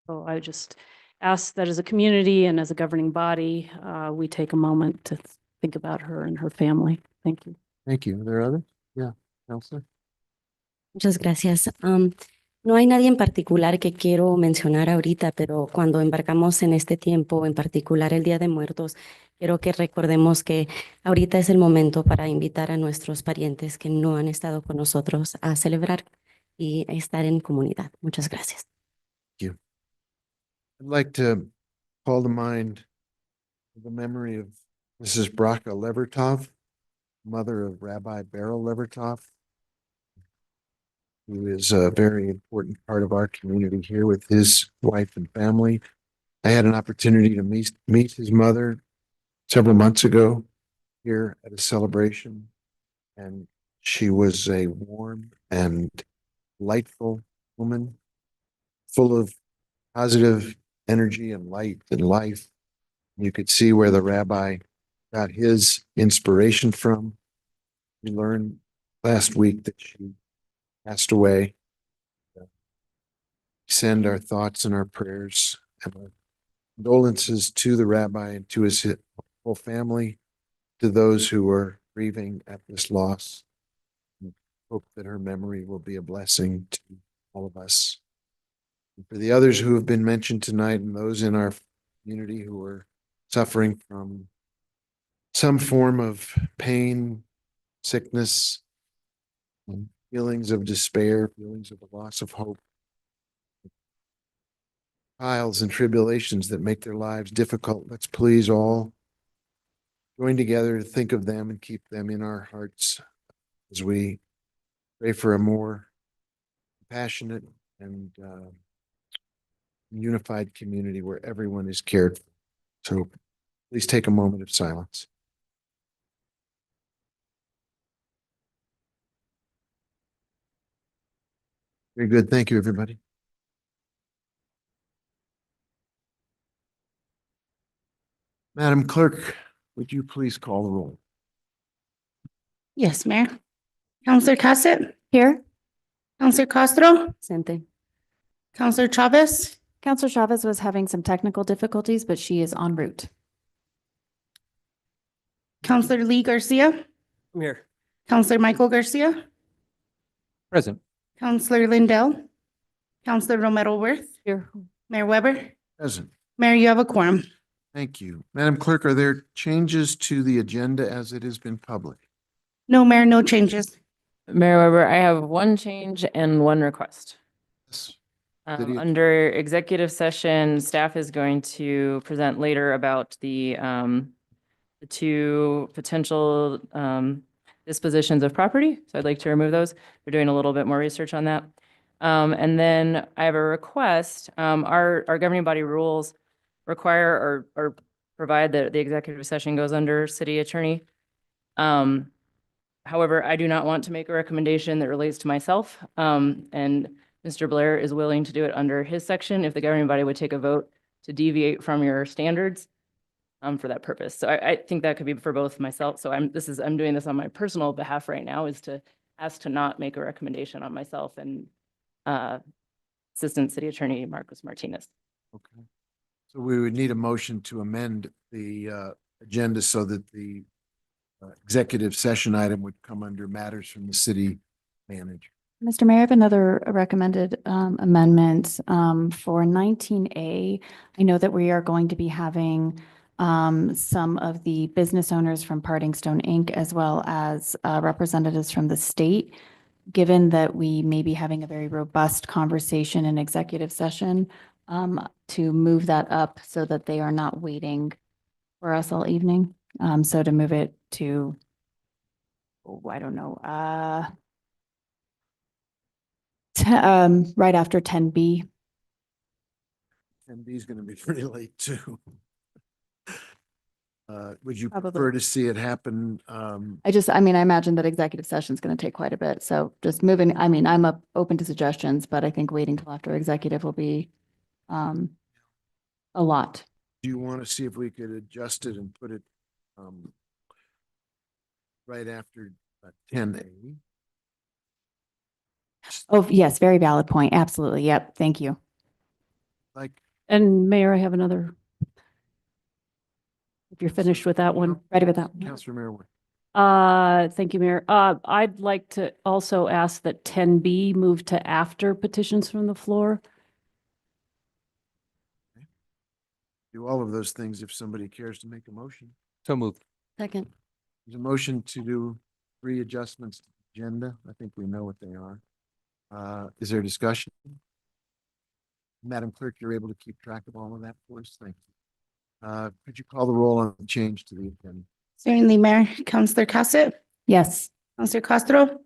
So I just ask that as a community and as a governing body, we take a moment to think about her and her family. Thank you. Thank you. Are there others? Yeah, Counselor? Muchas gracias. No hay nadie en particular que quiero mencionar ahorita, pero cuando embarcamos en este tiempo, en particular el Día de Muertos, quiero que recordemos que ahorita es el momento para invitar a nuestros parientes que no han estado con nosotros a celebrar y estar en comunidad. Muchas gracias. Thank you. I'd like to call to mind the memory of Mrs. Bracha Levertov, mother of Rabbi Beryl Levertov, who is a very important part of our community here with his wife and family. I had an opportunity to meet his mother several months ago here at a celebration, and she was a warm and delightful woman, full of positive energy and light and life. You could see where the rabbi got his inspiration from. We learned last week that she passed away. Send our thoughts and our prayers and our condolences to the rabbi and to his whole family, to those who are grieving at this loss. We hope that her memory will be a blessing to all of us. And for the others who have been mentioned tonight and those in our community who are suffering from some form of pain, sickness, feelings of despair, feelings of the loss of hope, trials and tribulations that make their lives difficult. Let's please all join together to think of them and keep them in our hearts as we pray for a more passionate and unified community where everyone is cared for. So please take a moment of silence. Very good. Thank you, everybody. Madam Clerk, would you please call the roll? Yes, Mayor. Counselor Cassett, Here. Counselor Castro, Presente. Counselor Chavez, Counselor Chavez was having some technical difficulties, but she is en route. Counselor Lee Garcia, I'm here. Counselor Michael Garcia, Present. Counselor Lindell, Counselor Romero Worth, Here. Mayor Weber. Present. Mayor, you have a quorum. Thank you. Madam Clerk, are there changes to the agenda as it has been published? No, Mayor, no changes. Mayor Weber, I have one change and one request. Yes. City- Under executive session, staff is going to present later about the two potential dispositions of property. So I'd like to remove those. We're doing a little bit more research on that. And then I have a request. Our governing body rules require or provide that the executive session goes under city attorney. However, I do not want to make a recommendation that relates to myself. And Mr. Blair is willing to do it under his section if the governing body would take a vote to deviate from your standards for that purpose. So I think that could be for both myself. So I'm doing this on my personal behalf right now, is to ask to not make a recommendation on myself and Assistant City Attorney Marcos Martinez. Okay. So we would need a motion to amend the agenda so that the executive session item would come under matters from the city manager. Mr. Mayor, I have another recommended amendment for 19A. I know that we are going to be having some of the business owners from Parting Stone Inc. as well as representatives from the state. Given that we may be having a very robust conversation in executive session, to move that up so that they are not waiting for us all evening. So to move it to, I don't know, right after 10B. And B is going to be pretty late too. Would you Probably. prefer to see it happen? I mean, I imagine that executive session is going to take quite a bit. So just moving, I mean, I'm open to suggestions, but I think waiting till after executive will be a lot. Do you want to see if we could adjust it and put it right after 10A? Oh, yes, very valid point. Absolutely. Yep. Thank you. like, And Mayor, I have another. If you're finished with that one. Ready with that one? Councilor Merrill. Thank you, Mayor. I'd like to also ask that 10B move to after petitions from the floor. Do all of those things if somebody cares to make a motion. So moved. Second. There's a motion to do 3 adjustments to the agenda. I think we know what they are. Is there discussion? Madam Clerk, you're able to keep track of all of that for us? Thank you. Could you call the roll on the change to the agenda? Certainly, Mayor. Counselor Cassett, Yes. Counselor Castro,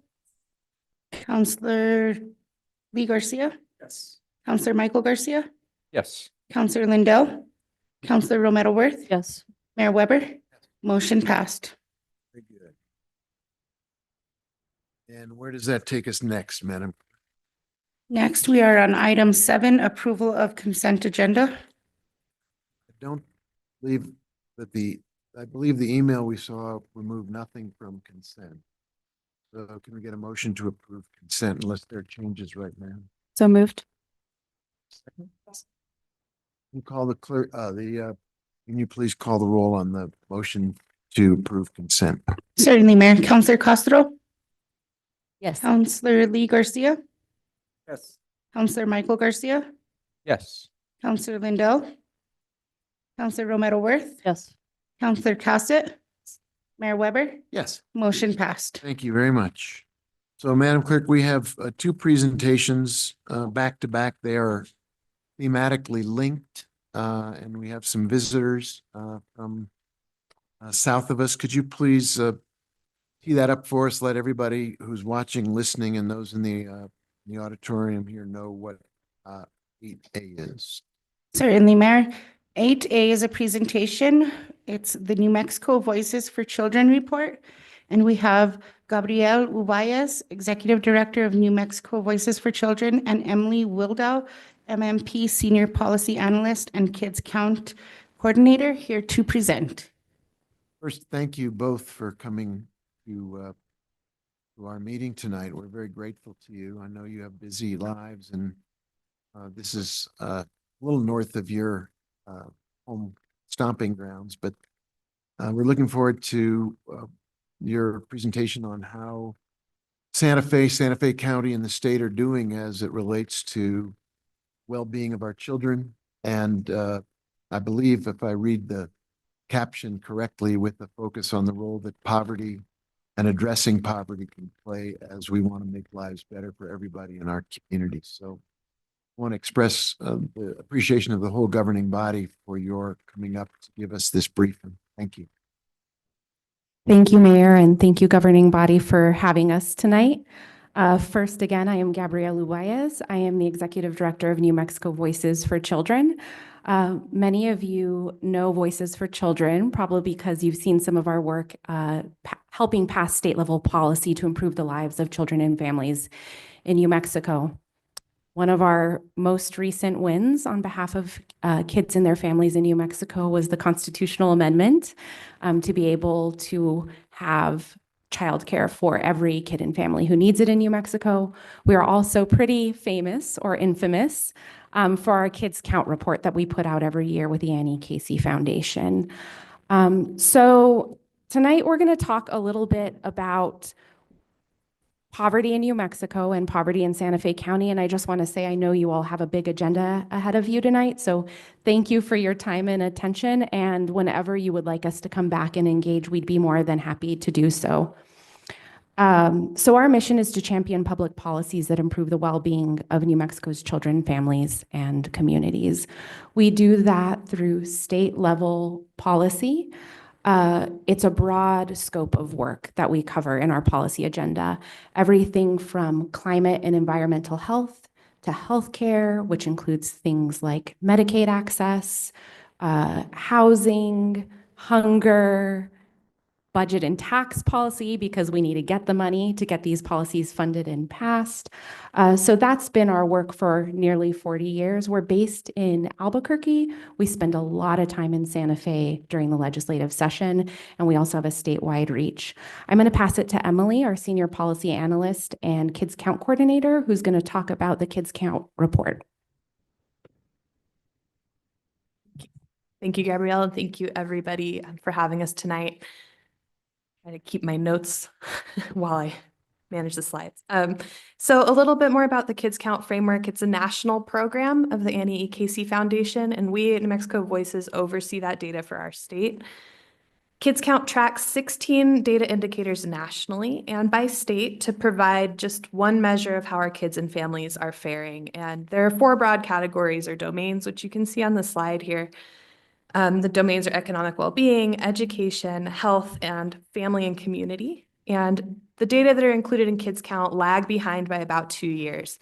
Counselor Lee Garcia, Yes. Counselor Michael Garcia, Yes. Counselor Lindell, Counselor Romero Worth, Yes. Mayor Weber. Motion passed. Very good. And where does that take us next, Madam? Next, we are on item 7, approval of consent agenda. I don't believe that I believe the email we saw removed nothing from consent. So can we get a motion to approve consent unless there are changes right now? So moved. Can you call the clerk, can you please call the roll on the motion to approve consent? Certainly, Mayor. Counselor Castro, Yes. Counselor Lee Garcia, Yes. Counselor Michael Garcia, Yes. Counselor Lindell, Counselor Romero Worth, Yes. Counselor Cassett, Mayor Weber. Yes. Motion passed. Thank you very much. So Madam Clerk, we have 2 presentations back to back. They are thematically linked and we have some visitors from south of us. Could you please tee that up for us? Let everybody who's watching, listening, and those in the auditorium here know what 8A is. Certainly, Mayor. 8A is a presentation. It's the New Mexico Voices for Children report. And we have Gabriel Ubayas, Executive Director of New Mexico Voices for Children, and Emily Wildow, MMP Senior Policy Analyst and Kids Count Coordinator, here to present. First, thank you both for coming to our meeting tonight. We're very grateful to you. I know you have busy lives and this is a little north of your home stomping grounds, but we're looking forward to your presentation on how Santa Fe County and the state are doing as it relates to well-being of our children. And I believe if I read the caption correctly, with the focus on the role that poverty and addressing poverty can play as we want to make lives better for everybody in our community. So I want to express the appreciation of the whole governing body for your coming up to give us this briefing. Thank you. Thank you, Mayor, and thank you, governing body, for having us tonight. First, again, I am Gabrielle Ubayas. I am the Executive Director of New Mexico Voices for Children. Many of you know Voices for Children, probably because you've seen some of our work helping pass state-level policy to improve the lives of children and families in New Mexico. One of our most recent wins on behalf of kids and their families in New Mexico was the constitutional amendment to be able to have childcare for every kid and family who needs it in New Mexico. We are also pretty famous or infamous for our Kids Count report that we put out every year with the Annie Casey Foundation. So tonight we're going to talk a little bit about poverty in New Mexico and poverty in Santa Fe County. And I just want to say, I know you all have a big agenda ahead of you tonight. So thank you for your time and attention. And whenever you would like us to come back and engage, we'd be more than happy to do so. So our mission is to champion public policies that improve the well-being of New Mexico's children, families, and communities. We do that through state-level policy. It's a broad scope of work that we cover in our policy agenda. Everything from climate and environmental health to healthcare, which includes things like Medicaid access, housing, hunger, budget and tax policy, because we need to get the money to get these policies funded and passed. So that's been our work for nearly 40 years. We're based in Albuquerque. We spend a lot of time in Santa Fe during the legislative session, and we also have a statewide reach. I'm going to pass it to Emily, our Senior Policy Analyst and Kids Count Coordinator, who's going to talk about the Kids Count report. Thank you, Gabrielle, and thank you, everybody, for having us tonight. Try to keep my notes while I manage the slides. So a little bit more about the Kids Count Framework. It's a national program of the Annie E. Casey Foundation, and we at New Mexico Voices oversee that data for our state. Kids Count tracks 16 data indicators nationally and by state to provide just one measure of how our kids and families are faring. And there are 4 broad categories or domains, which you can see on the slide here. The domains are economic well-being, education, health, and family and community. And the data that are included in Kids Count lag behind by about 2 years.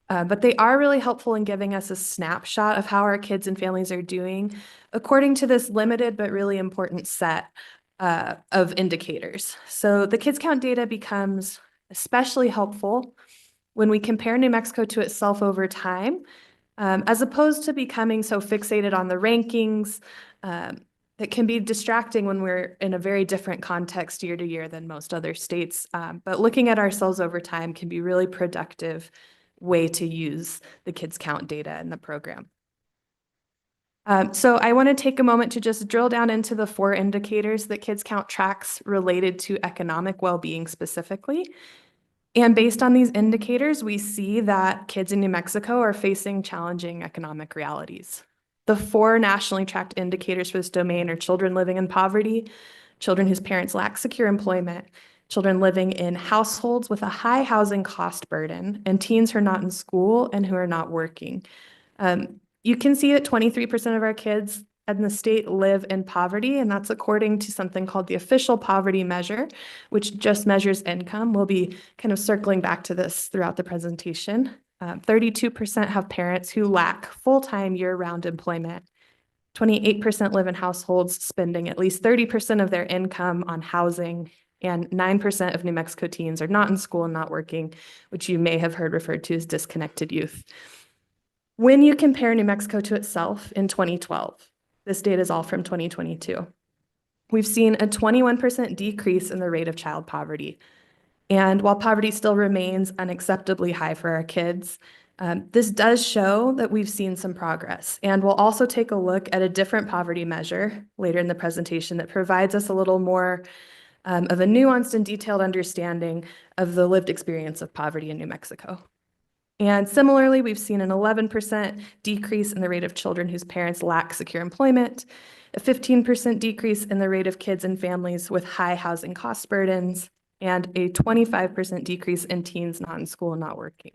But they are really helpful in giving us a snapshot of how our kids and families are doing according to this limited but really important set of indicators. So the Kids Count data becomes especially helpful when we compare New Mexico to itself over time, as opposed to becoming so fixated on the rankings. It can be distracting when we're in a very different context year to year than most other states. But looking at ourselves over time can be really productive way to use the Kids Count data in the program. So I want to take a moment to just drill down into the 4 indicators that Kids Count tracks related to economic well-being specifically. And based on these indicators, we see that kids in New Mexico are facing challenging economic realities. The 4 nationally tracked indicators for this domain are children living in poverty, children whose parents lack secure employment, children living in households with a high housing cost burden, and teens who are not in school and who are not working. You can see that 23% of our kids in the state live in poverty, and that's according to something called the official poverty measure, which just measures income. We'll be kind of circling back to this throughout the presentation. 32% have parents who lack full-time year-round employment. 28% live in households spending at least 30% of their income on housing, and 9% of New Mexico teens are not in school and not working, which you may have heard referred to as disconnected youth. When you compare New Mexico to itself in 2012, this data is all from 2022, we've seen a 21% decrease in the rate of child poverty. And while poverty still remains unacceptably high for our kids, this does show that we've seen some progress. And we'll also take a look at a different poverty measure later in the presentation that provides us a little more of a nuanced and detailed understanding of the lived experience of poverty in New Mexico. And similarly, we've seen an 11% decrease in the rate of children whose parents lack secure employment, a 15% decrease in the rate of kids and families with high housing cost burdens, and a 25% decrease in teens not in school and not working.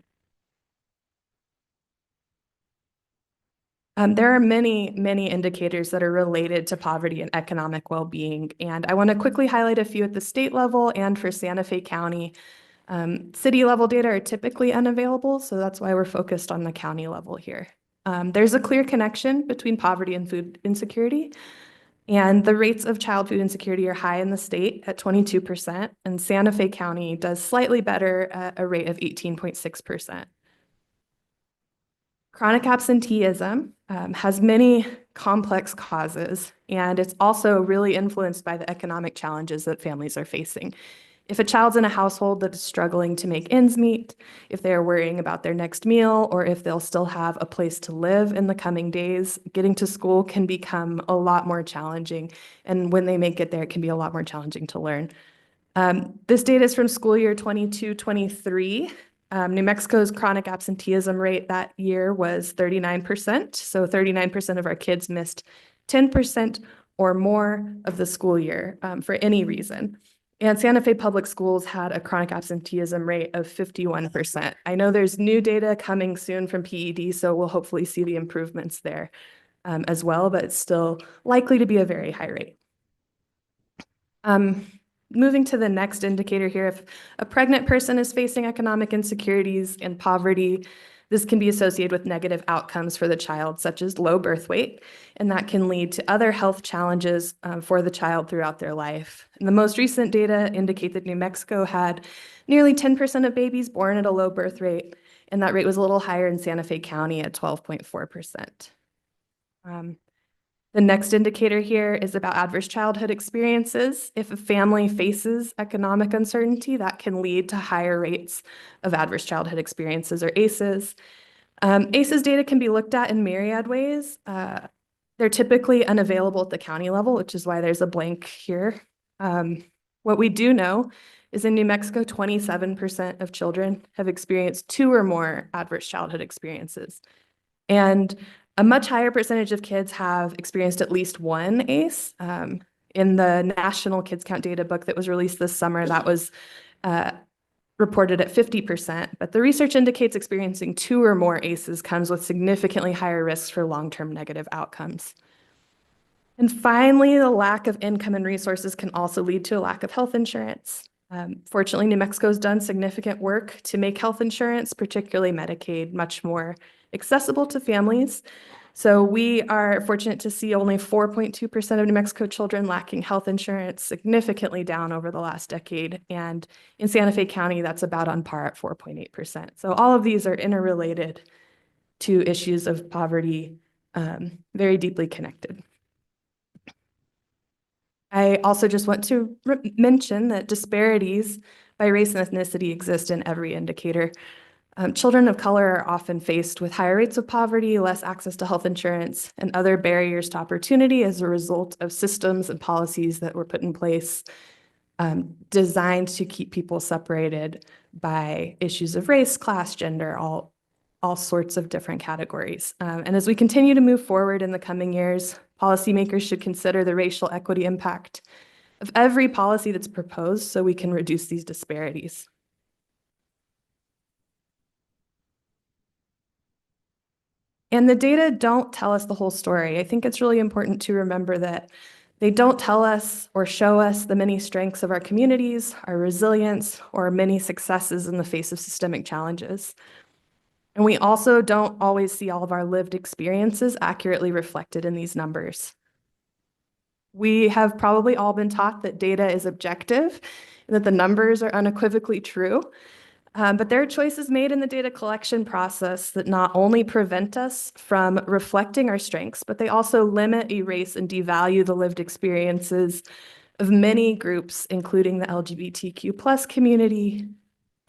There are many, many indicators that are related to poverty and economic well-being, and I want to quickly highlight a few at the state level and for Santa Fe County. City level data are typically unavailable, so that's why we're focused on the county level here. There's a clear connection between poverty and food insecurity, and the rates of child food insecurity are high in the state at 22%, and Santa Fe County does slightly better at a rate of 18.6%. Chronic absenteeism has many complex causes, and it's also really influenced by the economic challenges that families are facing. If a child's in a household that is struggling to make ends meet, if they are worrying about their next meal, or if they'll still have a place to live in the coming days, getting to school can become a lot more challenging. And when they make it there, it can be a lot more challenging to learn. This data is from school year 22-23. New Mexico's chronic absenteeism rate that year was 39%. So 39% of our kids missed 10% or more of the school year for any reason. And Santa Fe Public Schools had a chronic absenteeism rate of 51%. I know there's new data coming soon from PED, so we'll hopefully see the improvements there as well, but it's still likely to be a very high rate. Moving to the next indicator here, if a pregnant person is facing economic insecurities and poverty, this can be associated with negative outcomes for the child, such as low birth weight, and that can lead to other health challenges for the child throughout their life. And the most recent data indicate that New Mexico had nearly 10% of babies born at a low birth rate, and that rate was a little higher in Santa Fe County at 12.4%. The next indicator here is about adverse childhood experiences. If a family faces economic uncertainty, that can lead to higher rates of adverse childhood experiences, or ACEs. ACEs data can be looked at in myriad ways. They're typically unavailable at the county level, which is why there's a blank here. What we do know is in New Mexico, 27% of children have experienced 2 or more adverse childhood experiences. And a much higher percentage of kids have experienced at least one ACE. In the National Kids Count Data book that was released this summer, that was reported at 50%, but the research indicates experiencing 2 or more ACEs comes with significantly higher risks for long-term negative outcomes. And finally, the lack of income and resources can also lead to a lack of health insurance. Fortunately, New Mexico has done significant work to make health insurance, particularly Medicaid, much more accessible to families. So we are fortunate to see only 4.2% of New Mexico children lacking health insurance, significantly down over the last decade. And in Santa Fe County, that's about on par at 4.8%. So all of these are interrelated to issues of poverty, very deeply connected. I also just want to mention that disparities by race and ethnicity exist in every indicator. Children of color are often faced with higher rates of poverty, less access to health insurance, and other barriers to opportunity as a result of systems and policies that were put in place designed to keep people separated by issues of race, class, gender, all sorts of different categories. And as we continue to move forward in the coming years, policymakers should consider the racial equity impact of every policy that's proposed so we can reduce these disparities. And the data don't tell us the whole story. I think it's really important to remember that they don't tell us or show us the many strengths of our communities, our resilience, or many successes in the face of systemic challenges. And we also don't always see all of our lived experiences accurately reflected in these numbers. We have probably all been taught that data is objective and that the numbers are unequivocally true. But there are choices made in the data collection process that not only prevent us from reflecting our strengths, but they also limit, erase, and devalue the lived experiences of many groups, including the LGBTQ+ community,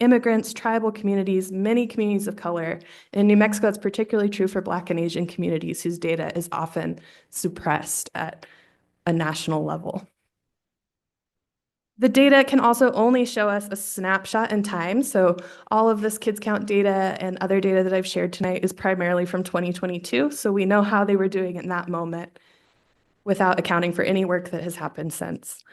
immigrants, tribal communities, many communities of color. In New Mexico, it's particularly true for Black and Asian communities whose data is often suppressed at a national level. The data can also only show us a snapshot in time. So all of this Kids Count data and other data that I've shared tonight is primarily from 2022. So we know how they were doing in that moment without accounting for any work that has happened since.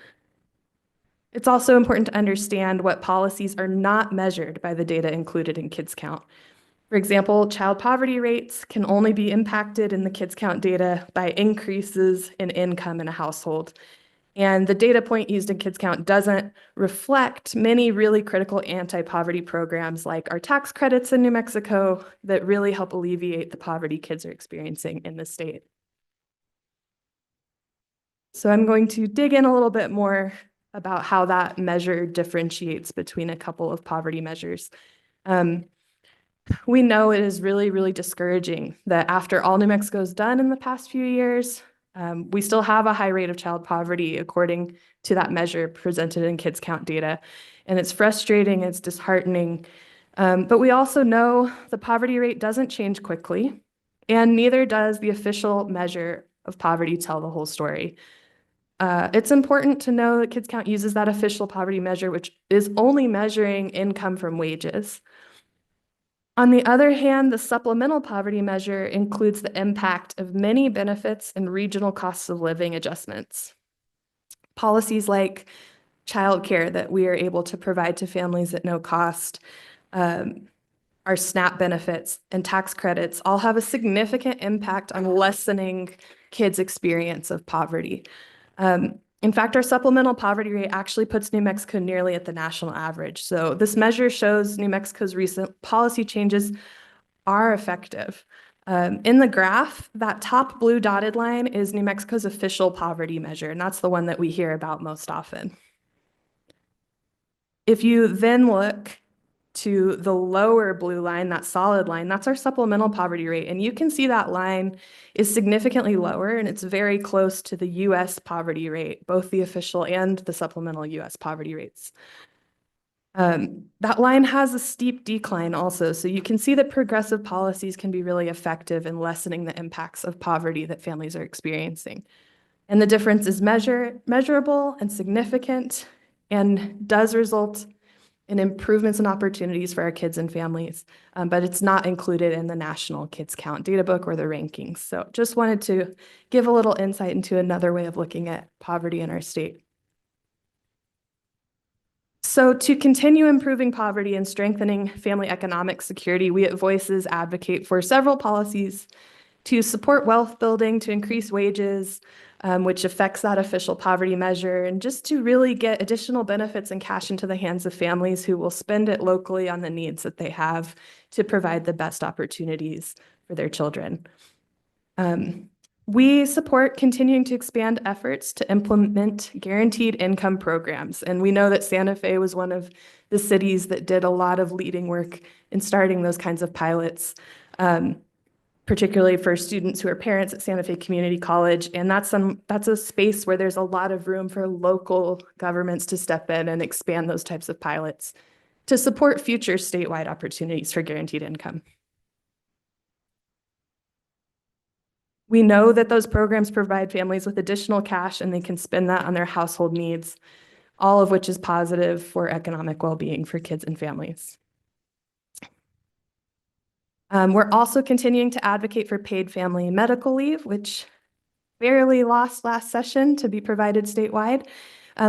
It's also important to understand what policies are not measured by the data included in Kids Count. For example, child poverty rates can only be impacted in the Kids Count data by increases in income in a household. And the data point used in Kids Count doesn't reflect many really critical anti-poverty programs like our tax credits in New Mexico that really help alleviate the poverty kids are experiencing in the state. So I'm going to dig in a little bit more about how that measure differentiates between a couple of poverty measures. We know it is really, really discouraging that after all New Mexico's done in the past few years, we still have a high rate of child poverty according to that measure presented in Kids Count data. And it's frustrating, it's disheartening. But we also know the poverty rate doesn't change quickly, and neither does the official measure of poverty tell the whole story. It's important to know that Kids Count uses that official poverty measure, which is only measuring income from wages. On the other hand, the supplemental poverty measure includes the impact of many benefits and regional costs of living adjustments. Policies like childcare that we are able to provide to families at no cost, our SNAP benefits and tax credits all have a significant impact on lessening kids' experience of poverty. In fact, our supplemental poverty rate actually puts New Mexico nearly at the national average. So this measure shows New Mexico's recent policy changes are effective. In the graph, that top blue dotted line is New Mexico's official poverty measure, and that's the one that we hear about most often. If you then look to the lower blue line, that solid line, that's our supplemental poverty rate. And you can see that line is significantly lower, and it's very close to the US poverty rate, both the official and the supplemental US poverty rates. That line has a steep decline also, so you can see that progressive policies can be really effective in lessening the impacts of poverty that families are experiencing. And the difference is measurable and significant and does result in improvements and opportunities for our kids and families, but it's not included in the National Kids Count Data Book or the rankings. So just wanted to give a little insight into another way of looking at poverty in our state. So to continue improving poverty and strengthening family economic security, we at Voices advocate for several policies to support wealth building, to increase wages, which affects that official poverty measure, and just to really get additional benefits and cash into the hands of families who will spend it locally on the needs that they have to provide the best opportunities for their children. We support continuing to expand efforts to implement guaranteed income programs. And we know that Santa Fe was one of the cities that did a lot of leading work in starting those kinds of pilots, particularly for students who are parents at Santa Fe Community College. And that's a space where there's a lot of room for local governments to step in and expand those types of pilots to support future statewide opportunities for guaranteed income. We know that those programs provide families with additional cash and they can spend that on their household needs, all of which is positive for economic well-being for kids and families. We're also continuing to advocate for paid family medical leave, which barely lost last session to be provided statewide.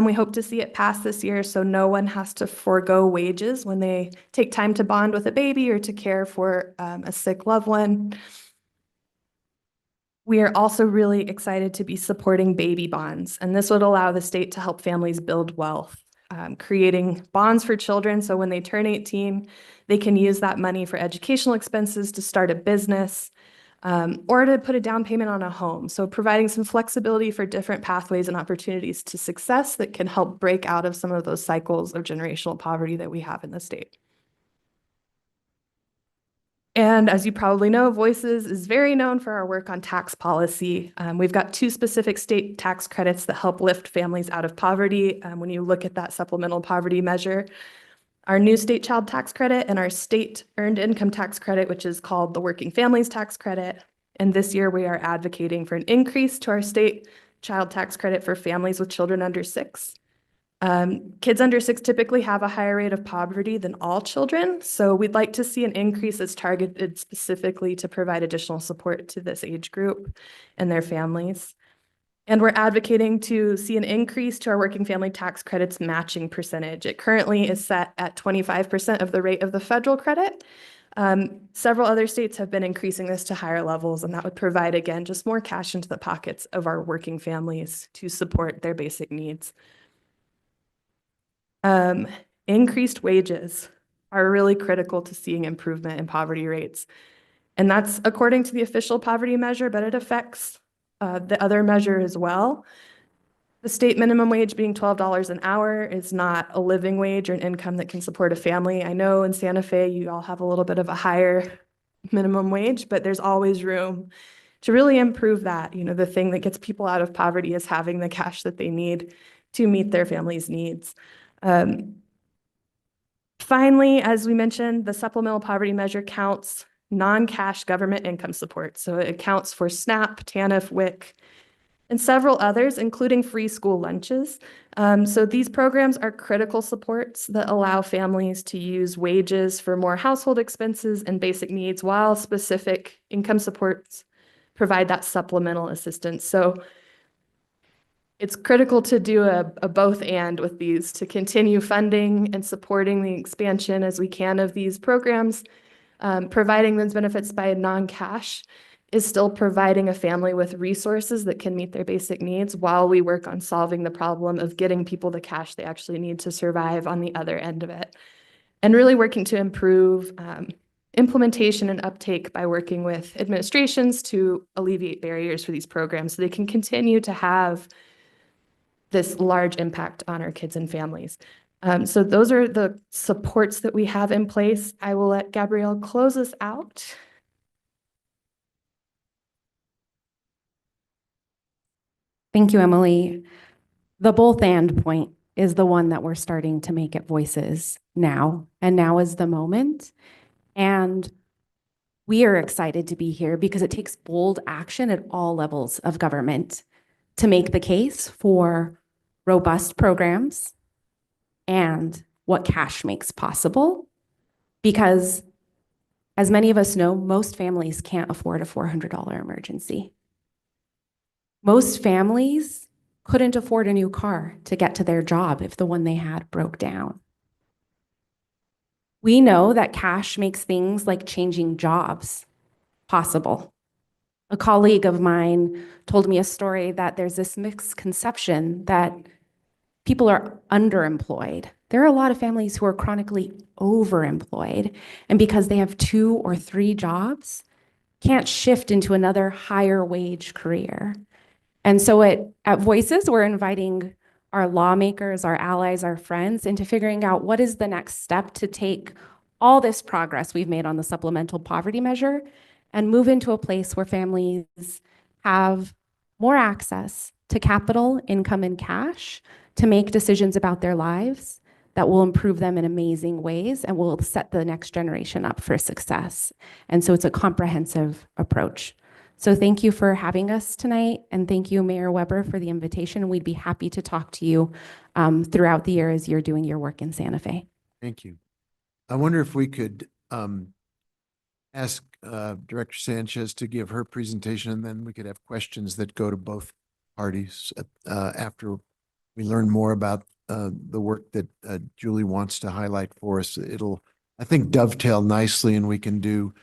We hope to see it pass this year so no one has to forego wages when they take time to bond with a baby or to care for a sick loved one. We are also really excited to be supporting baby bonds, and this would allow the state to help families build wealth, creating bonds for children so when they turn 18, they can use that money for educational expenses, to start a business, or to put a down payment on a home. So providing some flexibility for different pathways and opportunities to success that can help break out of some of those cycles of generational poverty that we have in the state. And as you probably know, Voices is very known for our work on tax policy. We've got 2 specific state tax credits that help lift families out of poverty. When you look at that supplemental poverty measure, our new state child tax credit and our state earned income tax credit, which is called the Working Families Tax Credit. And this year we are advocating for an increase to our state child tax credit for families with children under 6. Kids under 6 typically have a higher rate of poverty than all children, so we'd like to see an increase that's targeted specifically to provide additional support to this age group and their families. And we're advocating to see an increase to our working family tax credits matching percentage. It currently is set at 25% of the rate of the federal credit. Several other states have been increasing this to higher levels, and that would provide, again, just more cash into the pockets of our working families to support their basic needs. Increased wages are really critical to seeing improvement in poverty rates. And that's according to the official poverty measure, but it affects the other measure as well. The state minimum wage being $12 an hour is not a living wage or an income that can support a family. I know in Santa Fe, you all have a little bit of a higher minimum wage, but there's always room to really improve that. You know, the thing that gets people out of poverty is having the cash that they need to meet their family's needs. Finally, as we mentioned, the supplemental poverty measure counts non-cash government income support. So it accounts for SNAP, TANF, WIC, and several others, including free school lunches. So these programs are critical supports that allow families to use wages for more household expenses and basic needs, while specific income supports provide that supplemental assistance. So it's critical to do a both and with these, to continue funding and supporting the expansion as we can of these programs. Providing those benefits by non-cash is still providing a family with resources that can meet their basic needs while we work on solving the problem of getting people the cash they actually need to survive on the other end of it. And really working to improve implementation and uptake by working with administrations to alleviate barriers for these programs so they can continue to have this large impact on our kids and families. So those are the supports that we have in place. I will let Gabrielle close us out. Thank you, Emily. The both and point is the one that we're starting to make at Voices. now, and now is the moment. And we are excited to be here because it takes bold action at all levels of government to make the case for robust programs and what cash makes possible. Because as many of us know, most families can't afford a $400 emergency. Most families couldn't afford a new car to get to their job if the one they had broke down. We know that cash makes things like changing jobs possible. A colleague of mine told me a story that there's this misconception that people are underemployed. There are a lot of families who are chronically overemployed, and because they have 2 or 3 jobs, can't shift into another higher wage career. And so at Voices, we're inviting our lawmakers, our allies, our friends into figuring out what is the next step to take all this progress we've made on the supplemental poverty measure and move into a place where families have more access to capital, income, and cash to make decisions about their lives that will improve them in amazing ways and will set the next generation up for success. And so it's a comprehensive approach. So thank you for having us tonight, and thank you, Mayor Weber, for the invitation. We'd be happy to talk to you throughout the year as you're doing your work in Santa Fe. Thank you. I wonder if we could ask Director Sanchez to give her presentation, and then we could have questions that go to both parties after we learn more about the work that Julie wants to highlight for us. It'll, I think, dovetail nicely, and we can do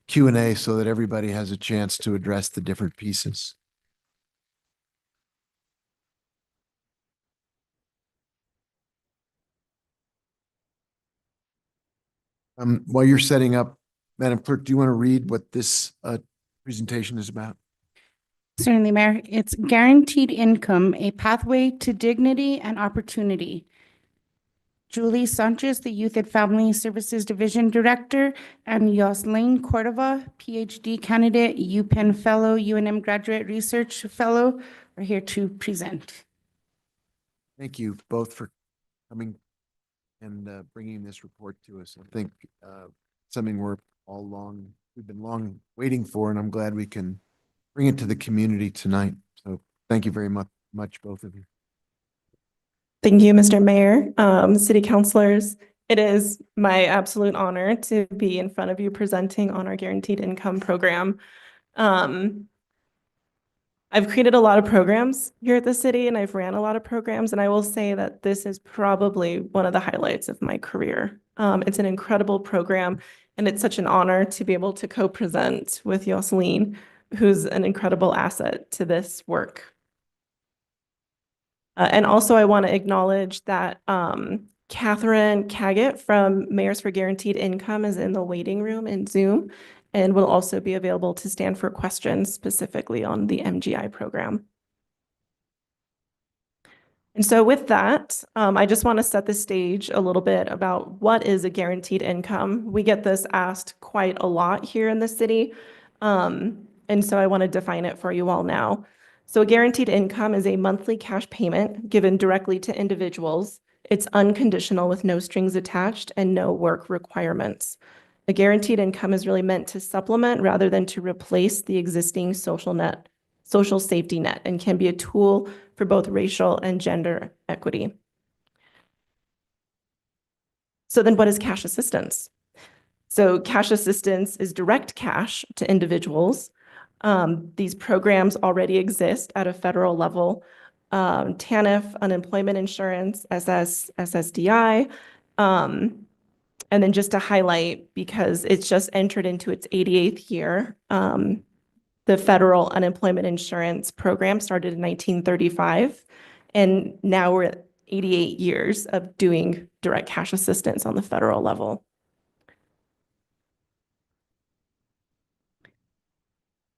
Q&A so that everybody has a chance to address the different pieces. While you're setting up, Madam Clerk, do you want to read what this presentation is about? Certainly, Mayor. It's Guaranteed Income, a Pathway to Dignity and Opportunity. Julie Sanchez, the Youth and Family Services Division Director, and Yoselin Cordova, PhD candidate, UPenn Fellow, UNM Graduate Research Fellow, are here to present. Thank you both for coming and bringing this report to us. I think something we've been long waiting for, and I'm glad we can bring it to the community tonight. So thank you very much, both of you. Thank you, Mr. Mayor, city councilors. It is my absolute honor to be in front of you presenting on our guaranteed income program. I've created a lot of programs here at the city, and I've ran a lot of programs, and I will say that this is probably one of the highlights of my career. It's an incredible program, and it's such an honor to be able to co-present with Yoselin, who's an incredible asset to this work. And also I want to acknowledge that Catherine Caggett from Mayors for Guaranteed Income is in the waiting room in Zoom and will also be available to stand for questions specifically on the MGI program. And so with that, I just want to set the stage a little bit about what is a guaranteed income. We get this asked quite a lot here in the city. And so I want to define it for you all now. So a guaranteed income is a monthly cash payment given directly to individuals. It's unconditional with no strings attached and no work requirements. A guaranteed income is really meant to supplement rather than to replace the existing social safety net, and can be a tool for both racial and gender equity. So then what is cash assistance? So cash assistance is direct cash to individuals. These programs already exist at a federal level. TANF, unemployment insurance, SSDI. And then just to highlight, because it's just entered into its 88th year, the federal unemployment insurance program started in 1935, and now we're at 88 years of doing direct cash assistance on the federal level.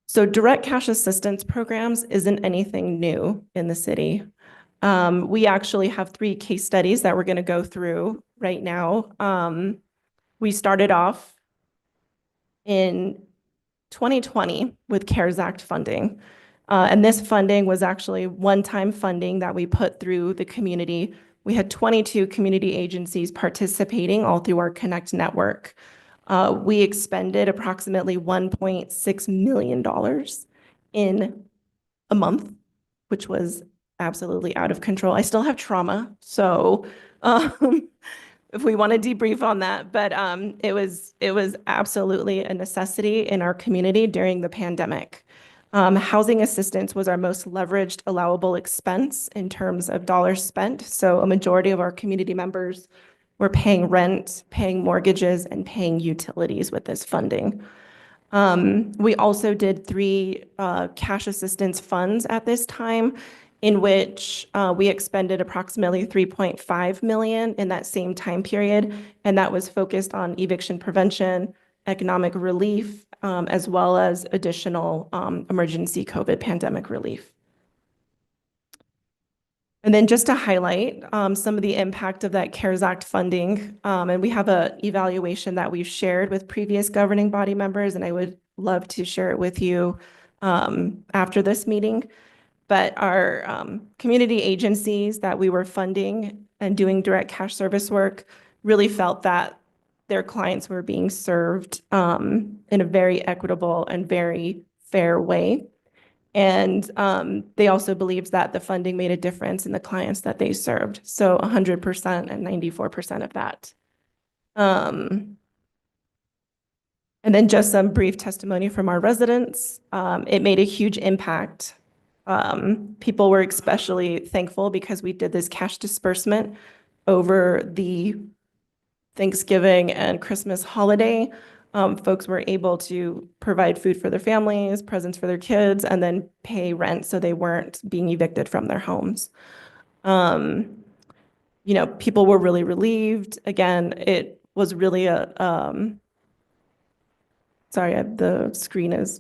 So direct cash assistance programs isn't anything new in the city. We actually have 3 case studies that we're going to go through right now. We started off in 2020 with CARES Act funding. And this funding was actually one-time funding that we put through the community we had 22 community agencies participating all through our Connect network. We expended approximately $1.6 million in a month, which was absolutely out of control. I still have trauma, so if we want to debrief on that, but it was absolutely a necessity in our community during the pandemic. Housing assistance was our most leveraged allowable expense in terms of dollars spent. So a majority of our community members were paying rent, paying mortgages, and paying utilities with this funding. We also did 3 cash assistance funds at this time, in which we expended approximately $3.5 million in that same time period, and that was focused on eviction prevention, economic relief, as well as additional emergency COVID pandemic relief. And then just to highlight some of the impact of that CARES Act funding, and we have an evaluation that we've shared with previous governing body members, and I would love to share it with you after this meeting. But our community agencies that we were funding and doing direct cash service work really felt that their clients were being served in a very equitable and very fair way. And they also believed that the funding made a difference in the clients that they served. So 100% and 94% of that. And then just some brief testimony from our residents. It made a huge impact. People were especially thankful because we did this cash disbursement over the Thanksgiving and Christmas holiday. Folks were able to provide food for their families, presents for their kids, and then pay rent so they weren't being evicted from their homes. You know, people were really relieved. Again, it was really a, sorry, the screen is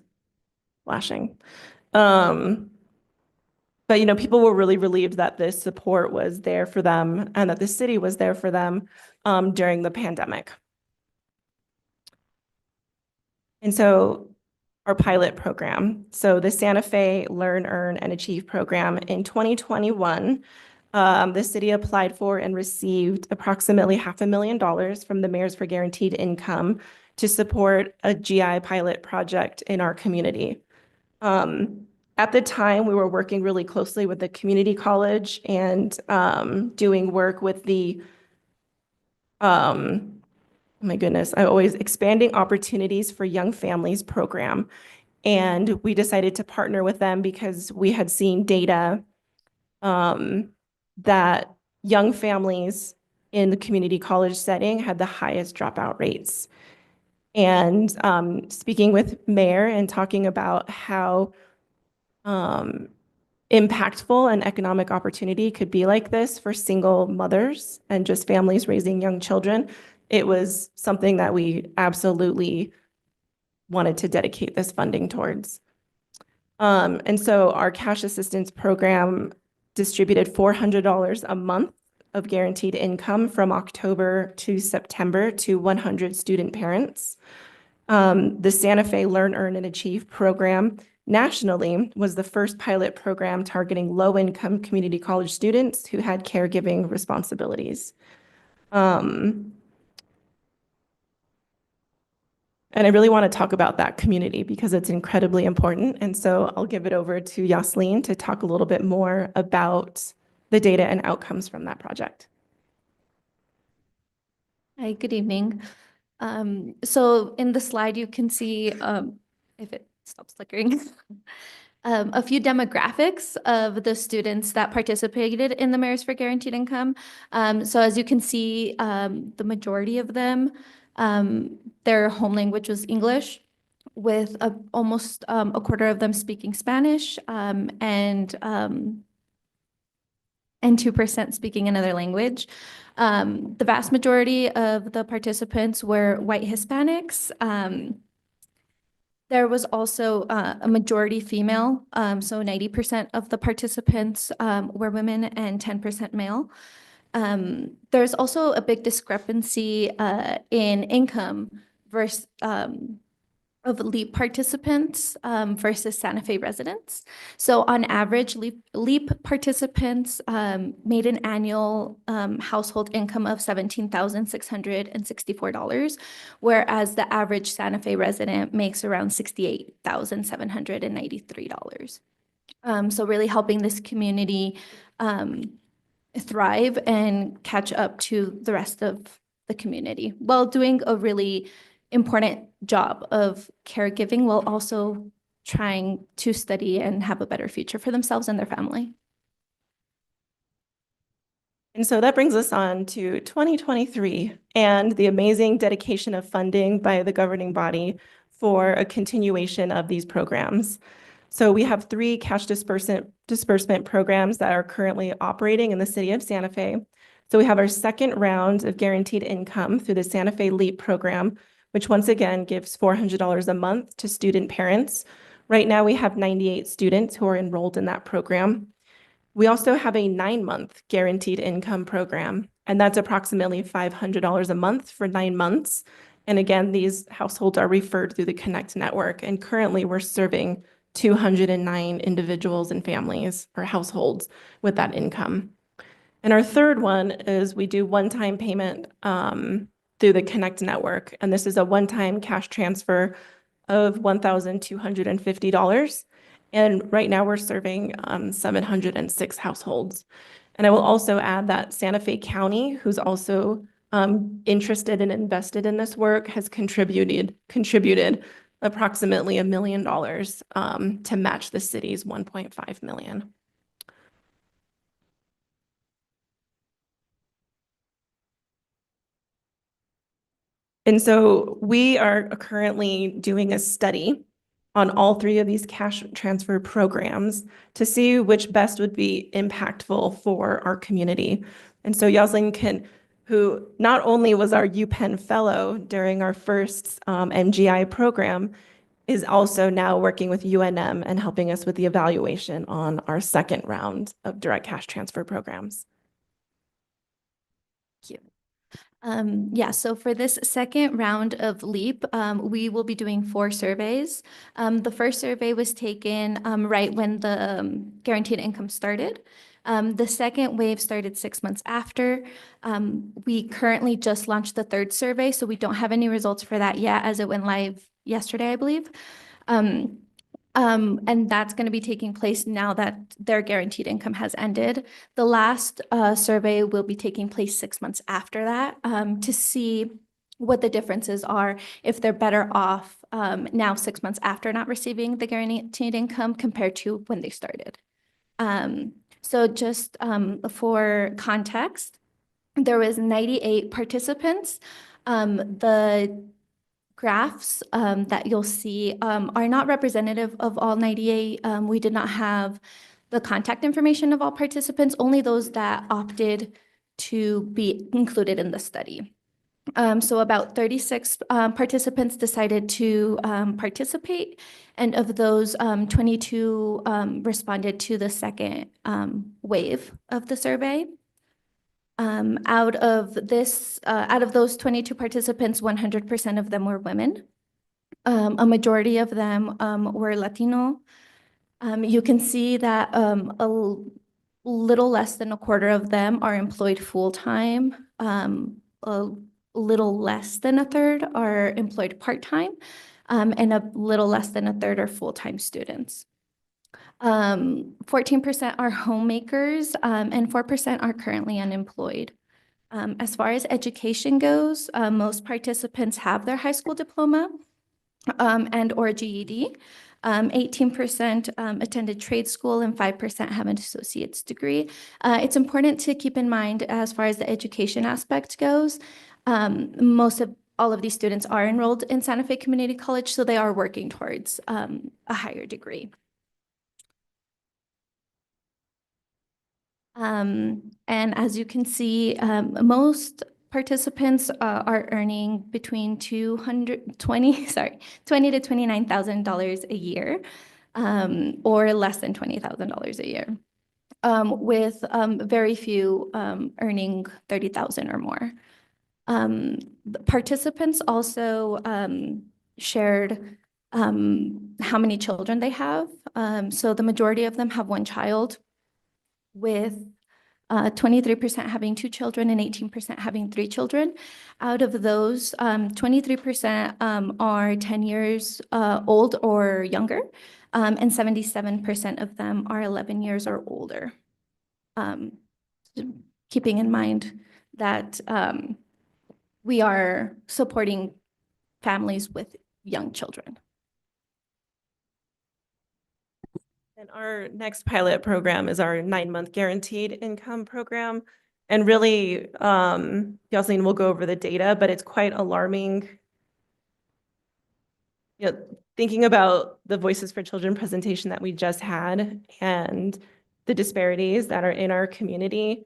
flashing. But, you know, people were really relieved that this support was there for them and that the city was there for them during the pandemic. And so our pilot program, so the Santa Fe Learn, Earn, and Achieve program in 2021, the city applied for and received approximately $500,000 from the Mayors for Guaranteed Income to support a GI pilot project in our community. At the time, we were working really closely with the community college and doing work with the, oh my goodness, I always expanding opportunities for young families program. And we decided to partner with them because we had seen data that young families in the community college setting had the highest dropout rates. And speaking with Mayor and talking about how impactful and economic opportunity could be like this for single mothers and just families raising young children, it was something that we absolutely wanted to dedicate this funding towards. And so our cash assistance program distributed $400 a month of guaranteed income from October to September to 100 student parents. The Santa Fe Learn, Earn, and Achieve program nationally was the first pilot program targeting low-income community college students who had caregiving responsibilities. And I really want to talk about that community because it's incredibly important. And so I'll give it over to Yasleen to talk a little bit more about the data and outcomes from that project. Hi, good evening. So in the slide, you can see, if it stops flickering, a few demographics of the students that participated in the Mayors for Guaranteed Income. So as you can see, the majority of them, their home language was English, with almost a quarter of them speaking Spanish, and 2% speaking another language. The vast majority of the participants were white Hispanics. There was also a majority female, so 90% of the participants were women and 10% male. There's also a big discrepancy in income versus of LEAP participants versus Santa Fe residents. So on average, LEAP participants made an annual household income of $17,664, whereas the average Santa Fe resident makes around $68,793. So really helping this community thrive and catch up to the rest of the community while doing a really important job of caregiving while also trying to study and have a better future for themselves and their family. And so that brings us on to 2023 and the amazing dedication of funding by the governing body for a continuation of these programs. So we have 3 cash disbursement programs that are currently operating in the city of Santa Fe. So we have our second round of guaranteed income through the Santa Fe LEAP program, which once again gives $400 a month to student parents. Right now, we have 98 students who are enrolled in that program. We also have a 9-month guaranteed income program, and that's approximately $500 a month for 9 months. And again, these households are referred through the Connect network, and currently we're serving 209 individuals and families or households with that income. And our third one is we do one-time payment through the Connect network. And this is a one-time cash transfer of $1,250. And right now we're serving 706 households. And I will also add that Santa Fe County, who's also interested and invested in this work, has contributed approximately $1 million to match the city's $1.5 million. And so we are currently doing a study on all 3 of these cash transfer programs to see which best would be impactful for our community. And so Yaslin who not only was our UPenn fellow during our first MGI program, is also now working with UNM and helping us with the evaluation on our second round of direct cash transfer programs. Thank you. Yeah, so for this second round of LEAP, we will be doing 4 surveys. The first survey was taken right when the guaranteed income started. The second wave started 6 months after. We currently just launched the third survey, so we don't have any results for that yet as it went live yesterday, I believe. And that's going to be taking place now that their guaranteed income has ended. The last survey will be taking place 6 months after that to see what the differences are, if they're better off now 6 months after not receiving the guaranteed income compared to when they started. So just for context, there was 98 participants. The graphs that you'll see are not representative of all 98. We did not have the contact information of all participants, only those that opted to be included in the study. So about 36 participants decided to participate, and of those, 22 responded to the second wave of the survey. Out of those 22 participants, 100% of them were women. A majority of them were Latino. You can see that a little less than a quarter of them are employed full-time. A little less than a third are employed part-time, and a little less than a third are full-time students. 14% are homemakers, and 4% are currently unemployed. As far as education goes, most participants have their high school diploma and or GED. 18% attended trade school and 5% have an associate's degree. It's important to keep in mind as far as the education aspect goes, all of these students are enrolled in Santa Fe Community College, so they are working towards a higher degree. And as you can see, most participants are earning between $20,000 to $29,000 a year, or less than $20,000 a year, with very few earning $30,000 or more. The participants also shared how many children they have. So the majority of them have one child, with 23% having 2 children and 18% having 3 children. Out of those, 23% are 10 years old or younger, and 77% of them are 11 years or older. Keeping in mind that we are supporting families with young children. And our next pilot program is our 9-month guaranteed income program. And really, Yasmin will go over the data, but it's quite alarming. You know, thinking about the Voices for Children presentation that we just had and the disparities that are in our community,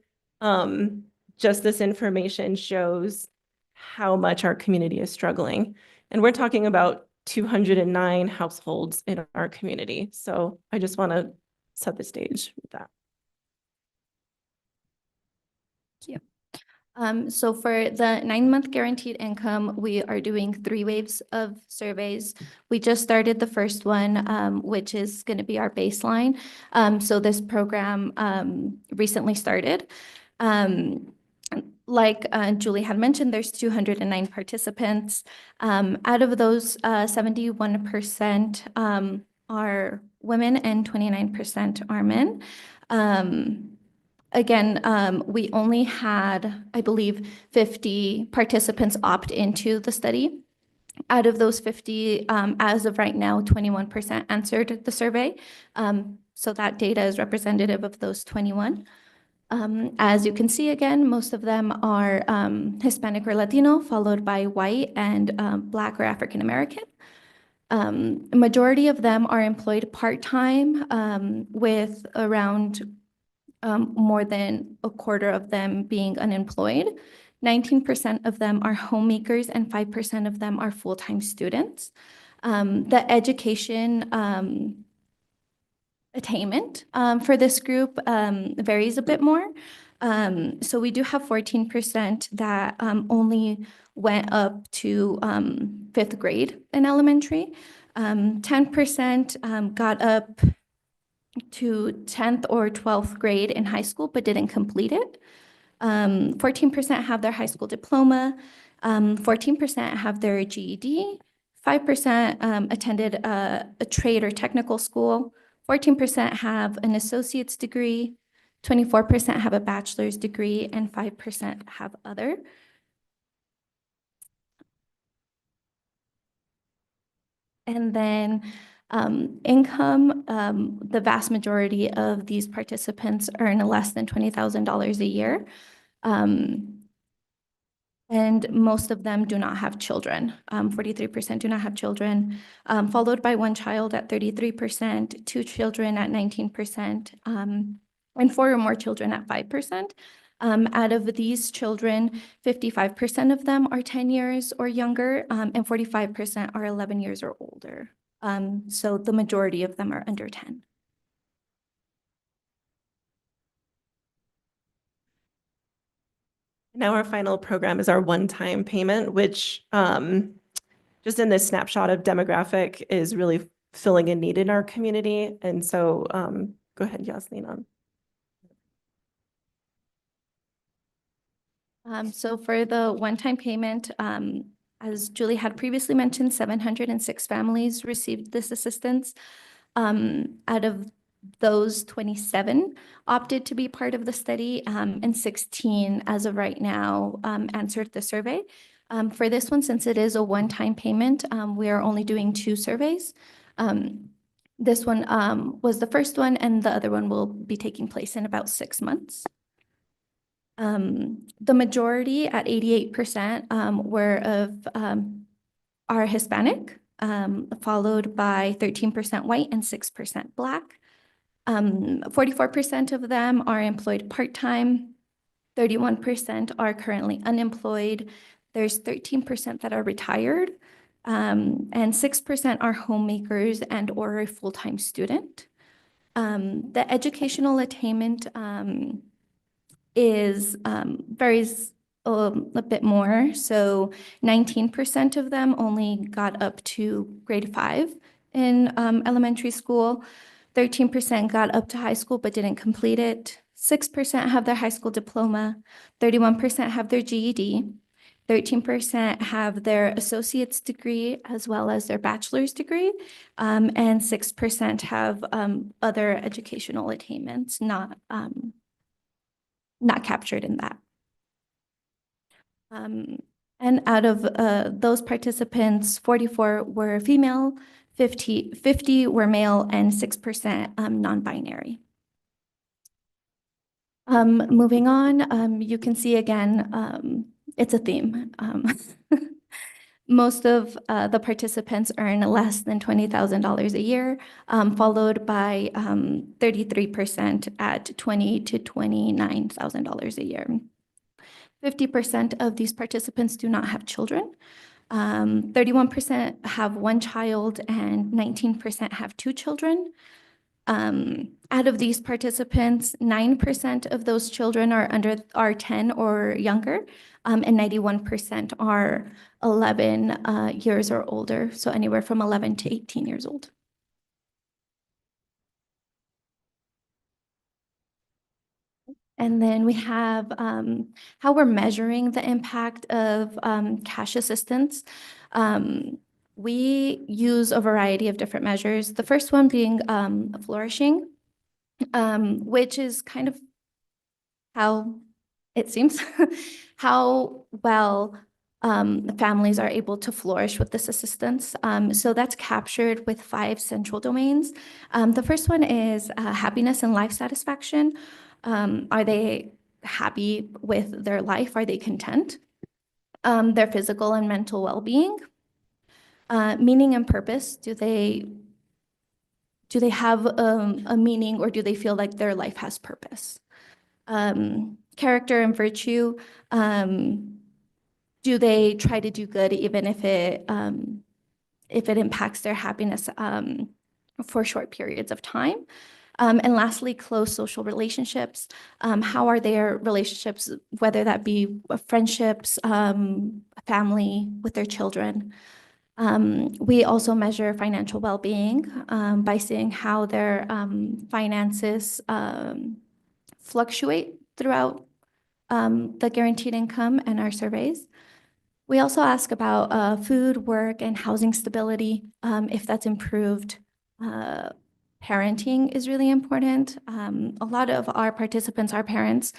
just this information shows how much our community is struggling. And we're talking about 209 households in our community. So I just want to set the stage with that. So for the 9-month guaranteed income, we are doing 3 waves of surveys. We just started the first one, which is going to be our baseline. So this program recently started. Like Julie had mentioned, there's 209 participants. Out of those, 71% are women and 29% are men. Again, we only had, I believe, 50 participants opt into the study. Out of those 50, as of right now, 21% answered the survey. So that data is representative of those 21. As you can see, again, most of them are Hispanic or Latino, followed by white and Black or African American. A majority of them are employed part-time, with around more than a quarter of them being unemployed. 19% of them are homemakers and 5% of them are full-time students. The education attainment for this group varies a bit more. So we do have 14% that only went up to 5th grade in elementary. 10% got up to 10th or 12th grade in high school, but didn't complete it. 14% have their high school diploma. 14% have their GED. 5% attended a trade or technical school. 14% have an associate's degree. 24% have a bachelor's degree, and 5% have other. And then income, the vast majority of these participants earn less than $20,000 a year. And most of them do not have children. 43% do not have children, followed by 1 child at 33%, 2 children at 19%, and 4 or more children at 5%. Out of these children, 55% of them are 10 years or younger, and 45% are 11 years or older. So the majority of them are under 10. Now our final program is our one-time payment, which just in this snapshot of demographic is really filling a need in our community. And so go ahead, Yasmin. So for the one-time payment, as Julie had previously mentioned, 706 families received this assistance. Out of those, 27 opted to be part of the study, and 16 as of right now answered the survey. For this one, since it is a one-time payment, we are only doing 2 surveys. This one was the first one, and the other one will be taking place in about 6 months. The majority at 88% are Hispanic, followed by 13% white and 6% Black. 44% of them are employed part-time. 31% are currently unemployed. There's 13% that are retired, and 6% are homemakers and or a full-time student. The educational attainment varies a bit more. So 19% of them only got up to grade 5 in elementary school. 13% got up to high school but didn't complete it. 6% have their high school diploma. 31% have their GED. 13% have their associate's degree as well as their bachelor's degree. And 6% have other educational attainments not captured in that. And out of those participants, 44 were female, 50 were male, and 6% non-binary. Moving on, you can see again, it's a theme. Most of the participants earn less than $20,000 a year, followed by 33% at $20,000 to $29,000 a year. 50% of these participants do not have children. 31% have one child and 19% have two children. Out of these participants, 9% of those children are 10 or younger, and 91% are 11 years or older, so anywhere from 11 to 18 years old. And then we have how we're measuring the impact of cash assistance. We use a variety of different measures. The first one being flourishing, which is kind of how it seems, how well families are able to flourish with this assistance. So that's captured with 5 central domains. The first one is happiness and life satisfaction. Are they happy with their life? Are they content? Their physical and mental well-being. Meaning and purpose. Do they have a meaning, or do they feel like their life has purpose? Character and virtue. Do they try to do good even if it impacts their happiness for short periods of time? And lastly, close social relationships. How are their relationships, whether that be friendships, family, with their children? We also measure financial well-being by seeing how their finances fluctuate throughout the guaranteed income and our surveys. We also ask about food, work, and housing stability, if that's improved. Parenting is really important. A lot of our participants are parents.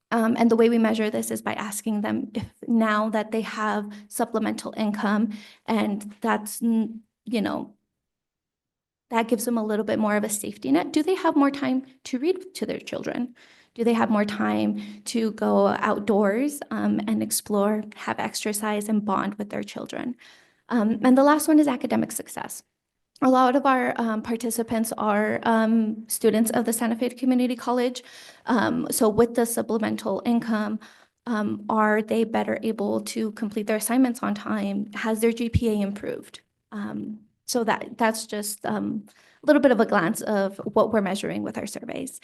And the way we measure this is by asking them if now that they have supplemental income, and that's, that gives them a little bit more of a safety net. Do they have more time to read to their children? Do they have more time to go outdoors and explore, have exercise, and bond with their children? And the last one is academic success. A lot of our participants are students of the Santa Fe Community College. So with the supplemental income, are they better able to complete their assignments on time? Has their GPA improved? So that's just a little bit of a glance of what we're measuring with our surveys.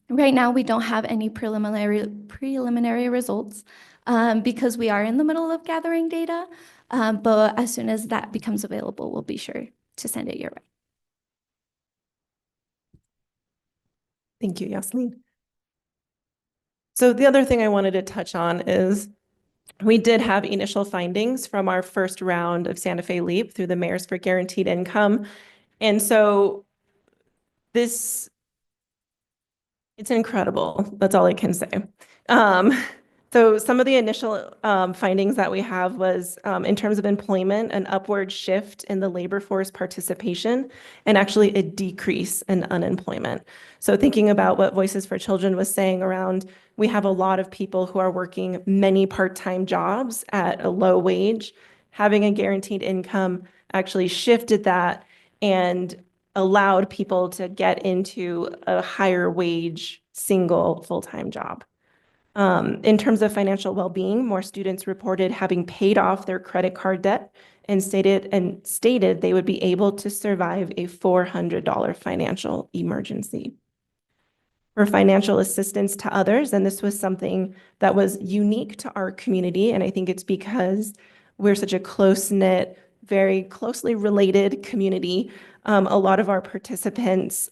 Right now, we don't have any preliminary results because we are in the middle of gathering data. But as soon as that becomes available, we'll be sure to send it your way. Thank you, Yasmin. So the other thing I wanted to touch on is we did have initial findings from our first round of Santa Fe LEAP through the Mayors for Guaranteed Income. And so it's incredible. That's all I can say. So some of the initial findings that we have was in terms of employment, an upward shift in the labor force participation, and actually a decrease in unemployment. So thinking about what Voices for Children was saying around, we have a lot of people who are working many part-time jobs at a low wage. Having a guaranteed income actually shifted that and allowed people to get into a higher wage, single full-time job. In terms of financial well-being, more students reported having paid off their credit card debt and stated they would be able to survive a $400 financial emergency. for financial assistance to others. And this was something that was unique to our community. And I think it's because we're such a close-knit, very closely related community. A lot of our participants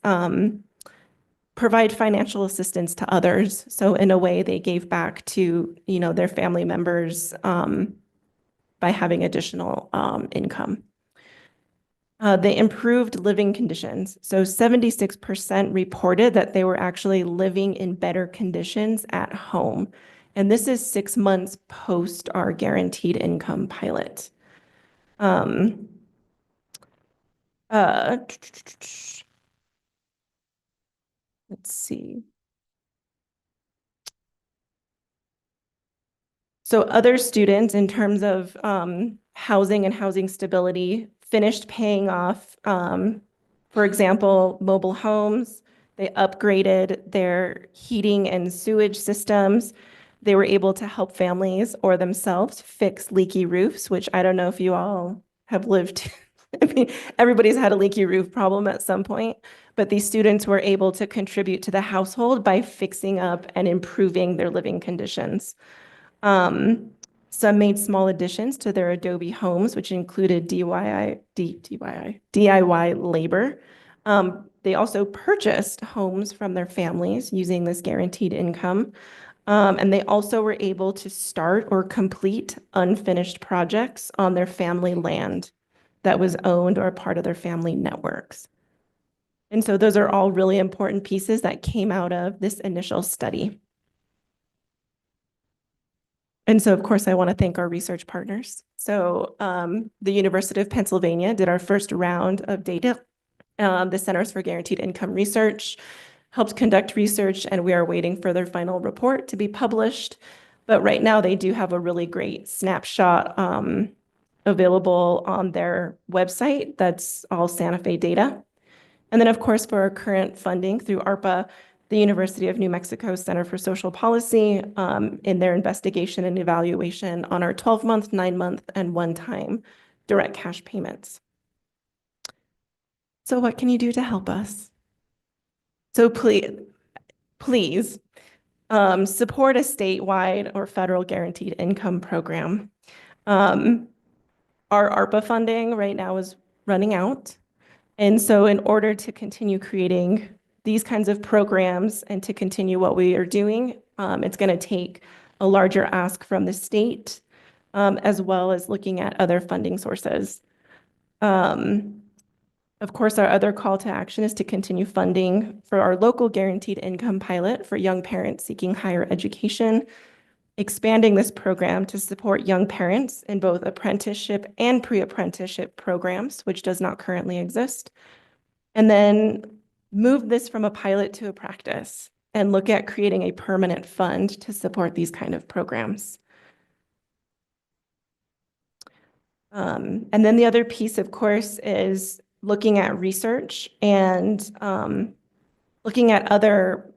provide financial assistance to others. So in a way, they gave back to, their family members by having additional income. They improved living conditions. So 76% reported that they were actually living in better conditions at home. And this is 6 months post our guaranteed income pilot. Let's see. So other students, in terms of housing and housing stability, finished paying off, for example, mobile homes. They upgraded their heating and sewage systems. They were able to help families or themselves fix leaky roofs, which I don't know if you all have lived. I mean, everybody's had a leaky roof problem at some point, but these students were able to contribute to the household by fixing up and improving their living conditions. Some made small additions to their Adobe homes, which included DIY labor. They also purchased homes from their families using this guaranteed income. And they also were able to start or complete unfinished projects on their family land that was owned or part of their family networks. And so those are all really important pieces that came out of this initial study. And so, of course, I want to thank our research partners. So the University of Pennsylvania did our first round of data. The Centers for Guaranteed Income Research helped conduct research, and we are waiting for their final report to be published. But right now, they do have a really great snapshot available on their website. That's all Santa Fe data. And then, of course, for our current funding through ARPA, the University of New Mexico Center for Social Policy in their investigation and evaluation on our 12-month, 9-month, and one-time direct cash payments. So what can you do to help us? So please support a statewide or federal guaranteed income program. Our ARPA funding right now is running out. And so in order to continue creating these kinds of programs and to continue what we are doing, it's going to take a larger ask from the state, as well as looking at other funding sources. Of course, our other call to action is to continue funding for our local guaranteed income pilot for young parents seeking higher education, expanding this program to support young parents in both apprenticeship and pre-apprenticeship programs, which does not currently exist. And then move this from a pilot to a practice and look at creating a permanent fund to support these kind of programs. And then the other piece, of course, is looking at research and looking at other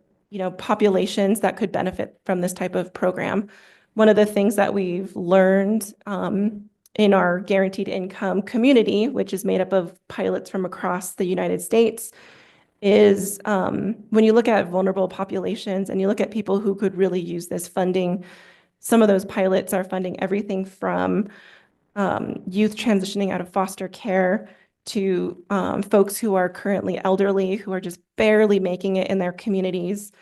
populations that could benefit from this type of program. One of the things that we've learned in our guaranteed income community, which is made up of pilots from across the United States, is when you look at vulnerable populations and you look at people who could really use this funding, some of those pilots are funding everything from youth transitioning out of foster care to folks who are currently elderly, who are just barely making it in their communities,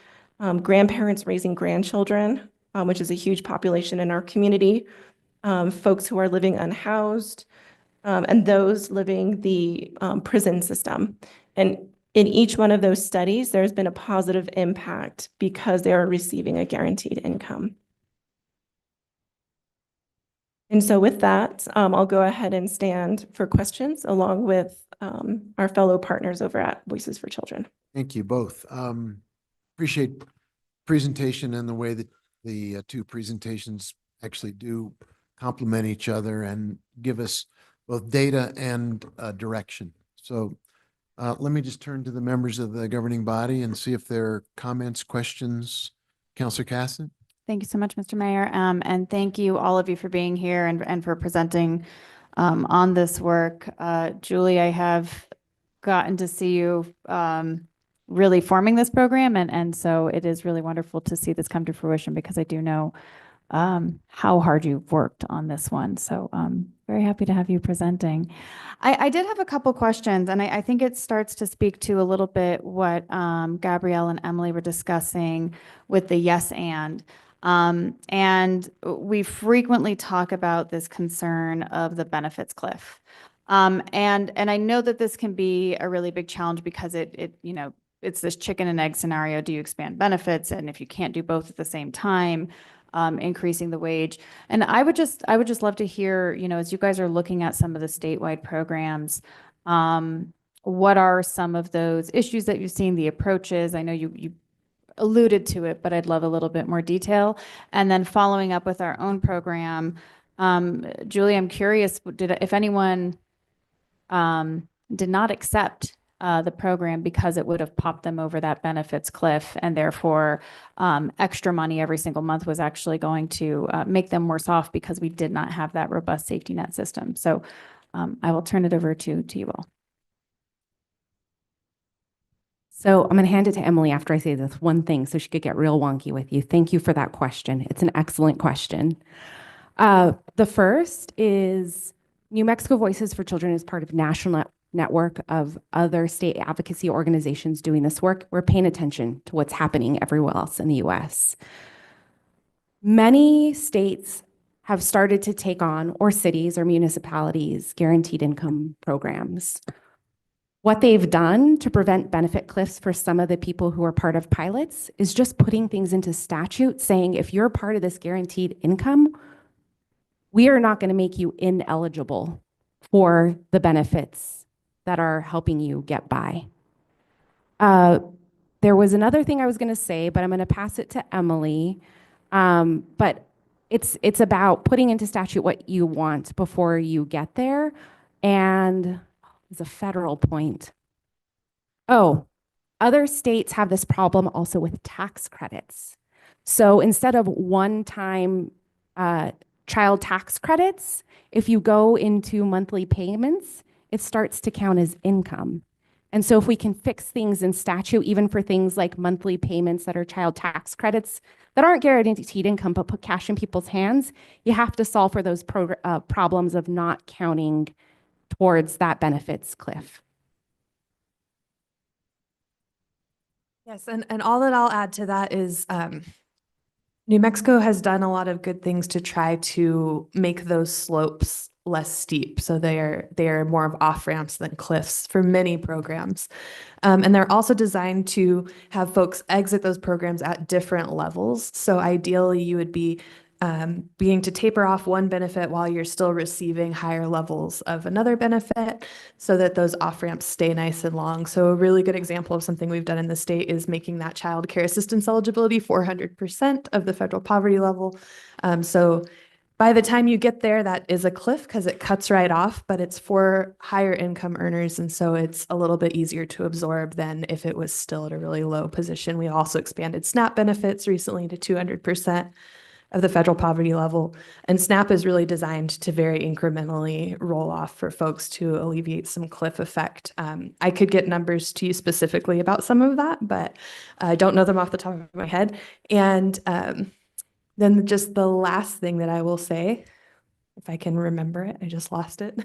grandparents raising grandchildren, which is a huge population in our community, folks who are living unhoused, and those living the prison system. And in each one of those studies, there's been a positive impact because they are receiving a guaranteed income. And so with that, I'll go ahead and stand for questions along with our fellow partners over at Voices for Children. Thank you both. Appreciate presentation and the way that the two presentations actually do complement each other and give us both data and direction. So let me just turn to the members of the governing body and see if there are comments, questions. Councilor Casson? Thank you so much, Mr. Mayor. And thank you, all of you, for being here and for presenting on this work. Julie, I have gotten to see you really forming this program. And so it is really wonderful to see this come to fruition because I do know how hard you've worked on this one. So very happy to have you presenting. I did have a couple questions, and I think it starts to speak to a little bit what Gabrielle and Emily were discussing with the yes and. And we frequently talk about this concern of the benefits cliff. And I know that this can be a really big challenge because it's this chicken and egg scenario. Do you expand benefits? And if you can't do both at the same time, increasing the wage. And I would just love to hear, as you guys are looking at some of the statewide programs, what are some of those issues that you've seen, the approaches? I know you alluded to it, but I'd love a little bit more detail. And then following up with our own program, Julie, I'm curious, if anyone did not accept the program because it would have popped them over that benefits cliff, and therefore extra money every single month was actually going to make them worse off because we did not have that robust safety net system. So I will turn it over to you all. So I'm going to hand it to Emily after I say this one thing so she could get real wonky with you. Thank you for that question. It's an excellent question. The first is New Mexico Voices for Children is part of national network of other state advocacy organizations doing this work. We're paying attention to what's happening everywhere else in the US. Many states have started to take on, or cities or municipalities, guaranteed income programs. What they've done to prevent benefit cliffs for some of the people who are part of pilots is just putting things into statute saying, if you're part of this guaranteed income, we are not going to make you ineligible for the benefits that are helping you get by. There was another thing I was going to say, but I'm going to pass it to Emily. But it's about putting into statute what you want before you get there. And it's a federal point. Oh, other states have this problem also with tax credits. So instead of one-time child tax credits, if you go into monthly payments, it starts to count as income. And so if we can fix things in statute, even for things like monthly payments that are child tax credits that aren't guaranteed income, but put cash in people's hands, you have to solve for those problems of not counting towards that benefits cliff. Yes, and all that I'll add to that is New Mexico has done a lot of good things to try to make those slopes less steep. So they are more of off ramps than cliffs for many programs. And they're also designed to have folks exit those programs at different levels. So ideally you would be being to taper off one benefit while you're still receiving higher levels of another benefit so that those off ramps stay nice and long. So a really good example of something we've done in the state is making that child care assistance eligibility 400% of the federal poverty level. So by the time you get there, that is a cliff because it cuts right off, but it's for higher income earners. And so it's a little bit easier to absorb than if it was still at a really low position. We also expanded SNAP benefits recently to 200% of the federal poverty level. And SNAP is really designed to very incrementally roll off for folks to alleviate some cliff effect. I could get numbers to you specifically about some of that, but I don't know them off the top of my head. And then just the last thing that I will say, if I can remember it, I just lost it.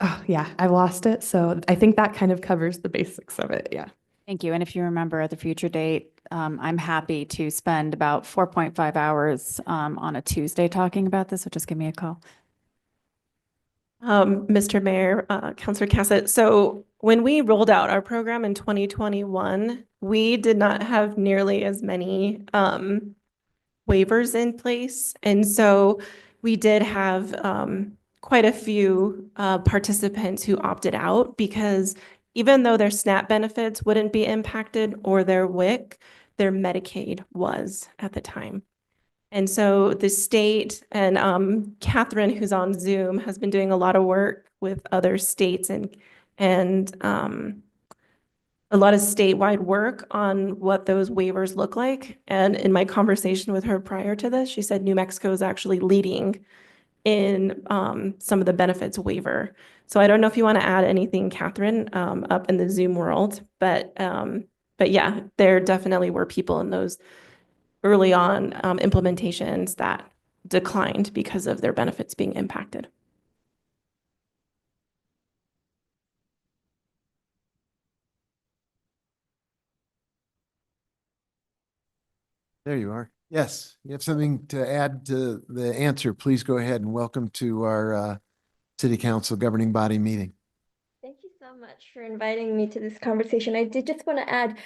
Oh yeah, I've lost it. So I think that kind of covers the basics of it. Yeah. Thank you. And if you remember at the future date, I'm happy to spend about 4.5 hours on a Tuesday talking about this, so just give me a call. Mr. Mayor, Councilor Cassett, so when we rolled out our program in 2021, we did not have nearly as many waivers in place. And so we did have quite a few participants who opted out because even though their SNAP benefits wouldn't be impacted or their WIC, their Medicaid was at the time. And so the state and Catherine, who's on Zoom, has been doing a lot of work with other states and a lot of statewide work on what those waivers look like. And in my conversation with her prior to this, she said New Mexico is actually leading in some of the benefits waiver. So I don't know if you want to add anything, Catherine, up in the Zoom world, but yeah, there definitely were people in those early on implementations that declined because of their benefits being impacted. There you are. Yes, you have something to add to the answer. Please go ahead and welcome to our City Council governing body meeting. Thank you so much for inviting me to this conversation. I did just want to add,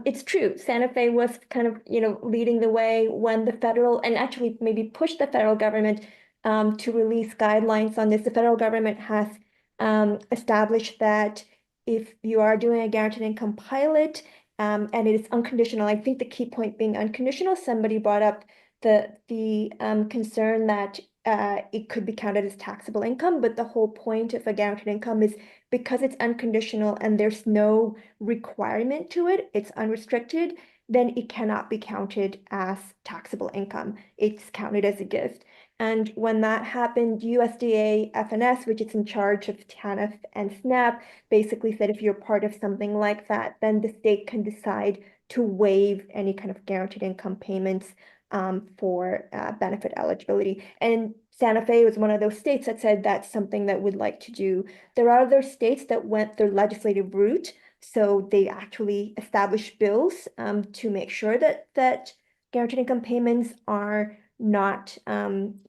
it's true, Santa Fe was kind of, leading the way when the federal, and actually maybe pushed the federal government to release guidelines on this. The federal government has established that if you are doing a guaranteed income pilot, and it is unconditional, I think the key point being unconditional, somebody brought up the concern that it could be counted as taxable income, but the whole point of a guaranteed income is because it's unconditional and there's no requirement to it, it's unrestricted, then it cannot be counted as taxable income. It's counted as a gift. And when that happened, USDA FNS, which is in charge of TANF and SNAP, basically said if you're part of something like that, then the state can decide to waive any kind of guaranteed income payments for benefit eligibility. And Santa Fe was one of those states that said that's something that we'd like to do. There are other states that went their legislative route. So they actually established bills to make sure that guaranteed income payments are not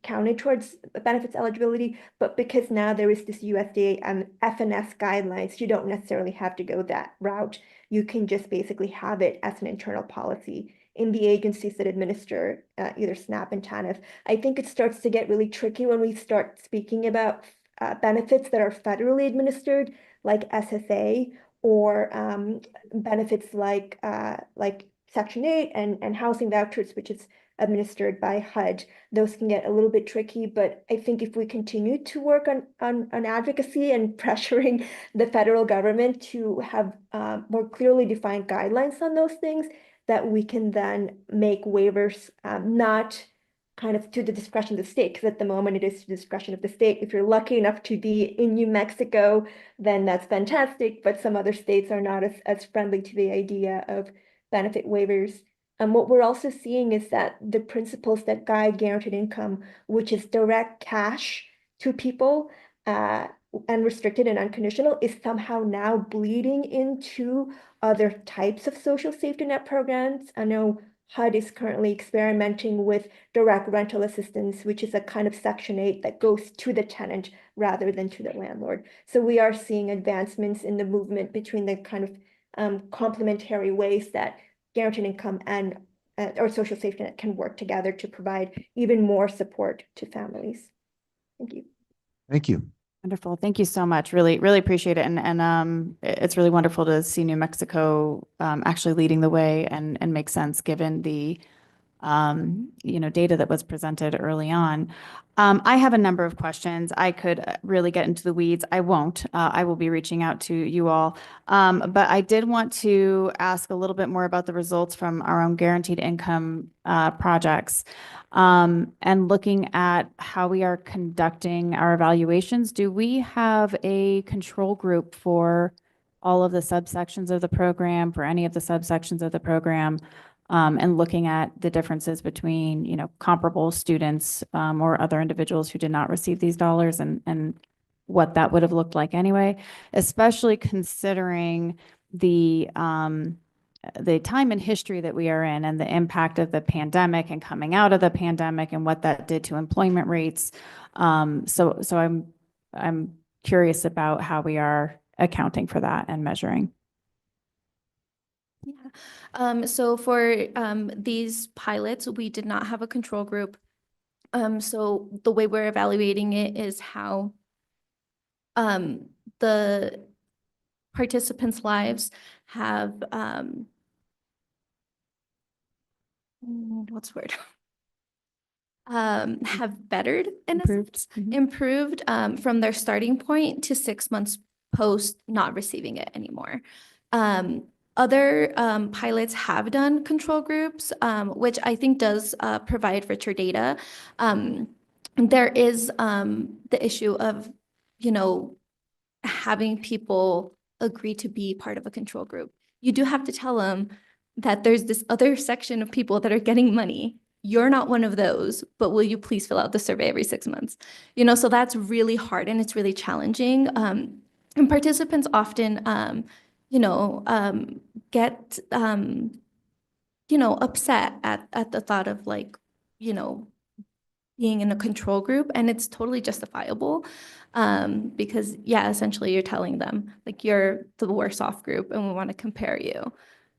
counted towards benefits eligibility. But because now there is this USDA and FNS guidelines, you don't necessarily have to go that route. You can just basically have it as an internal policy in the agencies that administer either SNAP and TANF. I think it starts to get really tricky when we start speaking about benefits that are federally administered, like SSA, or benefits like Section 8 and housing vouchers, which is administered by HUD. Those can get a little bit tricky, but I think if we continue to work on advocacy and pressuring the federal government to have more clearly defined guidelines on those things, that we can then make waivers not kind of to the discretion of the state, because at the moment it is to the discretion of the state. If you're lucky enough to be in New Mexico, then that's fantastic, but some other states are not as friendly to the idea of benefit waivers. And what we're also seeing is that the principles that guide guaranteed income, which is direct cash to people, unrestricted and unconditional, is somehow now bleeding into other types of social safety net programs. I know HUD is currently experimenting with direct rental assistance, which is a kind of Section 8 that goes to the tenant rather than to the landlord. So we are seeing advancements in the movement between the kind of complementary ways that guaranteed income and or social safety net can work together to provide even more support to families. Thank you. Thank you. Wonderful. Thank you so much. Really, really appreciate it. And it's really wonderful to see New Mexico actually leading the way and make sense given the data that was presented early on. I have a number of questions. I could really get into the weeds. I won't. I will be reaching out to you all. But I did want to ask a little bit more about the results from our own guaranteed income projects. And looking at how we are conducting our evaluations, do we have a control group for all of the subsections of the program, for any of the subsections of the program? And looking at the differences between, comparable students or other individuals who did not receive these dollars and what that would have looked like anyway, especially considering the time and history that we are in and the impact of the pandemic and coming out of the pandemic and what that did to employment rates. So I'm curious about how we are accounting for that and measuring. Yeah. So for these pilots, we did not have a control group. So the way we're evaluating it is how the participants' lives have what's the word? Have bettered in Improved. a sense, improved from their starting point to 6 months post not receiving it anymore. Other pilots have done control groups, which I think does provide richer data. There is the issue of, having people agree to be part of a control group. You do have to tell them that there's this other section of people that are getting money. You're not one of those, but will you please fill out the survey every 6 months? You know, so that's really hard and it's really challenging. And participants often, get, upset at the thought of like, being in a control group, and it's totally justifiable. Because yeah, essentially you're telling them like you're the worse off group and we want to compare you.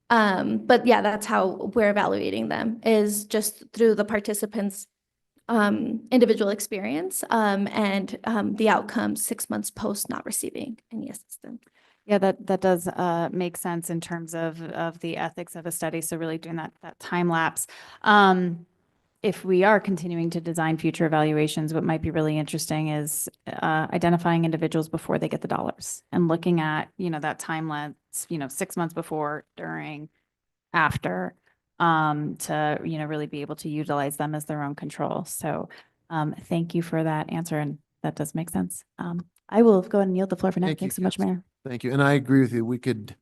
But yeah, that's how we're evaluating them, is just through the participants' individual experience and the outcome 6 months post not receiving any assistance. Yeah, that does make sense in terms of the ethics of a study. So really doing that time lapse. If we are continuing to design future evaluations, what might be really interesting is identifying individuals before they get the dollars and looking at, that time lapse, 6 months before, during, after, to, really be able to utilize them as their own control. So thank you for that answer. And that does make sense. I will go ahead and yield the floor for now. Thank you, Thanks so much, Councilor. Mayor. Thank you. And I agree with you. We could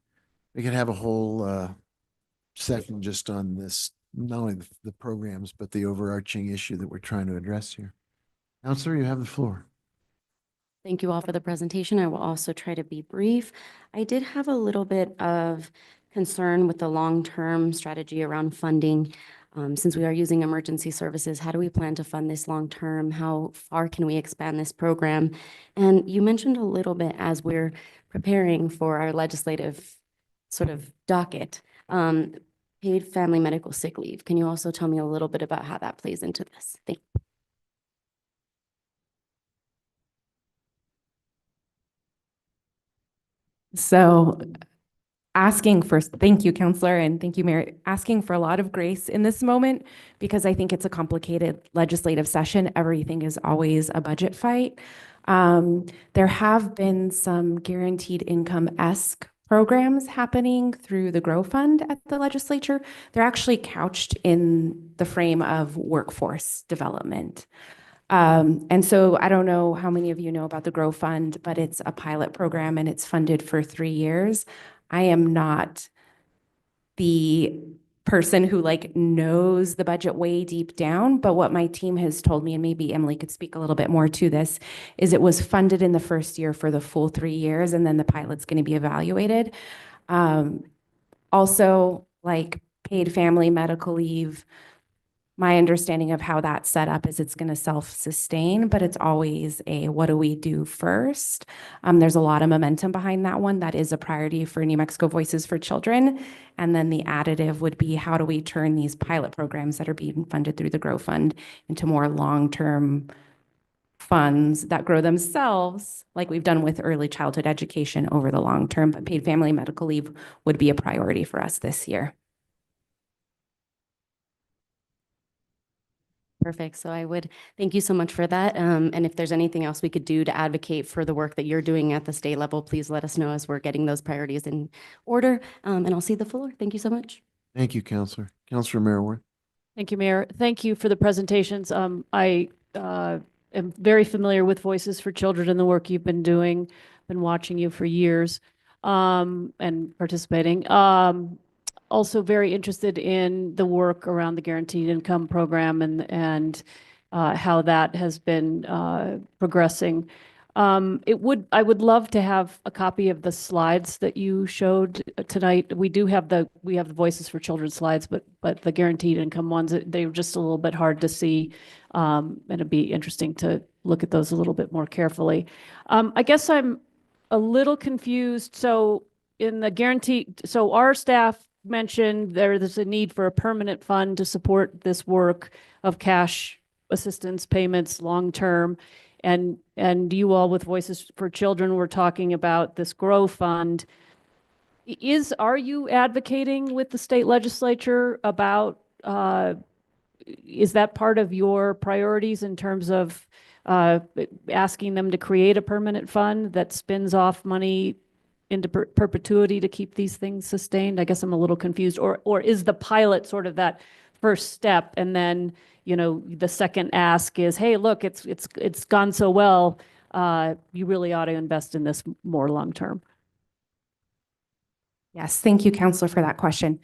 have a whole session just on this, not only the programs, but the overarching issue that we're trying to address here. Counselor, you have the floor. Thank you all for the presentation. I will also try to be brief. I did have a little bit of concern with the long-term strategy around funding. Since we are using emergency services, how do we plan to fund this long-term? How far can we expand this program? And you mentioned a little bit as we're preparing for our legislative sort of docket, paid family medical sick leave. Can you also tell me a little bit about how that plays into this? Thank you. So thank you, Counselor, and thank you, Mayor, asking for a lot of grace in this moment, because I think it's a complicated legislative session. Everything is always a budget fight. There have been some guaranteed income-esque programs happening through the Grow Fund at the legislature. They're actually couched in the frame of workforce development. And so I don't know how many of you know about the Grow Fund, but it's a pilot program and it's funded for 3 years. I am not the person who knows the budget way deep down, but what my team has told me, and maybe Emily could speak a little bit more to this, is it was funded in the first year for the full 3 years, and then the pilot's going to be evaluated. Also, paid family medical leave, my understanding of how that's set up is it's going to self-sustain, but it's always what do we do first? There's a lot of momentum behind that one. That is a priority for New Mexico Voices for Children. And then the additive would be, how do we turn these pilot programs that are being funded through the Grow Fund into more long-term funds that grow themselves, like we've done with early childhood education over the long term, but paid family medical leave would be a priority for us this year. Perfect. So I would thank you so much for that. And if there's anything else we could do to advocate for the work that you're doing at the state level, please let us know as we're getting those priorities in order. And I'll cede the floor. Thank you so much. Thank you, Counselor. Counselor Merriworth. Thank you, Mayor. Thank you for the presentations. I am very familiar with Voices for Children and the work you've been doing. Been watching you for years and participating. Also very interested in the work around the guaranteed income program and how that has been progressing. I would love to have a copy of the slides that you showed tonight. We have the Voices for Children slides, but the guaranteed income ones, they're just a little bit hard to see. And it'd be interesting to look at those a little bit more carefully. I guess I'm a little confused. So in the so our staff mentioned there's a need for a permanent fund to support this work of cash assistance payments long-term. And you all with Voices for Children were talking about this Grow Fund. Are you advocating with the state legislature about, is that part of your priorities in terms of asking them to create a permanent fund that spins off money into perpetuity to keep these things sustained? I guess I'm a little confused. Or is the pilot sort of that first step, and then the second ask is, hey, look, it's gone so well. you really ought to invest in this more long-term. Yes, thank you, Counselor, for that question.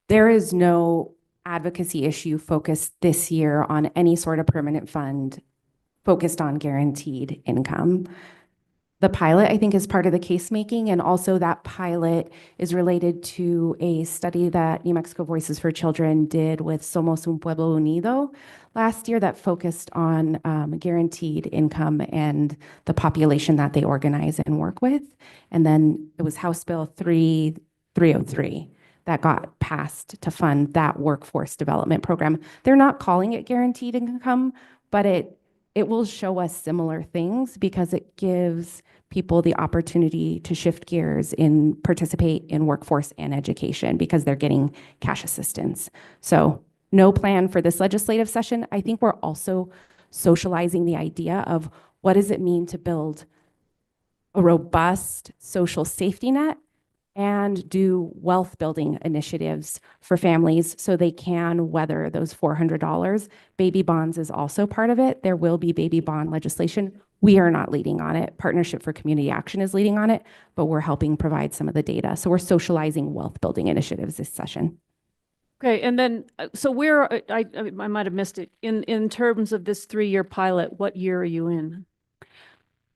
There is no advocacy issue focused this year on any sort of permanent fund focused on guaranteed income. The pilot, I think, is part of the case making, and also that pilot is related to a study that New Mexico Voices for Children did with Somos un Pueblo Unido last year that focused on guaranteed income and the population that they organize and work with. And then it was House Bill 303 that got passed to fund that workforce development program. They're not calling it guaranteed income, but it will show us similar things because it gives people the opportunity to shift gears and participate in workforce and education because they're getting cash assistance. So no plan for this legislative session. I think we're also socializing the idea of what does it mean to build a robust social safety net and do wealth building initiatives for families so they can weather those $400. Baby bonds is also part of it. There will be baby bond legislation. We are not leading on it. Partnership for Community Action is leading on it, but we're helping provide some of the data. So we're socializing wealth building initiatives this session. Okay, and then, so where, I might have missed it, in terms of this 3-year pilot, what year are you in?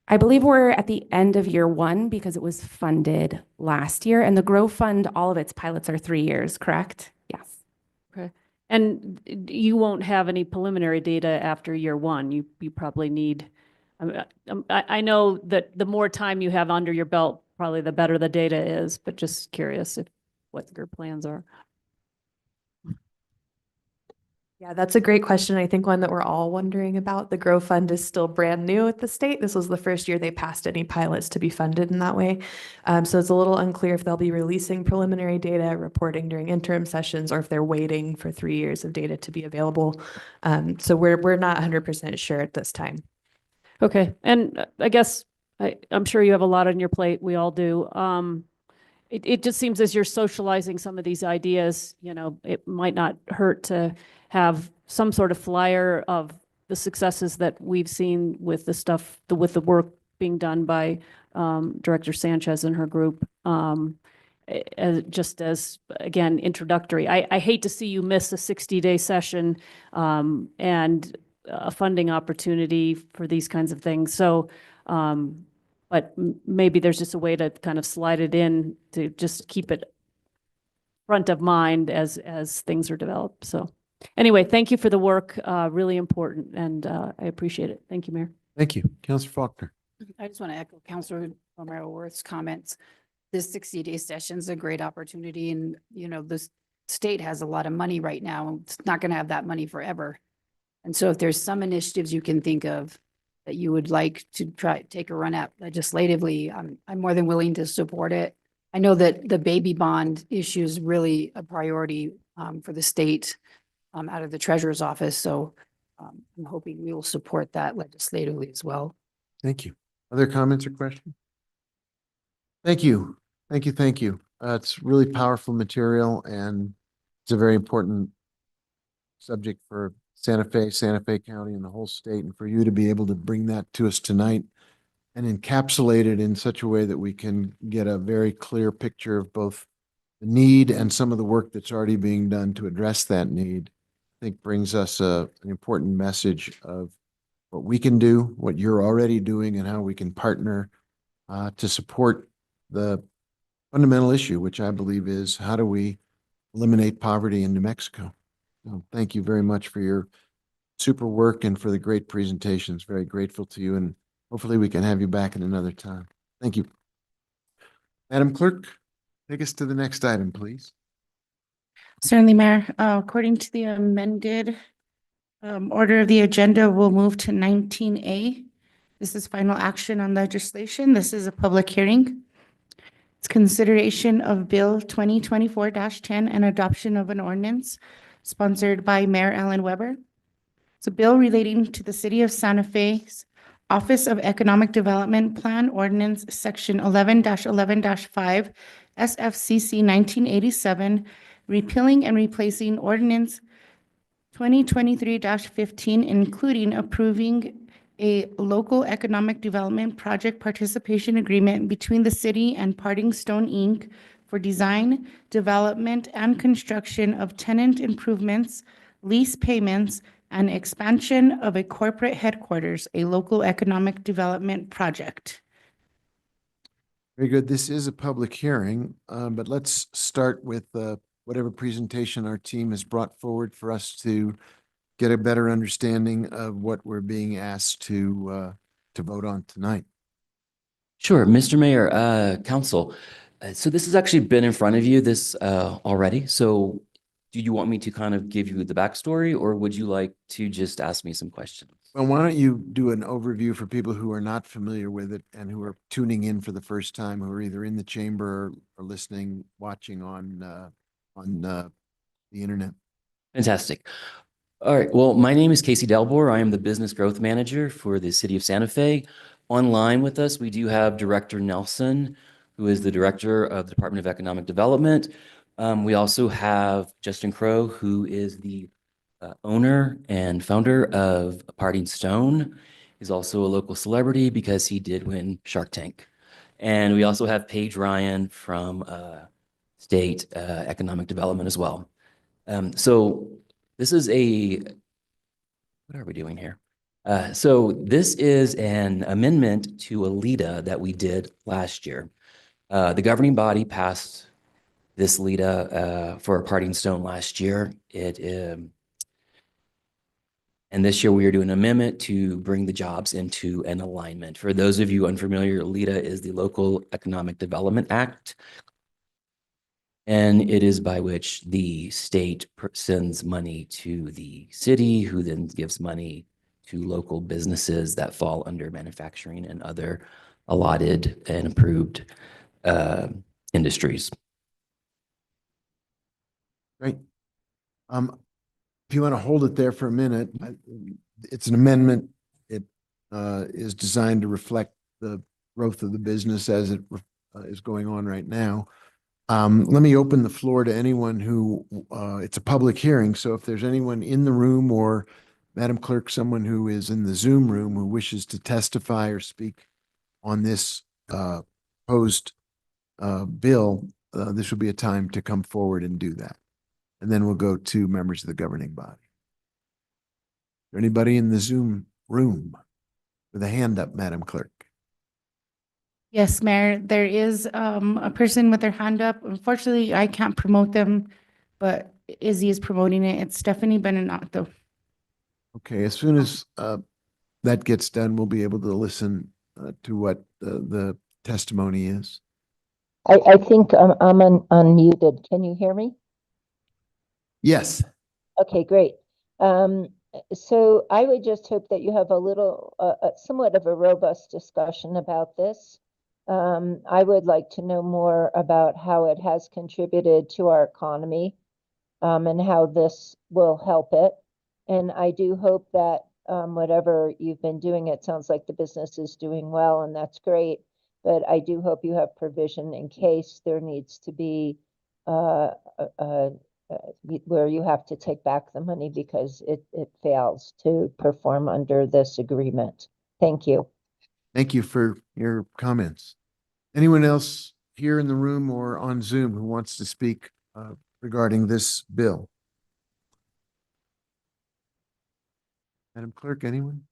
I believe we're at the end of year 1 because it was funded last year, and the Grow Fund, all of its pilots are 3 years, correct? Yes. Okay, and you won't have any preliminary data after year 1. You probably need, I know that the more time you have under your belt, probably the better the data is, but just curious what your plans are. Yeah, that's a great question. I think one that we're all wondering about. The Grow Fund is still brand new at the state. This was the first year they passed any pilots to be funded in that way. So it's a little unclear if they'll be releasing preliminary data, reporting during interim sessions, or if they're waiting for 3 years of data to be available. So we're not 100% sure at this time. Okay, and I guess I'm sure you have a lot on your plate. We all do. It just seems as you're socializing some of these ideas, it might not hurt to have some sort of flyer of the successes that we've seen with the stuff, with the work being done by Director Sanchez and her group. Just as, again, introductory. I hate to see you miss a 60-day session and a funding opportunity for these kinds of things. So, but maybe there's just a way to kind of slide it in to just keep it front of mind as things are developed. So anyway, thank you for the work. Really important, and I appreciate it. Thank you, Mayor. Thank you. Councilor Faulkner. I just want to echo Councilor Romero Worth's comments. This 60-day session is a great opportunity, and the state has a lot of money right now, and it's not going to have that money forever. And so if there's some initiatives you can think of that you would like to try take a run at legislatively, I'm more than willing to support it. I know that the baby bond issue is really a priority for the state out of the treasurer's office. So I'm hoping we will support that legislatively as well. Thank you. Other comments or questions? Thank you. Thank you. Thank you. It's really powerful material, and it's a very important subject for Santa Fe County, and the whole state. And for you to be able to bring that to us tonight and encapsulate it in such a way that we can get a very clear picture of both the need and some of the work that's already being done to address that need, I think brings us an important message of what we can do, what you're already doing, and how we can partner to support the fundamental issue, which I believe is how do we eliminate poverty in New Mexico? So thank you very much for your super work and for the great presentations. Very grateful to you, and hopefully we can have you back at another time. Thank you. Madam Clerk, take us to the next item, please. Certainly, Mayor. According to the amended order of the agenda, we'll move to 19A. This is final action on legislation. This is a public hearing. It's consideration of Bill 2024-10 and adoption of an ordinance sponsored by Mayor Alan Weber. It's a bill relating to the City of Santa Fe's Office of Economic Development Plan Ordinance Section 11-11-5 SFCC 1987, repealing and replacing Ordinance 2023-15, including approving a local economic development project participation agreement between the city and Parting Stone Inc. for design, development, and construction of tenant improvements, lease payments, and expansion of a corporate headquarters, a local economic development project. Very good. This is a public hearing, but let's start with whatever presentation our team has brought forward for us to get a better understanding of what we're being asked to vote on tonight. Sure, Mr. Mayor, Council. So this has actually been in front of you already. So do you want me to kind of give you the backstory, or would you like to just ask me some questions? Well, why don't you do an overview for people who are not familiar with it and who are tuning in for the first time, who are either in the chamber or listening, watching on the internet. Fantastic. All right. Well, my name is Casey Delbor. I am the Business Growth Manager for the City of Santa Fe. Online with us, we do have Director Nelson, who is the Director of the Department of Economic Development. We also have Justin Crow, who is the owner and founder of Parting Stone. He's also a local celebrity because he did win Shark Tank. And we also have Paige Ryan from State Economic Development as well. So this is what are we doing here? So this is an amendment to a LEDA that we did last year. The governing body passed this LEDA for Parting Stone last year. And this year we are doing an amendment to bring the jobs into an alignment. For those of you unfamiliar, LEDA is the Local Economic Development Act. And it is by which the state sends money to the city, who then gives money to local businesses that fall under manufacturing and other allotted and approved industries. Great. If you want to hold it there for a minute, it's an amendment. It is designed to reflect the growth of the business as it is going on right now. Let me open the floor to anyone who, it's a public hearing, so if there's anyone in the room or Madam Clerk, someone who is in the Zoom room who wishes to testify or speak on this proposed bill, this would be a time to come forward and do that. And then we'll go to members of the governing body. Is there anybody in the Zoom room with a hand up, Madam Clerk? Yes, Mayor, there is a person with their hand up. Unfortunately, I can't promote them, but Izzy is promoting it. It's Stephanie Benenato. Okay, as soon as that gets done, we'll be able to listen to what the testimony is. I think I'm unmuted. Can you hear me? Yes. Okay, great. So I would just hope that you have a little, somewhat of a robust discussion about this. I would like to know more about how it has contributed to our economy, and how this will help it. And I do hope that whatever you've been doing, it sounds like the business is doing well, and that's great. But I do hope you have provision in case there needs to be where you have to take back the money because it fails to perform under this agreement. Thank you. Thank you for your comments. Anyone else here in the room or on Zoom who wants to speak regarding this bill? Madam Clerk, anyone?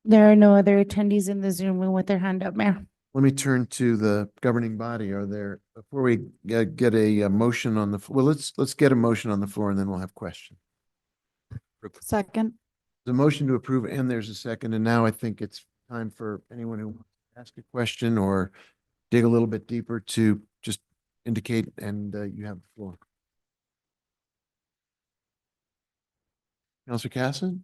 There are no other attendees in the Zoom room with their hand up, Mayor. Let me turn to the governing body. Are there, before we get a motion on the, well, let's get a motion on the floor and then we'll have questions. Second. The motion to approve and there's a second. And now I think it's time for anyone who wants to ask a question or dig a little bit deeper to just indicate, and you have the floor. Councilor Casson?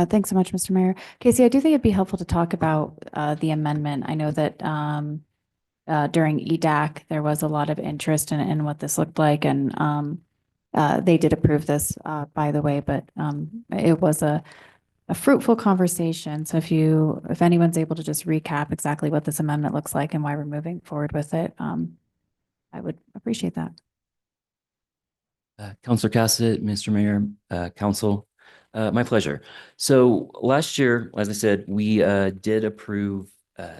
Thanks so much, Mr. Mayor. Casey, I do think it'd be helpful to talk about the amendment. I know that during EDAC, there was a lot of interest in what this looked like, and they did approve this, by the way, but it was a fruitful conversation. So if anyone's able to just recap exactly what this amendment looks like and why we're moving forward with it, I would appreciate that. Councilor Cassett, Mr. Mayor, Council. My pleasure. So last year, as I said, we did approve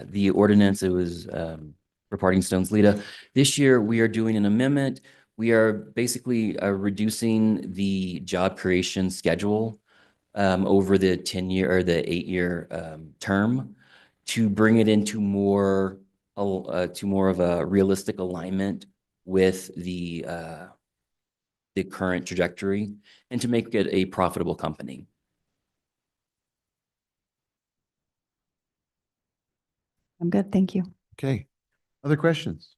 the ordinance. It was for Parting Stones Lita. This year, we are doing an amendment. We are basically reducing the job creation schedule over the 10-year or the 8-year term to bring it into more of a realistic alignment with the current trajectory and to make it a profitable company. I'm good, thank you. Okay. Other questions?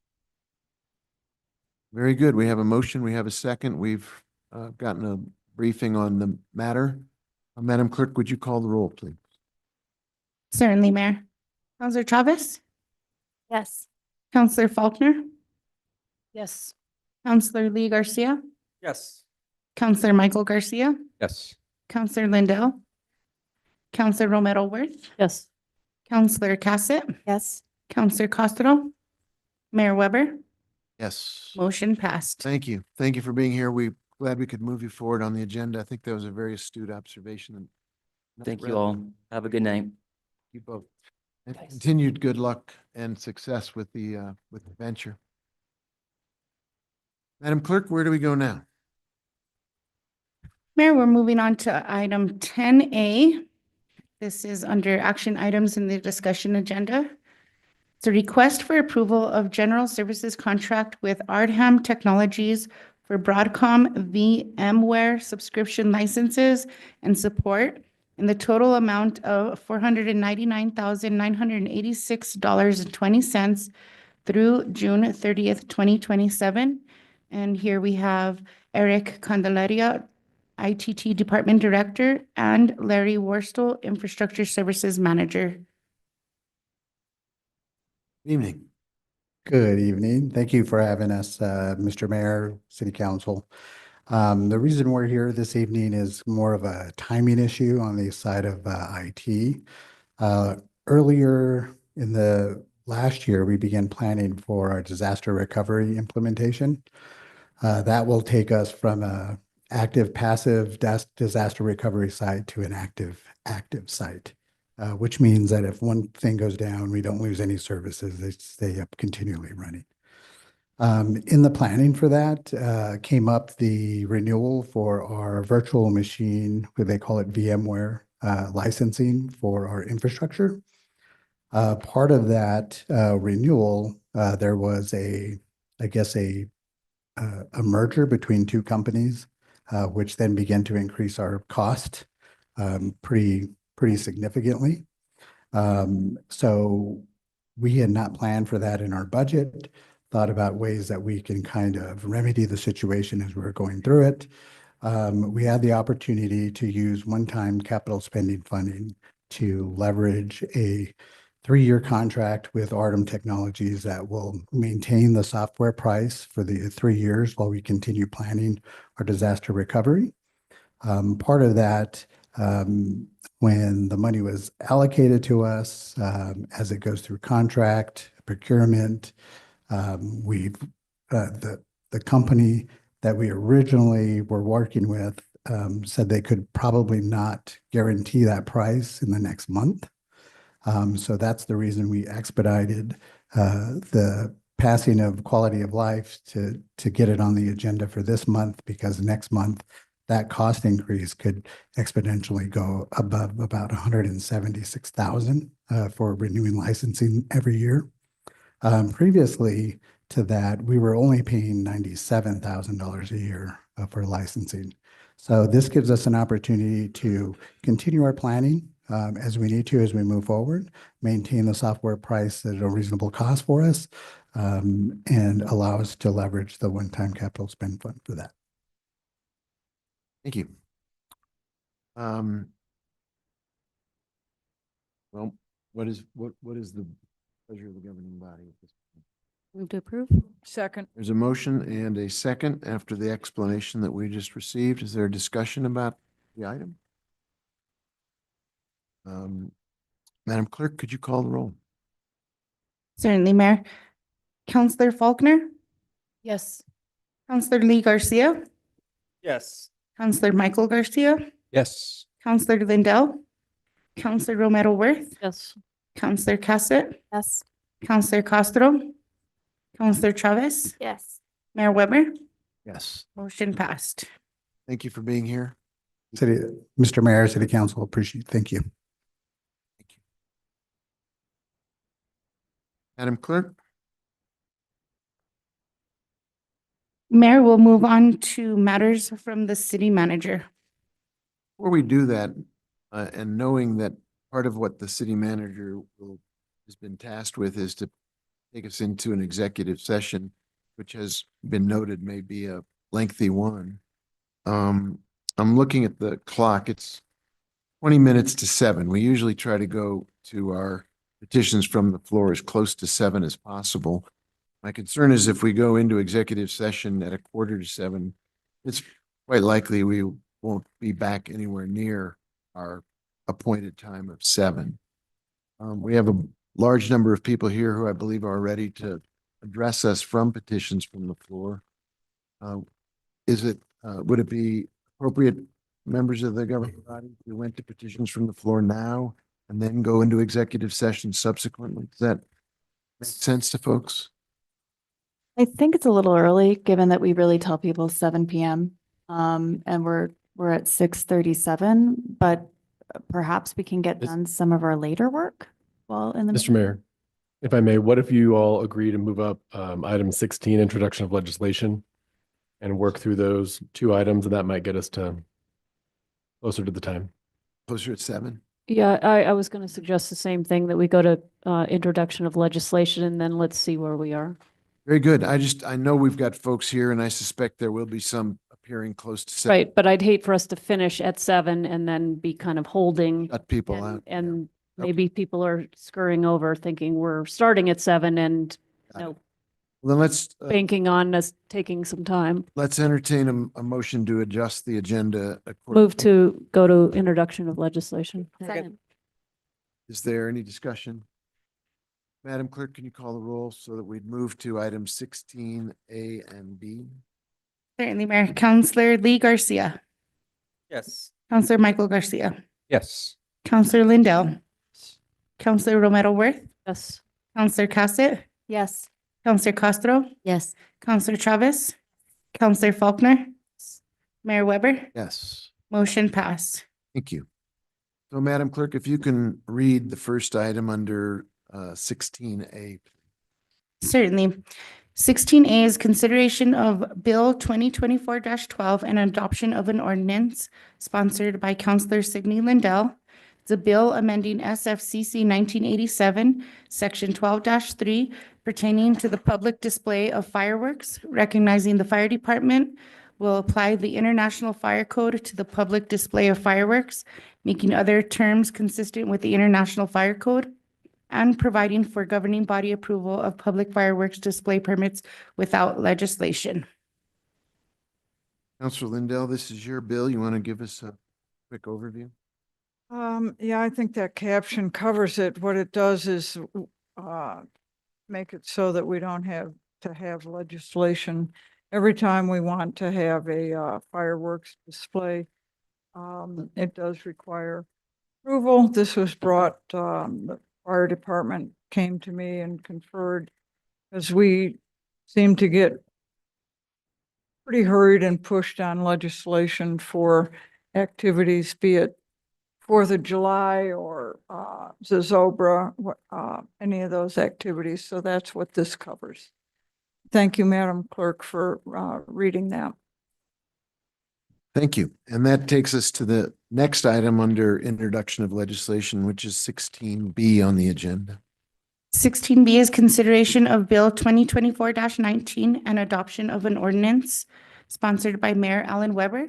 Very good. We have a motion. We have a second. We've gotten a briefing on the matter. Madam Clerk, would you call the roll, please? Certainly, Mayor. Counselor Chavez? Yes. Counselor Faulkner? Yes. Counselor Lee Garcia? Yes. Counselor Michael Garcia? Yes. Counselor Lindell? Counselor Romero Worth? Yes. Counselor Cassett? Yes. Counselor Costello? Mayor Weber? Yes. Motion passed. Thank you. Thank you for being here. We're glad we could move you forward on the agenda. I think that was a very astute observation. And Thank you all. Have a good night. You both. And continued good luck and success with the venture. Madam Clerk, where do we go now? Mayor, we're moving on to item 10A. This is under action items in the discussion agenda. It's a request for approval of general services contract with Ardham Technologies for Broadcom VMware subscription licenses and support in the total amount of $499,986.20 through June 30th, 2027. And here we have Eric Candelaria, ITT Department Director, and Larry Worstel, Infrastructure Services Manager. Evening. Good evening. Thank you for having us, Mr. Mayor, City Council. The reason we're here this evening is more of a timing issue on the side of IT. Earlier in the last year, we began planning for our disaster recovery implementation. That will take us from a active passive disaster recovery site to an active site. Which means that if one thing goes down, we don't lose any services. They stay up continually running. In the planning for that came up the renewal for our virtual machine, what they call it VMware licensing for our infrastructure. Part of that renewal, there was a merger between two companies, which then began to increase our cost pretty significantly. So we had not planned for that in our budget, thought about ways that we can kind of remedy the situation as we were going through it. We had the opportunity to use one-time capital spending funding to leverage a 3-year contract with Ardham Technologies that will maintain the software price for the 3 years while we continue planning our disaster recovery. Part of that, when the money was allocated to us, as it goes through contract, procurement, the company that we originally were working with said they could probably not guarantee that price in the next month. So that's the reason we expedited the passing of quality of life to get it on the agenda for this month, because next month that cost increase could exponentially go above about $176,000 for renewing licensing every year. Previously to that, we were only paying $97,000 a year for licensing. So this gives us an opportunity to continue our planning as we need to as we move forward, maintain the software price at a reasonable cost for us, and allow us to leverage the one-time capital spend fund for that. Thank you. Well, what is the pleasure of the governing body at this point? Move to approve. Second. There's a motion and a second after the explanation that we just received. Is there a discussion about the item? Madam Clerk, could you call the roll? Certainly, Mayor. Counselor Faulkner? Yes. Counselor Lee Garcia? Yes. Counselor Michael Garcia? Yes. Counselor Lindell, Counselor Romero Worth, Yes. Counselor Cassett, Yes. Counselor Castro, Counselor Chavez, Yes. Mayor Weber, Yes. motion passed. Thank you for being here. City, Mr. Mayor, City Council, appreciate, thank you. Madam Clerk? Mayor, we'll move on to matters from the city manager. Before we do that, and knowing that part of what the city manager has been tasked with is to take us into an executive session, which has been noted may be a lengthy one. I'm looking at the clock. It's 20 minutes to 7. We usually try to go to our petitions from the floor as close to 7 as possible. My concern is if we go into executive session at 6:45, it's quite likely we won't be back anywhere near our appointed time of 7. We have a large number of people here who I believe are ready to address us from petitions from the floor. Would it be appropriate, members of the governing body, if we went to petitions from the floor now and then go into executive session subsequently? Does that make sense to folks? I think it's a little early, given that we really tell people 7 PM. And we're at 6:37, but perhaps we can get done some of our later work while in the. Mr. Mayor, if I may, what if you all agree to move up item 16, introduction of legislation, and work through those 2 items, and that might get us to closer to the time. Closer at 7? Yeah, I was going to suggest the same thing, that we go to introduction of legislation and then let's see where we are. Very good. I know we've got folks here and I suspect there will be some appearing close to 7. Right, but I'd hate for us to finish at 7 and then be kind of holding. Shut people and- out. And maybe people are scurrying over thinking we're starting at 7 and no, Then let's banking on us taking some time. entertain a motion to adjust the agenda. Move to go to introduction of legislation. Second. Is there any discussion? Madam Clerk, can you call the roll so that we'd move to items 16A and B? Certainly, Mayor. Counselor Lee Garcia, Yes. Counselor Michael Garcia, Yes. Counselor Lindell, Counselor Romero Worth, Yes. Counselor Cassett, Yes. Counselor Castro, Yes. Counselor Chavez, Counselor Faulkner, Mayor Weber, Yes. motion passed. Thank you. So Madam Clerk, if you can read the first item under 16A. Certainly. 16A is consideration of Bill 2024-12 and adoption of an ordinance sponsored by Counselor Sidney Lindell. It's a bill amending SFCC 1987, Section 12-3, pertaining to the public display of fireworks, recognizing the fire department will apply the International Fire Code to the public display of fireworks, making other terms consistent with the International Fire Code, and providing for governing body approval of public fireworks display permits without legislation. Counselor Lindell, this is your bill. You want to give us a quick overview? Yeah, I think that caption covers it. What it does is make it so that we don't have to have legislation every time we want to have a fireworks display. It does require approval. This was brought, the fire department came to me and conferred, as we seem to get pretty hurried and pushed on legislation for activities, be it 4th of July or Zozobra, any of those activities. So that's what this covers. Thank you, Madam Clerk, for reading that. Thank you. And that takes us to the next item under introduction of legislation, which is 16B on the agenda. 16B is consideration of Bill 2024-19 and adoption of an ordinance sponsored by Mayor Alan Weber.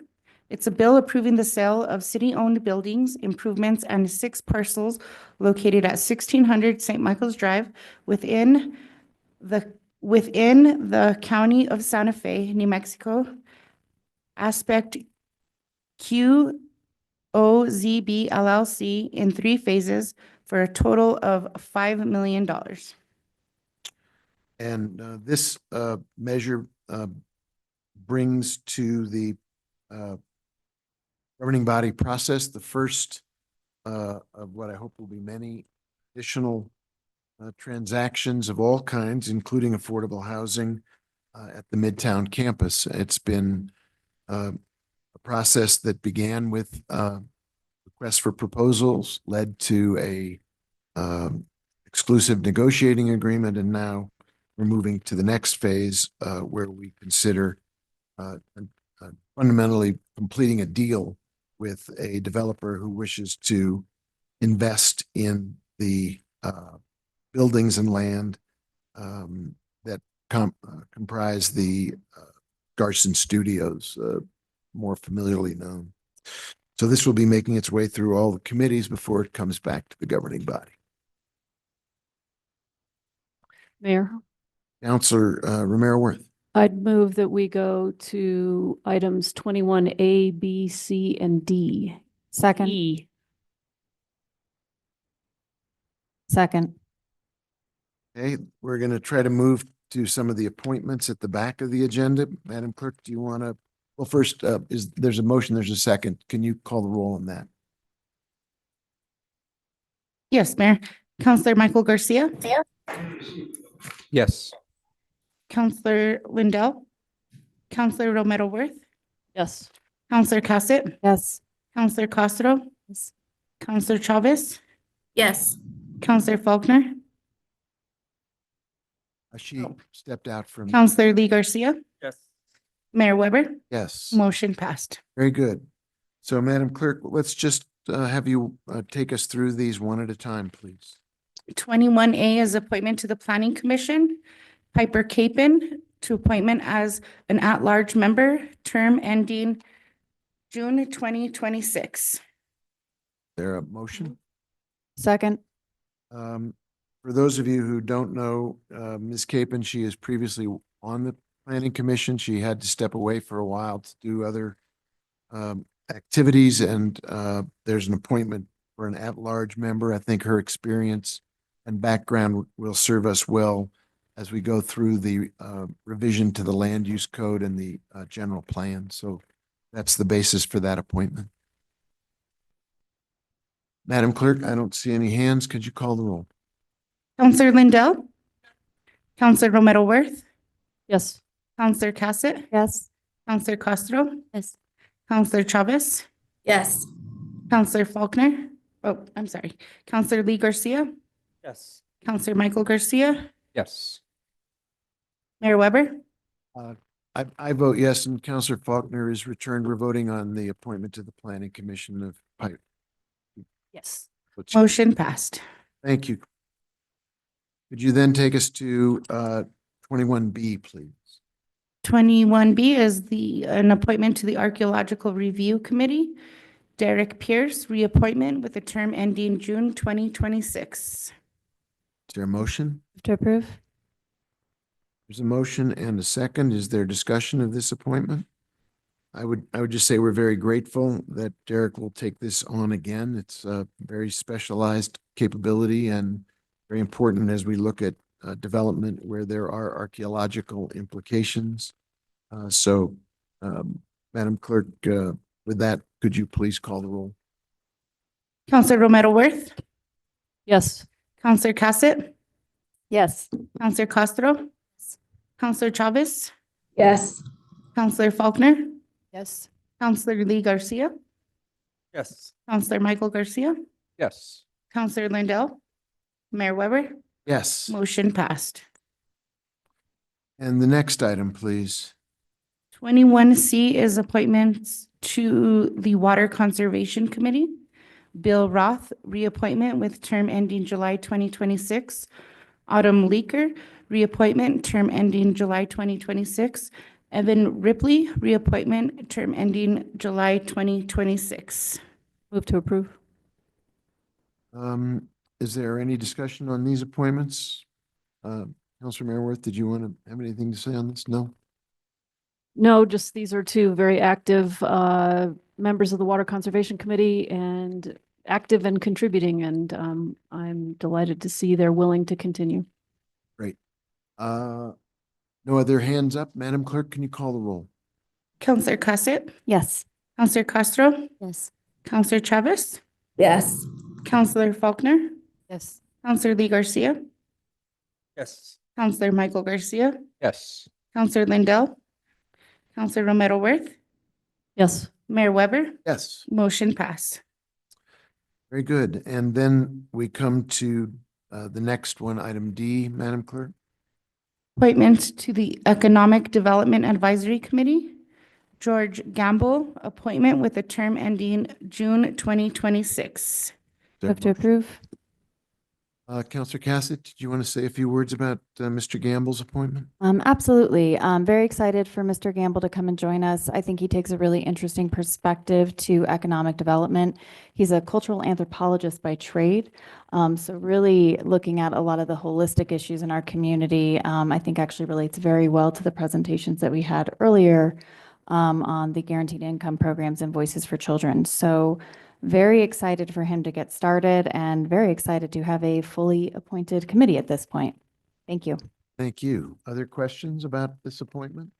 It's a bill approving the sale of city-owned buildings, improvements, and 6 parcels located at 1600 St. Michael's Drive within the county of Santa Fe, New Mexico. Aspect QOZB LLC in 3 phases for a total of $5 million. And this measure brings to the governing body process, the first of what I hope will be many additional transactions of all kinds, including affordable housing at the Midtown campus. It's been a process that began with requests for proposals, led to a exclusive negotiating agreement, and now we're moving to the next phase where we consider fundamentally completing a deal with a developer who wishes to invest in the buildings and land that comprise the Garson Studios, more familiarly known. So this will be making its way through all the committees before it comes back to the governing body. Mayor, Counselor Romero Worth. I'd move that we go to items 21A, B, C, and D. Second. E. Second. Okay, we're going to try to move to some of the appointments at the back of the agenda. Madam Clerk, do you want to, well, first, there's a motion, there's a second. Can you call the roll on that? Yes, Mayor. Counselor Michael Garcia. Yes. Counselor Lindell. Counselor Romero Worth. Yes. Counselor Cassett. Yes. Counselor Castro. Yes. Counselor Chavez. Yes. Counselor Faulkner. She stepped out from. Counselor Lee Garcia. Yes. Mayor Weber. Yes. Motion passed. Very good. So Madam Clerk, let's just have you take us through these one at a time, please. 21A is appointment to the Planning Commission. Piper Capon to appointment as an at-large member, term ending June 2026. There a motion? Second. For those of you who don't know, Ms. Capon, she is previously on the Planning Commission. She had to step away for a while to do other activities, and there's an appointment for an at-large member. I think her experience and background will serve us well as we go through the revision to the land use code and the general plan. So that's the basis for that appointment. Madam Clerk, I don't see any hands. Could you call the roll? Counselor Lindell. Counselor Romero Worth. Yes. Counselor Cassett. Yes. Counselor Castro. Yes. Counselor Chavez. Yes. Counselor Faulkner. Oh, I'm sorry. Counselor Lee Garcia. Yes. Counselor Michael Garcia. Yes. Mayor Weber. I vote yes, and Counselor Faulkner is returned. We're voting on the appointment to the Planning Commission of Pipe. Yes. Motion passed. Thank you. Could you then take us to 21B, please? 21B is an appointment to the Archaeological Review Committee. Derek Pierce, reappointment with a term ending June 2026. Is there a motion? To approve. There's a motion and a second. Is there discussion of this appointment? I would just say we're very grateful that Derek will take this on again. It's a very specialized capability and very important as we look at development where there are archaeological implications. Madam Clerk, with that, could you please call the roll? Counselor Romero Worth. Yes. Counselor Cassett. Yes. Counselor Castro. Counselor Chavez. Yes. Counselor Faulkner. Yes. Counselor Lee Garcia. Yes. Counselor Michael Garcia. Yes. Counselor Lindell. Mayor Weber. Yes. Motion passed. And the next item, please. 21C is appointments to the Water Conservation Committee. Bill Roth, reappointment with term ending July 2026. Autumn Leaker, reappointment, term ending July 2026. Evan Ripley, reappointment, term ending July 2026. Move to approve. Is there any discussion on these appointments? Councilor Mayorworth, did you want to have anything to say on this? No? No, just these are two very active members of the Water Conservation Committee and active and contributing, and I'm delighted to see they're willing to continue. Great. No other hands up. Madam Clerk, can you call the roll? Counselor Cassett. Yes. Counselor Castro, Yes. Counselor Chavez, Yes. Counselor Faulkner, Yes. Counselor Lee Garcia, Yes. Counselor Michael Garcia, Yes. Counselor Lindell, Counselor Romero Worth, Yes. Mayor Weber, Yes, motion passed. very good. And then we come to the next one, item D, Madam Clerk. Appointment to the Economic Development Advisory Committee. George Gamble, appointment with a term ending June 2026. Move to approve. Counselor Cassett, did you want to say a few words about Mr. Gamble's appointment? Absolutely. I'm very excited for Mr. Gamble to come and join us. I think he takes a really interesting perspective to economic development. He's a cultural anthropologist by trade. So really looking at a lot of the holistic issues in our community, I think actually relates very well to the presentations that we had earlier on the guaranteed income programs and Voices for Children. So very excited for him to get started and very excited to have a fully appointed committee at this point. Thank you. Thank you. Other questions about this appointment?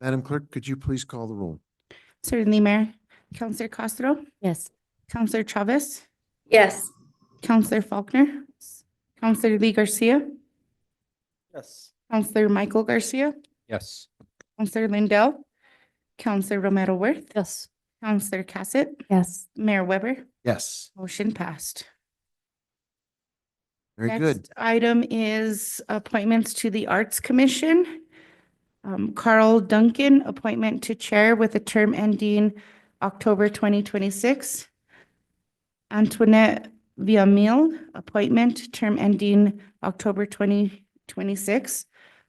Madam Clerk, could you please call the roll? Certainly, Mayor. Counselor Castro, Yes. Counselor Chavez, Yes. Counselor Faulkner, Counselor Lee Garcia, Yes. Counselor Michael Garcia, Yes. Counselor Lindell, Counselor Romero Worth, Yes. Counselor Cassett, Yes. Mayor Weber, Yes, motion passed. very good. Next item is appointments to the Arts Commission. Carl Duncan, appointment to chair with a term ending October 2026. Antoinette Villamil, appointment, term ending October 2026.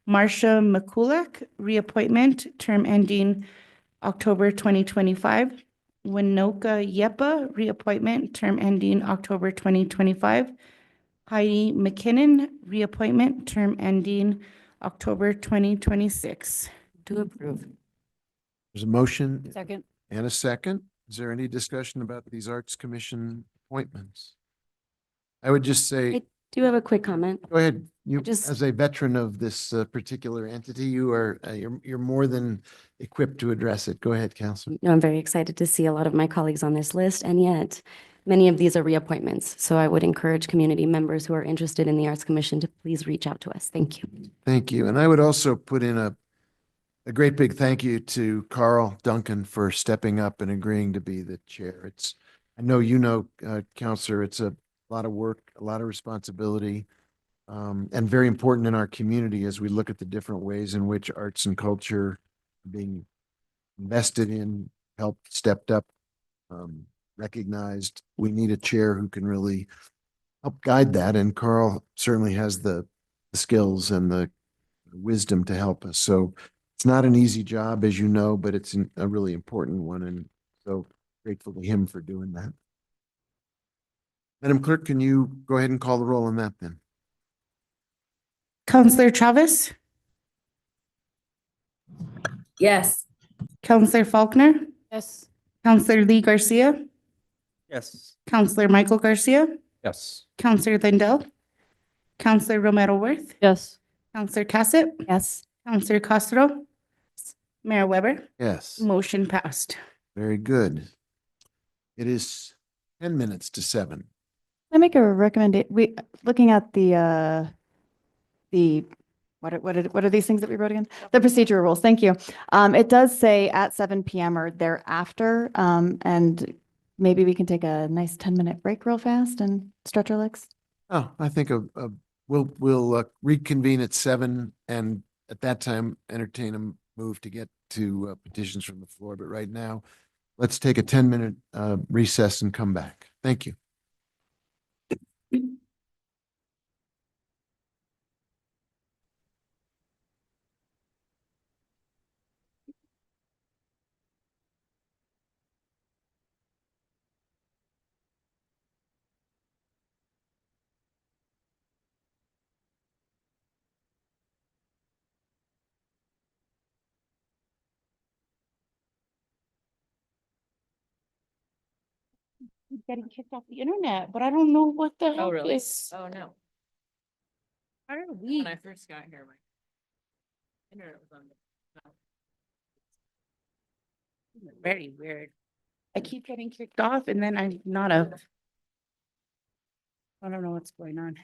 Marcia McCulloch, reappointment, term ending October 2025. Winoka Yepa, reappointment, term ending October 2025. Heidi McKinnon, reappointment, term ending October 2026. To approve. There's a motion Second. and a second. Is there any discussion about these Arts Commission appointments? I would just say, I do have a quick comment. go ahead. You, just- as a veteran of this particular entity, you are, you're more than equipped to address it. Go ahead, Counselor. No, I'm very excited to see a lot of my colleagues on this list, and yet many of these are reappointments. So I would encourage community members who are interested in the Arts Commission to please reach out to us. Thank you. Thank you. And I would also put in a great big thank you to Carl Duncan for stepping up and agreeing to be the chair. It's, I know you know, Counselor, it's a lot of work, a lot of responsibility, and very important in our community as we look at the different ways in which arts and culture are being invested in, helped, stepped up, recognized. We need a chair who can really help guide that, and Carl certainly has the skills and the wisdom to help us. So it's not an easy job, as you know, but it's a really important one, and so grateful to him for doing that. Madam Clerk, can you go ahead and call the roll on that then? Counselor Chavez, Yes. Counselor Faulkner, Yes. Counselor Lee Garcia, Yes. Counselor Michael Garcia, Yes. Counselor Lindell, Counselor Romero Worth, Yes. Counselor Cassett, Yes. Counselor Castro, Mayor Weber, Yes, motion passed. very good. It is 10 minutes to 7. I make a recommendation. Looking at what are these things that we wrote again? The procedure rules. Thank you. It does say at 7 p.m. or thereafter, and maybe we can take a nice 10-minute break real fast and stretch our legs. Oh, I think we'll reconvene at 7 and at that time entertain a move to get to petitions from the floor. But right now, let's take a 10-minute recess and come back. Thank you. Getting kicked off the internet, but I don't know what the Oh, heck really? is. Oh, no. How are we? When I first got here, my internet was on. Very weird. I keep getting kicked off and then I'm not up. I don't know what's going on.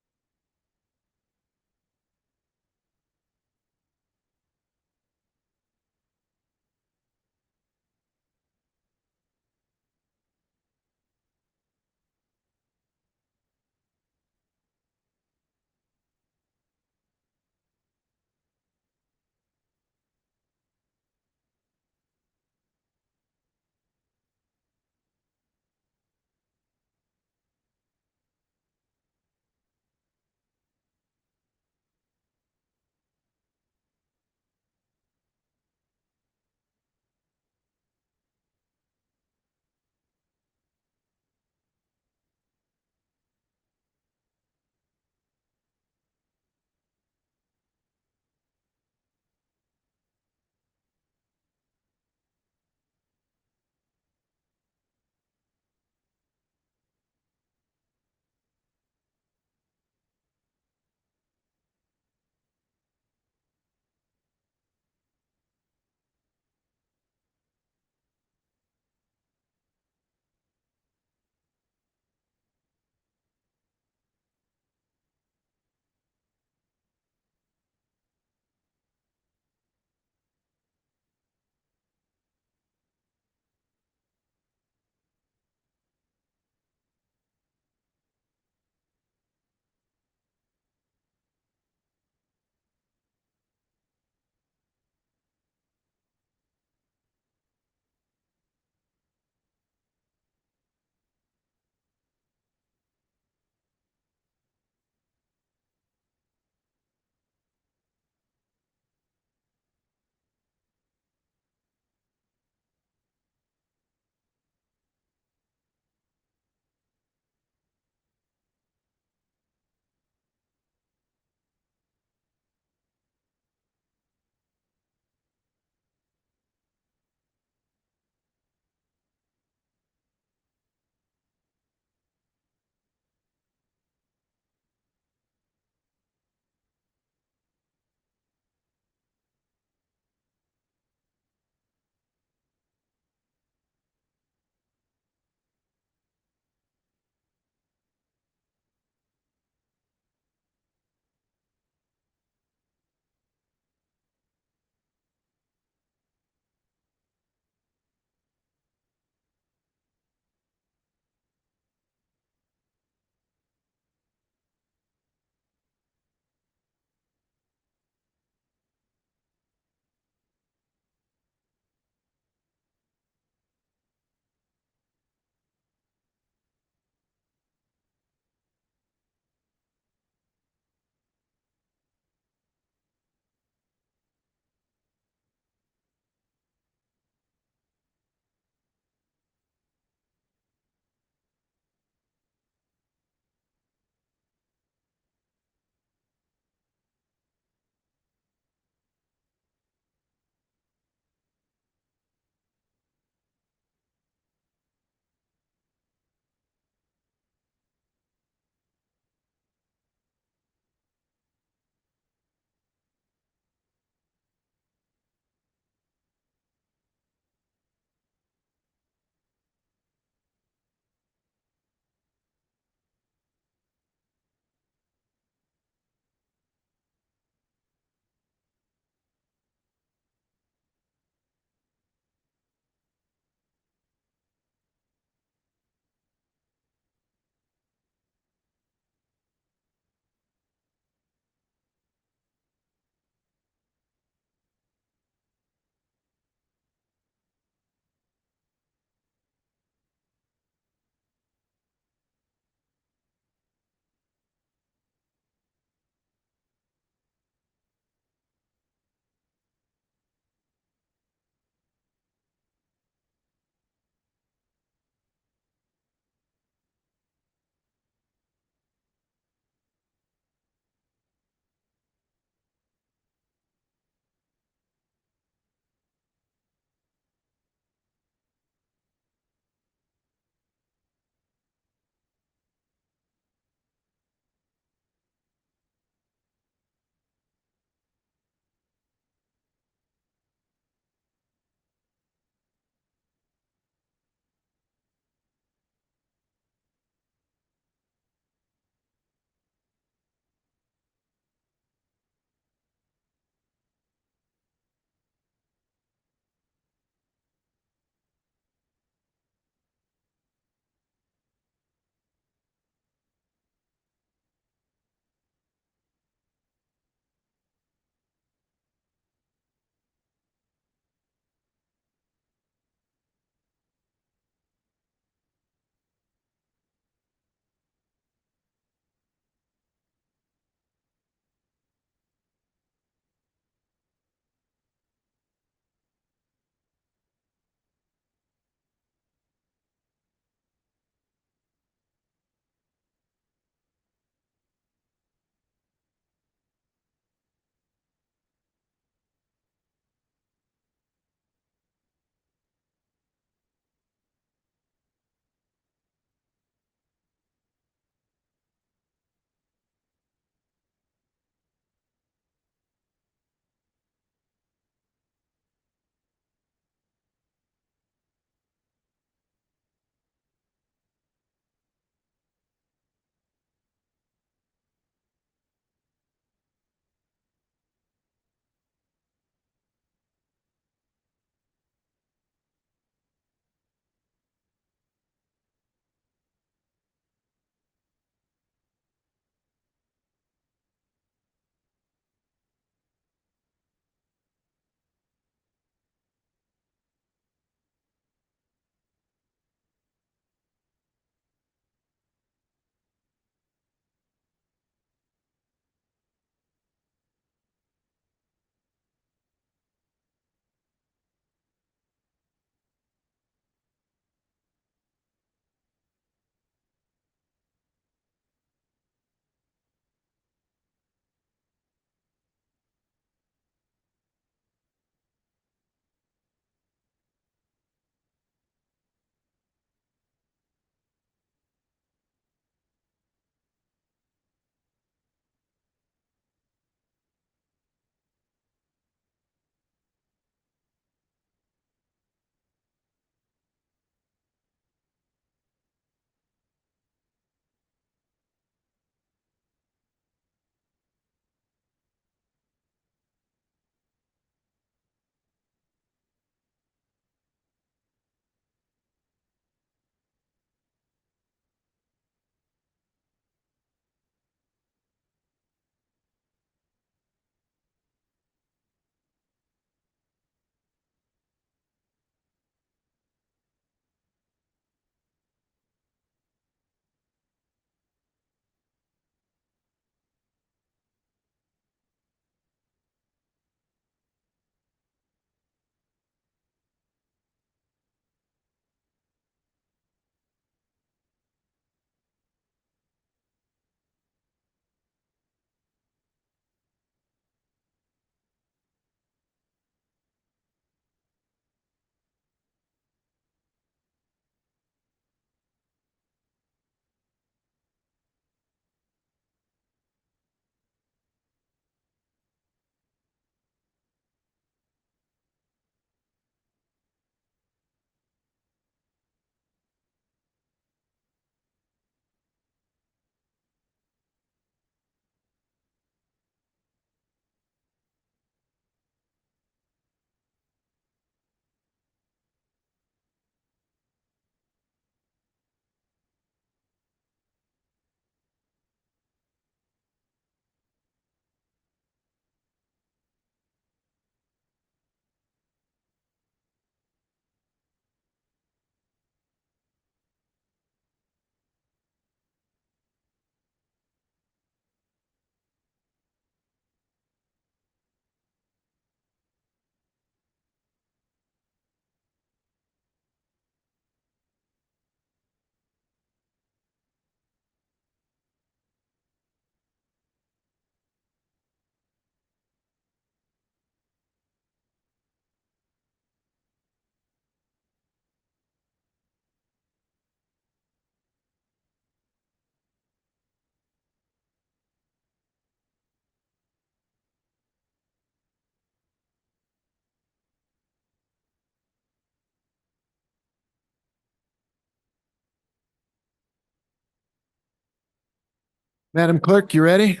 Madam Clerk, you ready?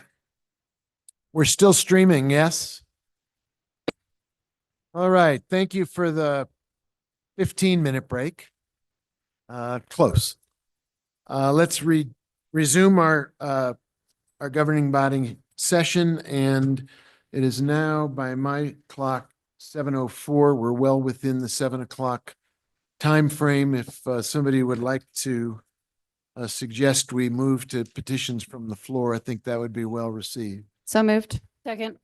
We're still streaming, yes? All right, thank you for the 15-minute break. Close. Let's resume our governing body session, and it is now by my clock 7:04. We're well within the 7 o'clock time frame. If somebody would like to suggest we move to petitions from the floor, I think that would be well received. So moved. Second.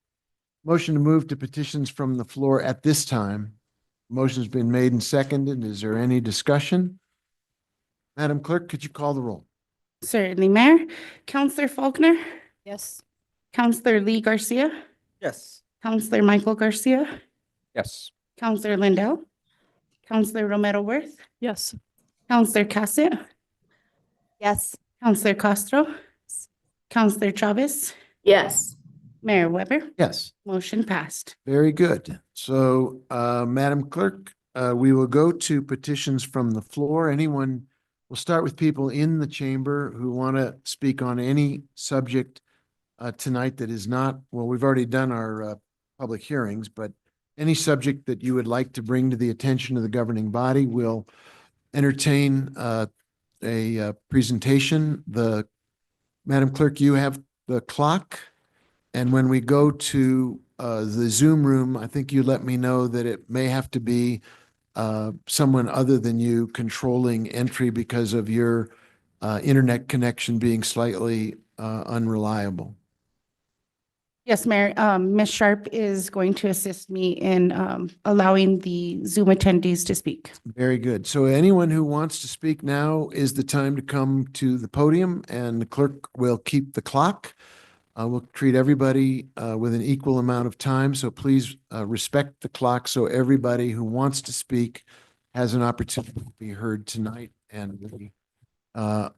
Motion to move to petitions from the floor at this time. Motion's been made and seconded. Is there any discussion? Madam Clerk, could you call the roll? Certainly, Mayor. Counselor Faulkner, Yes. Counselor Lee Garcia, Yes. Counselor Michael Garcia, Yes. Counselor Lindell, Counselor Romero Worth, Yes. Counselor Cassett, Yes. Counselor Castro, Counselor Chavez, Yes. Mayor Weber. Yes. Motion passed. Very good. So, Madam Clerk, we will go to petitions from the floor. We'll start with people in the chamber who want to speak on any subject tonight that is not, well, we've already done our public hearings, but any subject that you would like to bring to the attention of the governing body, will entertain a presentation. Madam Clerk, you have the clock. And when we go to the Zoom room, I think you let me know that it may have to be someone other than you controlling entry because of your internet connection being slightly unreliable. Yes, Mayor. Ms. Sharp is going to assist me in allowing the Zoom attendees to speak. Very good. So anyone who wants to speak now is the time to come to the podium, and the clerk will keep the clock. We'll treat everybody with an equal amount of time, so please respect the clock so everybody who wants to speak has an opportunity to be heard tonight, and we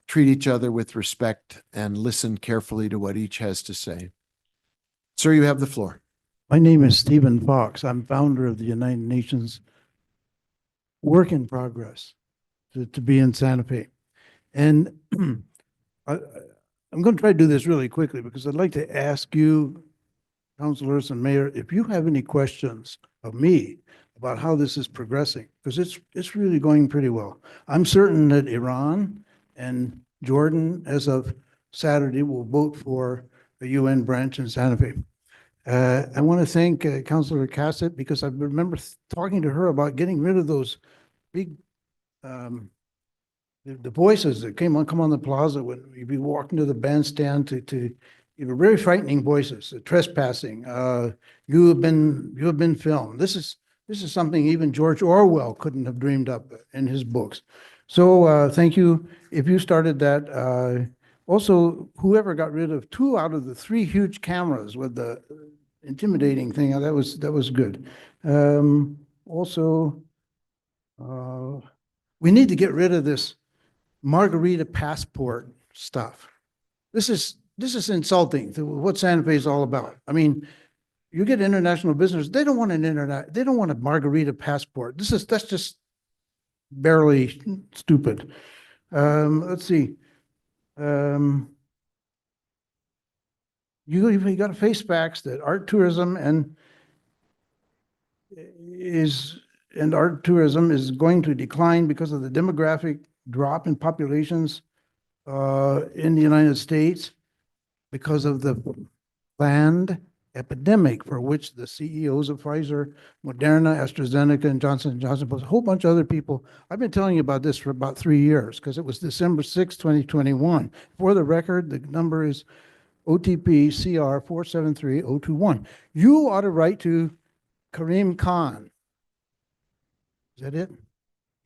treat each other with respect and listen carefully to what each has to say. Sir, you have the floor. My name is Stephen Fox. I'm founder of the United Nations Work in Progress to be in Santa Fe. And I'm going to try to do this really quickly because I'd like to ask you, councilors and mayor, if you have any questions of me about how this is progressing, because it's really going pretty well. I'm certain that Iran and Jordan, as of Saturday, will vote for a UN branch in Santa Fe. I want to thank Councilor Cassett because I remember talking to her about getting rid of those big the voices that come on the plaza when you'd be walking to the bandstand to you know, very frightening voices, trespassing. You have been filmed. This is something even George Orwell couldn't have dreamed up in his books. So thank you. If you started that, also whoever got rid of 2 out of the 3 huge cameras with the intimidating thing, that was good. Also, we need to get rid of this margarita passport stuff. This is insulting to what Santa Fe is all about. I mean, you get international business, they don't want they don't want a margarita passport. That's just barely stupid. Let's see. You got to face facts that art tourism is going to decline because of the demographic drop in populations in the United States, because of the planned epidemic for which the CEOs of Pfizer, Moderna, AstraZeneca, and Johnson & Johnson, plus a whole bunch of other people. I've been telling you about this for about 3 years because it was December 6, 2021. For the record, the number is OTP CR 473021. You ought to write to Karim Khan. Is that it?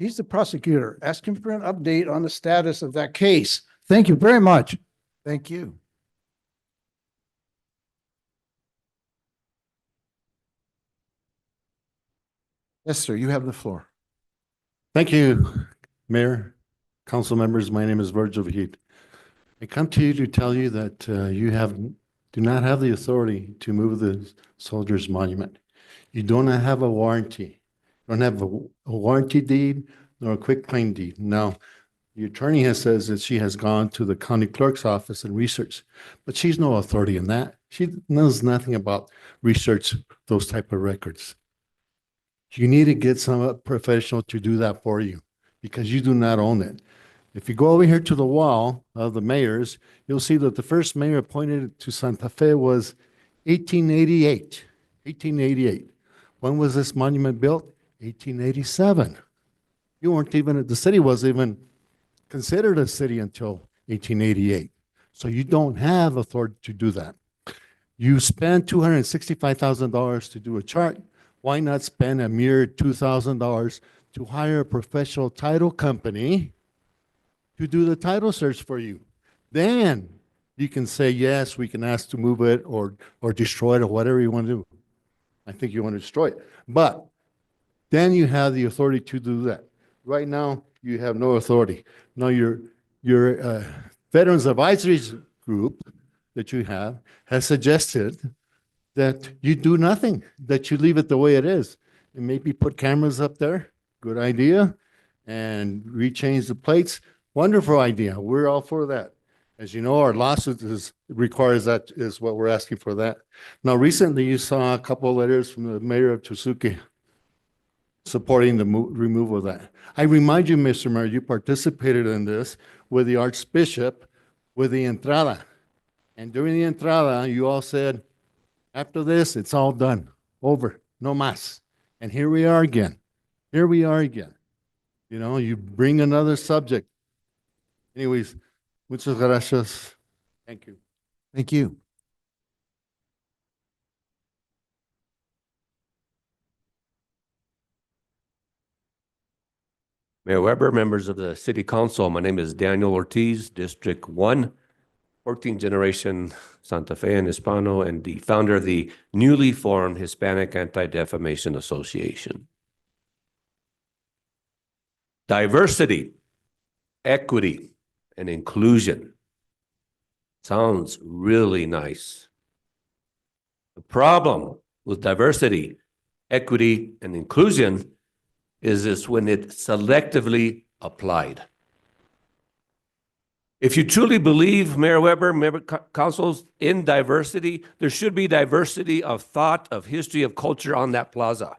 He's the prosecutor. Ask him for an update on the status of that case. Thank you very much. Thank you. Yes, sir, you have the floor. Thank you, Mayor, council members. My name is Virgil Vahid. I come to you to tell you that you do not have the authority to move the Soldiers Monument. You do not have a warranty. You don't have a warranty deed nor a quick claim deed. Now, The attorney has says that she has gone to the county clerk's office and researched, but she's no authority in that. She knows nothing about research, those type of records. You need to get some professional to do that for you because you do not own it. If you go over here to the wall of the mayors, you'll see that the first mayor appointed to Santa Fe was 1888. 1888. When was this monument built? 1887. You weren't even, the city wasn't even considered a city until 1888. So you don't have authority to do that. You spend $265,000 to do a chart. Why not spend a mere $2,000 to hire a professional title company to do the title search for you? Then you can say, yes, we can ask to move it or destroy it or whatever you want to do. I think you want to destroy it. But then you have the authority to do that. Right now, you have no authority. Now, your Veterans Advisory Group that you have has suggested that you do nothing, that you leave it the way it is. And maybe put cameras up there, good idea, and rechange the plates, wonderful idea. We're all for that. As you know, our lawsuit requires that, is what we're asking for that. Now, recently you saw a couple of letters from the mayor of Tesuque supporting the removal of that. I remind you, Mr. Mayor, you participated in this with the Archbishop, with the Entrada. And during the Entrada, you all said, after this, it's all done, over, no más. And here we are again. Here we are again. You know, you bring another subject. Anyways, muchas gracias. Thank you. Thank you. Mayor Weber, members of the City Council, my name is Daniel Ortiz, District 1, 14th generation Santa Fe and Hispano, and the founder of the newly formed Hispanic Anti-Defamation Association. Diversity, equity, and inclusion. Sounds really nice. The problem with diversity, equity, and inclusion is when it's selectively applied. If you truly believe, Mayor Weber, member councils, in diversity, there should be diversity of thought, of history, of culture on that plaza.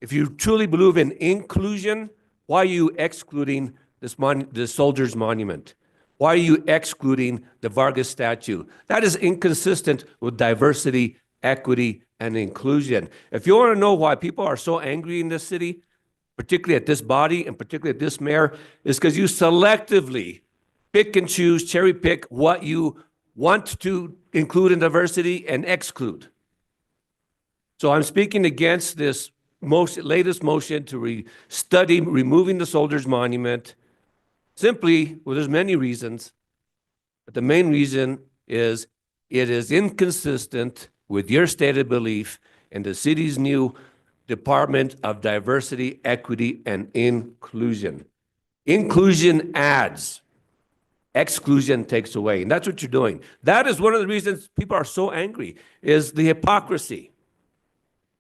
If you truly believe in inclusion, why are you excluding the Soldiers Monument? Why are you excluding the Vargas statue? That is inconsistent with diversity, equity, and inclusion. If you want to know why people are so angry in this city, particularly at this body and particularly at this mayor, is because you selectively pick and choose, cherry pick what you want to include in diversity and exclude. So I'm speaking against this latest motion to study removing the Soldiers Monument. Simply, well, there's many reasons, but the main reason is it is inconsistent with your stated belief in the city's new Department of Diversity, Equity, and Inclusion. Inclusion adds, exclusion takes away, and that's what you're doing. That is one of the reasons people are so angry, is the hypocrisy.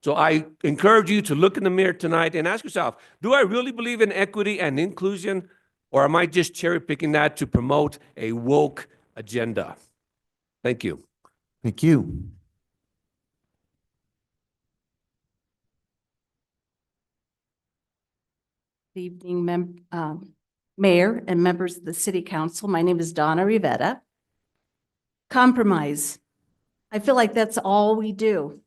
So I encourage you to look in the mirror tonight and ask yourself, do I really believe in equity and inclusion, or am I just cherry picking that to promote a woke agenda? Thank you. Thank you. Good evening, Mayor and members of the City Council. My name is Donna Rivera. Compromise. I feel like that's all we do.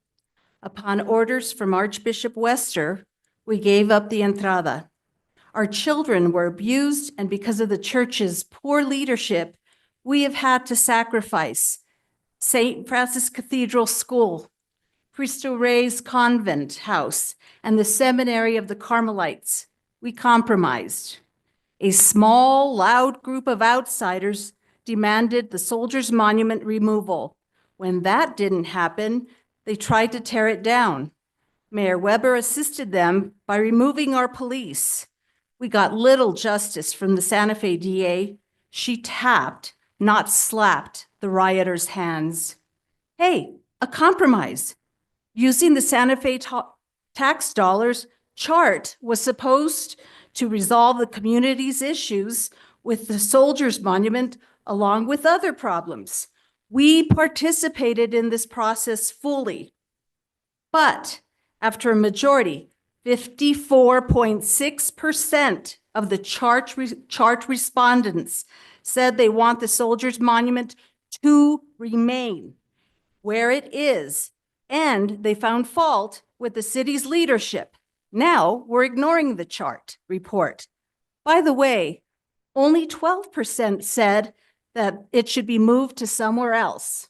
Upon orders from Archbishop Wester, we gave up the Entrada. Our children were abused, and because of the church's poor leadership, we have had to sacrifice St. Francis Cathedral School, Cristo Rey's Convent House, and the Seminary of the Carmelites. We compromised. A small, loud group of outsiders demanded the Soldiers Monument removal. When that didn't happen, they tried to tear it down. Mayor Weber assisted them by removing our police. We got little justice from the Santa Fe DA. She tapped, not slapped, the rioters' hands. Hey, a compromise. Using the Santa Fe tax dollars, CHART was supposed to resolve the community's issues with the Soldiers Monument, along with other problems. We participated in this process fully. But after a majority, 54.6% of the chart respondents said they want the Soldiers Monument to remain where it is, and they found fault with the city's leadership. Now we're ignoring the chart report. By the way, only 12% said that it should be moved to somewhere else.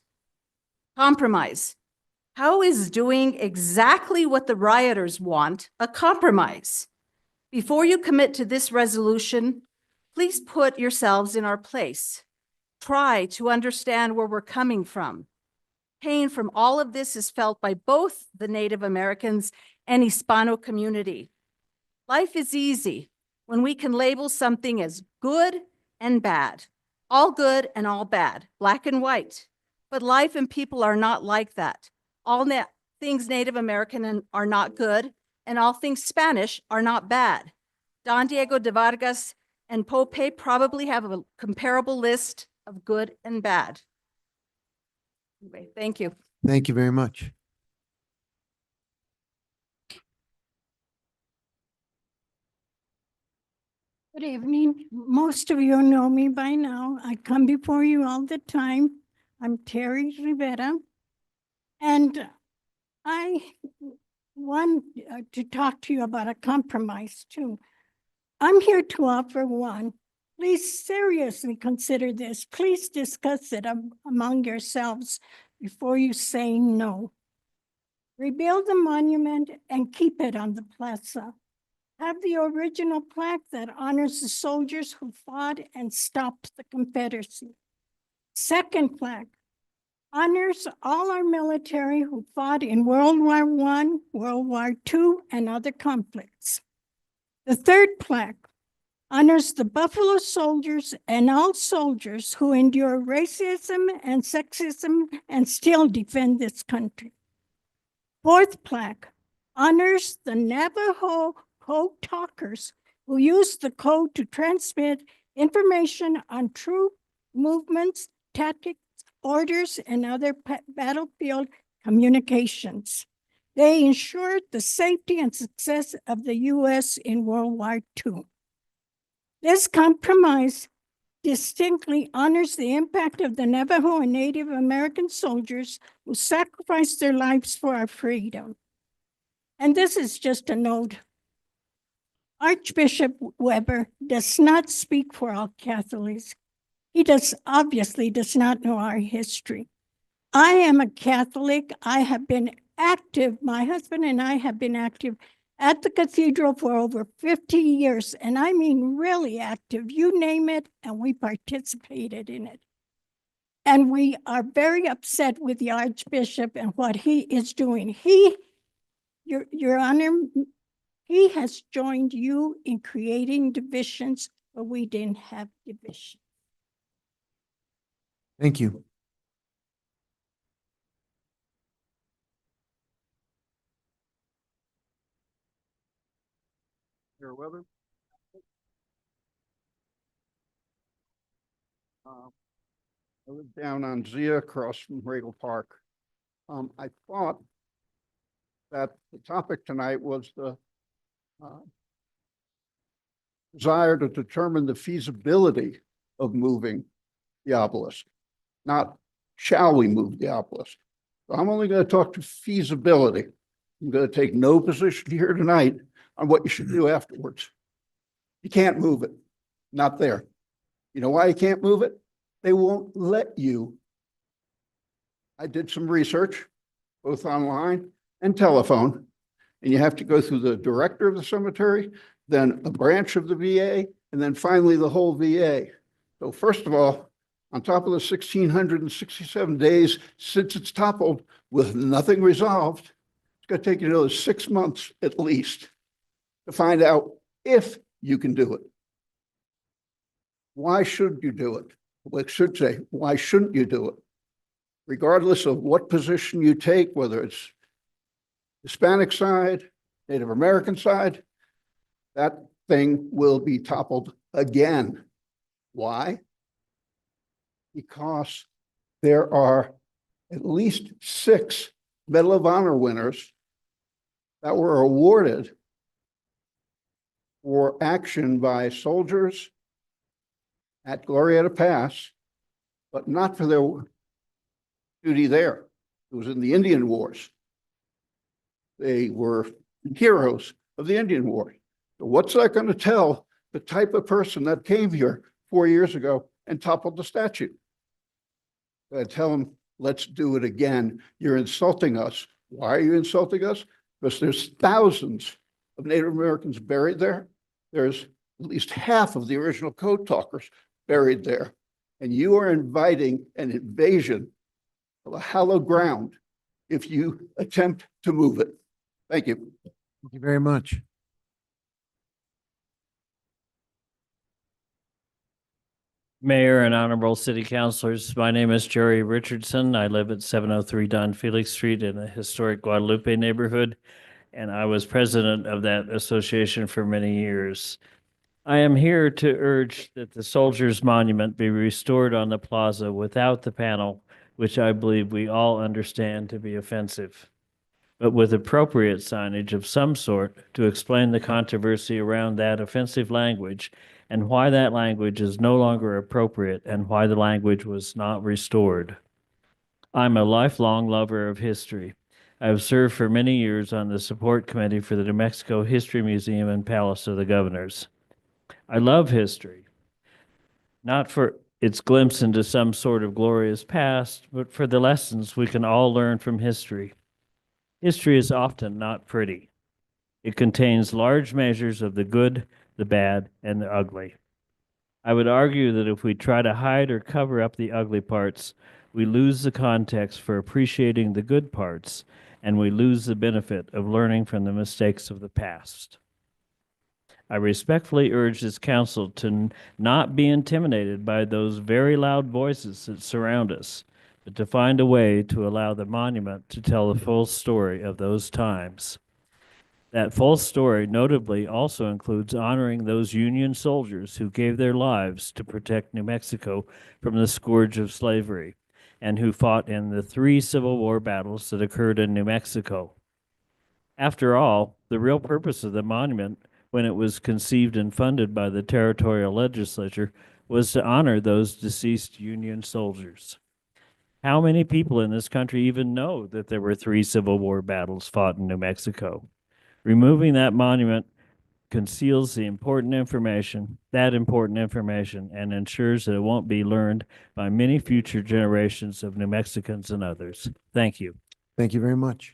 Compromise. How is doing exactly what the rioters want a compromise? Before you commit to this resolution, please put yourselves in our place. Try to understand where we're coming from. Pain from all of this is felt by both the Native Americans and Hispano community. Life is easy when we can label something as good and bad, all good and all bad, black and white. But life and people are not like that. All things Native American are not good, and all things Spanish are not bad. Don Diego de Vargas and Pope probably have a comparable list of good and bad. Anyway, thank you. Thank you very much. Good evening. Most of you know me by now. I come before you all the time. I'm Terry Rivera, and I want to talk to you about a compromise too. I'm here to offer one. Please seriously consider this. Please discuss it among yourselves before you say no. Rebuild the monument and keep it on the plaza. Have the original plaque that honors the soldiers who fought and stopped the Confederacy. Second plaque honors all our military who fought in World War I, World War II, and other conflicts. The third plaque honors the Buffalo Soldiers and all soldiers who endure racism and sexism and still defend this country. Fourth plaque honors the Navajo code talkers who use the code to transmit information on troop movements, tactics, orders, and other battlefield communications. They ensured the safety and success of the U.S. in World War II. This compromise distinctly honors the impact of the Navajo and Native American soldiers who sacrificed their lives for our freedom. And this is just a note. Archbishop Weber does not speak for all Catholics. He obviously does not know our history. I am a Catholic. I have been active. My husband and I have been active at the cathedral for over 50 years, and I mean really active. You name it, and we participated in it. And we are very upset with the Archbishop and what he is doing. Your Honor, he has joined you in creating divisions where we didn't have division. Thank you. Mayor Weber. I live down on Zia across from Regal Park. I thought that the topic tonight was the desire to determine the feasibility of moving the obelisk, not shall we move the obelisk. So I'm only going to talk to feasibility. I'm going to take no position here tonight on what you should do afterwards. You can't move it, not there. You know why you can't move it? They won't let you. I did some research, both online and telephone, and you have to go through the director of the cemetery, then a branch of the VA, and then finally the whole VA. So first of all, on top of the 1,667 days since it's toppled with nothing resolved, it's going to take you another 6 months at least to find out if you can do it. Why should you do it? Well, it should say, why shouldn't you do it? Regardless of what position you take, whether it's Hispanic side, Native American side, that thing will be toppled again. Why? Because there are at least 6 Medal of Honor winners that were awarded for action by soldiers at Glorieta Pass, but not for their duty there. It was in the Indian Wars. They were heroes of the Indian War. So what's that going to tell the type of person that came here 4 years ago and toppled the statue? I tell them, let's do it again. You're insulting us. Why are you insulting us? Because there's thousands of Native Americans buried there. There's at least half of the original code talkers buried there. And you are inviting an invasion of a hallowed ground if you attempt to move it. Thank you. Thank you very much. Mayor and honorable city councilors, my name is Jerry Richardson. I live at 703 Don Felix Street in the historic Guadalupe neighborhood, and I was president of that association for many years. I am here to urge that the Soldiers Monument be restored on the plaza without the panel, which I believe we all understand to be offensive, but with appropriate signage of some sort to explain the controversy around that offensive language and why that language is no longer appropriate and why the language was not restored. I'm a lifelong lover of history. I have served for many years on the support committee for the New Mexico History Museum and Palace of the Governors. I love history, not for its glimpse into some sort of glorious past, but for the lessons we can all learn from history. History is often not pretty. It contains large measures of the good, the bad, and the ugly. I would argue that if we try to hide or cover up the ugly parts, we lose the context for appreciating the good parts, and we lose the benefit of learning from the mistakes of the past. I respectfully urge this council to not be intimidated by those very loud voices that surround us, but to find a way to allow the monument to tell the full story of those times. That full story notably also includes honoring those Union soldiers who gave their lives to protect New Mexico from the scourge of slavery and who fought in the 3 Civil War battles that occurred in New Mexico. After all, the real purpose of the monument, when it was conceived and funded by the territorial legislature, was to honor those deceased Union soldiers. How many people in this country even know that there were 3 Civil War battles fought in New Mexico? Removing that monument conceals the important information, and ensures that it won't be learned by many future generations of New Mexicans and others. Thank you. Thank you very much.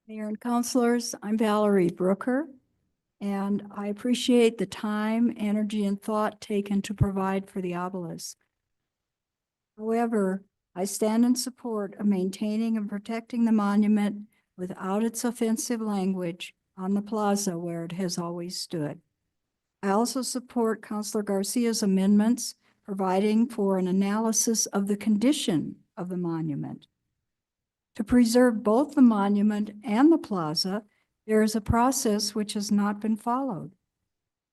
Mayor and councilors, I'm Valerie Brooker, and I appreciate the time, energy, and thought taken to provide for the obelisk. However, I stand in support of maintaining and protecting the monument without its offensive language on the plaza where it has always stood. I also support Councilor Garcia's amendments providing for an analysis of the condition of the monument. To preserve both the monument and the plaza, there is a process which has not been followed.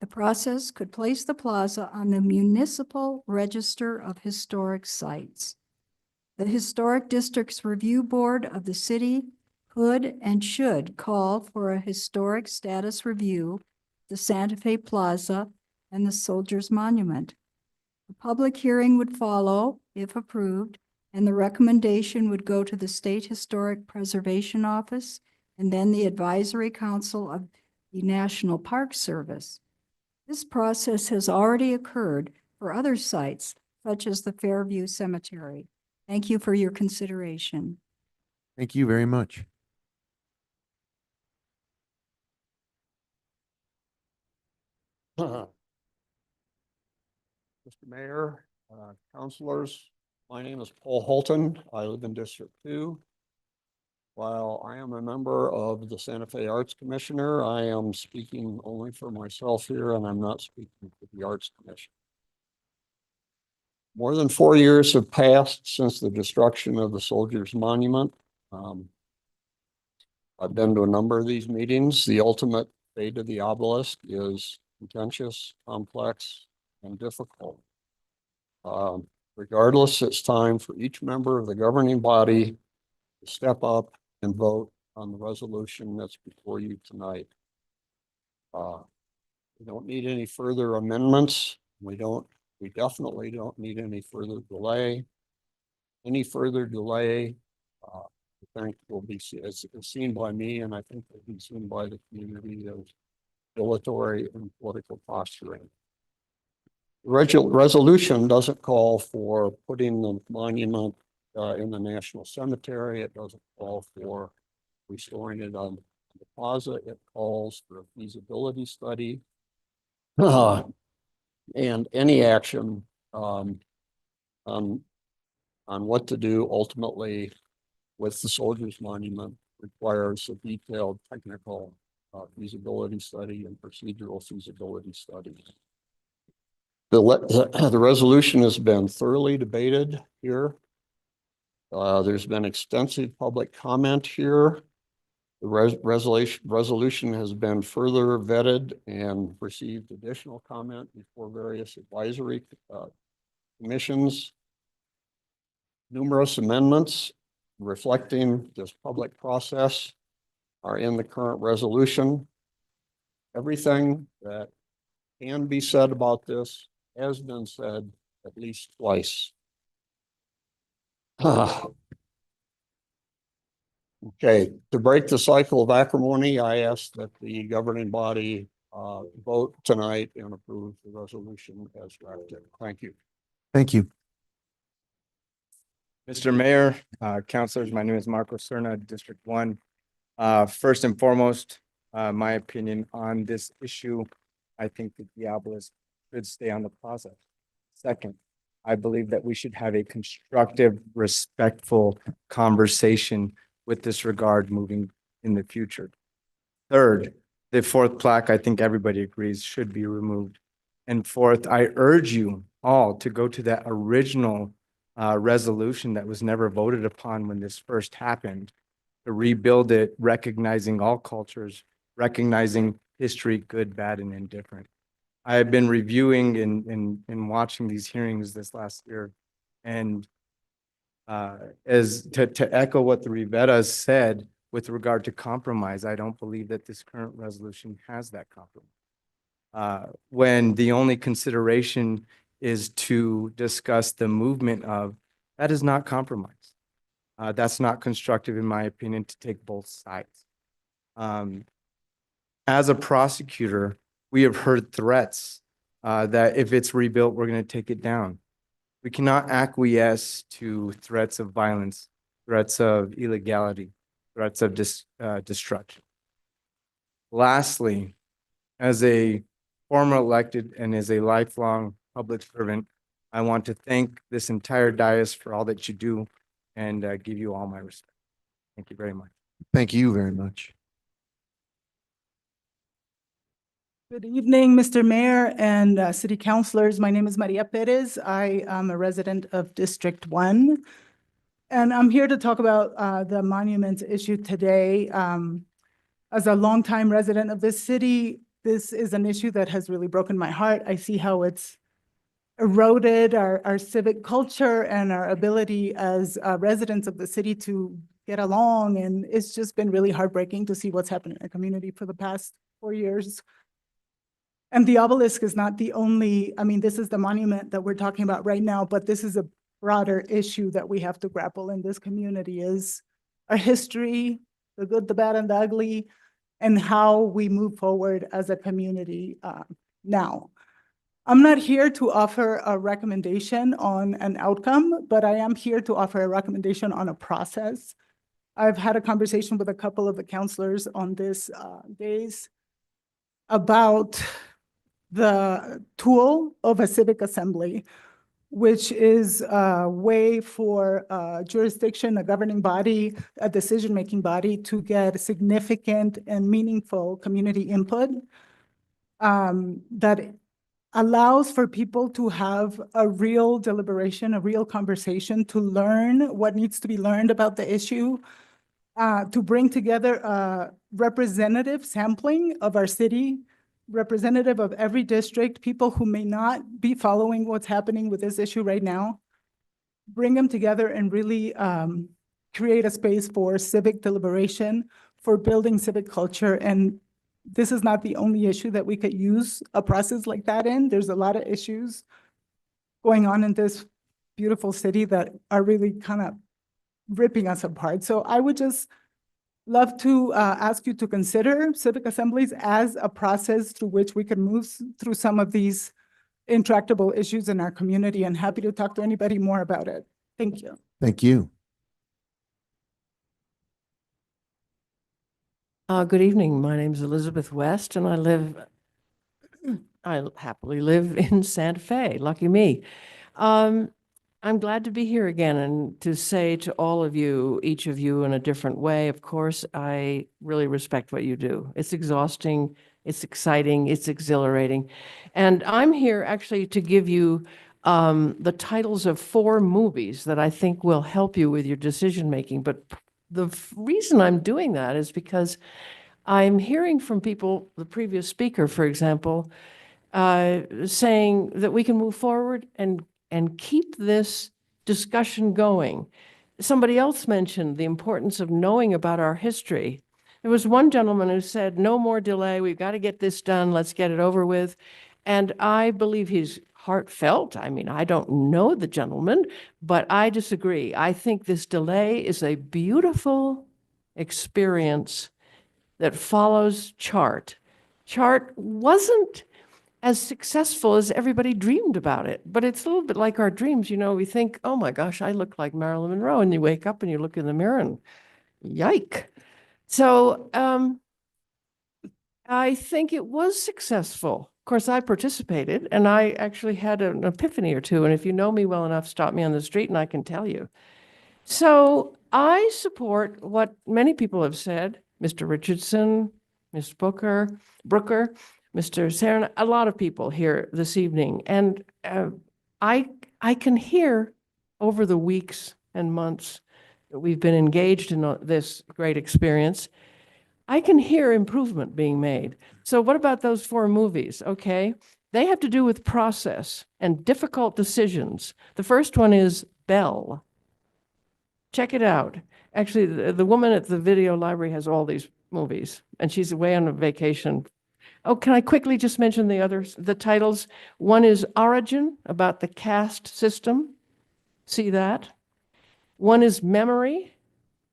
The process could place the plaza on the Municipal Register of Historic Sites. The Historic Districts Review Board of the city could and should call for a historic status review of the Santa Fe Plaza and the Soldiers Monument. A public hearing would follow, if approved, and the recommendation would go to the State Historic Preservation Office and then the Advisory Council of the National Park Service. This process has already occurred for other sites, such as the Fairview Cemetery. Thank you for your consideration. Thank you very much. Mr. Mayor, councilors, my name is Paul Holton. I live in District 2. While I am a member of the Santa Fe Arts Commissioner, I am speaking only for myself here, and I'm not speaking for the Arts Commission. More than 4 years have passed since the destruction of the Soldiers Monument. Um, I've been to a number of these meetings. The ultimate fate of the obelisk is contentious, complex, and difficult. Regardless, it's time for each member of the governing body to step up and vote on the resolution that's before you tonight. We don't need any further amendments. We definitely don't need any further delay. Any further delay, I think will be seen by me, and I think will be seen by the community as dilatory and political posturing. The resolution doesn't call for putting the monument in the National Cemetery. It doesn't call for restoring it on the plaza. It calls for a feasibility study and any action on what to do ultimately with the Soldiers Monument requires a detailed technical feasibility study and procedural feasibility studies. The resolution has been thoroughly debated here. There's been extensive public comment here. The resolution has been further vetted and received additional comment before various advisory commissions. Numerous amendments reflecting this public process are in the current resolution. Everything that can be said about this has been said at least twice. Okay, to break the cycle of acrimony, I ask that the governing body vote tonight and approve the resolution as drafted. Thank you. Thank you. Mr. Mayor, councilors, my name is Marco Serna, District 1. First and foremost, my opinion on this issue, I think that the obelisk should stay on the plaza. Second, I believe that we should have a constructive, respectful conversation with this regard moving in the future. Third, the fourth plaque, I think everybody agrees, should be removed. And fourth, I urge you all to go to that original resolution that was never voted upon when this first happened, to rebuild it, recognizing all cultures, recognizing history, good, bad, and indifferent. I have been reviewing and watching these hearings this last year, and as to echo what the Riveras said with regard to compromise, I don't believe that this current resolution has that compromise. When the only consideration is to discuss the movement of, that is not compromise. That's not constructive, in my opinion, to take both sides. As a prosecutor, we have heard threats that if it's rebuilt, we're going to take it down. We cannot acquiesce to threats of violence, threats of illegality, threats of destruction. Lastly, as a former elected and as a lifelong public servant, I want to thank this entire dais for all that you do and give you all my respect. Thank you very much. Thank you very much. Good evening, Mr. Mayor and city councilors. My name is Maria Perez. I am a resident of District 1. And I'm here to talk about the monuments issue today. As a longtime resident of this city, this is an issue that has really broken my heart. I see how it's eroded our civic culture and our ability as residents of the city to get along. And it's just been really heartbreaking to see what's happened in our community for the past 4 years. And the obelisk is not the only, I mean, this is the monument that we're talking about right now, but this is a broader issue that we have to grapple in this community is our history, the good, the bad, and the ugly, and how we move forward as a community now. I'm not here to offer a recommendation on an outcome, but I am here to offer a recommendation on a process. I've had a conversation with a couple of the counselors on this days about the tool of a civic assembly, which is a way for a jurisdiction, a governing body, a decision-making body to get significant and meaningful community input that allows for people to have a real deliberation, a real conversation, to learn what needs to be learned about the issue, to bring together a representative sampling of our city, representative of every district, people who may not be following what's happening with this issue right now, bring them together and really create a space for civic deliberation, for building civic culture. And this is not the only issue that we could use a process like that in. There's a lot of issues going on in this beautiful city that are really kind of ripping us apart. So I would just love to ask you to consider civic assemblies as a process through which we can move through some of these intractable issues in our community, and happy to talk to anybody more about it. Thank you. Thank you. Good evening. My name is Elizabeth West, and I happily live in Santa Fe. Lucky me. I'm glad to be here again and to say to all of you, each of you in a different way, of course, I really respect what you do. It's exhausting, it's exciting, it's exhilarating. And I'm here actually to give you the titles of 4 movies that I think will help you with your decision making. But the reason I'm doing that is because I'm hearing from people, the previous speaker, for example, saying that we can move forward and keep this discussion going. Somebody else mentioned the importance of knowing about our history. There was one gentleman who said, no more delay, we've got to get this done, let's get it over with. And I believe he's heartfelt. I mean, I don't know the gentleman, but I disagree. I think this delay is a beautiful experience that follows CHART. CHART wasn't as successful as everybody dreamed about it, but it's a little bit like our dreams. You know, we think, oh my gosh, I look like Marilyn Monroe, and you wake up and you look in the mirror and yike. So I think it was successful. Of course, I participated, and I actually had an epiphany or two, and if you know me well enough, stop me on the street and I can tell you. So I support what many people have said, Mr. Richardson, Ms. Brooker, Mr. Serna, a lot of people here this evening. And I can hear over the weeks and months that we've been engaged in this great experience, I can hear improvement being made. So what about those 4 movies? Okay, they have to do with process and difficult decisions. The first one is Belle. Check it out. Actually, the woman at the video library has all these movies, and she's away on a vacation. Oh, can I quickly just mention the titles? One is Origin, about the caste system. See that? One is Memory.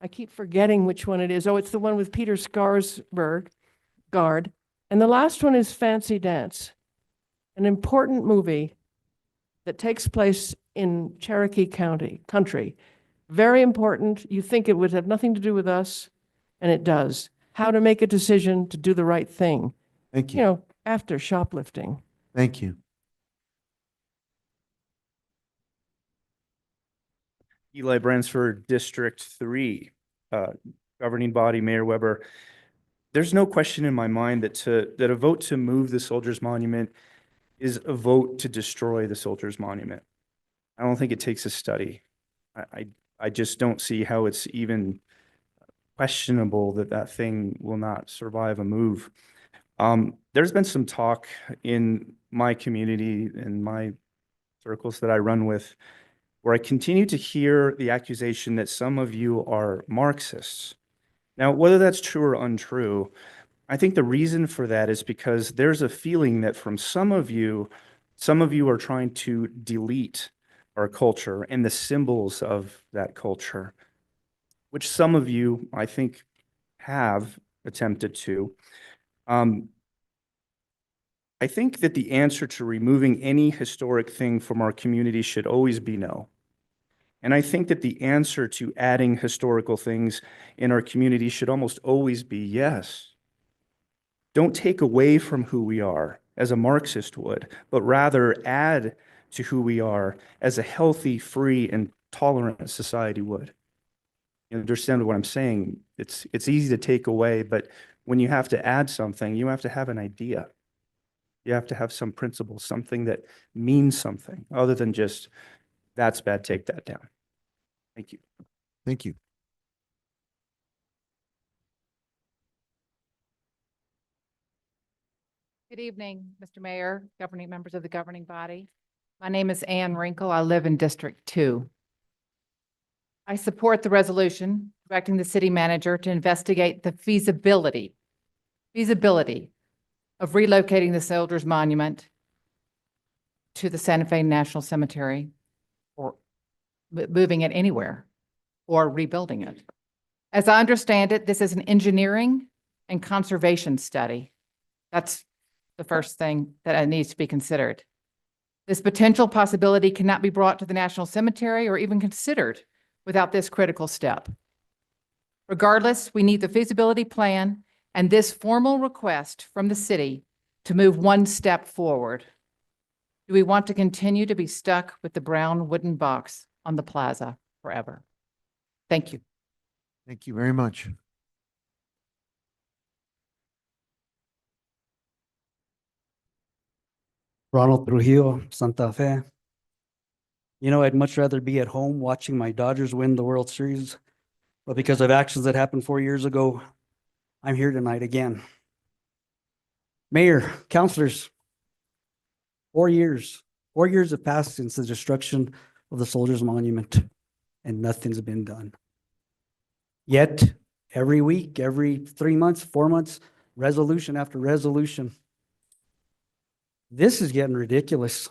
I keep forgetting which one it is. Oh, it's the one with Peter Skarsgård. And the last one is Fancy Dance, an important movie that takes place in Cherokee country. Very important. You think it would have nothing to do with us, and it does. How to make a decision to do the right thing. Thank you. You know, after shoplifting. Thank you. Eli Bransford, District 3, governing body, Mayor Weber. There's no question in my mind that a vote to move the Soldiers Monument is a vote to destroy the Soldiers Monument. I don't think it takes a study. I just don't see how it's even questionable that thing will not survive a move. There's been some talk in my community, in my circles that I run with, where I continue to hear the accusation that some of you are Marxists. Now, whether that's true or untrue, I think the reason for that is because there's a feeling that from some of you are trying to delete our culture and the symbols of that culture, which some of you, I think, have attempted to. I think that the answer to removing any historic thing from our community should always be no. And I think that the answer to adding historical things in our community should almost always be yes. Don't take away from who we are, as a Marxist would, but rather add to who we are as a healthy, free, and tolerant society would. You understand what I'm saying? It's easy to take away, but when you have to add something, you have to have an idea. You have to have some principle, something that means something other than just, that's bad, take that down. Thank you. Thank you. Good evening, Mr. Mayor, governing members of the governing body. My name is Ann Wrinkle. I live in District 2. I support the resolution directing the city manager to investigate the feasibility of relocating the Soldiers Monument to the Santa Fe National Cemetery, or moving it anywhere, or rebuilding it. As I understand it, this is an engineering and conservation study. That's the first thing that needs to be considered. This potential possibility cannot be brought to the National Cemetery or even considered without this critical step. Regardless, we need the feasibility plan and this formal request from the city to move one step forward. Do we want to continue to be stuck with the brown wooden box on the plaza forever? Thank you. Thank you very much. Ronald Trujillo, Santa Fe. You know, I'd much rather be at home watching my Dodgers win the World Series, but because of actions that happened 4 years ago, I'm here tonight again. Mayor, councilors, 4 years. 4 years have passed since the destruction of the Soldiers Monument, and nothing's been done. Yet, every week, every 3 months, 4 months, resolution after resolution. This is getting ridiculous.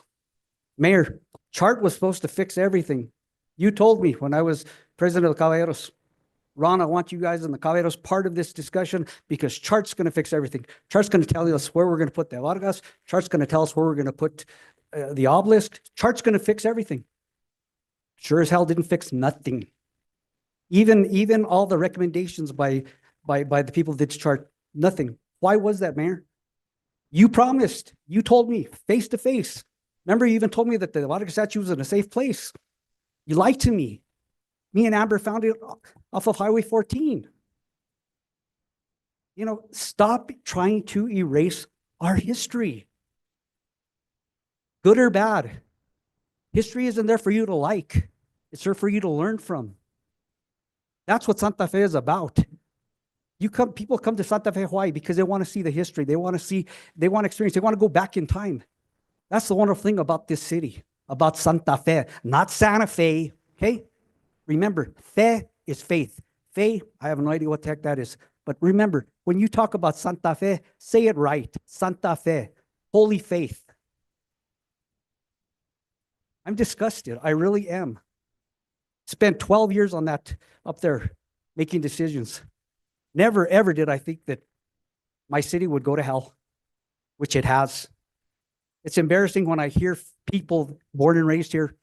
Mayor, Chart was supposed to fix everything. You told me when I was president of the Caballeros, Ron, I want you guys in the Caballeros part of this discussion because Chart's going to fix everything. Chart's going to tell us where we're going to put the Vargas. Chart's going to tell us where we're going to put the obelisk. Chart's going to fix everything. Sure as hell didn't fix nothing. Even all the recommendations by the people that did Chart, nothing. Why was that, Mayor? You promised. You told me face to face. Remember, you even told me that the Vargas statue was in a safe place. You lied to me. Me and Amber found it off of Highway 14. You know, stop trying to erase our history. Good or bad. History isn't there for you to like. It's there for you to learn from. That's what Santa Fe is about. People come to Santa Fe, Hawaii because they want to see the history. They want to experience, they want to go back in time. That's the wonderful thing about this city, about Santa Fe, not Santa Fe, okay? Remember, fe is faith. Fe, I have no idea what the heck that is. But remember, when you talk about Santa Fe, say it right. Santa Fe, holy faith. I'm disgusted. I really am. Spent 12 years on that up there making decisions. Never, ever did I think that my city would go to hell, which it has. It's embarrassing when I hear people born and raised here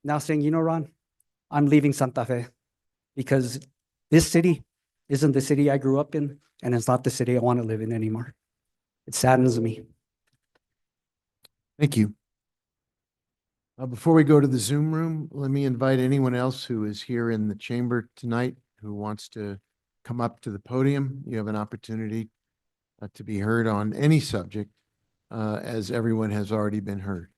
now saying, you know, Ron, I'm leaving Santa Fe because this city isn't the city I grew up in, and it's not the city I want to live in anymore. It saddens me. Thank you. Before we go to the Zoom room, let me invite anyone else who is here in the chamber tonight who wants to come up to the podium. You have an opportunity to be heard on any subject, as everyone has already been heard.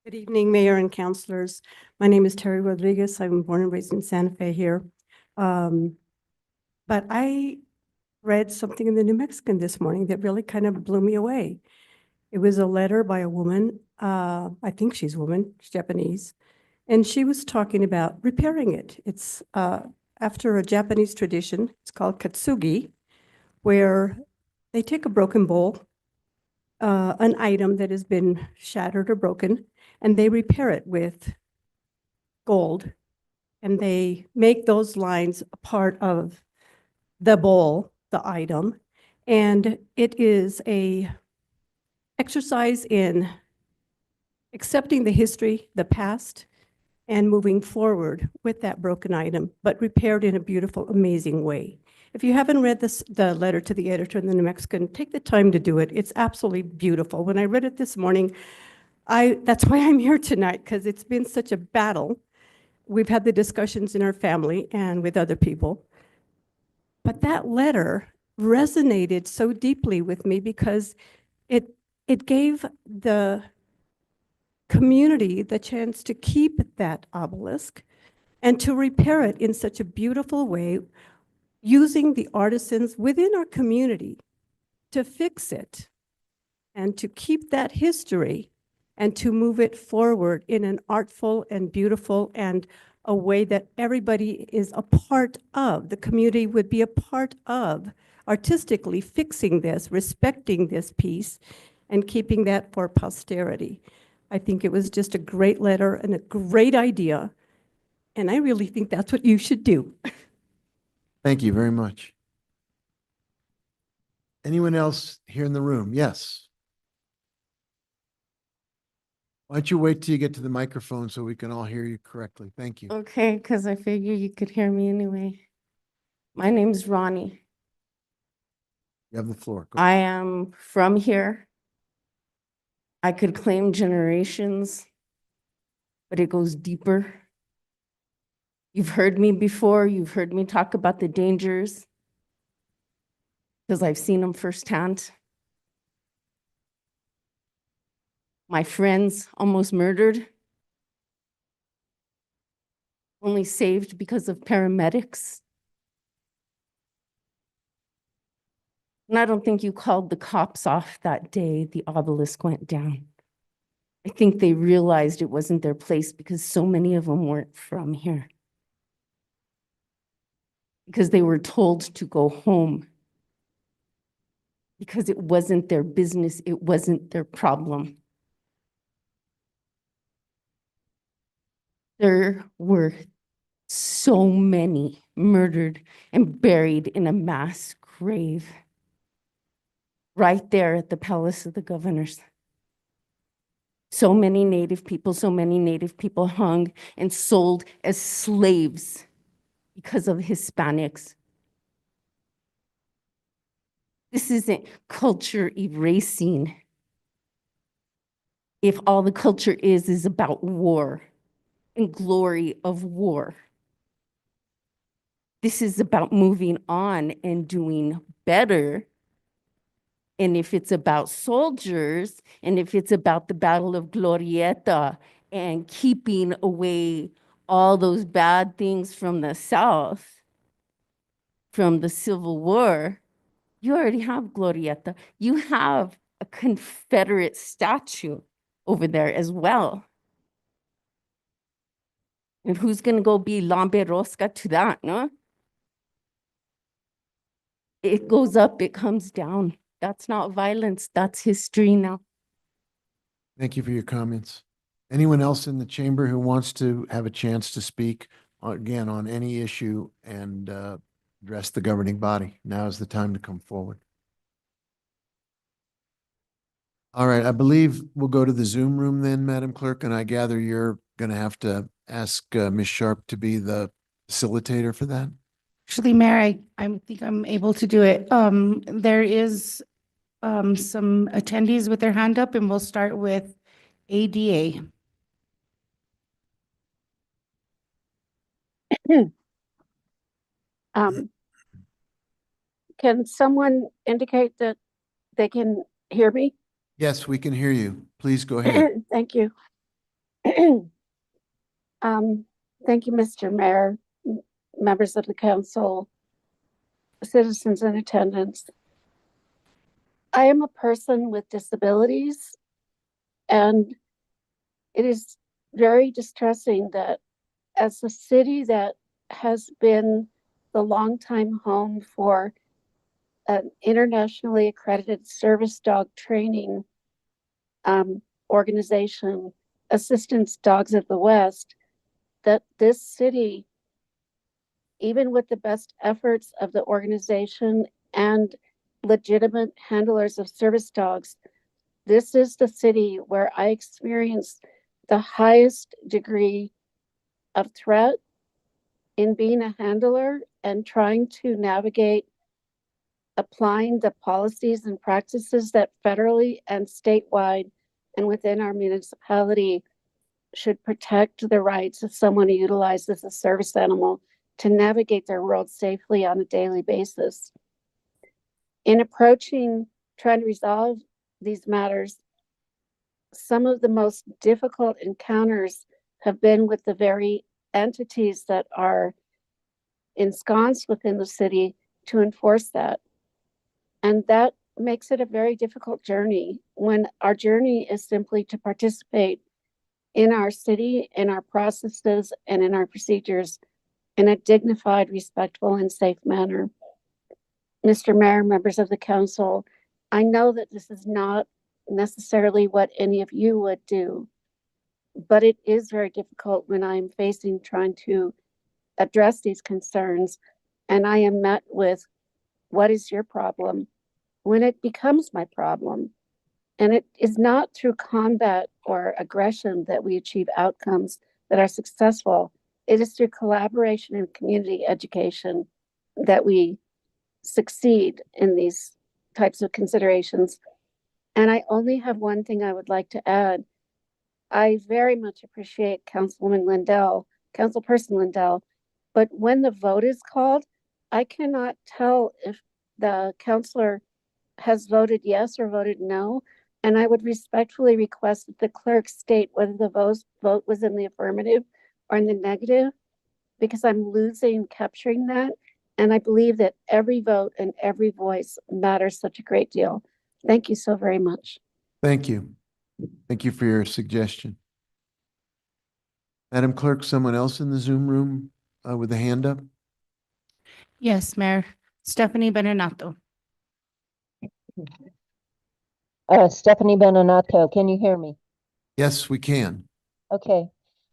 Good evening, Mayor and councilors. My name is Terry Rodriguez. I'm born and raised in Santa Fe here. But I read something in the New Mexican this morning that really kind of blew me away. It was a letter by a woman, I think she's a woman, she's Japanese, and she was talking about repairing it. It's after a Japanese tradition, it's called katsugi, where they take a broken bowl, an item that has been shattered or broken, and they repair it with gold. And they make those lines a part of the bowl, the item. And it is a exercise in accepting the history, the past, and moving forward with that broken item, but repaired in a beautiful, amazing way. If you haven't read the letter to the editor in the New Mexican, take the time to do it. It's absolutely beautiful. When I read it this morning, that's why I'm here tonight, because it's been such a battle. We've had the discussions in our family and with other people. But that letter resonated so deeply with me because it gave the community the chance to keep that obelisk and to repair it in such a beautiful way, using the artisans within our community to fix it and to keep that history and to move it forward in an artful and beautiful and a way that everybody is a part of, the community would be a part of, artistically fixing this, respecting this piece, and keeping that for posterity. I think it was just a great letter and a great idea, and I really think that's what you should do. Thank you very much. Anyone else here in the room? Yes. Why don't you wait till you get to the microphone so we can all hear you correctly? Thank you. Okay, because I figure you could hear me anyway. My name's Ronnie. You have the floor. Go. I am from here. I could claim generations, but it goes deeper. You've heard me before. You've heard me talk about the dangers because I've seen them firsthand. My friends almost murdered, only saved because of paramedics. And I don't think you called the cops off that day the obelisk went down. I think they realized it wasn't their place because so many of them weren't from here. Because they were told to go home. Because it wasn't their business, it wasn't their problem. There were so many murdered and buried in a mass grave right there at the Palace of the Governors. So many Native people hung and sold as slaves because of Hispanics. This isn't culture erasing. If all the culture is about war and glory of war. This is about moving on and doing better. And if it's about soldiers, and if it's about the Battle of Glorieta and keeping away all those bad things from the South, from the Civil War, you already have Glorieta. You have a Confederate statue over there as well. And who's going to go be lambe rosca to that, no? It goes up, it comes down. That's not violence, that's history now. Thank you for your comments. Anyone else in the chamber who wants to have a chance to speak again on any issue and address the governing body? Now is the time to come forward. All right, I believe we'll go to the Zoom room then, Madam Clerk, and I gather you're going to have to ask Ms. Sharp to be the facilitator for that. Actually, Mayor, I think I'm able to do it. There is some attendees with their hand up, and we'll start with ADA. Can someone indicate that they can hear me? Yes, we can hear you. Please go ahead. Thank you. Thank you, Mr. Mayor, members of the council, citizens in attendance. I am a person with disabilities, and it is very distressing that as a city that has been the longtime home for an internationally accredited service dog training organization, Assistance Dogs of the West, that this city, even with the best efforts of the organization and legitimate handlers of service dogs, this is the city where I experienced the highest degree of threat in being a handler and trying to navigate applying the policies and practices that federally and statewide and within our municipality should protect the rights of someone who utilizes a service animal to navigate their world safely on a daily basis. In approaching trying to resolve these matters, some of the most difficult encounters have been with the very entities that are ensconced within the city to enforce that. And that makes it a very difficult journey when our journey is simply to participate in our city, in our processes, and in our procedures in a dignified, respectful, and safe manner. Mr. Mayor, members of the council, I know that this is not necessarily what any of you would do, but it is very difficult when I'm facing trying to address these concerns and I am met with, what is your problem? When it becomes my problem. And it is not through combat or aggression that we achieve outcomes that are successful. It is through collaboration and community education that we succeed in these types of considerations. And I only have one thing I would like to add. I very much appreciate Councilwoman Lindell, Councilperson Lindell, but when the vote is called, I cannot tell if the counselor has voted yes or voted no. And I would respectfully request that the clerk state whether the vote was in the affirmative or in the negative, because I'm losing capturing that. And I believe that every vote and every voice matters such a great deal. Thank you so very much. Thank you. Thank you for your suggestion. Madam Clerk, someone else in the Zoom room with a hand up? Yes, Mayor. Stephanie Benenato. Stephanie Benenato, can you hear me? Yes, we can. Okay.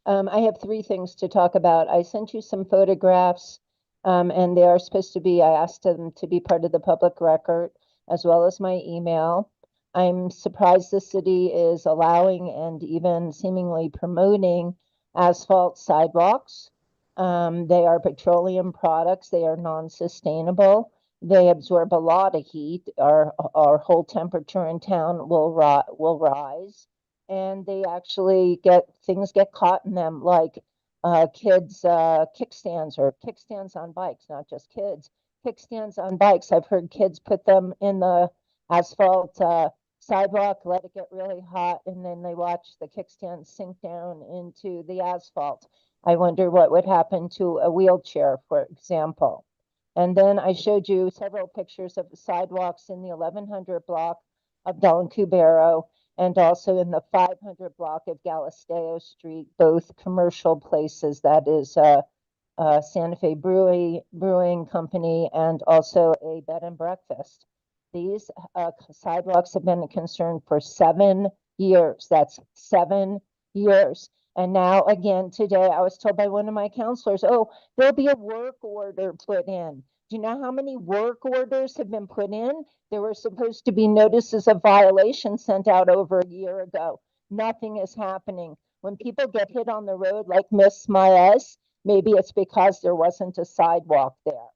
I have three things to talk about. I sent you some photographs, and they are supposed to be, I asked them to be part of the public record, as well as my email. I'm surprised the city is allowing and even seemingly promoting asphalt sidewalks. They are petroleum products. They are non-sustainable. They absorb a lot of heat. Our whole temperature in town will rise, and they actually get caught in them, like kids kickstands or kickstands on bikes, not just kids. Kickstands on bikes. I've heard kids put them in the asphalt sidewalk, let it get really hot, and then they watch the kickstand sink down into the asphalt. I wonder what would happen to a wheelchair, for example. And then I showed you several pictures of the sidewalks in the 1100 block of Don Cubero and also in the 500 block of Galisteo Street, both commercial places. That is Santa Fe Brewing Company and also a bed and breakfast. These sidewalks have been a concern for 7 years. That's 7 years. And now again, today I was told by one of my counselors, oh, there'll be a work order put in. Do you know how many work orders have been put in? There were supposed to be notices of violation sent out over a year ago. Nothing is happening. When people get hit on the road like Miss Maez, maybe it's because there wasn't a sidewalk there.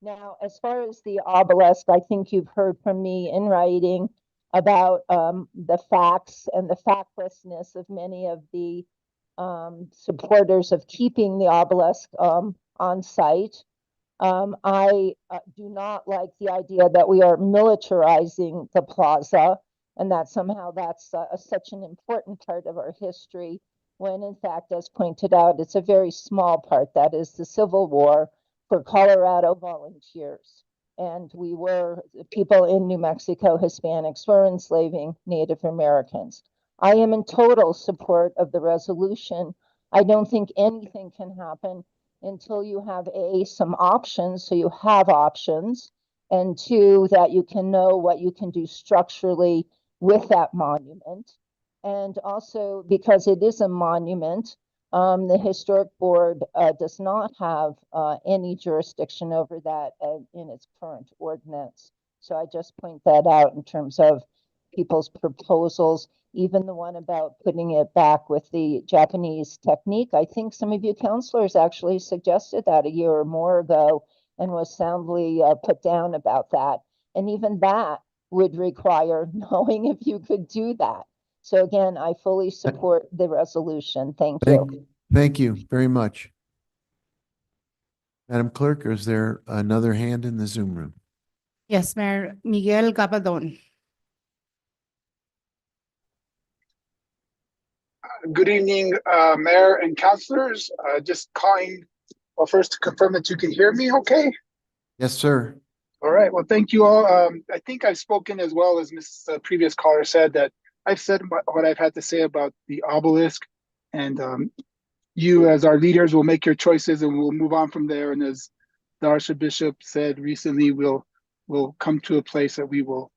Now, as far as the obelisk, I think you've heard from me in writing about the facts and the factlessness of many of the supporters of keeping the obelisk on site. I do not like the idea that we are militarizing the plaza and that somehow that's such an important part of our history, when in fact, as pointed out, it's a very small part. That is the Civil War for Colorado volunteers. And people in New Mexico, Hispanics, were enslaving Native Americans. I am in total support of the resolution. I don't think anything can happen until you have some options, so you have options, and two, that you can know what you can do structurally with that monument. And also, because it is a monument, the Historic Board does not have any jurisdiction over that in its current ordinance. So I just point that out in terms of people's proposals, even the one about putting it back with the Japanese technique. I think some of you counselors actually suggested that a year or more ago and was soundly put down about that. And even that would require knowing if you could do that. So again, I fully support the resolution. Thank you. Thank you very much. Madam Clerk, is there another hand in the Zoom room? Yes, Mayor. Miguel Gabaldon. Good evening, Mayor and councilors. Just calling, well, first to confirm that you can hear me okay? Yes, sir. All right. Well, thank you all. I think I've spoken as well as Ms. Previous caller said that I've said what I've had to say about the obelisk, and you as our leaders will make your choices and we'll move on from there. And as the Archbishop said recently, we'll come to a place that we will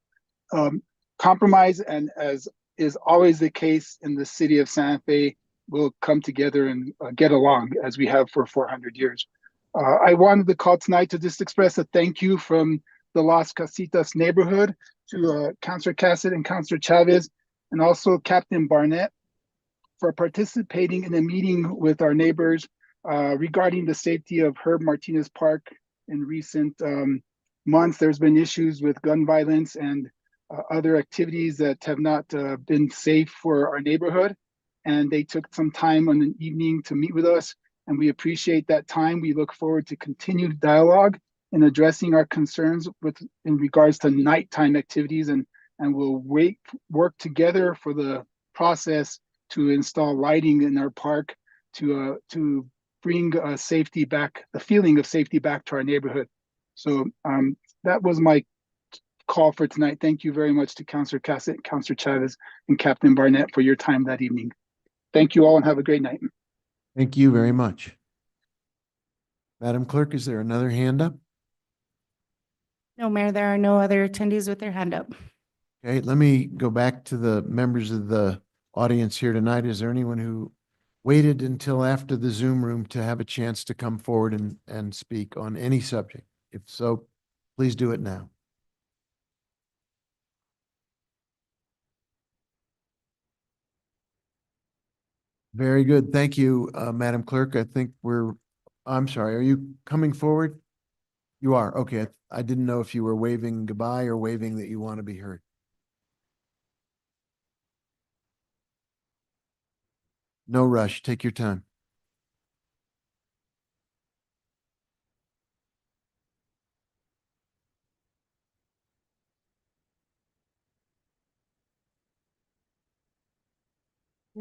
compromise, and as is always the case in the city of Santa Fe, we'll come together and get along as we have for 400 years. I wanted to call tonight to just express a thank you from the Las Casitas neighborhood to Councilor Cassett and Councilor Chavez, and also Captain Barnett for participating in a meeting with our neighbors regarding the safety of Herb Martinez Park. In recent months, there's been issues with gun violence and other activities that have not been safe for our neighborhood. And they took some time on an evening to meet with us, and we appreciate that time. We look forward to continued dialogue in addressing our concerns in regards to nighttime activities, and we'll work together for the process to install lighting in our park to bring safety back, the feeling of safety back to our neighborhood. So that was my call for tonight. Thank you very much to Councilor Cassett, Councilor Chavez, and Captain Barnett for your time that evening. Thank you all and have a great night. Thank you very much. Madam Clerk, is there another hand up? No, Mayor, there are no other attendees with their hand up. Okay, let me go back to the members of the audience here tonight. Is there anyone who waited until after the Zoom room to have a chance to come forward and speak on any subject? If so, please do it now. Very good. Thank you, Madam Clerk. I think I'm sorry, are you coming forward? You are. Okay. I didn't know if you were waving goodbye or waving that you want to be heard. No rush. Take your time.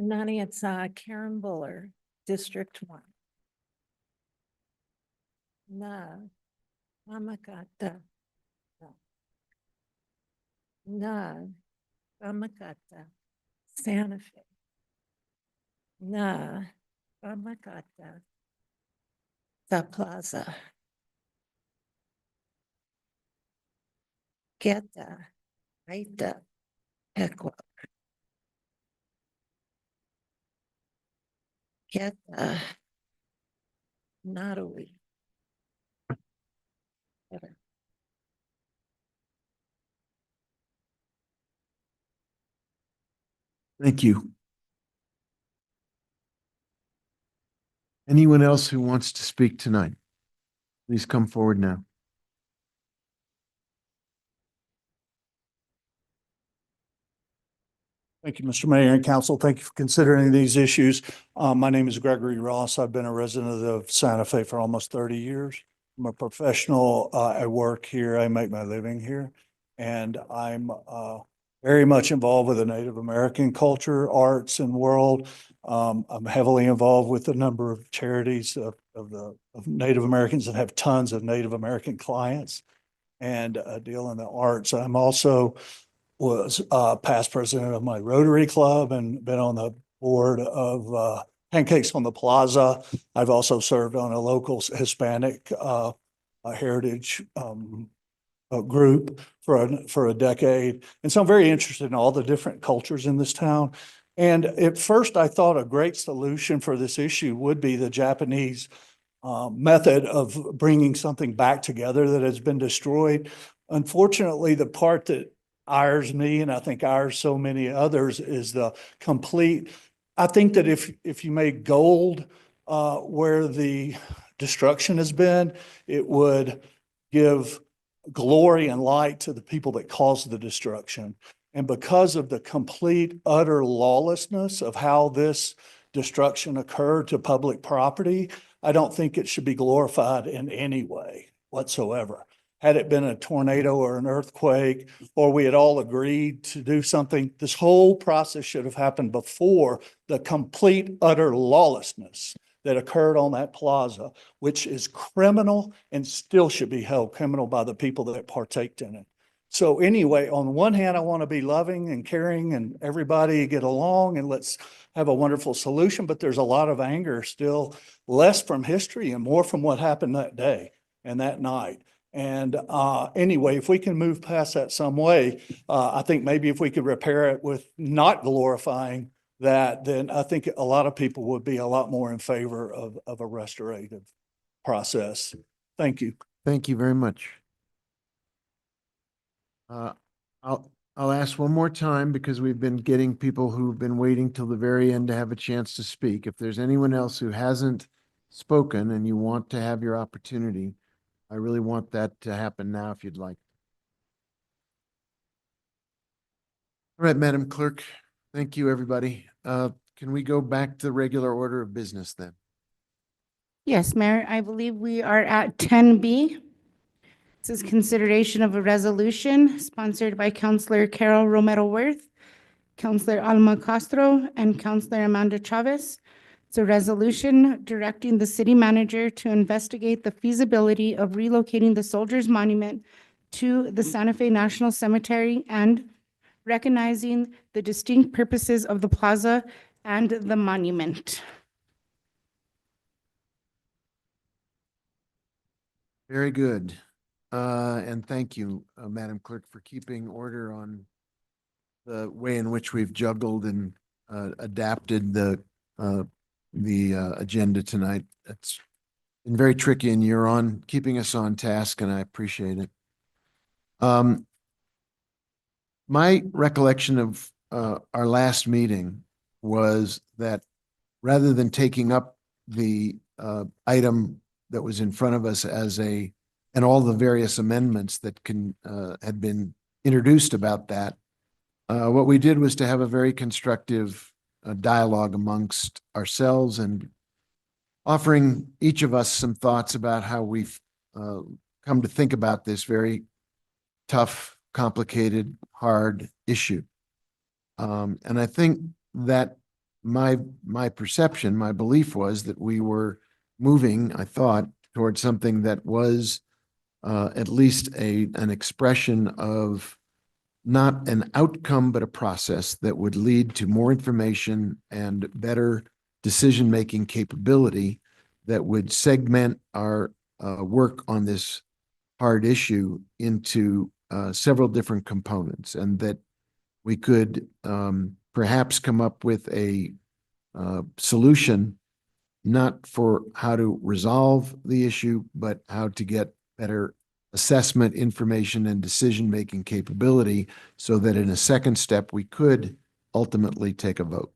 Nani, it's Karen Buller, District 1. Na, Mamakata. Na, Mamakata, Santa Fe. Na, Mamakata, the Plaza. Geta, Aita, Equa. Geta, Natalie. Thank you. Anyone else who wants to speak tonight, please come forward now. Thank you, Mr. Mayor and Council. Thank you for considering these issues. My name is Gregory Ross. I've been a resident of Santa Fe for almost 30 years. I'm a professional. I work here. I make my living here. And I'm very much involved with the Native American culture, arts, and world. I'm heavily involved with a number of charities of Native Americans that have tons of Native American clients and deal in the arts. I'm also was past president of my Rotary Club and been on the board of Pancakes on the Plaza. I've also served on a local Hispanic heritage group for a decade. And so I'm very interested in all the different cultures in this town. And at first I thought a great solution for this issue would be the Japanese method of bringing something back together that has been destroyed. Unfortunately, the part that ires me, and I think ires so many others, is the complete. I think that if you made gold where the destruction has been, it would give glory and light to the people that caused the destruction. And because of the complete, utter lawlessness of how this destruction occurred to public property, I don't think it should be glorified in any way whatsoever. Had it been a tornado or an earthquake, or we had all agreed to do something, this whole process should have happened before the complete, utter lawlessness that occurred on that plaza, which is criminal and still should be held criminal by the people that partaked in it. So anyway, on one hand, I want to be loving and caring and everybody get along and let's have a wonderful solution, but there's a lot of anger still, less from history and more from what happened that day and that night. And anyway, if we can move past that some way, I think maybe if we could repair it with not glorifying that, then I think a lot of people would be a lot more in favor of a restorative process. Thank you. Thank you very much. I'll ask one more time because we've been getting people who've been waiting till the very end to have a chance to speak. If there's anyone else who hasn't spoken and you want to have your opportunity, I really want that to happen now if you'd like. All right, Madam Clerk. Thank you, everybody. Can we go back to the regular order of business then? Yes, Mayor, I believe we are at 10B. This is consideration of a resolution sponsored by Councilor Carol Romero Worth, Councilor Alma Castro, and Councilor Amanda Chavez. It's a resolution directing the city manager to investigate the feasibility of relocating the Soldiers Monument to the Santa Fe National Cemetery and recognizing the distinct purposes of the plaza and the monument. Very good. And thank you, Madam Clerk, for keeping order on the way in which we've juggled and adapted the agenda tonight. It's been very tricky and you're on keeping us on task and I appreciate it. My recollection of our last meeting was that rather than taking up the item that was in front of us and all the various amendments that had been introduced about that, what we did was to have a very constructive dialogue amongst ourselves and offering each of us some thoughts about how we've come to think about this very tough, complicated, hard issue. And I think that my perception, my belief was that we were moving, I thought, towards something that was at least an expression of not an outcome, but a process that would lead to more information and better decision-making capability that would segment our work on this hard issue into several different components, and that we could perhaps come up with a solution not for how to resolve the issue, but how to get better assessment, information, and decision-making capability so that in a second step, we could ultimately take a vote.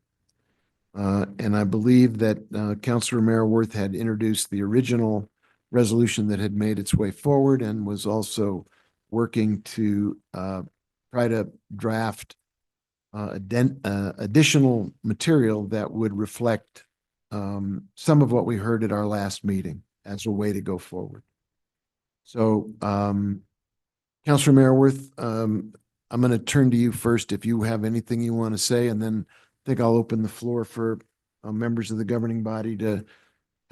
And I believe that Councilor Romero Worth had introduced the original resolution that had made its way forward and was also working to try to draft additional material that would reflect some of what we heard at our last meeting as a way to go forward. So, Councilor Romero Worth, I'm going to turn to you first if you have anything you want to say, and then I think I'll open the floor for members of the governing body to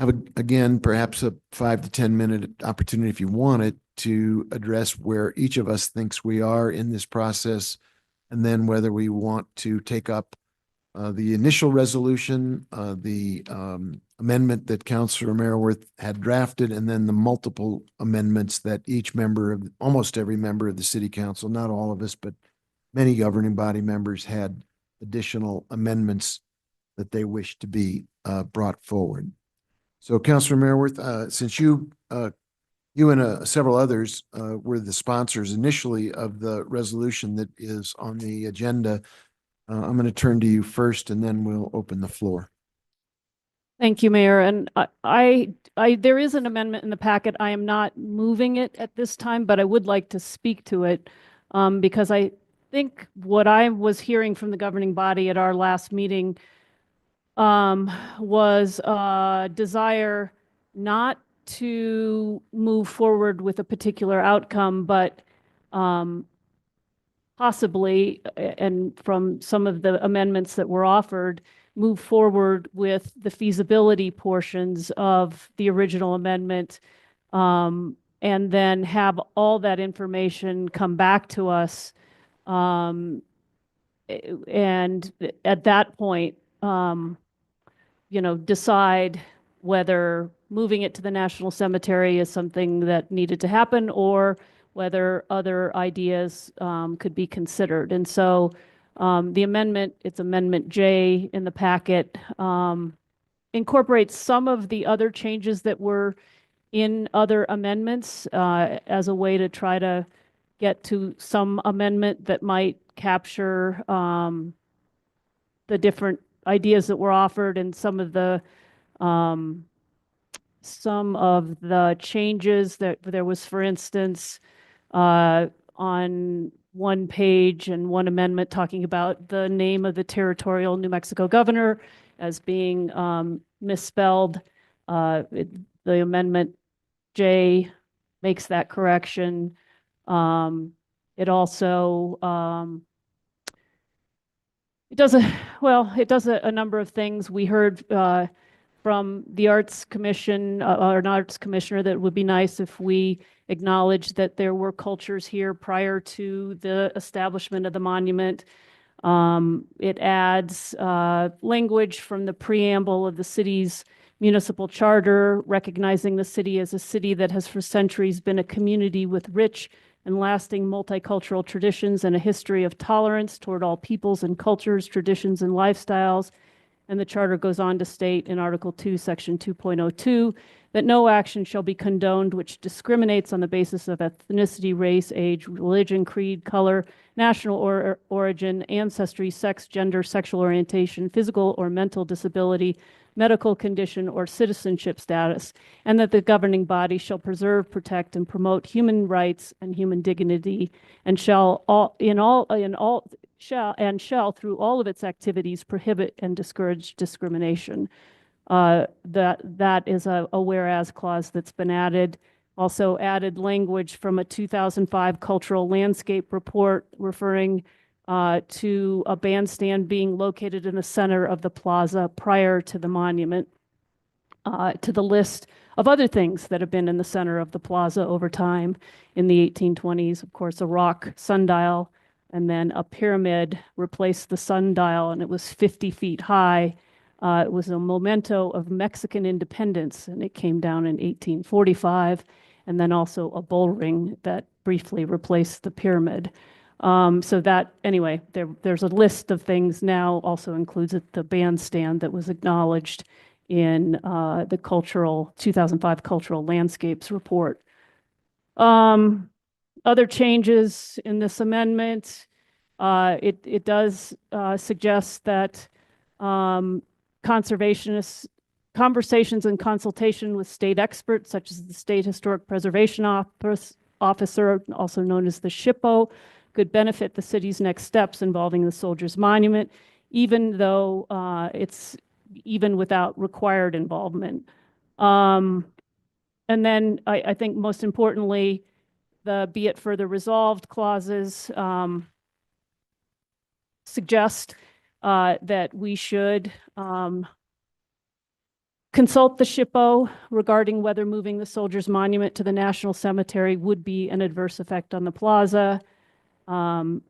have, again, perhaps a 5 to 10 minute opportunity if you want it to address where each of us thinks we are in this process, and then whether we want to take up the initial resolution, the amendment that Councilor Romero Worth had drafted, and then the multiple amendments that each member of, almost every member of the city council, not all of us, but many governing body members had additional amendments that they wish to be brought forward. So Councilor Romero Worth, since you and several others were the sponsors initially of the resolution that is on the agenda, I'm going to turn to you first, and then we'll open the floor. Thank you, Mayor. And there is an amendment in the packet. I am not moving it at this time, but I would like to speak to it because I think what I was hearing from the governing body at our last meeting was a desire not to move forward with a particular outcome, but possibly, and from some of the amendments that were offered, move forward with the feasibility portions of the original amendment, and then have all that information come back to us. And at that point, decide whether moving it to the National Cemetery is something that needed to happen, or whether other ideas could be considered. And so the amendment, it's Amendment J in the packet, incorporates some of the other changes that were in other amendments as a way to try to get to some amendment that might capture the different ideas that were offered, and some of the changes that there was, for instance, on one page and one amendment talking about the name of the territorial New Mexico governor as being misspelled. The Amendment J makes that correction. It also it does a number of things. We heard from the Arts Commission, or an Arts Commissioner, that it would be nice if we acknowledge that there were cultures here prior to the establishment of the monument. It adds language from the preamble of the city's municipal charter, recognizing the city as a city that has for centuries been a community with rich and lasting multicultural traditions and a history of tolerance toward all peoples and cultures, traditions, and lifestyles. And the charter goes on to state in Article 2, Section 2.02, that no action shall be condoned which discriminates on the basis of ethnicity, race, age, religion, creed, color, national origin, ancestry, sex, gender, sexual orientation, physical or mental disability, medical condition, or citizenship status, and that the governing body shall preserve, protect, and promote human rights and human dignity, and shall through all of its activities prohibit and discourage discrimination. That is a whereas clause that's been added. Also added language from a 2005 cultural landscape report referring to a bandstand being located in the center of the plaza prior to the monument, to the list of other things that have been in the center of the plaza over time. In the 1820s, of course, a rock sundial and then a pyramid replaced the sundial, and it was 50 feet high. It was a memento of Mexican independence, and it came down in 1845, and then also a bull ring that briefly replaced the pyramid. So that, anyway, there's a list of things now, also includes the bandstand that was acknowledged in the 2005 Cultural Landscapes Report. Other changes in this amendment, it does suggest that conservationists, conversations and consultation with state experts, such as the State Historic Preservation Officer, also known as the SHPO, could benefit the city's next steps involving the Soldiers Monument, even though it's even without required involvement. And then I think most importantly, the be it further resolved clauses suggest that we should consult the SHPO regarding whether moving the Soldiers Monument to the National Cemetery would be an adverse effect on the plaza.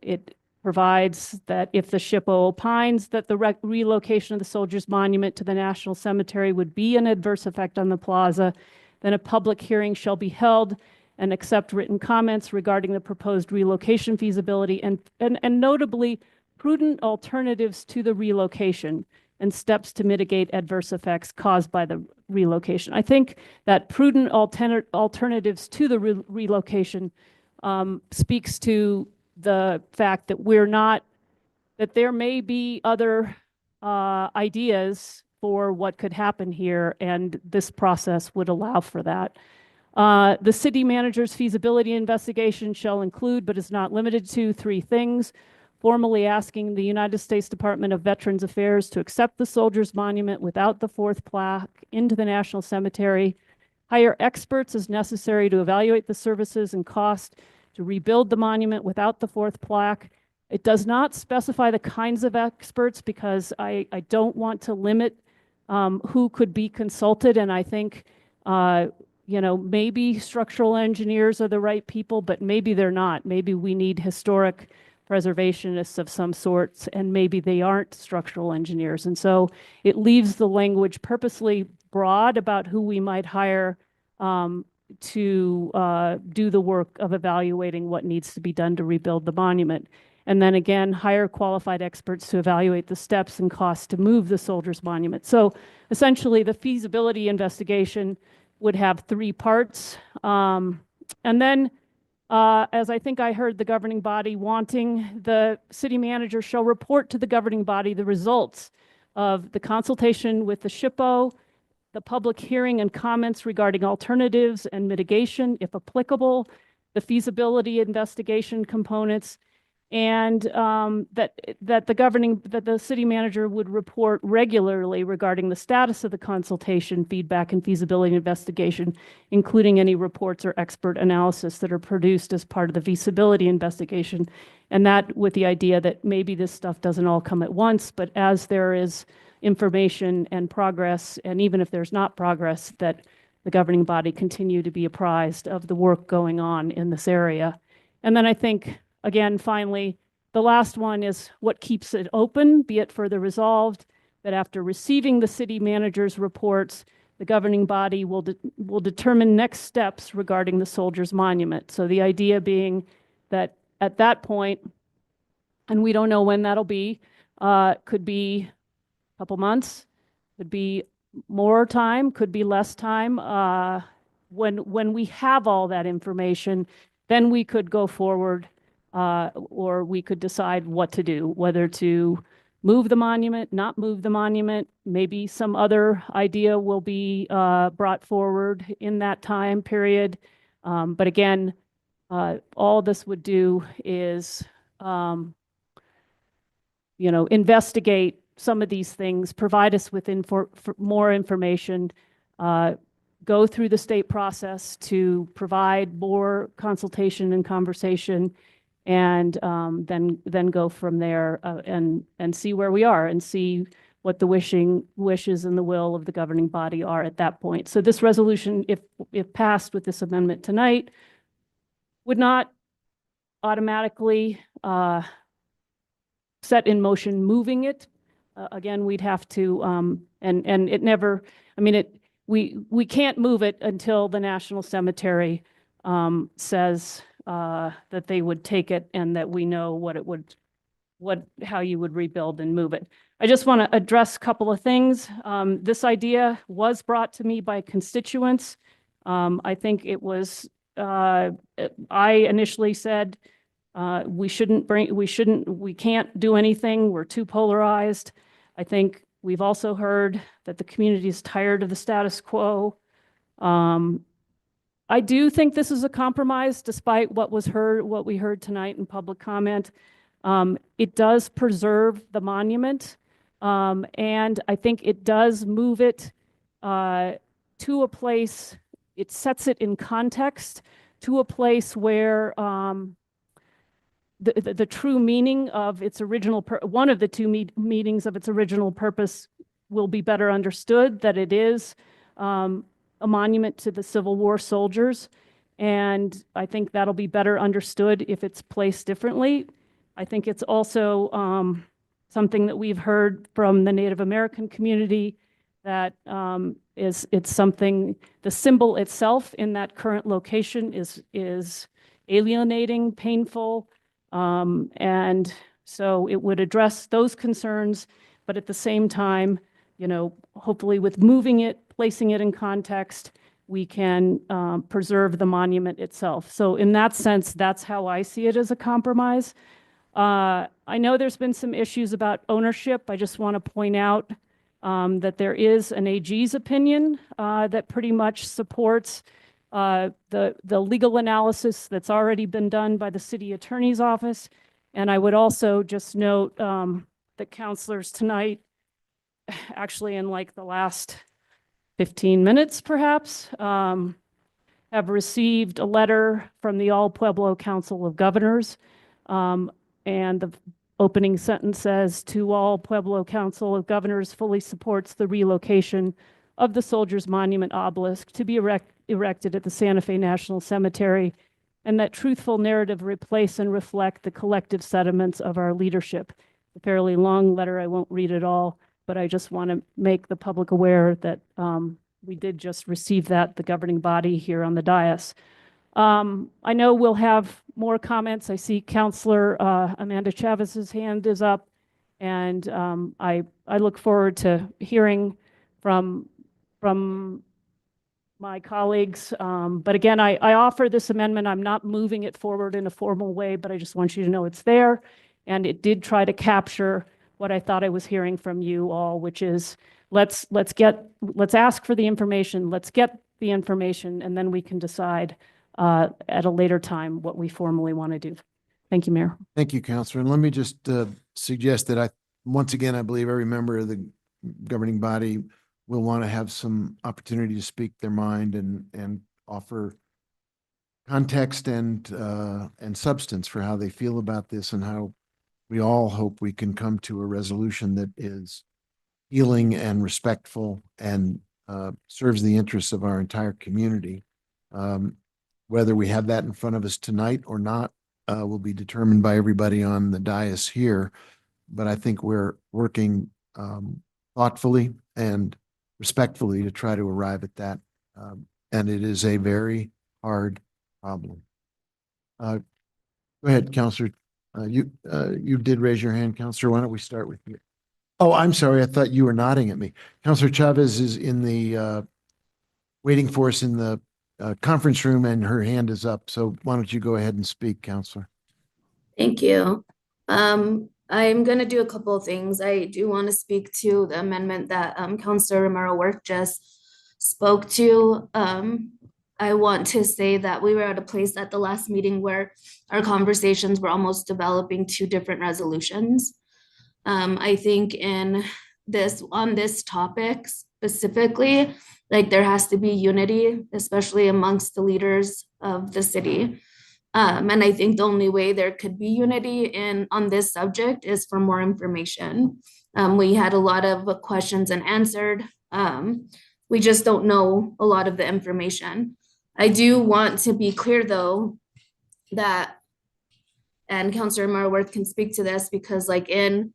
It provides that if the SHPO opines that the relocation of the Soldiers Monument to the National Cemetery would be an adverse effect on the plaza, then a public hearing shall be held and accept written comments regarding the proposed relocation feasibility and notably prudent alternatives to the relocation and steps to mitigate adverse effects caused by the relocation. I think that prudent alternatives to the relocation speaks to the fact that that there may be other ideas for what could happen here, and this process would allow for that. The city manager's feasibility investigation shall include, but is not limited to, 3 things: formally asking the United States Department of Veterans Affairs to accept the Soldiers Monument without the 4th plaque into the National Cemetery, hire experts as necessary to evaluate the services and cost to rebuild the monument without the 4th plaque, It does not specify the kinds of experts because I don't want to limit who could be consulted. And I think, maybe structural engineers are the right people, but maybe they're not. Maybe we need historic preservationists of some sorts, and maybe they aren't structural engineers. And so it leaves the language purposely broad about who we might hire to do the work of evaluating what needs to be done to rebuild the monument. And then again, hire qualified experts to evaluate the steps and costs to move the Soldiers Monument. So essentially, the feasibility investigation would have 3 parts. And then, as I think I heard the governing body wanting, the city manager shall report to the governing body the results of the consultation with the SHPO, the public hearing and comments regarding alternatives and mitigation, if applicable, the feasibility investigation components, and that the city manager would report regularly regarding the status of the consultation, feedback, and feasibility investigation, including any reports or expert analysis that are produced as part of the feasibility investigation. And that with the idea that maybe this stuff doesn't all come at once, but as there is information and progress, and even if there's not progress, that the governing body continue to be apprised of the work going on in this area. And then I think, again, finally, the last one is what keeps it open, be it further resolved that after receiving the city manager's reports, the governing body will determine next steps regarding the Soldiers Monument. So the idea being that at that point, and we don't know when that'll be, could be a couple months, could be more time, could be less time. When we have all that information, then we could go forward, or we could decide what to do, whether to move the monument, not move the monument. Maybe some other idea will be brought forward in that time period. But again, all this would do is, investigate some of these things, provide us with more information, go through the state process to provide more consultation and conversation, and then go from there and see where we are and see what the wishes and the will of the governing body are at that point. So this resolution, if passed with this amendment tonight, would not automatically set in motion moving it. Again, we'd have to, and it never, we can't move it until the National Cemetery says that they would take it and that we know how you would rebuild and move it. I just want to address a couple of things. This idea was brought to me by constituents. I think it was, I initially said, we can't do anything. We're too polarized. I think we've also heard that the community is tired of the status quo. I do think this is a compromise, despite what we heard tonight in public comment. It does preserve the monument, and I think it does move it to a place. It sets it in context to a place where the true meaning of its original, one of the two meanings of its original purpose will be better understood, that it is a monument to the Civil War soldiers. And I think that'll be better understood if it's placed differently. I think it's also something that we've heard from the Native American community, that it's something, the symbol itself in that current location is alienating, painful. And so it would address those concerns, but at the same time, hopefully with moving it, placing it in context, we can preserve the monument itself. So in that sense, that's how I see it as a compromise. I know there's been some issues about ownership. I just want to point out that there is an AG's opinion that pretty much supports the legal analysis that's already been done by the city attorney's office. And I would also just note that counselors tonight, actually in like the last 15 minutes perhaps, have received a letter from the All Pueblo Council of Governors And the opening sentence says, "To all, Pueblo Council of Governors fully supports the relocation of the Soldiers Monument obelisk to be erected at the Santa Fe National Cemetery, and that truthful narrative replace and reflect the collective sentiments of our leadership." A fairly long letter, I won't read it all, but I just want to make the public aware that we did just receive that, the governing body here on the dais. I know we'll have more comments. I see Councilor Amanda Chavez's hand is up, and I look forward to hearing from my colleagues. But again, I offer this amendment. I'm not moving it forward in a formal way, but I just want you to know it's there. And it did try to capture what I thought I was hearing from you all, which is let's ask for the information, let's get the information, and then we can decide at a later time what we formally want to do. Thank you, Mayor. Thank you, Counselor. And let me just suggest that once again, I believe every member of the governing body will want to have some opportunity to speak their mind and offer context and substance for how they feel about this, and how we all hope we can come to a resolution that is healing and respectful and serves the interests of our entire community. Whether we have that in front of us tonight or not will be determined by everybody on the dais here. But I think we're working thoughtfully and respectfully to try to arrive at that. And it is a very hard problem. Go ahead, Counselor. You did raise your hand, Counselor. Why don't we start with you? Oh, I'm sorry. I thought you were nodding at me. Counselor Chavez is in the waiting for us in the conference room, and her hand is up. So why don't you go ahead and speak, Counselor? Thank you. I'm going to do a couple of things. I do want to speak to the amendment that Counselor Romero Worth just spoke to. I want to say that we were at a place at the last meeting where our conversations were almost developing two different resolutions. I think on this topic specifically, like there has to be unity, especially amongst the leaders of the city. And I think the only way there could be unity on this subject is for more information. We had a lot of questions unanswered. We just don't know a lot of the information. I do want to be clear though, that, and Councilor Marworth can speak to this, because like in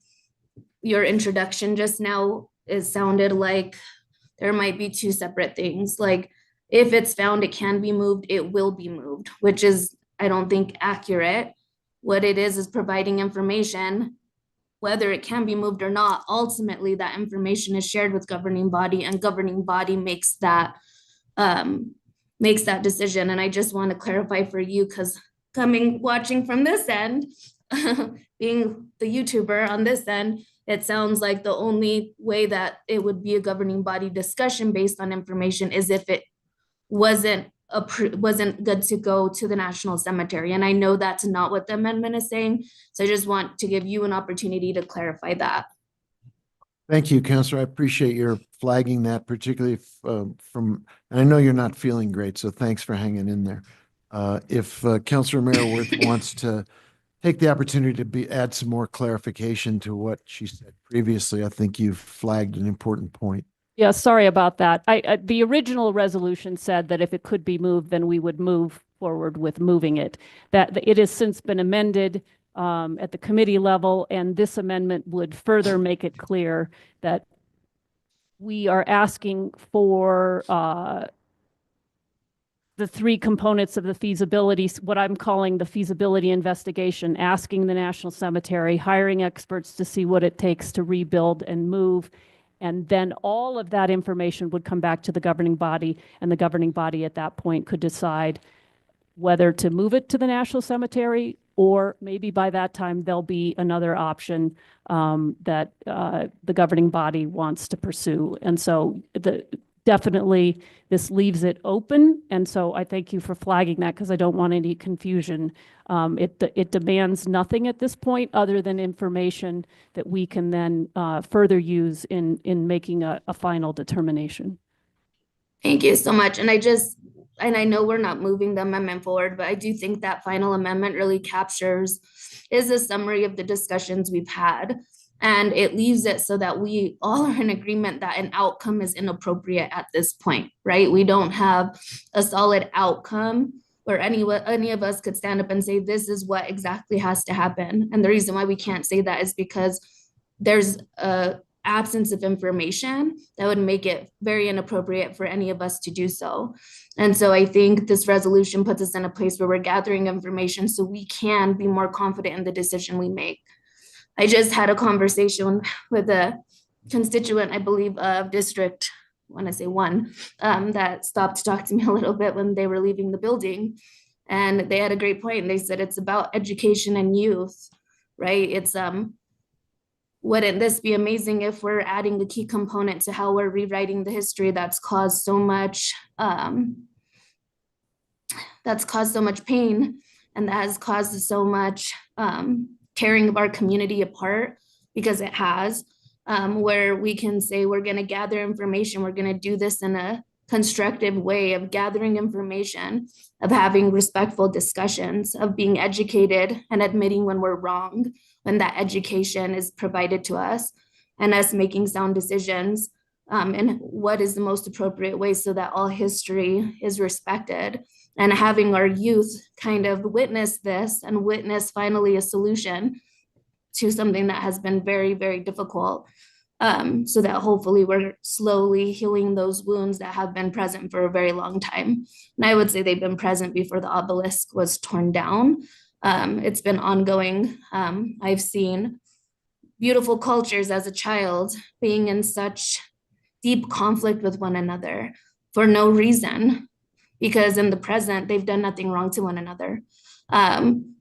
your introduction just now, it sounded like there might be two separate things. Like if it's found it can be moved, it will be moved, which is, I don't think, accurate. What it is providing information, whether it can be moved or not. Ultimately, that information is shared with governing body, and governing body makes that decision. And I just want to clarify for you, because watching from this end, being the YouTuber on this end, it sounds like the only way that it would be a governing body discussion based on information is if it wasn't good to go to the National Cemetery. And I know that's not what the amendment is saying. So I just want to give you an opportunity to clarify that. Thank you, Counselor. I appreciate your flagging that, particularly and I know you're not feeling great, so thanks for hanging in there. If Counselor Marworth wants to take the opportunity to add some more clarification to what she said previously, I think you've flagged an important point. Yeah, sorry about that. The original resolution said that if it could be moved, then we would move forward with moving it. That it has since been amended at the committee level, and this amendment would further make it clear that we are asking for the three components of the feasibility, what I'm calling the feasibility investigation, asking the National Cemetery, hiring experts to see what it takes to rebuild and move. And then all of that information would come back to the governing body, and the governing body at that point could decide whether to move it to the National Cemetery, or maybe by that time there'll be another option that the governing body wants to pursue. And so definitely this leaves it open. And so I thank you for flagging that, because I don't want any confusion. It demands nothing at this point other than information that we can then further use in making a final determination. Thank you so much. And I know we're not moving the amendment forward, but I do think that final amendment really captures is a summary of the discussions we've had. And it leaves it so that we all are in agreement that an outcome is inappropriate at this point, right? We don't have a solid outcome where any of us could stand up and say, this is what exactly has to happen. And the reason why we can't say that is because there's a absence of information that would make it very inappropriate for any of us to do so. And so I think this resolution puts us in a place where we're gathering information so we can be more confident in the decision we make. I just had a conversation with a constituent, I believe, of District, I want to say 1, that stopped to talk to me a little bit when they were leaving the building. And they had a great point. They said it's about education and youth, right? It's wouldn't this be amazing if we're adding a key component to how we're rewriting the history that's caused so much pain, and that has caused so much tearing of our community apart, because it has, where we can say we're going to gather information, we're going to do this in a constructive way of gathering information, of having respectful discussions, of being educated and admitting when we're wrong, when that education is provided to us, and us making sound decisions and what is the most appropriate way so that all history is respected, and having our youth kind of witness this and witness finally a solution to something that has been very, very difficult. So that hopefully we're slowly healing those wounds that have been present for a very long time. And I would say they've been present before the obelisk was torn down. It's been ongoing. I've seen beautiful cultures as a child being in such deep conflict with one another for no reason, because in the present, they've done nothing wrong to one another.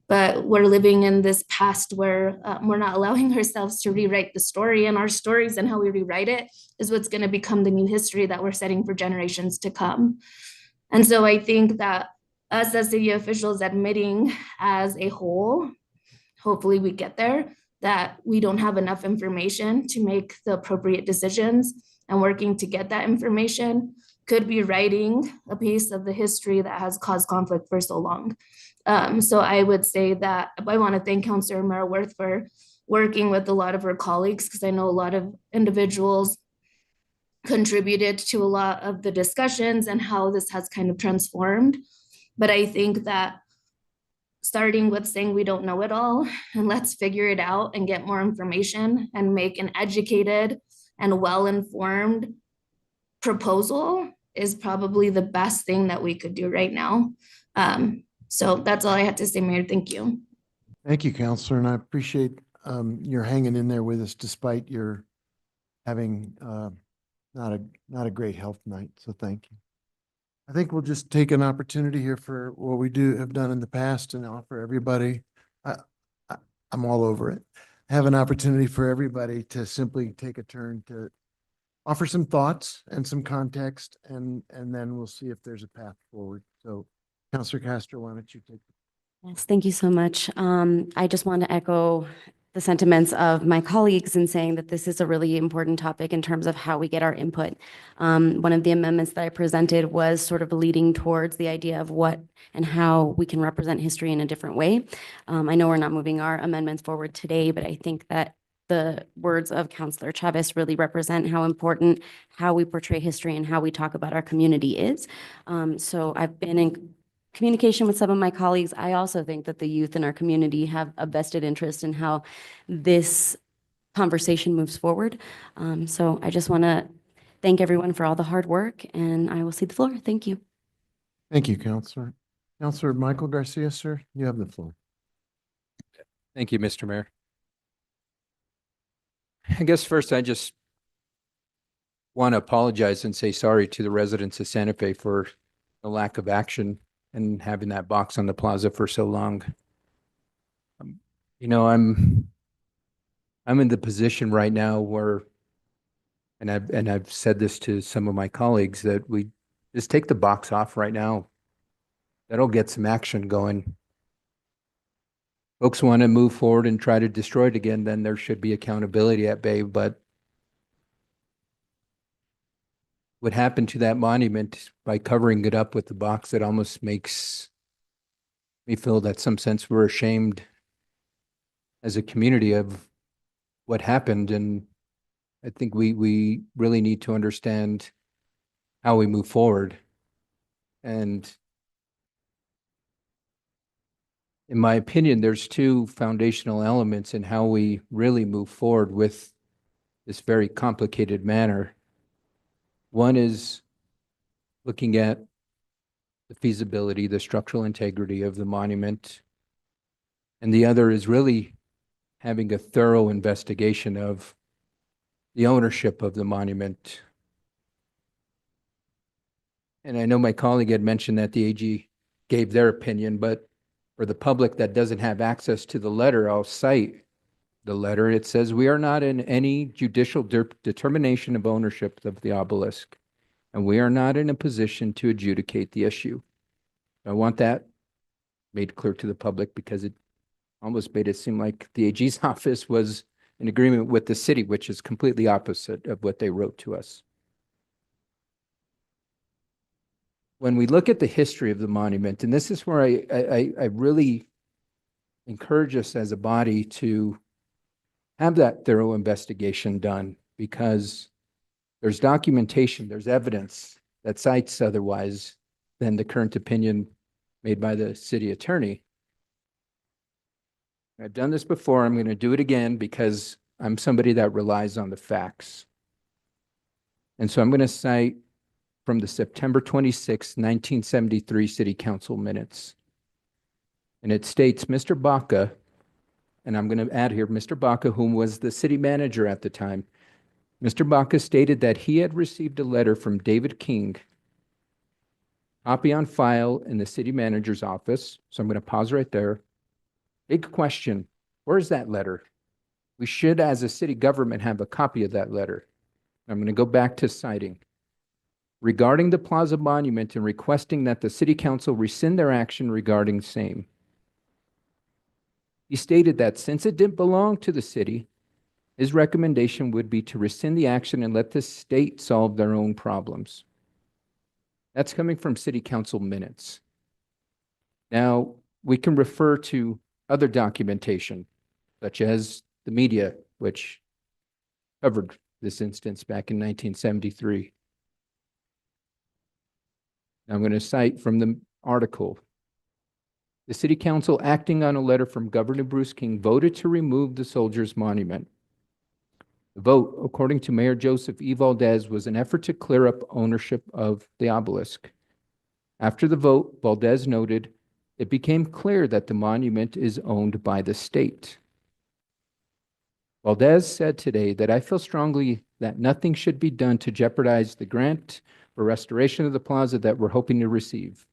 But we're living in this past where we're not allowing ourselves to rewrite the story, and our stories and how we rewrite it is what's going to become the new history that we're setting for generations to come. And so I think that us as city officials admitting as a whole, hopefully we get there, that we don't have enough information to make the appropriate decisions, and working to get that information could be writing a piece of the history that has caused conflict for so long. So I would say that I want to thank Councilor Mara Worth for working with a lot of her colleagues, because I know a lot of individuals contributed to a lot of the discussions and how this has kind of transformed. But I think that starting with saying we don't know it all and let's figure it out and get more information and make an educated and well-informed proposal is probably the best thing that we could do right now. So that's all I had to say, Mayor. Thank you. Thank you, Counselor, and I appreciate your hanging in there with us despite your having not a great health night. So thank you. I think we'll just take an opportunity here for what we have done in the past and offer everybody. I'm all over it. Have an opportunity for everybody to simply take a turn to offer some thoughts and some context, and then we'll see if there's a path forward. So, Councilor Castro, why don't you take it? Yes, thank you so much. I just want to echo the sentiments of my colleagues in saying that this is a really important topic in terms of how we get our input. One of the amendments that I presented was sort of leading towards the idea of what and how we can represent history in a different way. I know we're not moving our amendments forward today, but I think that the words of Councilor Chavez really represent how important how we portray history and how we talk about our community is. So I've been in communication with some of my colleagues. I also think that the youth in our community have a vested interest in how this conversation moves forward. So I just want to thank everyone for all the hard work, and I will cede the floor. Thank you. Thank you, Counselor. Counselor Michael Garcia, sir, you have the floor. Thank you, Mr. Mayor. I guess first I just want to apologize and say sorry to the residents of Santa Fe for the lack of action and having that box on the plaza for so long. You know, I'm in the position right now where, and I've said this to some of my colleagues, that we just take the box off right now. That'll get some action going. Folks want to move forward and try to destroy it again, then there should be accountability at bay. But what happened to that monument by covering it up with the box, it almost makes me feel that some sense we're ashamed as a community of what happened. And I think we really need to understand how we move forward. And in my opinion, there's two foundational elements in how we really move forward with this very complicated matter. One is looking at the feasibility, the structural integrity of the monument. And the other is really having a thorough investigation of the ownership of the monument. And I know my colleague had mentioned that the AG gave their opinion, but for the public that doesn't have access to the letter, I'll cite the letter. It says, "We are not in any judicial determination of ownership of the obelisk, and we are not in a position to adjudicate the issue." I want that made clear to the public because it almost made it seem like the AG's office was in agreement with the city, which is completely opposite of what they wrote to us. When we look at the history of the monument, and this is where I really encourage us as a body to have that thorough investigation done, because there's documentation, there's evidence that cites otherwise than the current opinion made by the city attorney. I've done this before. I'm going to do it again because I'm somebody that relies on the facts. And so I'm going to cite from the September 26, 1973 City Council minutes. And it states, Mr. Baca, and I'm going to add here, Mr. Baca, whom was the city manager at the time, Mr. Baca stated that he had received a letter from David King, copy on file in the city manager's office. So I'm going to pause right there. Big question, where's that letter? We should, as a city government, have a copy of that letter. I'm going to go back to citing. Regarding the Plaza Monument and requesting that the City Council rescind their action regarding same. He stated that since it didn't belong to the city, his recommendation would be to rescind the action and let the state solve their own problems. That's coming from City Council minutes. Now, we can refer to other documentation, such as the media, which covered this instance back in 1973. I'm going to cite from the article. The City Council, acting on a letter from Governor Bruce King, voted to remove the Soldiers Monument. The vote, according to Mayor Joseph E. Valdez, was an effort to clear up ownership of the obelisk. After the vote, Valdez noted, it became clear that the monument is owned by the state. Valdez said today that I feel strongly that nothing should be done to jeopardize the grant for restoration of the plaza that we're hoping to receive.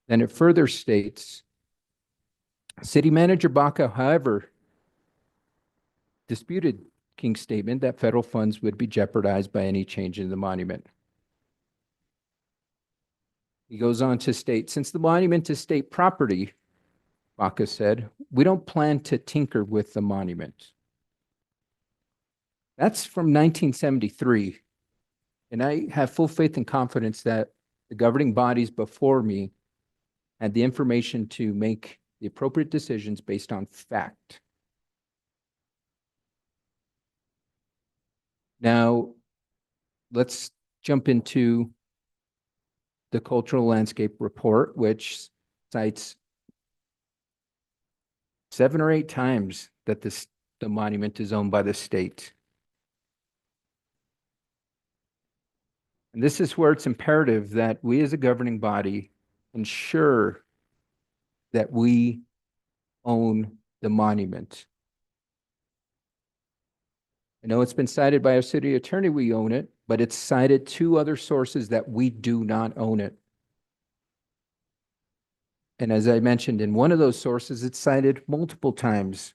Then it further states, City Manager Baca, however, disputed King's statement that federal funds would be jeopardized by any change in the monument. He goes on to state, since the monument is state property, Baca said, we don't plan to tinker with the monument. That's from 1973. And I have full faith and confidence that the governing bodies before me had the information to make the appropriate decisions based on fact. Now, let's jump into the Cultural Landscape Report, which cites 7 or 8 times that the monument is owned by the state. And this is where it's imperative that we as a governing body ensure that we own the monument. I know it's been cited by our city attorney, we own it, but it's cited 2 other sources that we do not own it. And as I mentioned, in one of those sources, it's cited multiple times.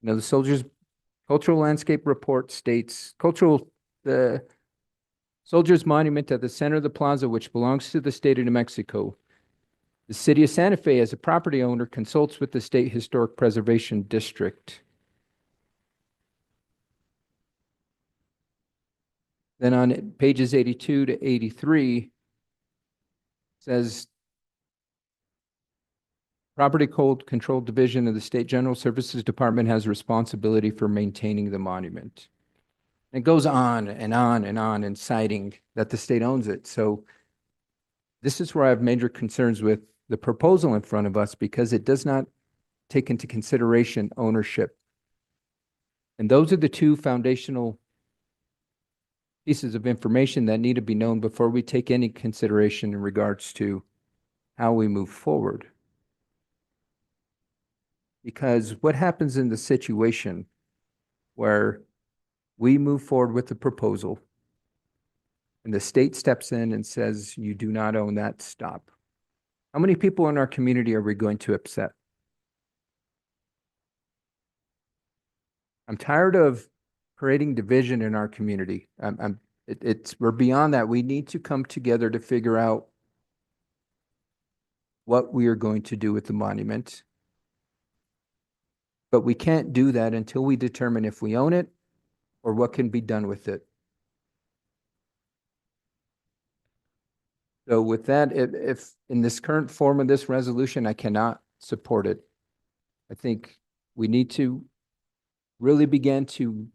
You know, the Soldiers Cultural Landscape Report states, the Soldiers Monument at the center of the plaza, which belongs to the state of New Mexico. The city of Santa Fe, as a property owner, consults with the State Historic Preservation District. Then on pages 82 to 83, says Property Control Division of the State General Services Department has responsibility for maintaining the monument. It goes on and on and on and citing that the state owns it. So this is where I have major concerns with the proposal in front of us because it does not take into consideration ownership. And those are the two foundational pieces of information that need to be known before we take any consideration in regards to how we move forward. Because what happens in the situation where we move forward with the proposal and the state steps in and says, you do not own that, stop. How many people in our community are we going to upset? I'm tired of creating division in our community. We're beyond that. We need to come together to figure out what we are going to do with the monument. But we can't do that until we determine if we own it or what can be done with it. So with that, if in this current form of this resolution, I cannot support it. I think we need to really begin to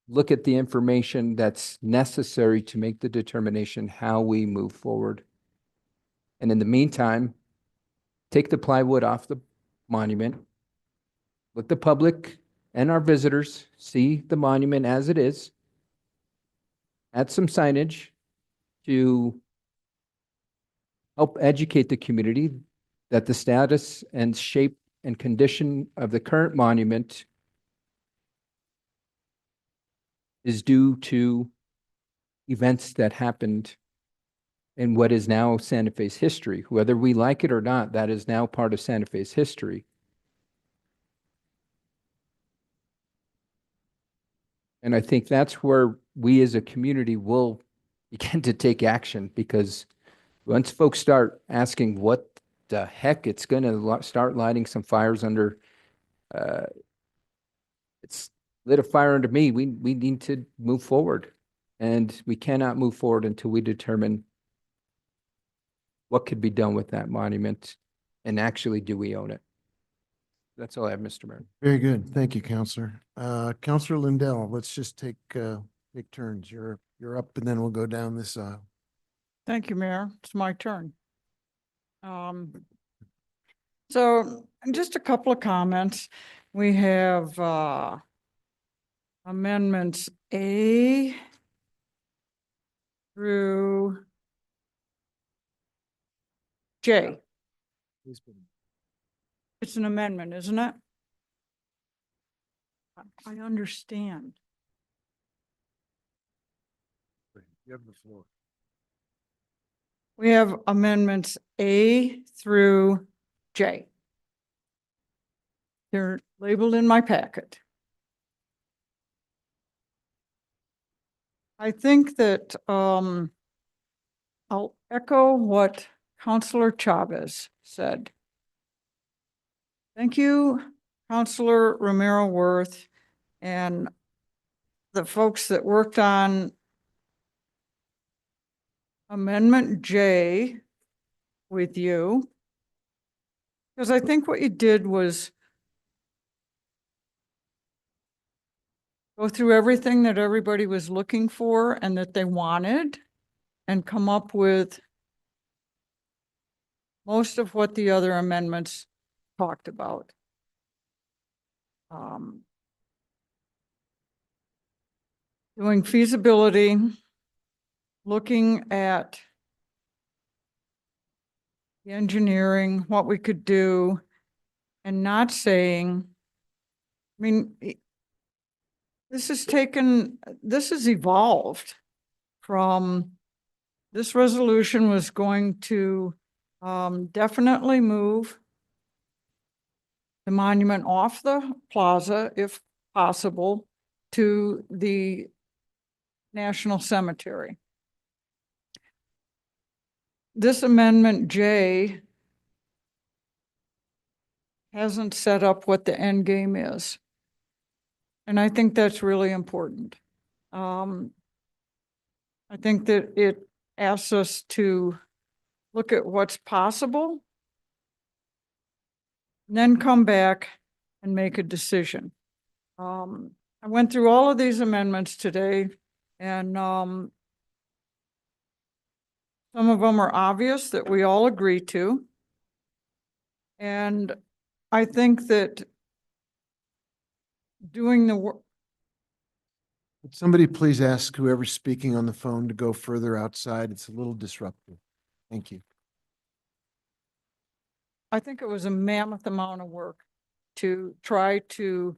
look at the information that's necessary to make the determination how we move forward. And in the meantime, take the plywood off the monument. Let the public and our visitors see the monument as it is. Add some signage to help educate the community that the status and shape and condition of the current monument is due to events that happened in what is now Santa Fe's history. Whether we like it or not, that is now part of Santa Fe's history. And I think that's where we as a community will begin to take action, because once folks start asking what the heck, it's going to start lighting some fires under, it's lit a fire under me. We need to move forward, and we cannot move forward until we determine what could be done with that monument, and actually, do we own it? That's all I have, Mr. Mayor. Very good. Thank you, Counselor. Counselor Lindell, let's just take turns. You're up, and then we'll go down this aisle. Thank you, Mayor. It's my turn. So just a couple of comments. We have amendments A through J. It's an amendment, isn't it? I understand. You have the floor. We have amendments A through J. They're labeled in my packet. I think that I'll echo what Councilor Chavez said. Thank you, Councilor Romero Worth, and the folks that worked on Amendment J with you. Because I think what you did was go through everything that everybody was looking for and that they wanted, and come up with most of what the other amendments talked about. Doing feasibility, looking at the engineering, what we could do, and not saying, I mean, this has evolved from, this resolution was going to definitely move the monument off the plaza, if possible, to the National Cemetery. This Amendment J hasn't set up what the end game is. And I think that's really important. I think that it asks us to look at what's possible and then come back and make a decision. I went through all of these amendments today, and some of them are obvious that we all agree to. And I think that doing the work, Would somebody please ask whoever's speaking on the phone to go further outside? It's a little disruptive. Thank you. I think it was a mammoth amount of work to try to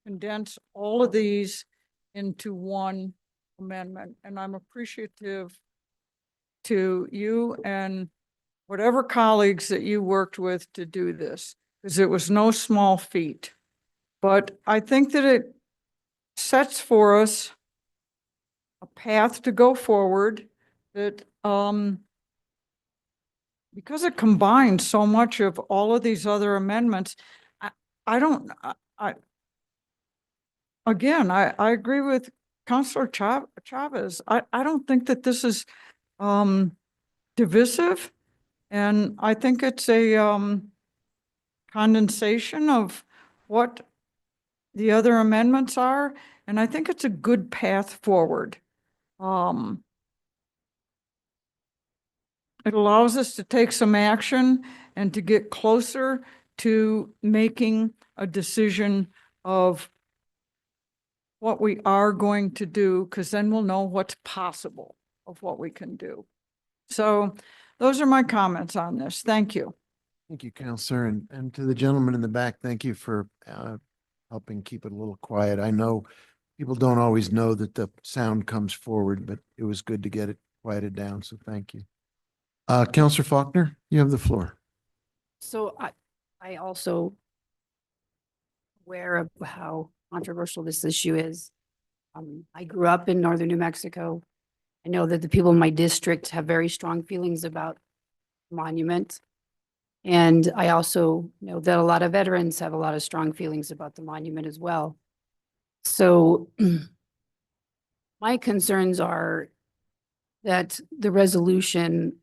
condense all of these into one amendment. And I'm appreciative to you and whatever colleagues that you worked with to do this, because it was no small feat. But I think that it sets for us a path to go forward that, because it combines so much of all of these other amendments, I agree with Councilor Chavez. I don't think that this is divisive, and I think it's a condensation of what the other amendments are, and I think it's a good path forward. It allows us to take some action and to get closer to making a decision of what we are going to do, because then we'll know what's possible of what we can do. So those are my comments on this. Thank you. Thank you, Counselor. And to the gentleman in the back, thank you for helping keep it a little quiet. I know people don't always know that the sound comes forward, but it was good to get it quieted down. So thank you. Counselor Faulkner, you have the floor. So I also aware of how controversial this issue is. I grew up in northern New Mexico. I know that the people in my district have very strong feelings about the monument. And I also know that a lot of veterans have a lot of strong feelings about the monument as well. So my concerns are that the resolution,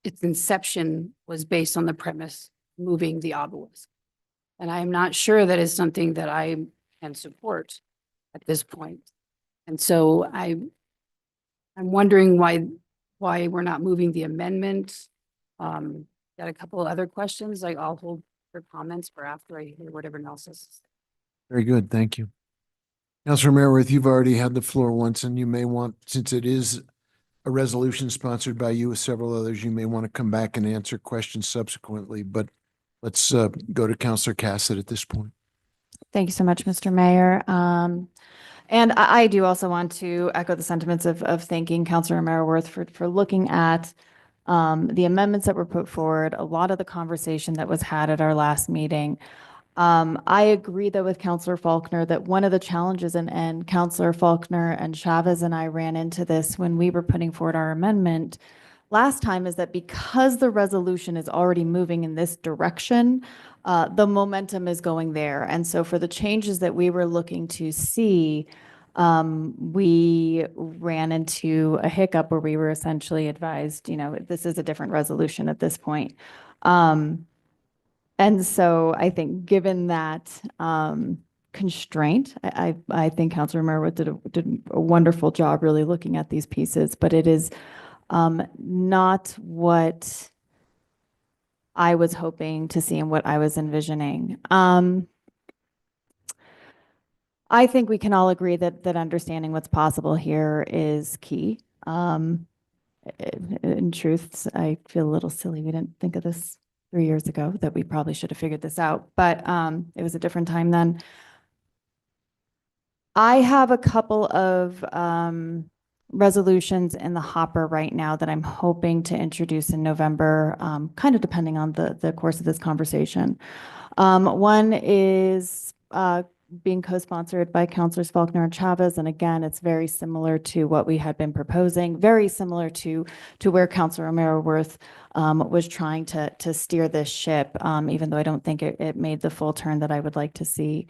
its inception was based on the premise moving the obelisk. And I am not sure that is something that I can support at this point. And so I'm wondering why we're not moving the amendment. Got a couple of other questions. I'll hold for comments for after I hear what everyone else has. Very good. Thank you. Counselor Merworth, you've already had the floor once, and you may want, since it is a resolution sponsored by you with several others, you may want to come back and answer questions subsequently, but let's go to Counselor Cassett at this point. Thank you so much, Mr. Mayor. And I do also want to echo the sentiments of thanking Councilor Merworth for looking at the amendments that were put forward, a lot of the conversation that was had at our last meeting. I agree though with Councilor Faulkner that one of the challenges, and Councilor Faulkner and Chavez and I ran into this when we were putting forward our amendment last time, is that because the resolution is already moving in this direction, the momentum is going there. And so for the changes that we were looking to see, we ran into a hiccup where we were essentially advised, this is a different resolution at this point. And so I think given that constraint, I think Councilor Merworth did a wonderful job really looking at these pieces, but it is not what I was hoping to see and what I was envisioning. I think we can all agree that understanding what's possible here is key. In truth, I feel a little silly we didn't think of this 3 years ago, that we probably should have figured this out, but it was a different time then. I have a couple of resolutions in the hopper right now that I'm hoping to introduce in November, kind of depending on the course of this conversation. One is being co-sponsored by Councilors Faulkner and Chavez. And again, it's very similar to what we had been proposing, very similar to where Councilor Merworth was trying to steer this ship, even though I don't think it made the full turn that I would like to see.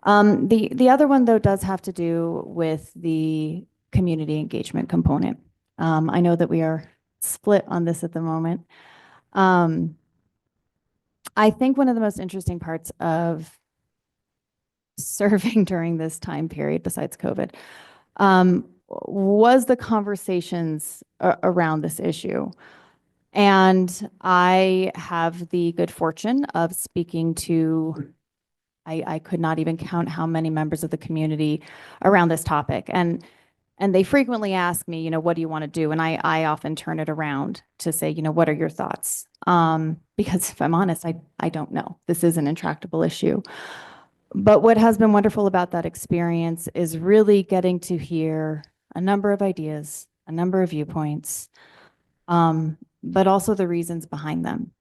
The other one, though, does have to do with the community engagement component. I know that we are split on this at the moment. I think one of the most interesting parts of serving during this time period, besides COVID, was the conversations around this issue. And I have the good fortune of speaking to, I could not even count how many members of the community around this topic. And they frequently ask me, what do you want to do? And I often turn it around to say, what are your thoughts? Because if I'm honest, I don't know. This is an intractable issue. But what has been wonderful about that experience is really getting to hear a number of ideas, a number of viewpoints, but also the reasons behind them.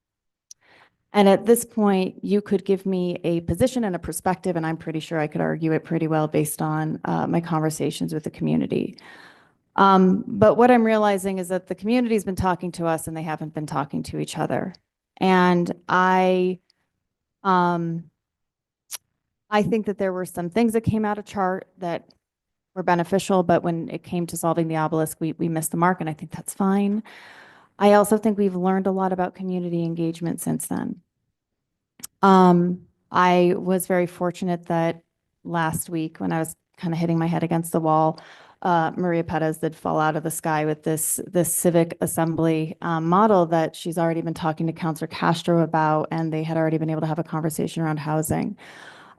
And at this point, you could give me a position and a perspective, and I'm pretty sure I could argue it pretty well based on my conversations with the community. But what I'm realizing is that the community's been talking to us and they haven't been talking to each other. And I think that there were some things that came out of chart that were beneficial, but when it came to solving the obelisk, we missed the mark, and I think that's fine. I also think we've learned a lot about community engagement since then. I was very fortunate that last week when I was kind of hitting my head against the wall, Maria Perez did fall out of the sky with this civic assembly model that she's already been talking to Councilor Castro about, and they had already been able to have a conversation around housing.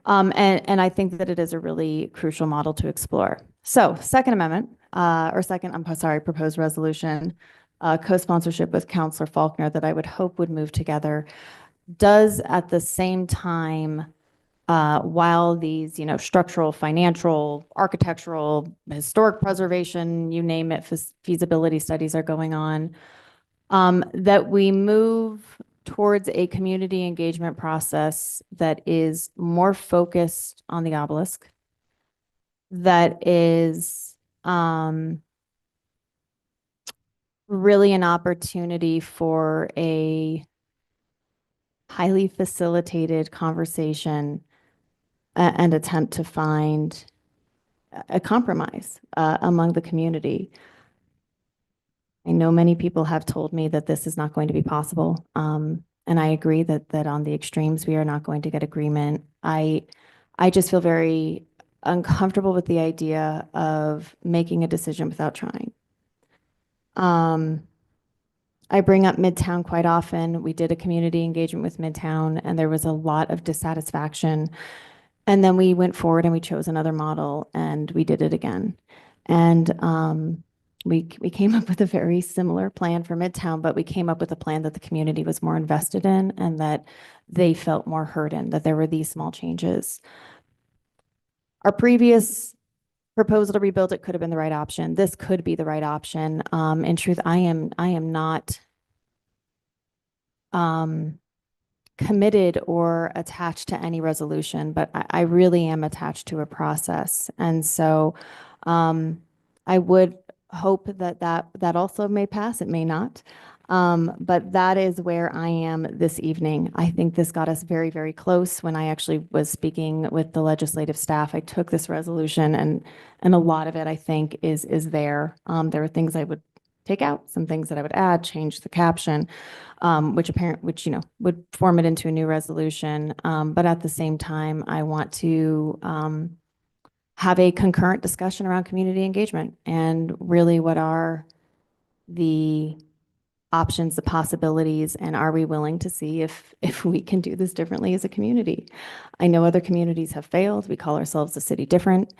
And I think that it is a really crucial model to explore. So Second Amendment, proposed resolution, co-sponsorship with Councilor Faulkner that I would hope would move together, does at the same time, while these, structural, financial, architectural, historic preservation, you name it, feasibility studies are going on, that we move towards a community engagement process that is more focused on the obelisk, that is really an opportunity for a highly facilitated conversation and attempt to find a compromise among the community. I know many people have told me that this is not going to be possible. And I agree that on the extremes, we are not going to get agreement. I just feel very uncomfortable with the idea of making a decision without trying. I bring up Midtown quite often. We did a community engagement with Midtown, and there was a lot of dissatisfaction. And then we went forward and we chose another model, and we did it again. And we came up with a very similar plan for Midtown, but we came up with a plan that the community was more invested in and that they felt more heard in, that there were these small changes. Our previous proposal to rebuild it could have been the right option. This could be the right option. In truth, I am not committed or attached to any resolution, but I really am attached to a process. And so I would hope that also may pass. It may not. But that is where I am this evening. I think this got us very, very close. When I actually was speaking with the legislative staff, I took this resolution and a lot of it, I think, is there. There are things I would take out, some things that I would add, change the caption, which would form it into a new resolution. But at the same time, I want to have a concurrent discussion around community engagement and really what are the options, the possibilities, and are we willing to see if we can do this differently as a community? I know other communities have failed. We call ourselves a city different.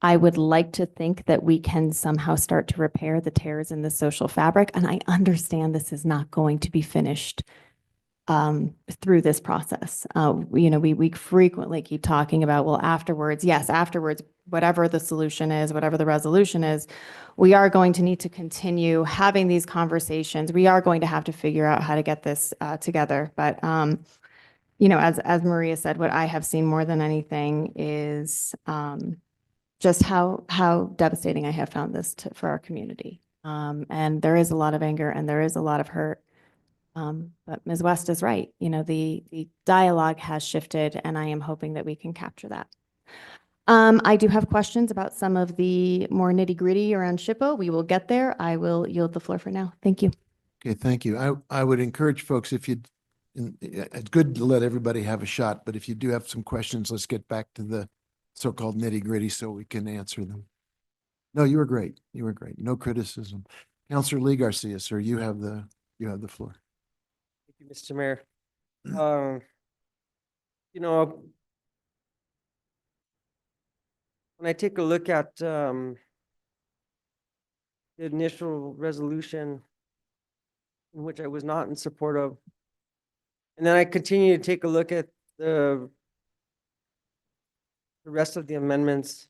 I would like to think that we can somehow start to repair the tears in the social fabric, and I understand this is not going to be finished through this process. We frequently keep talking about, well, afterwards, whatever the solution is, whatever the resolution is, we are going to need to continue having these conversations. We are going to have to figure out how to get this together. But, as Maria said, what I have seen more than anything is just how devastating I have found this for our community. And there is a lot of anger and there is a lot of hurt. But Ms. West is right. The dialogue has shifted, and I am hoping that we can capture that. I do have questions about some of the more nitty gritty around SHPO. We will get there. I will yield the floor for now. Thank you. Okay, thank you. I would encourage folks, if you, it's good to let everybody have a shot, but if you do have some questions, let's get back to the so-called nitty-gritty so we can answer them. No, you were great. You were great. No criticism. Counselor Lee Garcia, sir, you have the floor. Thank you, Mr. Mayor. You know, when I take a look at the initial resolution, in which I was not in support of, and then I continue to take a look at the rest of the amendments,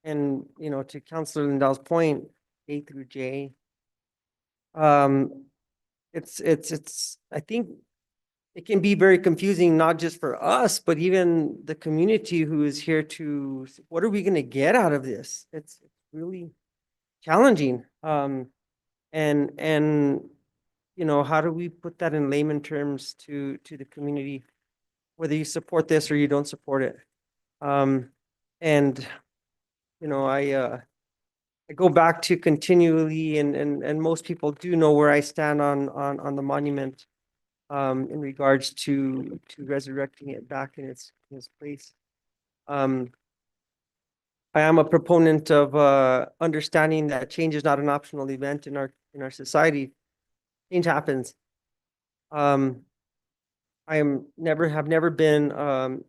and, you know, to Councilor Lindell's point, A through J, it's, I think it can be very confusing, not just for us, but even the community who is here to, what are we going to get out of this? It's really challenging. And, you know, how do we put that in layman terms to the community, whether you support this or you don't support it? And, you know, I go back to continually, and most people do know where I stand on the monument, in regards to resurrecting it back in its place. I am a proponent of understanding that change is not an optional event in our society. Change happens. I have never been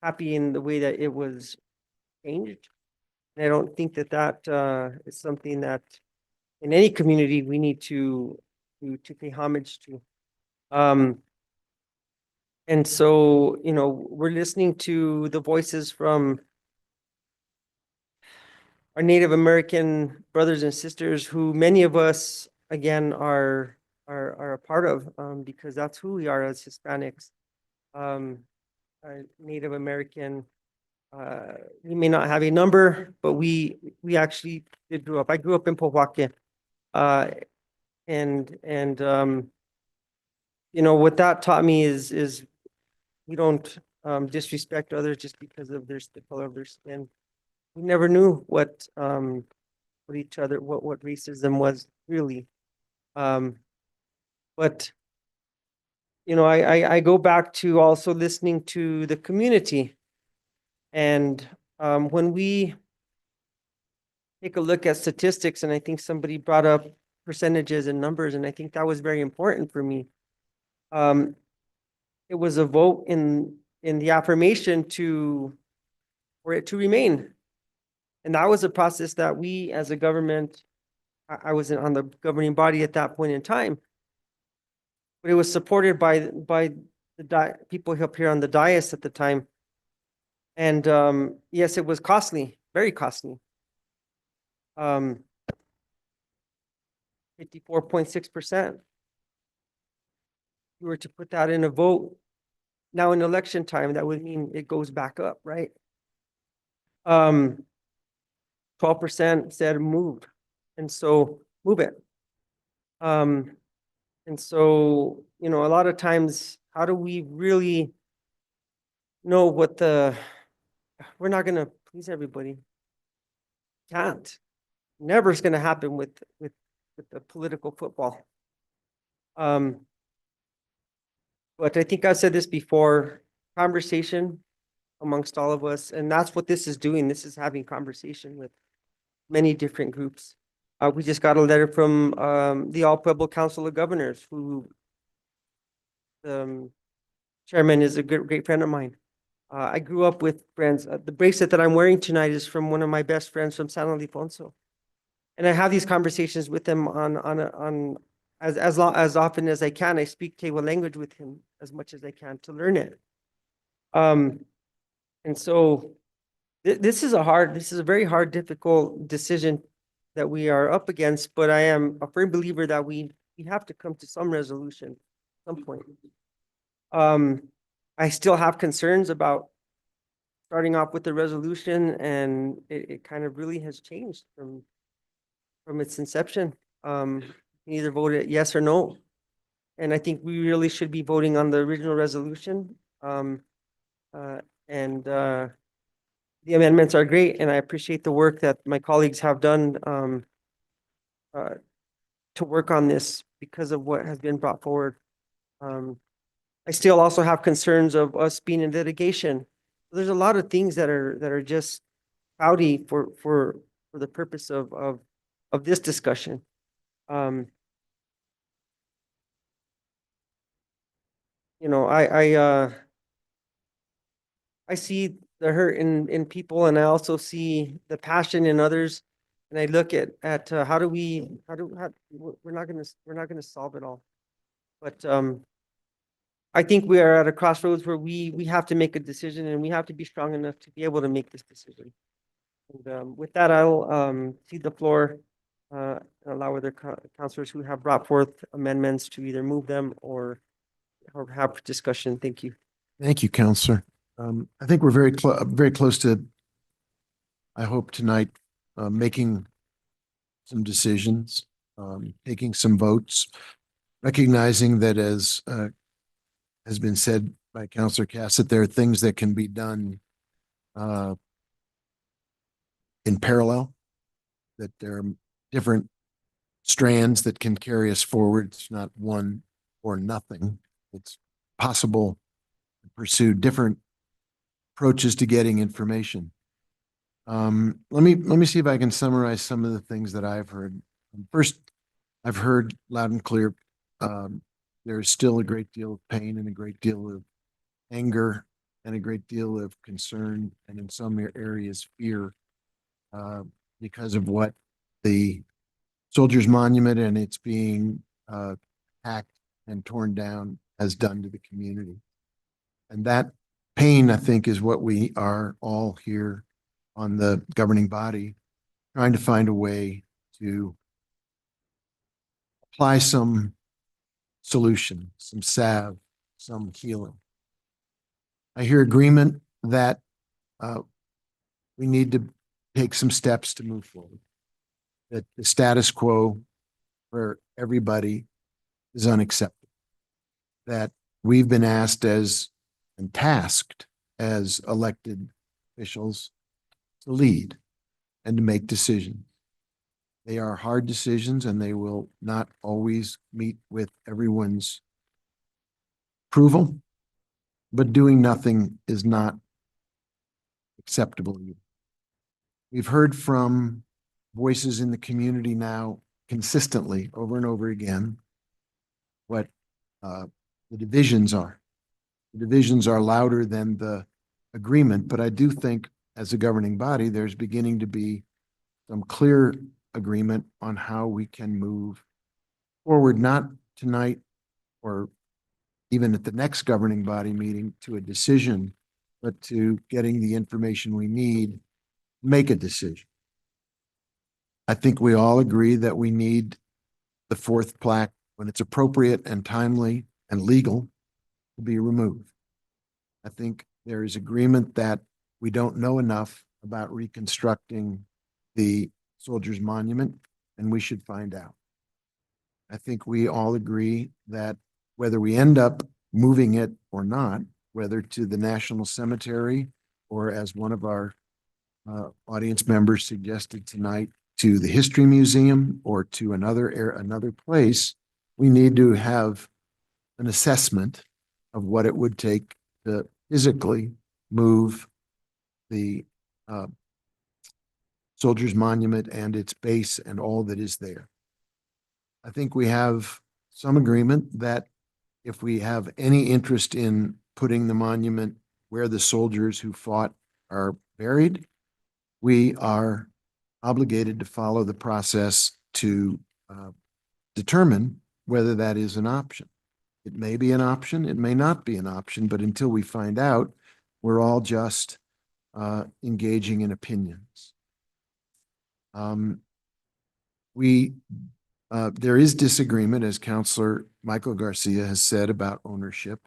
happy in the way that it was changed. And I don't think that is something that in any community we need to pay homage to. And so, you know, we're listening to the voices from our Native American brothers and sisters, who many of us, again, are a part of, because that's who we are as Hispanics. Native American, we may not have a number, but we actually did grow up. I grew up in Pojoaque. And you know, what that taught me is we don't disrespect others just because of the color of their skin. We never knew what racism was really. But you know, I go back to also listening to the community. And when we take a look at statistics, and I think somebody brought up percentages and numbers, and I think that was very important for me. It was a vote in the affirmation for it to remain. And that was a process that we as a government, I wasn't on the governing body at that point in time, but it was supported by the people up here on the dais at the time. And yes, it was costly, very costly. 54.6%. You were to put that in a vote now in election time, that would mean it goes back up, right? 12% said move, and so move it. And so, you know, a lot of times, how do we really know what we're not going to please everybody. Can't. Never is going to happen with the political football. But I think I've said this before, conversation amongst all of us, and that's what this is doing. This is having conversation with many different groups. We just got a letter from the All Pueblo Council of Governors, who chairman is a great friend of mine. I grew up with friends. The bracelet that I'm wearing tonight is from one of my best friends from San Ildefonso. And I have these conversations with him as often as I can. I speak Tewa language with him as much as I can to learn it. And so this is a very hard, difficult decision that we are up against, but I am a firm believer that we have to come to some resolution at some point. I still have concerns about starting off with the resolution, and it kind of really has changed from its inception. You can either vote it yes or no. And I think we really should be voting on the original resolution. The amendments are great, and I appreciate the work that my colleagues have done to work on this because of what has been brought forward. I still also have concerns of us being in litigation. There's a lot of things that are just cloudy for the purpose of this discussion. You know, I see the hurt in people, and I also see the passion in others. And I look at how we're not gonna solve it all. But I think we are at a crossroads where we have to make a decision, and we have to be strong enough to be able to make this decision. And with that, I'll cede the floor, and allow other counselors who have brought forth amendments to either move them or have discussion. Thank you. Thank you, Counselor. I think we're very close to, I hope tonight, making some decisions, taking some votes, recognizing that as has been said by Counselor Cass, that there are things that can be done in parallel, that there are different strands that can carry us forward. It's not one or nothing. It's possible to pursue different approaches to getting information. Let me see if I can summarize some of the things that I've heard. First, I've heard loud and clear, there's still a great deal of pain and a great deal of anger and a great deal of concern, and in some areas fear, because of what the Soldiers Monument and it's being hacked and torn down has done to the community. And that pain, I think, is what we are all here on the governing body trying to find a way to apply some solution, some salve, some healing. I hear agreement that we need to take some steps to move forward, that the status quo for everybody is unacceptable, that we've been asked as and tasked as elected officials to lead and to make decisions. They are hard decisions, and they will not always meet with everyone's approval, but doing nothing is not acceptable either. We've heard from voices in the community now consistently over and over again what the divisions are. The divisions are louder than the agreement, but I do think as a governing body, there's beginning to be some clear agreement on how we can move forward, not tonight or even at the next governing body meeting to a decision, but to getting the information we need, make a decision. I think we all agree that we need the fourth plaque when it's appropriate and timely and legal to be removed. I think there is agreement that we don't know enough about reconstructing the Soldiers Monument, and we should find out. I think we all agree that whether we end up moving it or not, whether to the National Cemetery or, as one of our audience members suggested tonight, to the History Museum or to another place, we need to have an assessment of what it would take to physically move the Soldiers Monument and its base and all that is there. I think we have some agreement that if we have any interest in putting the monument where the soldiers who fought are buried, we are obligated to follow the process to determine whether that is an option. It may be an option, it may not be an option, but until we find out, we're all just engaging in opinions. There is disagreement, as Councillor Michael Garcia has said, about ownership.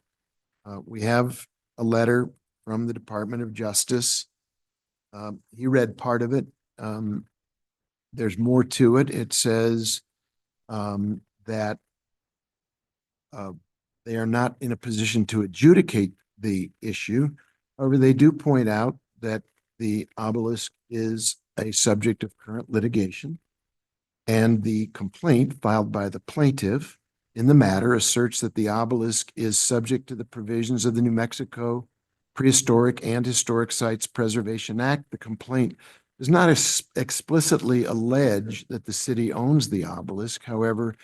We have a letter from the Department of Justice. He read part of it. There's more to it. It says that they are not in a position to adjudicate the issue. However, they do point out that the obelisk is a subject of current litigation, And the complaint filed by the plaintiff in the matter asserts that the obelisk is subject to the provisions of the New Mexico Prehistoric and Historic Sites Preservation Act. The complaint does not explicitly allege that the city owns the obelisk. However,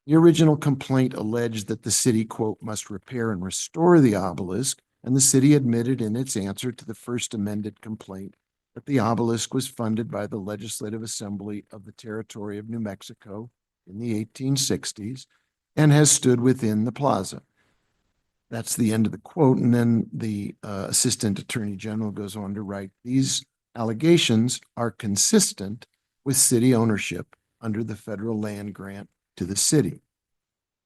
the original complaint alleged that the city, quote, must repair and restore the obelisk, and the city admitted in its answer to the first amended complaint that the obelisk was funded by the Legislative Assembly of the Territory of New Mexico in the 1860s and has stood within the plaza. That's the end of the quote. And then the Assistant Attorney General goes on to write, these allegations are consistent with city ownership under the federal land grant to the city.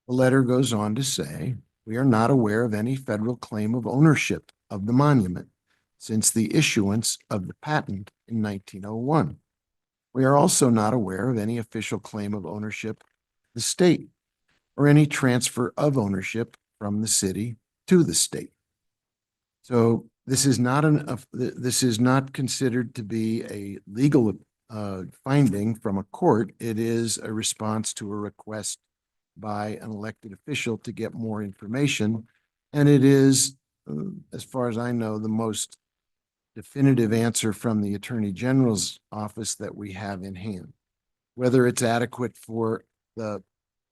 The letter goes on to say, we are not aware of any federal claim of ownership of the monument since the issuance of the patent in 1901. We are also not aware of any official claim of ownership of the state or any transfer of ownership from the city to the state. So this is not considered to be a legal finding from a court. It is a response to a request by an elected official to get more information. And it is, as far as I know, the most definitive answer from the Attorney General's office that we have in hand. Whether it's adequate for the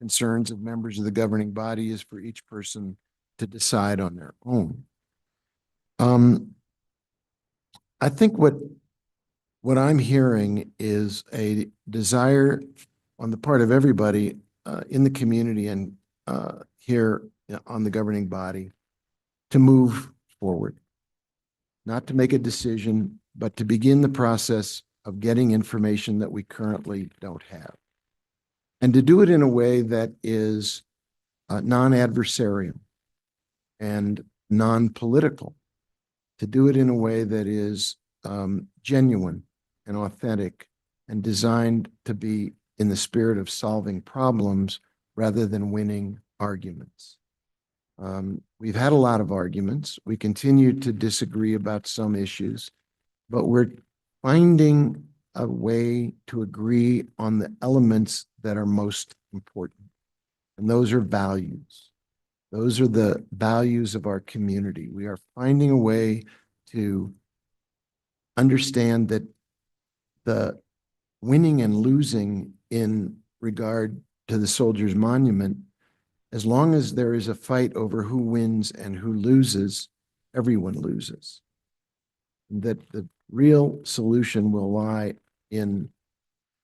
concerns of members of the governing body is for each person to decide on their own. I think what I'm hearing is a desire on the part of everybody in the community and here on the governing body to move forward, not to make a decision, but to begin the process of getting information that we currently don't have. And to do it in a way that is non-adversarial and non-political, to do it in a way that is genuine and authentic and designed to be in the spirit of solving problems rather than winning arguments. We've had a lot of arguments. We continue to disagree about some issues, but we're finding a way to agree on the elements that are most important. And those are values. Those are the values of our community. We are finding a way to understand that the winning and losing in regard to the Soldiers Monument, as long as there is a fight over who wins and who loses, everyone loses. That the real solution will lie in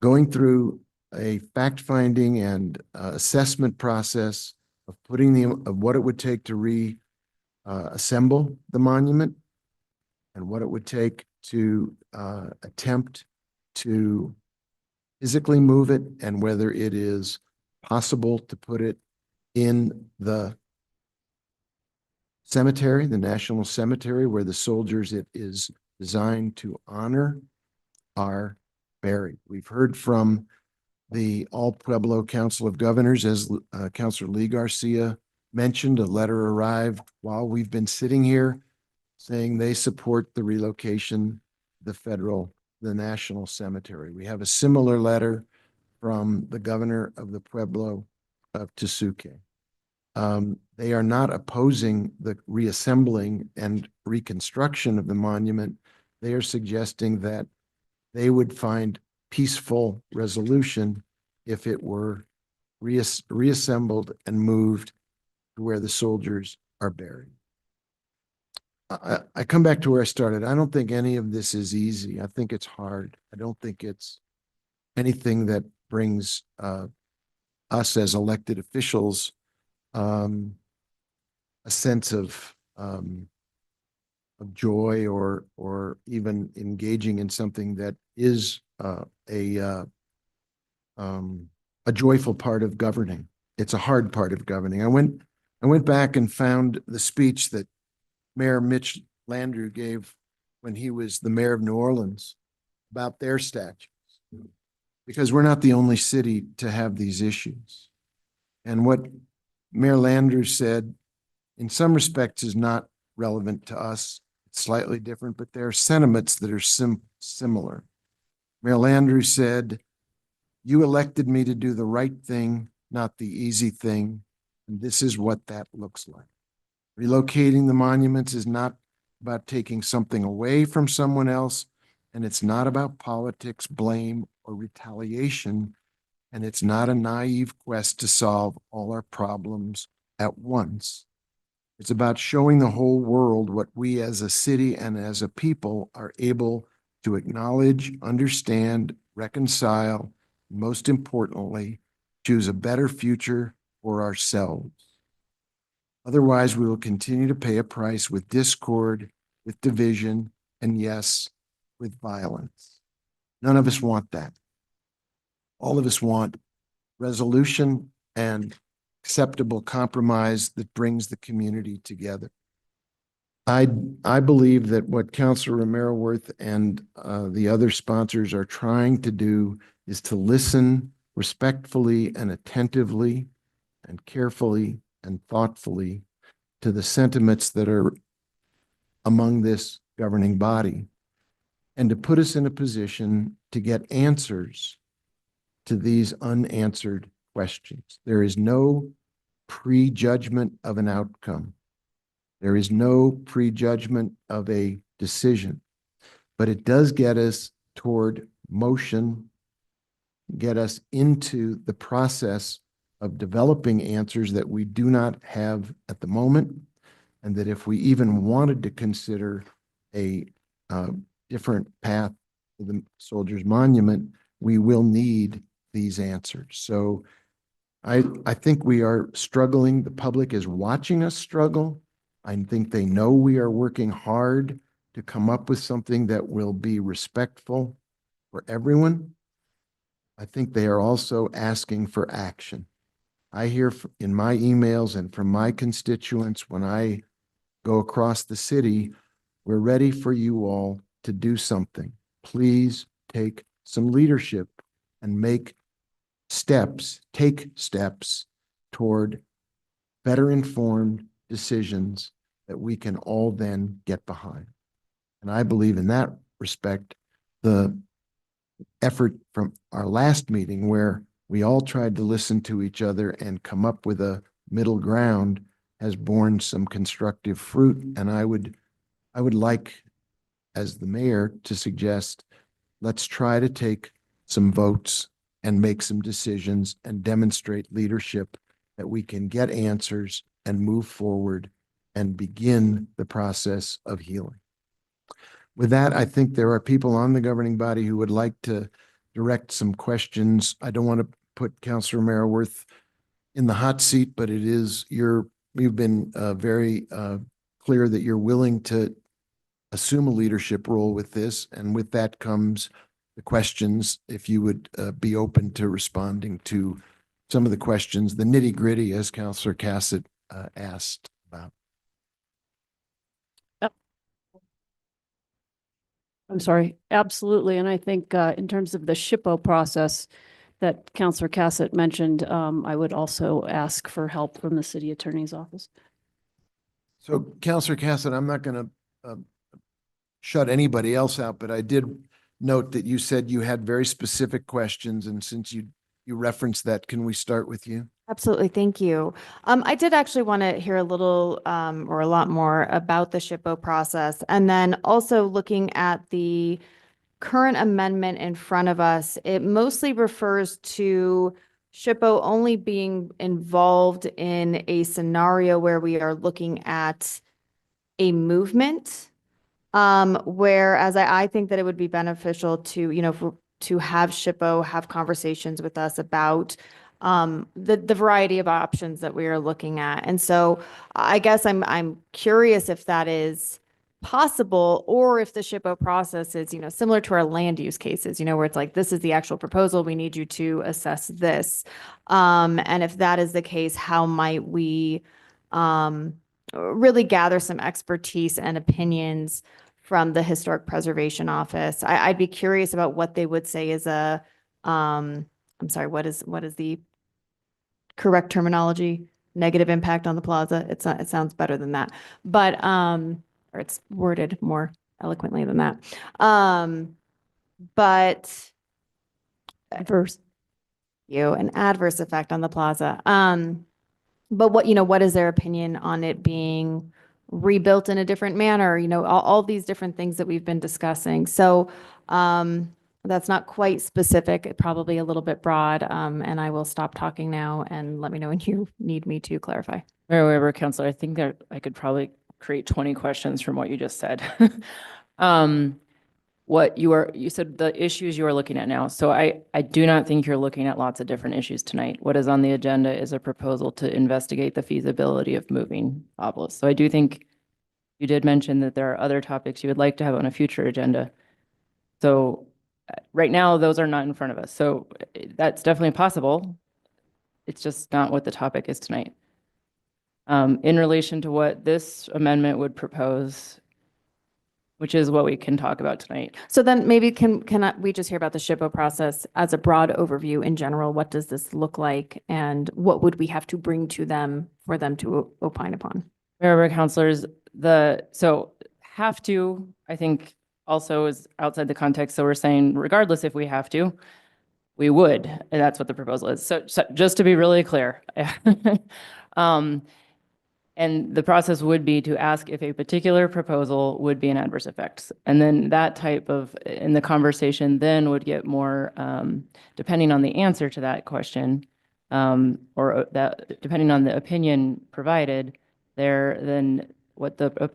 going through a fact-finding and assessment process of what it would take to reassemble the monument and what it would take to attempt to physically move it, and whether it is possible to put it in the cemetery, the National Cemetery, where the soldiers it is designed to honor are buried. We've heard from the All Pueblo Council of Governors, as Councilor Lee Garcia mentioned. A letter arrived while we've been sitting here saying they support the relocation of the National Cemetery. We have a similar letter from the governor of the Pueblo of Tesuque. They are not opposing the reassembling and reconstruction of the monument. They are suggesting that they would find peaceful resolution if it were reassembled and moved to where the soldiers are buried. I come back to where I started. I don't think any of this is easy. I think it's hard. I don't think it's anything that brings us as elected officials a sense of joy or even engaging in something that is a joyful part of governing. It's a hard part of governing. I went back and found the speech that Mayor Mitch Landrieu gave when he was the mayor of New Orleans about their statutes, because we're not the only city to have these issues. And what Mayor Landrieu said, in some respects, is not relevant to us. It's slightly different, but there are sentiments that are similar. Mayor Landrieu said, You elected me to do the right thing, not the easy thing. And this is what that looks like. Relocating the monuments is not about taking something away from someone else, and it's not about politics, blame, or retaliation, and it's not a naive quest to solve all our problems at once. It's about showing the whole world what we as a city and as a people are able to acknowledge, understand, reconcile, and most importantly, choose a better future for ourselves. Otherwise, we will continue to pay a price with discord, with division, and yes, with violence. None of us want that. All of us want resolution and acceptable compromise that brings the community together. I believe that what Councilor Romero Worth and the other sponsors are trying to do is to listen respectfully and attentively and carefully and thoughtfully to the sentiments that are among this governing body, and to put us in a position to get answers to these unanswered questions. There is no prejudgment of an outcome. There is no prejudgment of a decision, but it does get us toward motion, get us into the process of developing answers that we do not have at the moment, and that if we even wanted to consider a different path to the Soldiers Monument, we will need these answers. So I think we are struggling. The public is watching us struggle. I think they know we are working hard to come up with something that will be respectful for everyone. I think they are also asking for action. I hear in my emails and from my constituents when I go across the city, we're ready for you all to do something. Please take some leadership and take steps toward better informed decisions that we can all then get behind. And I believe in that respect, the effort from our last meeting where we all tried to listen to each other and come up with a middle ground has borne some constructive fruit. And I would like, as the mayor, to suggest, let's try to take some votes and make some decisions and demonstrate leadership that we can get answers and move forward and begin the process of healing. With that, I think there are people on the governing body who would like to direct some questions. I don't want to put Councilor Romero Worth in the hot seat, but it is you've been very clear that you're willing to assume a leadership role with this. And with that comes the questions, if you would be open to responding to some of the questions, the nitty gritty, as Councilor Cassett asked about. I'm sorry, absolutely. And I think in terms of the SHPO process that Councilor Cassett mentioned, I would also ask for help from the city attorney's office. So Councilor Cassett, I'm not going to shut anybody else out, but I did note that you said you had very specific questions. And since you referenced that, can we start with you? Absolutely. Thank you. I did actually want to hear a little or a lot more about the SHPO process. And then also looking at the current amendment in front of us, it mostly refers to SHPO only being involved in a scenario where we are looking at a movement. Whereas I think that it would be beneficial to, to have SHPO have conversations with us about the variety of options that we are looking at. And so I guess I'm curious if that is possible, or if the SHPO process is, similar to our land use cases, where it's like, this is the actual proposal, we need you to assess this. And if that is the case, how might we really gather some expertise and opinions from the Historic Preservation Office? I'd be curious about what they would say is I'm sorry, what is the correct terminology? Negative impact on the plaza. It sounds better than that, but or it's worded more eloquently than that. But Adverse. an adverse effect on the plaza. But what, what is their opinion on it being rebuilt in a different manner? All these different things that we've been discussing. So, that's not quite specific, probably a little bit broad. And I will stop talking now and let me know when you need me to clarify. Mayor Weber, Counselor, I think that I could probably create 20 questions from what you just said. You said the issues you are looking at now. So I do not think you're looking at lots of different issues tonight. What is on the agenda is a proposal to investigate the feasibility of moving obelisk. So I do think you did mention that there are other topics you would like to have on a future agenda. So right now, those are not in front of us. So that's definitely possible. It's just not what the topic is tonight. In relation to what this amendment would propose, which is what we can talk about tonight. So then maybe we just hear about the SHPO process as a broad overview in general? What does this look like and what would we have to bring to them for them to opine upon? Mayor, Councilors, have to, I think also is outside the context. So we're saying regardless if we have to, we would, and that's what the proposal is. So just to be really clear. And the process would be to ask if a particular proposal would be an adverse effect. And then that type of, in the conversation then would get more, depending on the answer to that question, or that, depending on the opinion provided there, then what the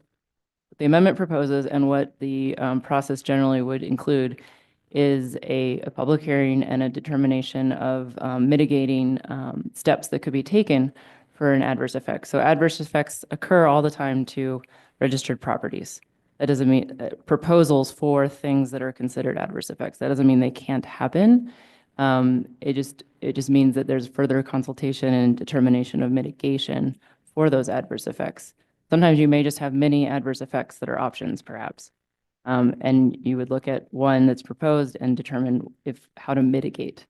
amendment proposes and what the process generally would include is a public hearing and a determination of mitigating steps that could be taken for an adverse effect. So adverse effects occur all the time to registered properties. That doesn't mean proposals for things that are considered adverse effects. That doesn't mean they can't happen. It just means that there's further consultation and determination of mitigation for those adverse effects. Sometimes you may just have many adverse effects that are options, perhaps. And you would look at one that's proposed and determine how to mitigate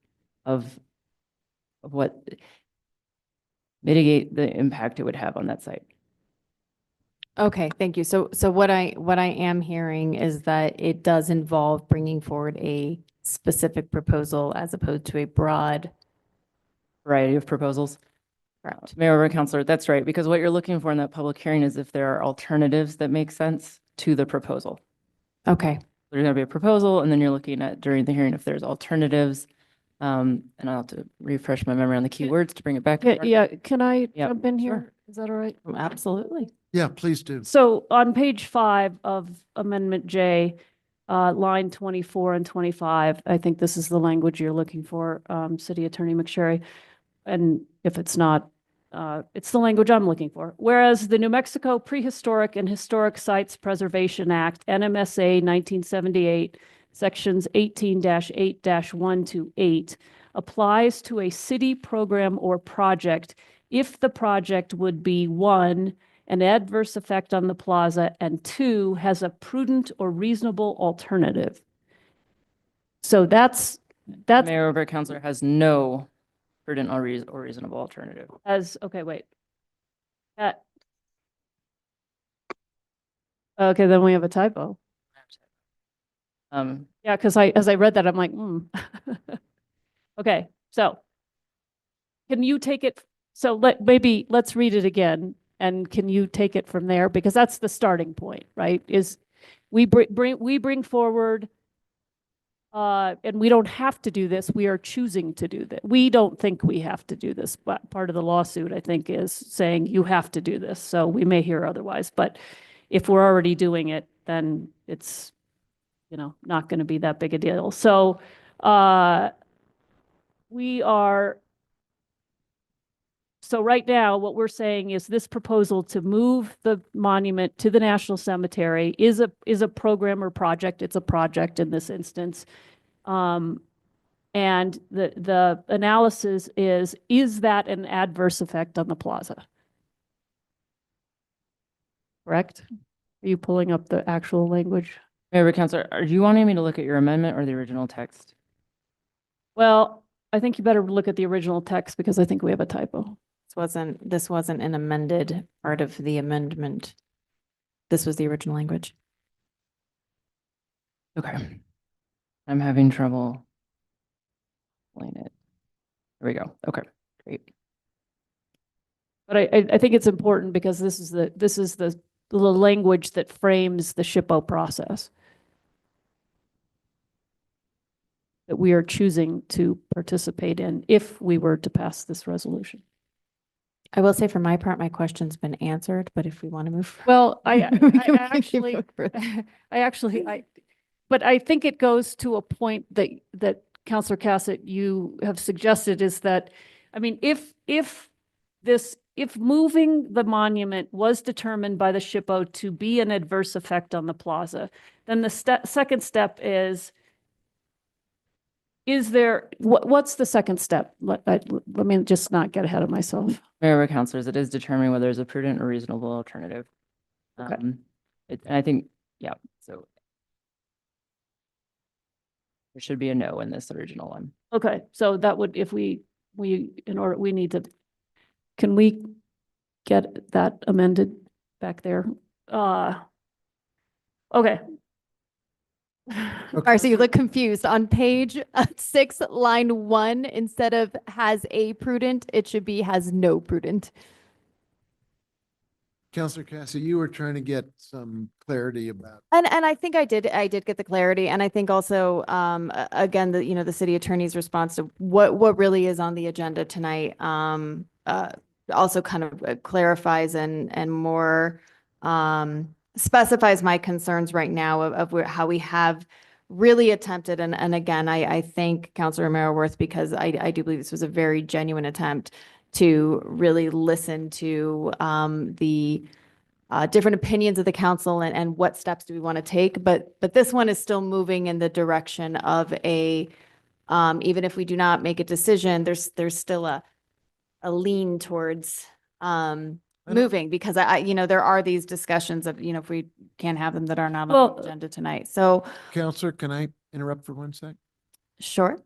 mitigate the impact it would have on that site. Okay, thank you. So what I am hearing is that it does involve bringing forward a specific proposal as opposed to a broad variety of proposals. Correct. Mayor or Councilor, that's right, because what you're looking for in that public hearing is if there are alternatives that make sense to the proposal. Okay. There's going to be a proposal, and then you're looking at during the hearing if there's alternatives. And I'll have to refresh my memory on the keywords to bring it back. Yeah, can I Yep, jump in sure. here? Is that all right? Absolutely. Yeah, please do. So on page 5 of Amendment J, line 24 and 25, I think this is the language you're looking for, City Attorney McSherry. And if it's not, it's the language I'm looking for. Whereas the New Mexico Prehistoric and Historic Sites Preservation Act, NMSA 1978, Sections 18-8-1 to 8, applies to a city program or project if the project would be 1, an adverse effect on the plaza, and 2, has a prudent or reasonable alternative. So that's Mayor or Councilor has no prudent or reasonable alternative. okay, wait. Okay, then we have a typo. Yeah, because as I read that, I'm like, Okay, so can you take it? So let's read it again, and can you take it from there? Because that's the starting point, right? Is we bring forward, and we don't have to do this. We are choosing to do that. We don't think we have to do this, but part of the lawsuit, I think, is saying you have to do this. So we may hear otherwise, but if we're already doing it, then it's not going to be that big a deal. So so right now, what we're saying is this proposal to move the monument to the National Cemetery is a program or project. It's a project in this instance. And the analysis is that an adverse effect on the plaza? Correct? Are you pulling up the actual language? Mayor, Councilor, are you wanting me to look at your amendment or the original text? Well, I think you better look at the original text because I think we have a typo. This wasn't an amended part of the amendment. This was the original language. Okay. I'm having trouble pulling it. There we go. Okay, great. But I think it's important because this is the language that frames the SHPO process that we are choosing to participate in if we were to pass this resolution. I will say for my part, my question's been answered, but if we want to move. Well, we can keep going further. But I think it goes to a point that Councillor Cassett, you have suggested is that, I mean, if moving the monument was determined by the SHPO to be an adverse effect on the plaza, then the second step is there, what's the second step? Let me just not get ahead of myself. Mayor, councilors, it is determining whether there's a prudent or reasonable alternative. Okay. And I think, yeah, so there should be a no in this original one. Okay, so that would, if we need to, can we get that amended back there? Okay. All right, so you look confused. On page 6, line 1, instead of has a prudent, it should be has no prudent. Counselor Cassie, you were trying to get some clarity about. And I think I did get the clarity. And I think also, again, the city attorney's response to what really is on the agenda tonight, also kind of clarifies and more, specifies my concerns right now of how we have really attempted. And again, I thank Councilor Romero-Worth because I do believe this was a very genuine attempt to really listen to the different opinions of the council and what steps do we want to take. But this one is still moving in the direction of a, even if we do not make a decision, there's still a lean towards moving because there are these discussions of, if we can't have them that are not on the agenda tonight. So Counselor, can I interrupt for 1 sec? sure.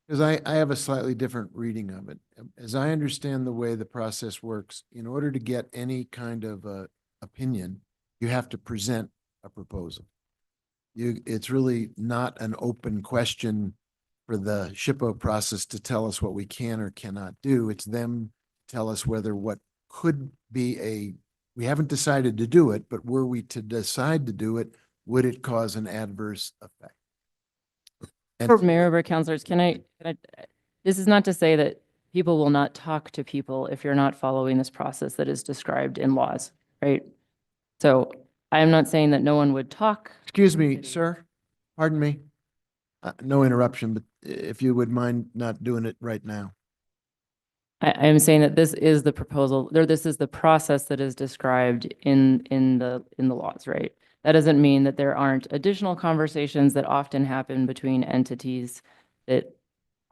Because I have a slightly different reading of it. As I understand the way the process works, in order to get any kind of opinion, you have to present a proposal. It's really not an open question for the SHPO process to tell us what we can or cannot do. It's them to tell us whether what could be we haven't decided to do it, but were we to decide to do it, would it cause an adverse effect? And Mayor, councilors, can I, this is not to say that people will not talk to people if you're not following this process that is described in laws, right? So I am not saying that no one would talk. excuse me, sir, pardon me. No interruption, but if you would mind not doing it right now. I am saying that this is the proposal, or this is the process that is described in the laws, right? That doesn't mean that there aren't additional conversations that often happen between entities that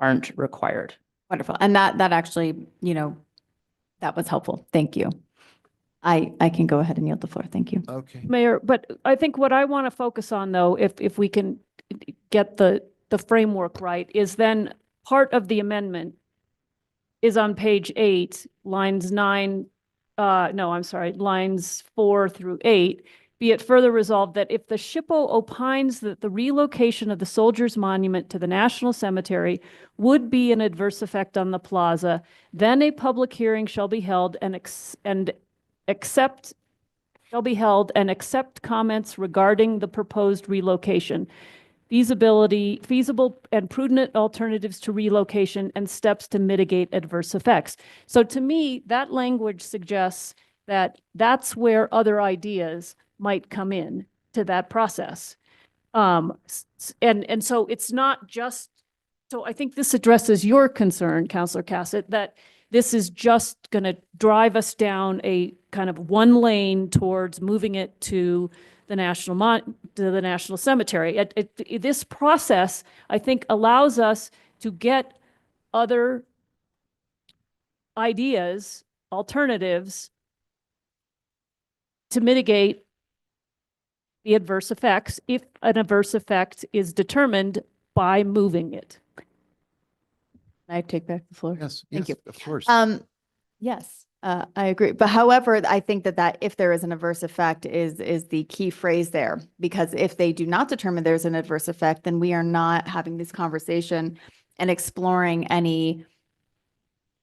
aren't required. Wonderful. And that actually, that was helpful. Thank you. I can go ahead and yield the floor. Thank you. Okay. Mayor, but I think what I want to focus on though, if we can get the framework right, is then part of the amendment is on page 8, lines 4 through 8. Be it further resolved that if the SHPO opines that the relocation of the Soldiers Monument to the National Cemetery would be an adverse effect on the plaza, then a public hearing shall be held and accept comments regarding the proposed relocation, feasible and prudent alternatives to relocation, and steps to mitigate adverse effects. So to me, that language suggests that that's where other ideas might come in to that process. And so it's not just, so I think this addresses your concern, Councillor Cassett, that this is just going to drive us down a kind of one lane towards moving it to the National Cemetery. This process, I think, allows us to get other ideas, alternatives to mitigate the adverse effects if an adverse effect is determined by moving it. I take back the floor. Yes, Thank you. of course. Yes, I agree. But however, I think that if there is an adverse effect is the key phrase there, because if they do not determine there's an adverse effect, then we are not having this conversation and exploring any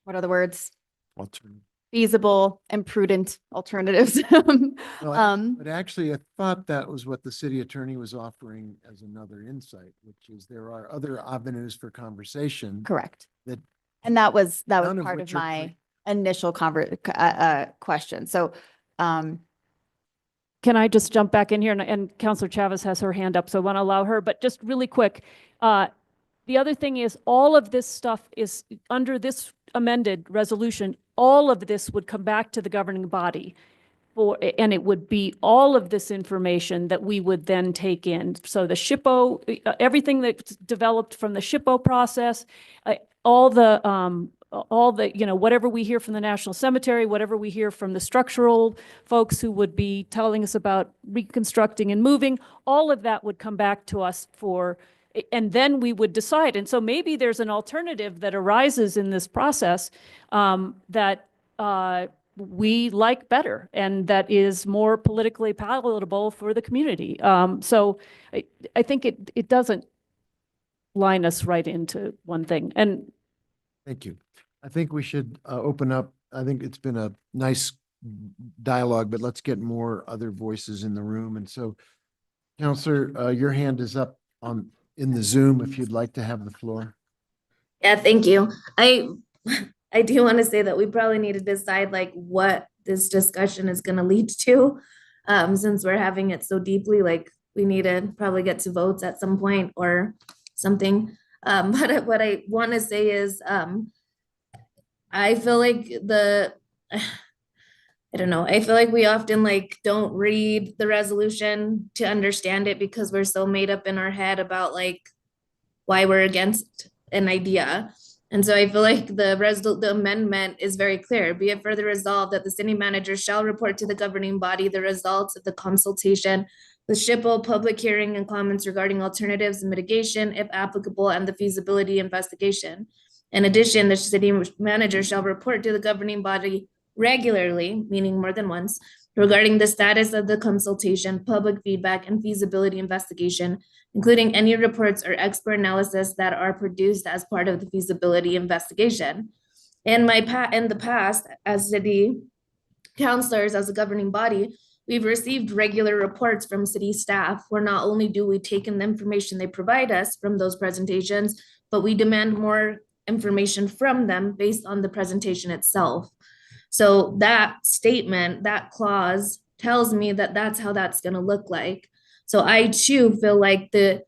what are the words? Alternative. Feasible and prudent alternatives. No, but actually, I thought that was what the city attorney was offering as another insight, which is there are other avenues for conversation. Correct. That And that was none of part of which are my initial question. So, Can I just jump back in here? And Counselor Chavez has her hand up, so I want to allow her, but just really quick. The other thing is all of this stuff is under this amended resolution, all of this would come back to the governing body and it would be all of this information that we would then take in. So the SHPO, everything that's developed from the SHPO process, all the, whatever we hear from the National Cemetery, whatever we hear from the structural folks who would be telling us about reconstructing and moving, all of that would come back to us and then we would decide. And so maybe there's an alternative that arises in this process that we like better and that is more politically palatable for the community. So I think it doesn't line us right into one thing. And thank you. I think we should open up. I think it's been a nice dialogue, but let's get more other voices in the room. And so, Counselor, your hand is up in the Zoom if you'd like to have the floor. Yeah, thank you. I do want to say that we probably need to decide like what this discussion is going to lead to, since we're having it so deeply. Like we need to probably get to votes at some point or something. But what I want to say is, I feel like I don't know. I feel like we often like don't read the resolution to understand it because we're so made up in our head about like why we're against an idea. And so I feel like the amendment is very clear. Be it further resolved that the city manager shall report to the governing body the results of the consultation, the SHPO public hearing and comments regarding alternatives and mitigation, if applicable, and the feasibility investigation. In addition, the city manager shall report to the governing body regularly, meaning more than once, regarding the status of the consultation, public feedback, and feasibility investigation, including any reports or expert analysis that are produced as part of the feasibility investigation. In the past, as city councilors, as a governing body, we've received regular reports from city staff where not only do we take in the information they provide us from those presentations, but we demand more information from them based on the presentation itself. So that statement, that clause tells me that that's how that's going to look like. So I too feel like the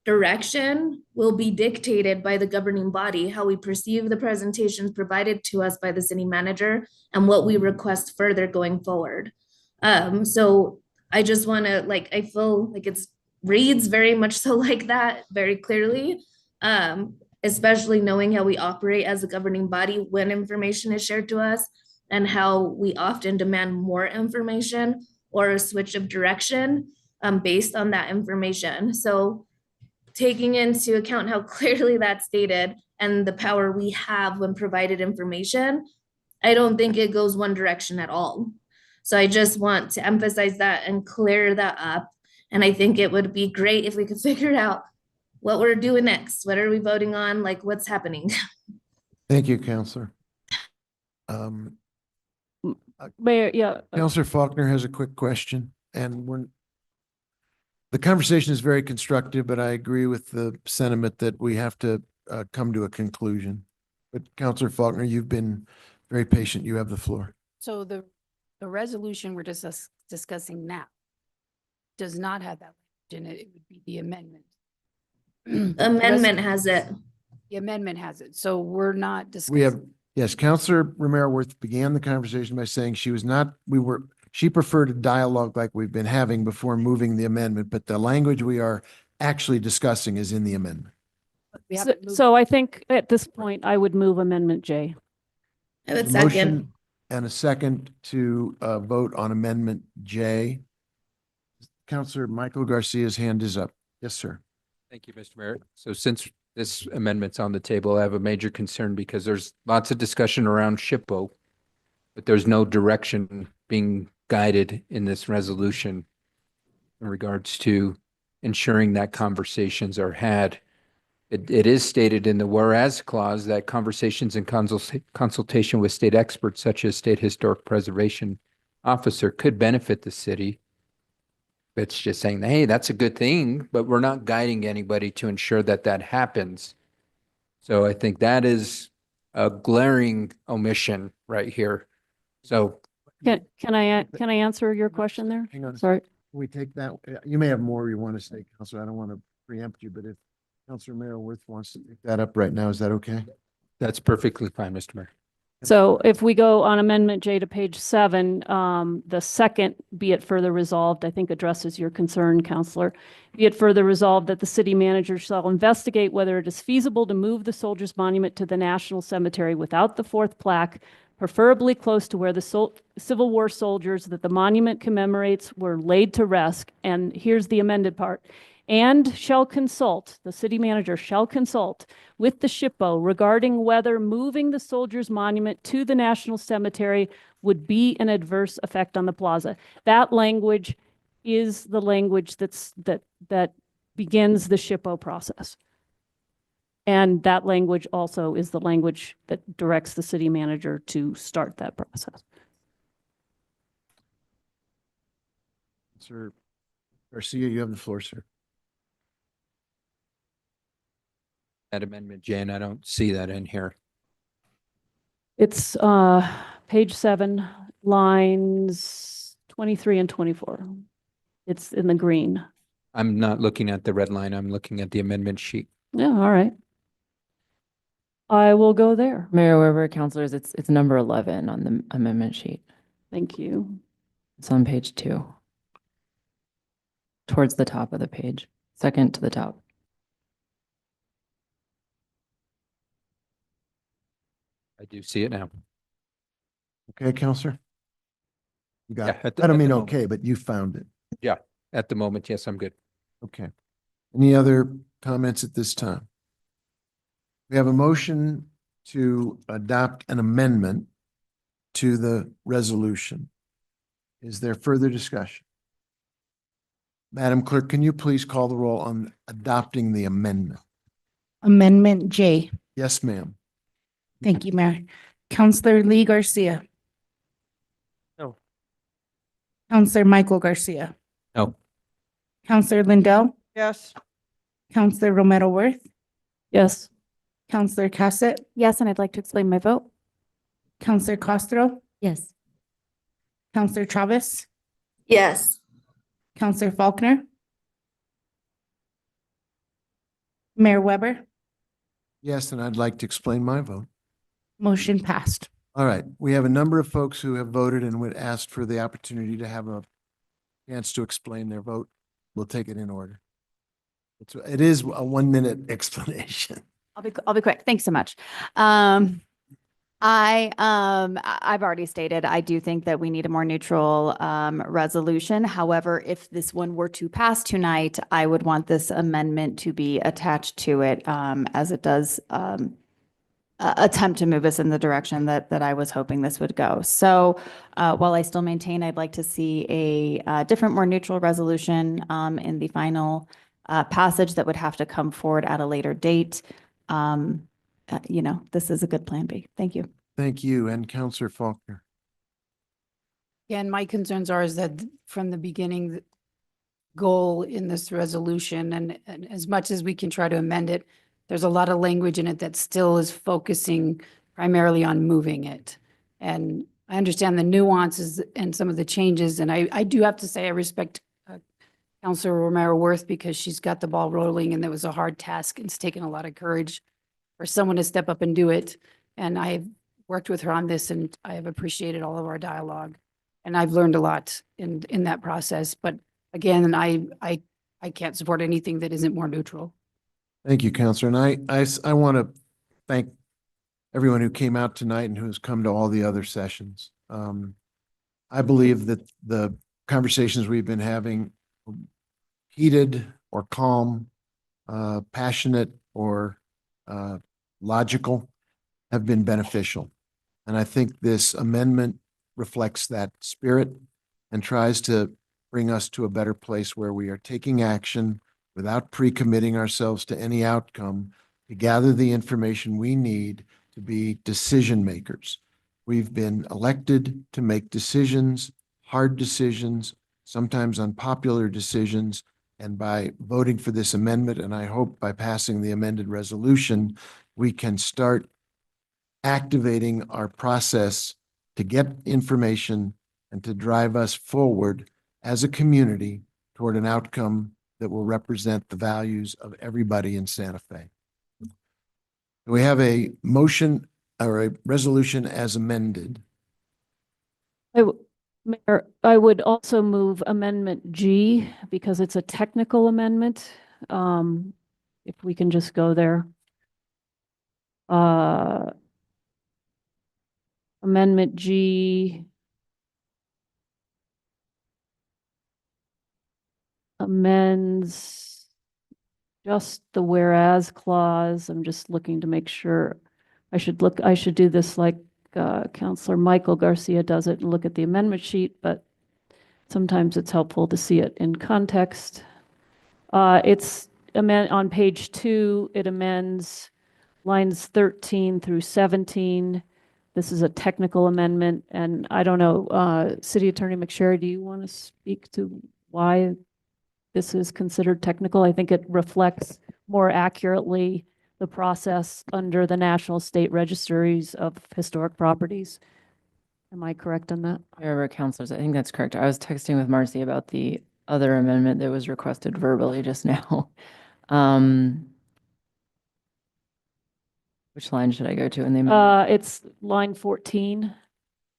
direction will be dictated by the governing body, how we perceive the presentations provided to us by the city manager and what we request further going forward. So I just want to I feel like it reads very much so like that very clearly, especially knowing how we operate as a governing body when information is shared to us, and how we often demand more information or a switch of direction based on that information. So taking into account how clearly that's stated and the power we have when provided information, I don't think it goes one direction at all. So I just want to emphasize that and clear that up. And I think it would be great if we could figure out what we're doing next. What are we voting on? Like what's happening? Thank you, Counselor. Mayor, yeah. Counselor Faulkner has a quick question, and the conversation is very constructive, but I agree with the sentiment that we have to come to a conclusion. But Counselor Faulkner, you've been very patient. You have the floor. So the resolution we're discussing now does not have that in it. It would be the amendment. Amendment has it. The amendment has it. So we're not discussing. Yes, Counselor Romero Worth began the conversation by saying she preferred a dialogue like we've been having before moving the amendment, but the language we are actually discussing is in the amendment. So I think at this point, I would move Amendment J. I would Motion second. and a second to vote on Amendment J. Counselor Michael Garcia's hand is up. Yes, sir. Thank you, Mr. Mayor. So since this amendment's on the table, I have a major concern because there's lots of discussion around SHPO, but there's no direction being guided in this resolution in regards to ensuring that conversations are had it is stated in the whereas clause that conversations and consultation with state experts such as State Historic Preservation Officer could benefit the city. It's just saying, hey, that's a good thing, but we're not guiding anybody to ensure that that happens. So I think that is a glaring omission right here. So Can I answer your question there? Hang on. Sorry. We take that, you may have more you want to say, Counselor. I don't want to preempt you, but if Counselor Mayor Worth wants to pick that up right now, is that okay? that's perfectly fine, Mr. Mayor. So if we go on Amendment J to page 7, the second, be it further resolved, I think addresses your concern, Counselor. Be it further resolved that the city manager shall investigate whether it is feasible to move the Soldiers Monument to the National Cemetery without the fourth plaque, preferably close to where the Civil War soldiers that the monument commemorates were laid to rest. And here's the amended part. And shall consult, the city manager shall consult with the SHPO regarding whether moving the Soldiers Monument to the National Cemetery would be an adverse effect on the plaza. That language is the language that begins the SHPO process. And that language also is the language that directs the city manager to start that process. Sir Garcia, you have the floor, sir. That amendment, Jane, I don't see that in here. It's page 7, lines 23 and 24. It's in the green. I'm not looking at the red line. I'm looking at the amendment sheet. Yeah, all right. I will go there. Mayor Weber, councilors, it's number 11 on the amendment sheet. Thank you. It's on page 2. Towards the top of the page, second to the top. I do see it now. Okay, Counselor? You got Yeah, it. at the- I don't at the mean moment. okay, but you found it. Yeah, at the moment, yes, I'm good. Okay. Any other comments at this time? We have a motion to adopt an amendment to the resolution. Is there further discussion? Madam Clerk, can you please call the roll on adopting the amendment? Amendment J. Yes, ma'am. Thank you, Mayor. Counselor Lee Garcia. No. Counselor Michael Garcia. No. Counselor Lindell. Yes. Counselor Romero Worth. Yes. Counselor Cassett. Yes, and I'd like to explain my vote. Counselor Castro. Yes. Counselor Travis. Yes. Counselor Faulkner. Mayor Weber. Yes, and I'd like to explain my vote. Motion passed. All right, we have a number of folks who have voted and would ask for the opportunity to have a chance to explain their vote. We'll take it in order. It is a 1-minute explanation. I'll be quick. Thanks so much. I've already stated, I do think that we need a more neutral resolution. However, if this one were to pass tonight, I would want this amendment to be attached to it as it does attempt to move us in the direction that I was hoping this would go. So while I still maintain I'd like to see a different, more neutral resolution in the final passage that would have to come forward at a later date, this is a good plan B. Thank you. Thank you. And Counselor Faulkner. And my concerns are is that from the beginning, the goal in this resolution, and as much as we can try to amend it, there's a lot of language in it that still is focusing primarily on moving it. And I understand the nuances and some of the changes, and I do have to say I respect Councilor Romero Worth because she's got the ball rolling and it was a hard task and it's taken a lot of courage for someone to step up and do it. And I've worked with her on this and I have appreciated all of our dialogue. And I've learned a lot in that process. But again, I can't support anything that isn't more neutral. Thank you, Counselor. And I want to thank everyone who came out tonight and who's come to all the other sessions. I believe that the conversations we've been having, heated or calm, passionate or logical, have been beneficial. And I think this amendment reflects that spirit and tries to bring us to a better place where we are taking action without pre-committing ourselves to any outcome, to gather the information we need to be decision makers. We've been elected to make decisions, hard decisions, sometimes unpopular decisions, and by voting for this amendment, and I hope by passing the amended resolution, we can start activating our process to get information and to drive us forward as a community toward an outcome that will represent the values of everybody in Santa Fe. We have a motion or a resolution as amended. Mayor, I would also move Amendment G because it's a technical amendment. If we can just go there. Amendment G amends just the whereas clause. I'm just looking to make sure. I should do this like Counselor Michael Garcia does it and look at the amendment sheet, but sometimes it's helpful to see it in context. It's on page 2, it amends lines 13 through 17. This is a technical amendment, and I don't know, City Attorney McSherry, do you want to speak to why this is considered technical? I think it reflects more accurately the process under the National State Registries of Historic Properties. Am I correct on that? Mayor, councilors, I think that's correct. I was texting with Marcy about the other amendment that was requested verbally just now. Which line should I go to in the amendment? It's line 14.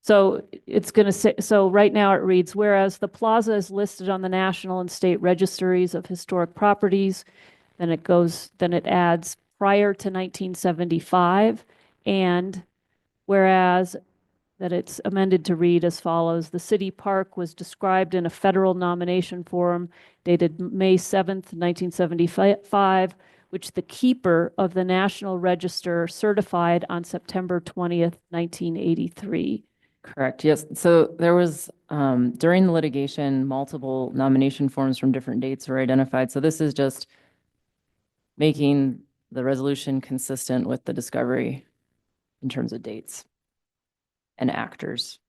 So it's going to say, so right now it reads, whereas the plaza is listed on the National and State Registries of Historic Properties, then it adds prior to 1975, and whereas that it's amended to read as follows: the city park was described in a federal nomination form dated May 7th, 1975, which the keeper of the National Register certified on September 20th, 1983. Correct, yes. So there was, during the litigation, multiple nomination forms from different dates were identified. So this is just making the resolution consistent with the discovery in terms of dates and actors.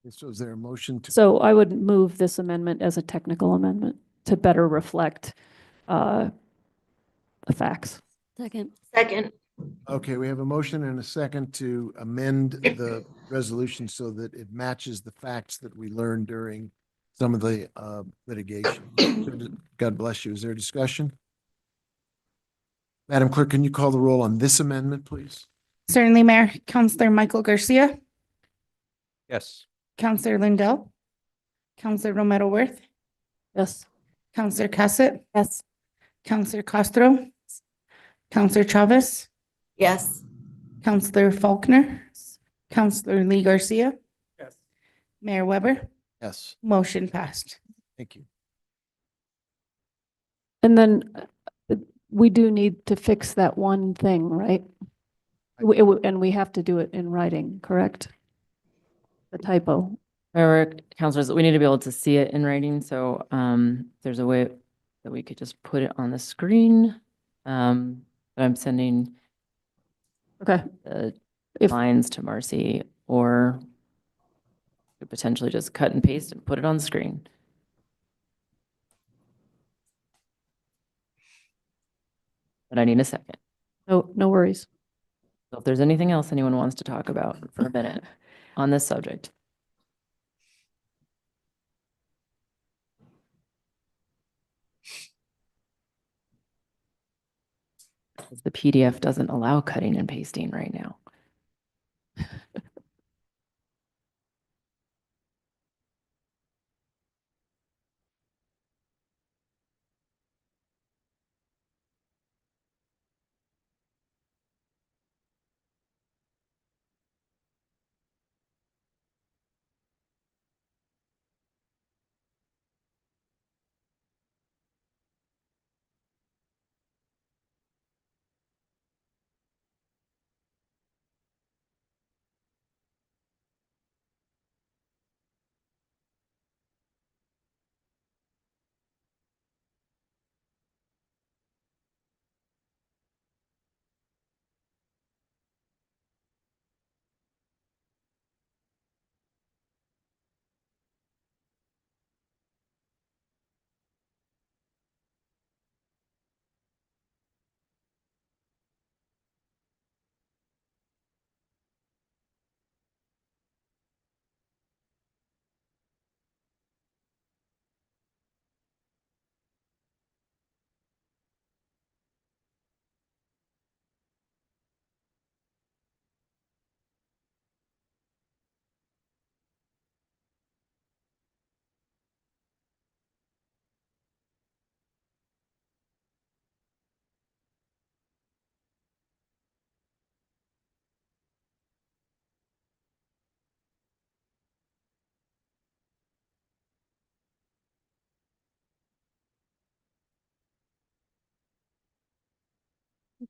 So is there a motion to? So I would move this amendment as a technical amendment to better reflect the facts. Second. Okay, we have a motion and a second to amend the resolution so that it matches the facts that we learned during some of the litigation. God bless you. Is there a discussion? Madam Clerk, can you call the roll on this amendment, please? Certainly, Mayor. Counselor Michael Garcia, Yes. Counselor Lindell, Counselor Romero Worth, Yes. Counselor Cassett, Yes. Counselor Castro, Counselor Chavez, Yes. Counselor Faulkner, Counselor Lee Garcia. Yes. Mayor Weber, Yes, motion passed. thank you. And then we do need to fix that one thing, right? And we have to do it in writing, correct? The typo. However, councilors, we need to be able to see it in writing, so there's a way that we could just put it on the screen. But I'm sending Okay. the If- lines to Marcy, or could potentially just cut and paste and put it on the screen. But I need a second. No worries. So if there's anything else anyone wants to talk about for a minute on this subject. The PDF doesn't allow cutting and pasting right now.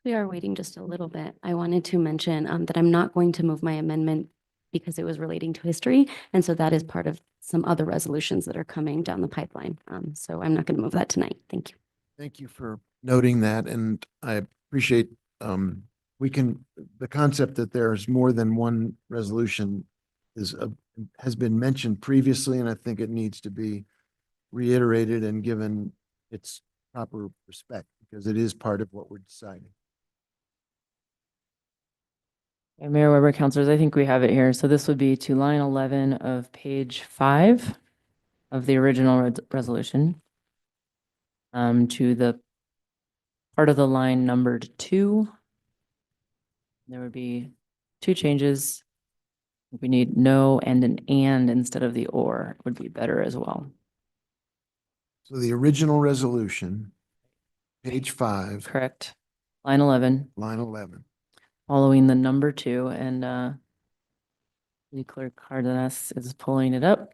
We are waiting just a little bit. I wanted to mention that I'm not going to move my amendment because it was relating to history. And so that is part of some other resolutions that are coming down the pipeline. So I'm not going to move that tonight. Thank you. Thank you for noting that, and I appreciate, the concept that there's more than one resolution has been mentioned previously, and I think it needs to be reiterated and given its proper respect, because it is part of what we're deciding. And Mayor Weber, councilors, I think we have it here. So this would be to line 11 of page 5 of the original resolution. To the part of the line numbered 2. There would be 2 changes. We need no and an and instead of the or would be better as well. So the original resolution, page 5. Correct. Line 11. Line 11. Following the number 2, and the clerk Cardenas is pulling it up.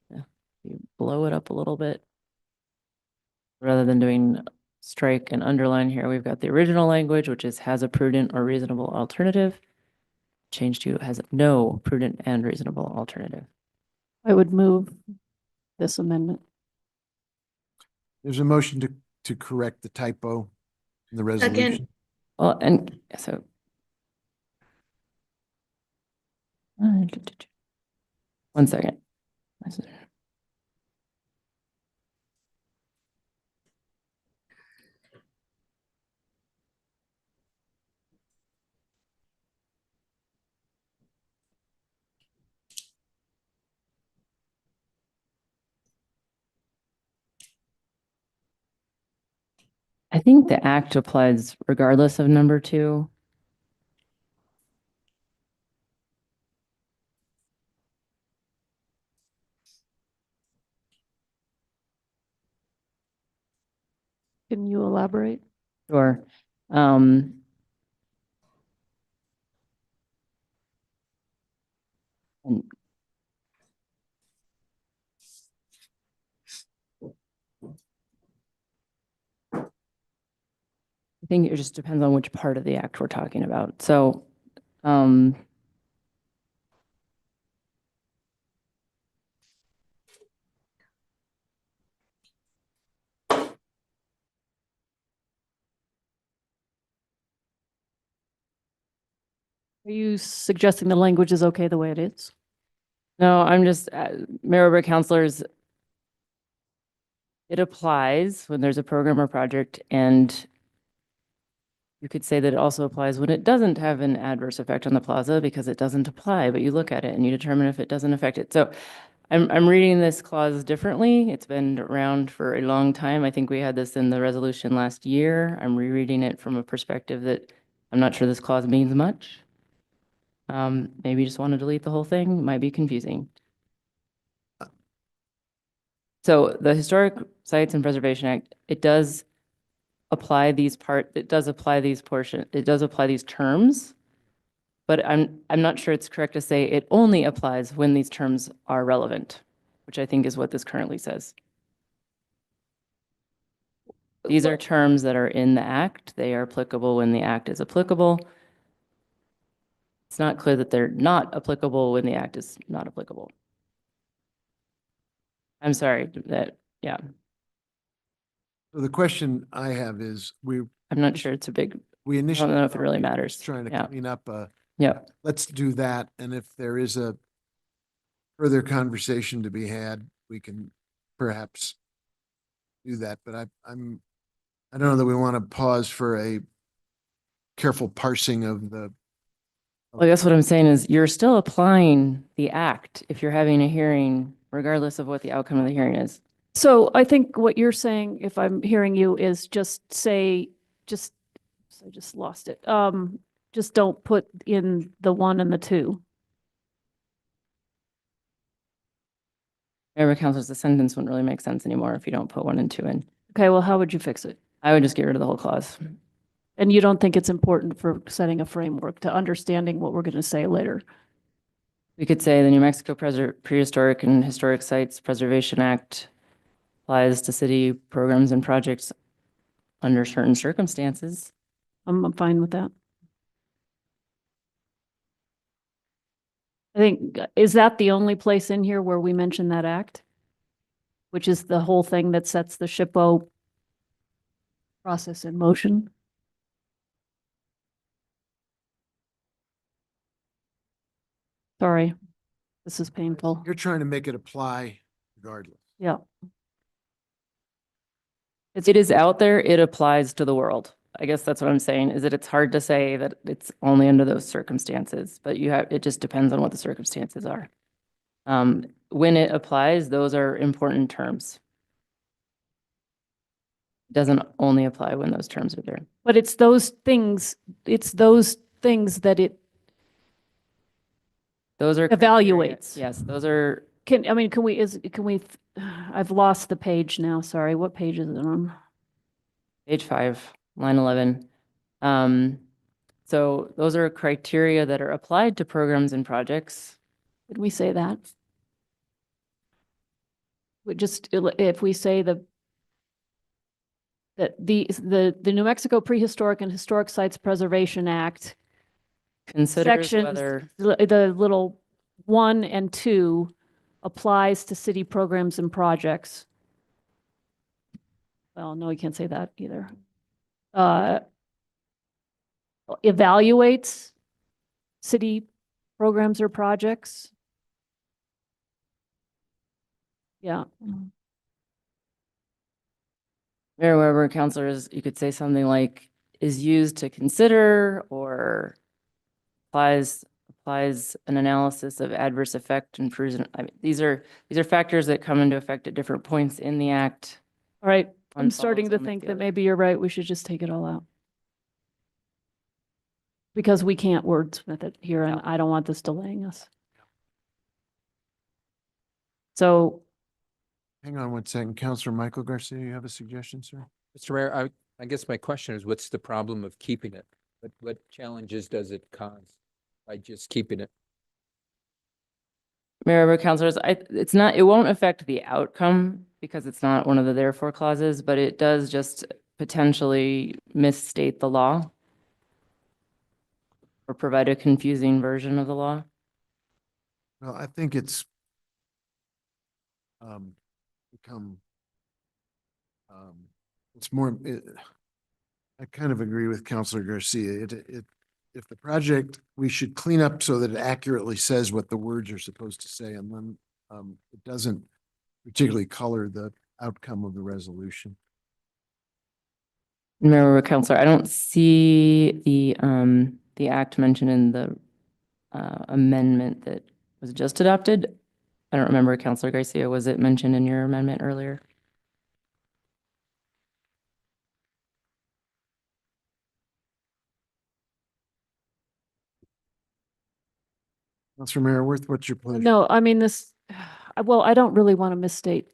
Yeah, you blow it up a little bit. Rather than doing strike and underline here, we've got the original language, which is has a prudent or reasonable alternative. Change to has no prudent and reasonable alternative. I would move this amendment. There's a motion to correct the typo in the resolution. Well, and so. One second. I think the act applies regardless of number 2. Can you elaborate? Sure. And I think it just depends on which part of the act we're talking about. So, Are you suggesting the language is okay the way it is? no, I'm just, Mayor Weber, councilors, it applies when there's a program or project, and you could say that it also applies when it doesn't have an adverse effect on the plaza because it doesn't apply, but you look at it and you determine if it doesn't affect it. So I'm reading this clause differently. It's been around for a long time. I think we had this in the resolution last year. I'm rereading it from a perspective that I'm not sure this clause means much. Maybe you just want to delete the whole thing. Might be confusing. So the Historic Sites and Preservation Act, it does apply these terms, but I'm not sure it's correct to say it only applies when these terms are relevant, which I think is what this currently says. These are terms that are in the act. They are applicable when the act is applicable. It's not clear that they're not applicable when the act is not applicable. I'm sorry that, yeah. So the question I have is, I'm not sure it's a big, we I initially. don't know if it really matters. Trying to Yeah. clean up, Yeah. let's do that. And if there is a further conversation to be had, we can perhaps do that. But I don't know that we want to pause for a careful parsing of the. Well, I guess what I'm saying is you're still applying the act if you're having a hearing, regardless of what the outcome of the hearing is. So I think what you're saying, if I'm hearing you, is just say, I just lost it. Just don't put in the 1 and the 2. Mayor, councilors, the sentence wouldn't really make sense anymore if you don't put 1 and 2 in. Okay, well, how would you fix it? I would just get rid of the whole clause. And you don't think it's important for setting a framework to understanding what we're going to say later? We could say the New Mexico Prehistoric and Historic Sites Preservation Act applies to city programs and projects under certain circumstances. I'm fine with that. I think, is that the only place in here where we mention that act? Which is the whole thing that sets the SHPO process in motion? Sorry, this is painful. You're trying to make it apply regardless. Yeah. It is out there, it applies to the world. I guess that's what I'm saying, is that it's hard to say that it's only under those circumstances, but it just depends on what the circumstances are. When it applies, those are important terms. It doesn't only apply when those terms are there. But it's those things that it Those are criteria. evaluates. Yes, those are, Can we, I've lost the page now, sorry. What page is it on? page 5, line 11. So those are criteria that are applied to programs and projects. Did we say that? We just, if we say that the New Mexico Prehistoric and Historic Sites Preservation Act, Considers sections, whether, the little 1 and 2 applies to city programs and projects. Well, no, you can't say that either. Evaluates city programs or projects. Yeah. Mayor Weber, councilors, you could say something like, is used to consider or applies an analysis of adverse effect and proven. I mean, these are factors that come into effect at different points in the act. All right. One I'm starting follows to on think the that other. maybe you're right. We should just take it all out. Because we can't wordsmith it here and I don't want this delaying us. So Hang on one second. Counselor Michael Garcia, you have a suggestion, sir? Mr. Mayor, I guess my question is, what's the problem of keeping it? What challenges does it cause by just keeping it? Mayor Weber, councilors, it won't affect the outcome because it's not one of the therefore clauses, but it does just potentially misstate the law or provide a confusing version of the law. Well, I think it's become it's more, I kind of agree with Counselor Garcia. If the project, we should clean up so that it accurately says what the words are supposed to say, and then it doesn't particularly color the outcome of the resolution. Mayor Weber, councilor, I don't see the act mentioned in the amendment that was just adopted. I don't remember, Counselor Garcia, was it mentioned in your amendment earlier? Counselor Mayorworth, what's your pleasure? no, I mean, well, I don't really want to misstate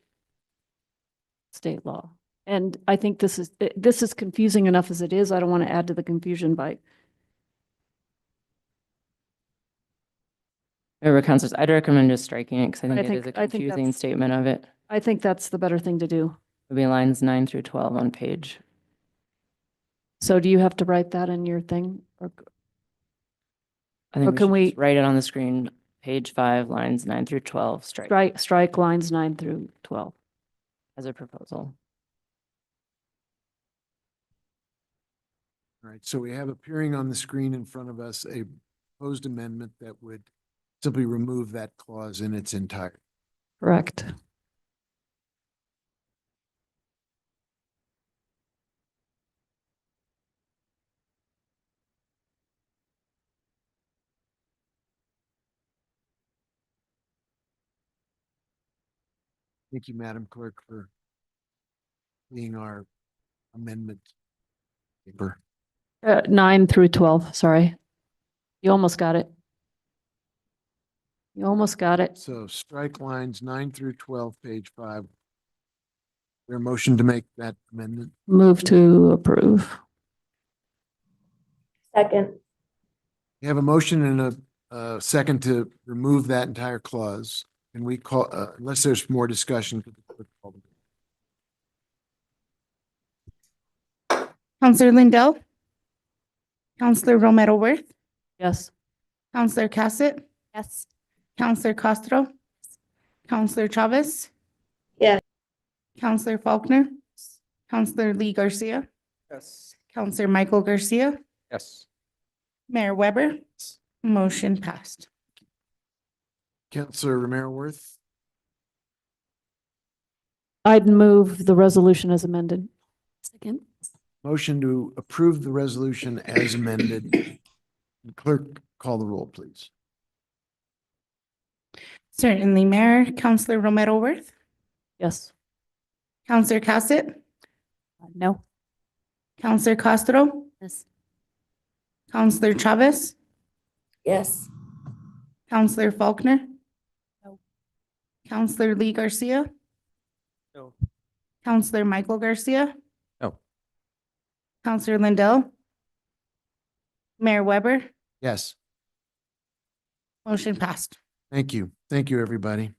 state law. And I think this is confusing enough as it is. I don't want to add to the confusion by, Mayor, councilors, I'd recommend just striking it because I I think it is think- a I think confusing that's- statement of it. I think that's the better thing to do. It'll be lines 9 through 12 on page. So do you have to write that in your thing? Or I think Or we can should we- just write it on the screen, page 5, lines 9 through 12, strike lines 9 through 12? as a proposal. All right, so we have appearing on the screen in front of us a proposed amendment that would simply remove that clause in its entirety. Correct. Thank you, Madam Clerk, for being our amendment paper. 9 through 12, sorry. You almost got it. You almost got it. So strike lines 9 through 12, page 5. There a motion to make that amendment? Move to approve. Second. We have a motion and a second to remove that entire clause. Can we call, unless there's more discussion? could the clerk call the roll? Counselor Lindell, Counselor Romero Worth, Yes. Counselor Cassett, Yes. Counselor Castro, Counselor Chavez, Yes. Counselor Faulkner, Counselor Lee Garcia, Yes. Counselor Michael Garcia, Yes. Mayor Weber. Motion passed. Counselor Romero Worth, I'd move the resolution as amended. Second. motion to approve the resolution as amended. Clerk, call the roll, please. Certainly, Mayor. Counselor Romero Worth, Yes. Counselor Cassett, No. Counselor Castro, Yes. Counselor Chavez, Yes. Counselor Faulkner. No. Counselor Lee Garcia, No. Counselor Michael Garcia, No. Counselor Lindell, Mayor Weber. Yes, Motion passed. thank you. Thank you, everybody.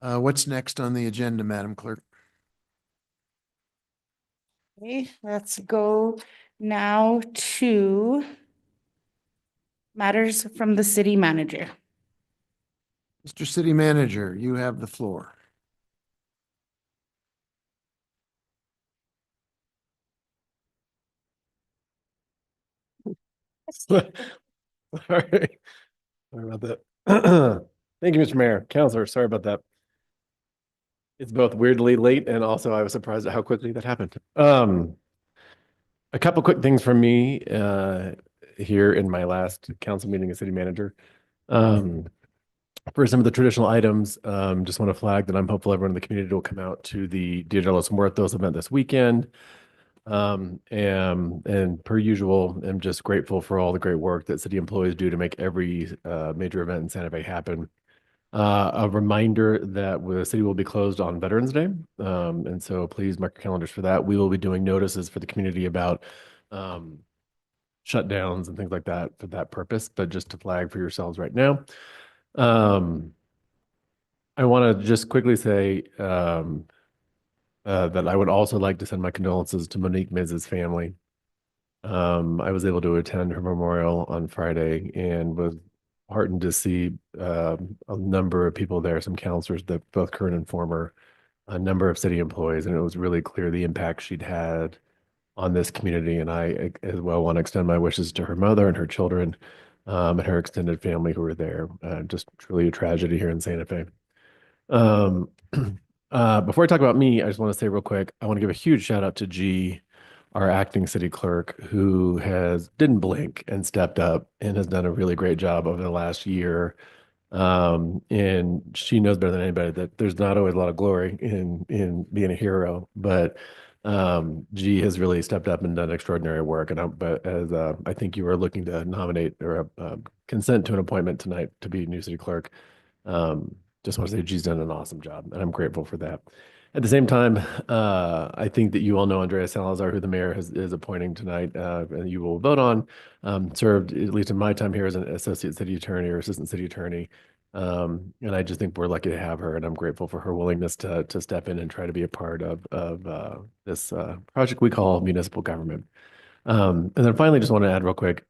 What's next on the agenda, Madam Clerk? Okay, let's go now to matters from the city manager. Mr. City Manager, you have the floor. Sorry. Sorry about that. Thank you, Mr. Mayor. Counselor, sorry about that. It's both weirdly late and also I was surprised at how quickly that happened. A couple quick things from me here in my last council meeting as city manager. For some of the traditional items, just want to flag that I'm hopeful everyone in the community will come out to the Dia de los Muertos event this weekend. And per usual, I'm just grateful for all the great work that city employees do to make every major event in Santa Fe happen. A reminder that the city will be closed on Veterans Day. And so please mark your calendars for that. We will be doing notices for the community about shutdowns and things like that for that purpose, but just to flag for yourselves right now. I want to just quickly say that I would also like to send my condolences to Monique Miz's family. I was able to attend her memorial on Friday and was heartened to see a number of people there, some counselors, that both current and former, a number of city employees, and it was really clear the impact she'd had on this community. And I as well want to extend my wishes to her mother and her children and her extended family who were there. Just truly a tragedy here in Santa Fe. Before I talk about me, I just want to say real quick, I want to give a huge shout out to G, our acting city clerk, who didn't blink and stepped up and has done a really great job over the last year. And she knows better than anybody that there's not always a lot of glory in being a hero, but G has really stepped up and done extraordinary work. And I think you were looking to nominate or consent to an appointment tonight to be new city clerk. Just want to say G's done an awesome job, and I'm grateful for that. At the same time, I think that you all know Andrea Salazar, who the mayor is appointing tonight, and you will vote on, served, at least in my time here, as an associate city attorney or assistant city attorney. And I just think we're lucky to have her, and I'm grateful for her willingness to step in and try to be a part of this project we call municipal government. And then finally, just want to add real quick,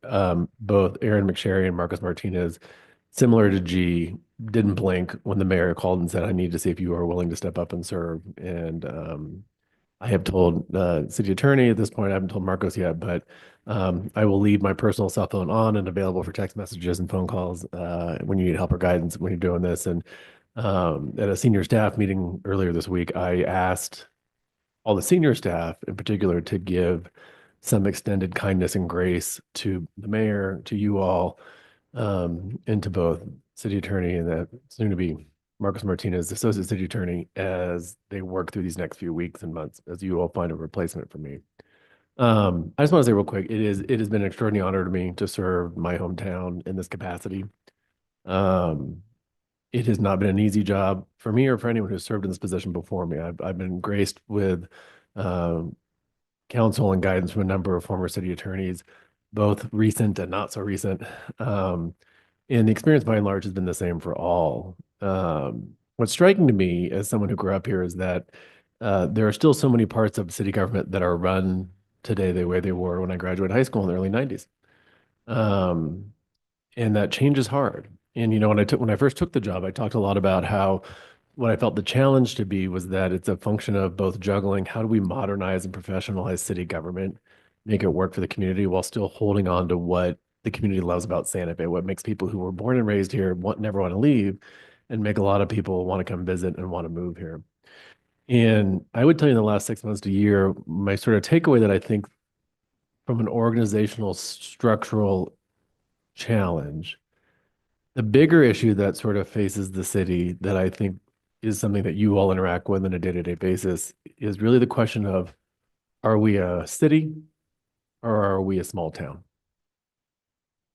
both Aaron McSherry and Marcus Martinez, similar to G, didn't blink when the mayor called and said, I need to see if you are willing to step up and serve. And I have told the city attorney at this point, I haven't told Marcos yet, but I will leave my personal cell phone on and available for text messages and phone calls when you need help or guidance when you're doing this. And at a senior staff meeting earlier this week, I asked all the senior staff in particular to give some extended kindness and grace to the mayor, to you all, and to both city attorney and that soon to be Marcus Martinez, associate city attorney, as they work through these next few weeks and months, as you all find a replacement for me. I just want to say real quick, it has been an extraordinary honor to me to serve my hometown in this capacity. It has not been an easy job for me or for anyone who's served in this position before me. I've been graced with counsel and guidance from a number of former city attorneys, both recent and not so recent. And the experience by and large has been the same for all. What's striking to me as someone who grew up here is that there are still so many parts of city government that are run today the way they were when I graduated high school in the early 90s. And that change is hard. And, you know, when I first took the job, I talked a lot about how what I felt the challenge to be was that it's a function of both juggling, how do we modernize and professionalize city government, make it work for the community while still holding on to what the community loves about Santa Fe, what makes people who were born and raised here never want to leave, and make a lot of people want to come visit and want to move here. And I would tell you in the last 6 months to a year, my sort of takeaway that I think from an organizational structural challenge, the bigger issue that sort of faces the city that I think is something that you all interact with on a day-to-day basis is really the question of, are we a city or are we a small town?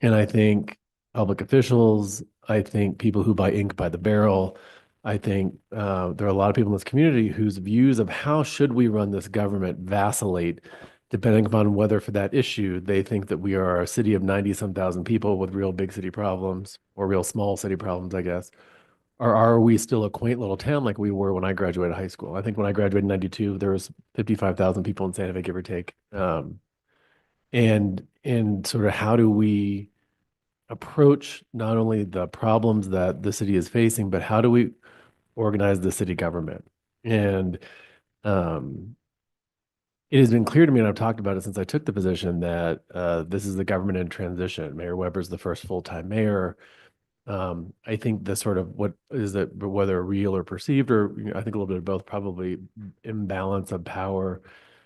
And I think public officials, I think people who buy ink by the barrel, I think there are a lot of people in this community whose views of how should we run this government vacillate depending upon whether for that issue, they think that we are a city of 90-some thousand people with real big city problems or real small city problems, I guess. Or are we still a quaint little town like we were when I graduated high school? I think when I graduated in 92, there was 55,000 people in Santa Fe, give or take. And sort of how do we approach not only the problems that the city is facing, but how do we organize the city government? And it has been clear to me, and I've talked about it since I took the position, that this is the government in transition. Mayor Weber's the first full-time mayor. I think the sort of what is it, whether real or perceived, or you know, I think a little bit of both, probably imbalance of power,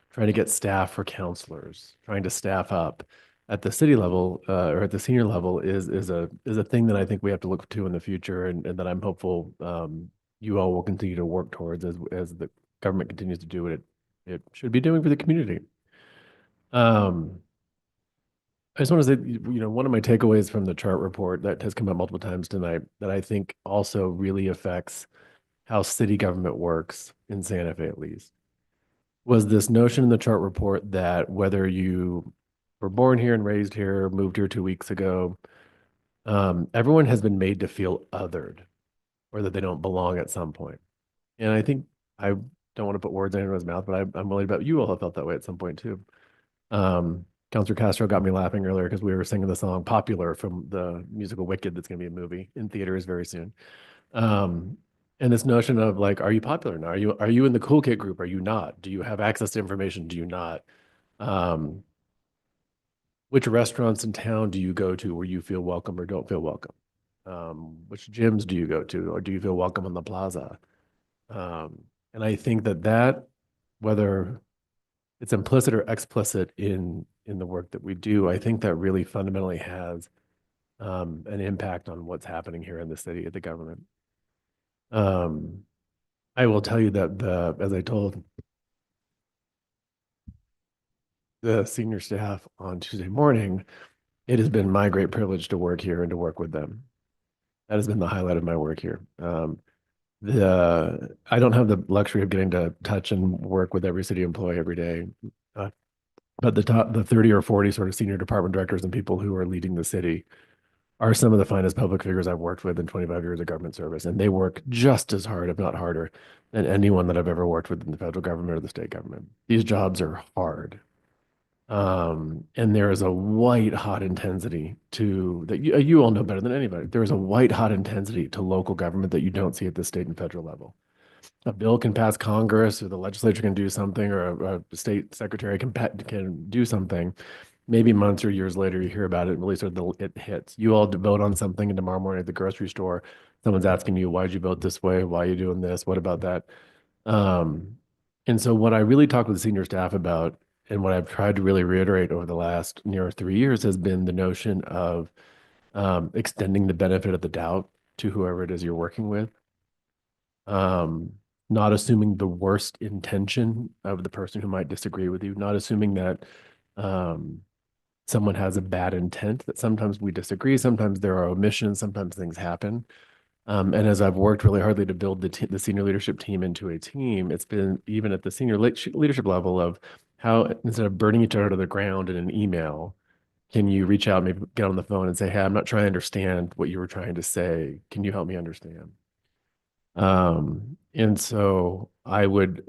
trying to get staff for counselors, trying to staff up at the city level or at the senior level is a thing that I think we have to look to in the future, and that I'm hopeful you all will continue to work towards as the government continues to do what it should be doing for the community. I just want to say, you know, one of my takeaways from the chart report that has come up multiple times tonight that I think also really affects how city government works in Santa Fe, at least, was this notion in the chart report that whether you were born here and raised here, moved here 2 weeks ago, everyone has been made to feel othered or that they don't belong at some point. And I think, I don't want to put words in anyone's mouth, but I'm worried about you all have felt that way at some point too. Counselor Castro got me laughing earlier because we were singing the song Popular from the musical Wicked that's going to be a movie in theaters very soon. And this notion of like, are you popular now? Are you in the cool kid group? Are you not? Do you have access to information? Do you not? Which restaurants in town do you go to where you feel welcome or don't feel welcome? Which gyms do you go to, or do you feel welcome in the plaza? And I think that whether it's implicit or explicit in the work that we do, I think that really fundamentally has an impact on what's happening here in the city at the government. I will tell you that as I told the senior staff on Tuesday morning, it has been my great privilege to work here and to work with them. That has been the highlight of my work here. I don't have the luxury of getting to touch and work with every city employee every day. But the 30 or 40 sort of senior department directors and people who are leading the city are some of the finest public figures I've worked with in 25 years of government service. And they work just as hard, if not harder, than anyone that I've ever worked with in the federal government or the state government. These jobs are hard. And there is a white hot intensity that you all know better than anybody. There is a white hot intensity to local government that you don't see at the state and federal level. A bill can pass Congress, or the legislature can do something, or a state secretary can do something. Maybe months or years later, you hear about it, and really sort of it hits. You all vote on something, and tomorrow morning at the grocery store, someone's asking you, why'd you vote this way? Why are you doing this? What about that? And so what I really talk with the senior staff about, and what I've tried to really reiterate over the last near 3 years, has been the notion of extending the benefit of the doubt to whoever it is you're working with. Not assuming the worst intention of the person who might disagree with you, not assuming that someone has a bad intent, that sometimes we disagree, sometimes there are omissions, sometimes things happen. And as I've worked really hardly to build the senior leadership team into a team, it's been even at the senior leadership level of how, instead of burning each other to the ground in an email, can you reach out, maybe get on the phone and say, hey, I'm not trying to understand what you were trying to say. Can you help me understand? And so I would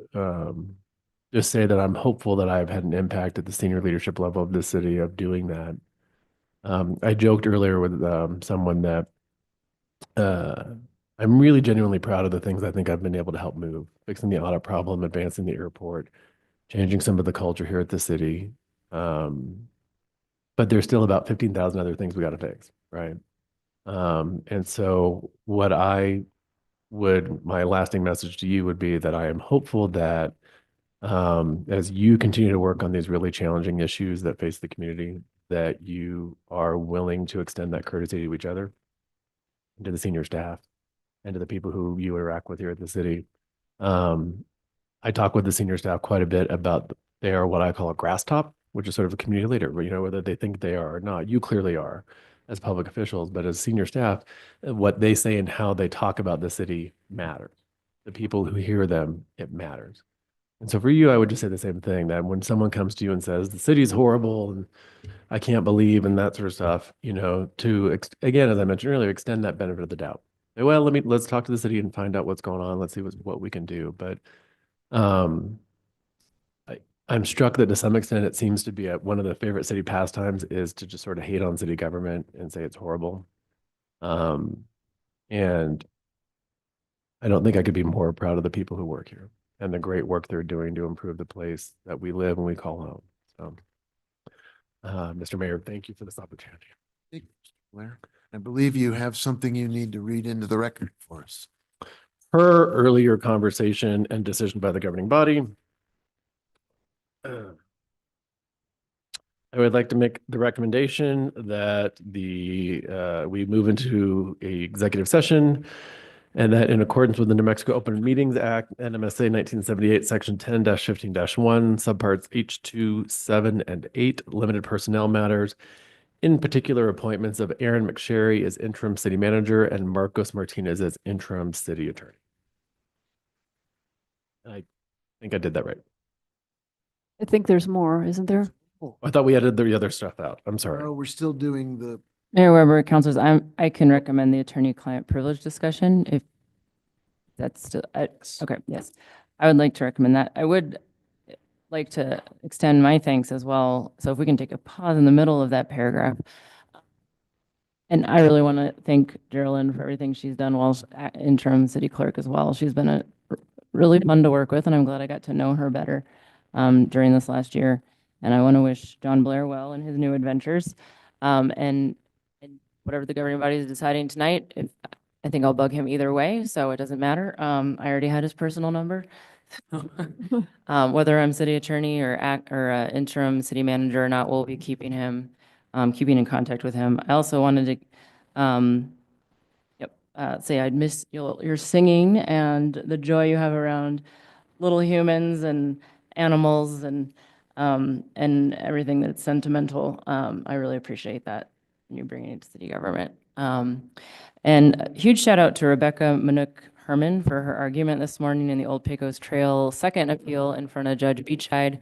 just say that I'm hopeful that I've had an impact at the senior leadership level of the city of doing that. I joked earlier with someone that I'm really genuinely proud of the things I think I've been able to help move, fixing the audit problem, advancing the airport, changing some of the culture here at the city. But there's still about 15,000 other things we got to fix, right? And so my lasting message to you would be that I am hopeful that as you continue to work on these really challenging issues that face the community, that you are willing to extend that courtesy to each other, and to the senior staff, and to the people who you interact with here at the city. I talk with the senior staff quite a bit about they are what I call a grass top, which is sort of a community leader, but whether they think they are or not, you clearly are as public officials, but as senior staff, what they say and how they talk about the city matters. The people who hear them, it matters. And so for you, I would just say the same thing, that when someone comes to you and says, the city's horrible and I can't believe and that sort of stuff, again, as I mentioned earlier, extend that benefit of the doubt. Say, well, let's talk to the city and find out what's going on. Let's see what we can do. But I'm struck that to some extent, it seems to be one of the favorite city pastimes is to just sort of hate on city government and say it's horrible. And I don't think I could be more proud of the people who work here and the great work they're doing to improve the place that we live and we call home. So, Mr. Mayor, thank you for this opportunity. Thank you, Mr. Blair. I believe you have something you need to read into the record for us. Per earlier conversation and decision by the governing body, I would like to make the recommendation that we move into a executive session, and that in accordance with the New Mexico Open Meetings Act, NMSA 1978, Section 10-15-1, subparts H2, 7, and 8, limited personnel matters, in particular appointments of Aaron McSherry as interim city manager and Marcos Martinez as interim city attorney. I think I did that right. I think there's more, isn't there? I thought we edited the other stuff out. I'm sorry. Oh, we're still doing the. Mayor Weber, councilors, I can recommend the attorney-client privilege discussion if that's still, okay, yes. I would like to recommend that. I would like to extend my thanks as well. So if we can take a pause in the middle of that paragraph. And I really want to thank Geraldine for everything she's done while interim city clerk as well. She's been really fun to work with, and I'm glad I got to know her better during this last year. And I want to wish John Blair well in his new adventures. And whatever the governing body is deciding tonight, I think I'll bug him either way, so it doesn't matter. I already had his personal number. Whether I'm city attorney or interim city manager or not, we'll be keeping in contact with him. I also wanted to say I'd miss your singing and the joy you have around little humans and animals and everything that's sentimental. I really appreciate that. You bringing it to city government. And a huge shout out to Rebecca Manook Herman for her argument this morning in the Old Pecos Trail second appeal in front of Judge Beachside.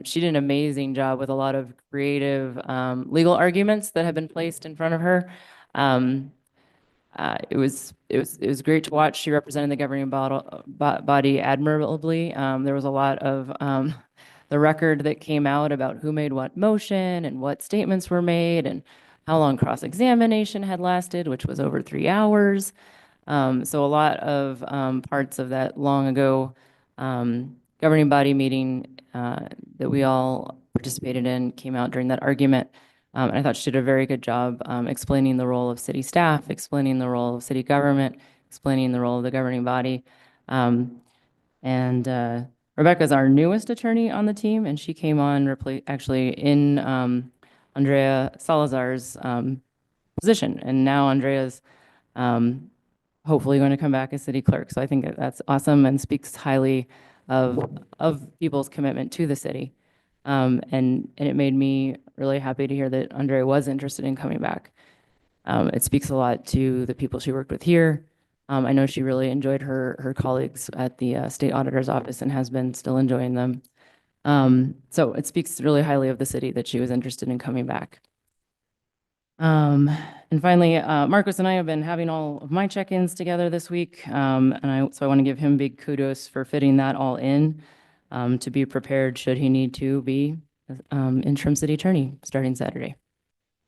She did an amazing job with a lot of creative legal arguments that have been placed in front of her. It was great to watch. She represented the governing body admirably. There was a lot of the record that came out about who made what motion and what statements were made and how long cross-examination had lasted, which was over 3 hours. So a lot of parts of that long ago governing body meeting that we all participated in came out during that argument. And I thought she did a very good job explaining the role of city staff, explaining the role of city government, explaining the role of the governing body. Rebecca's our newest attorney on the team, and she came on actually in Andrea Salazar's position. And now Andrea's hopefully going to come back as city clerk. So I think that's awesome and speaks highly of people's commitment to the city. And it made me really happy to hear that Andrea was interested in coming back. It speaks a lot to the people she worked with here. I know she really enjoyed her colleagues at the state auditor's office and has been still enjoying them. So it speaks really highly of the city that she was interested in coming back. And finally, Marcos and I have been having all of my check-ins together this week. So I want to give him big kudos for fitting that all in. to be prepared should he need to be interim city attorney starting Saturday.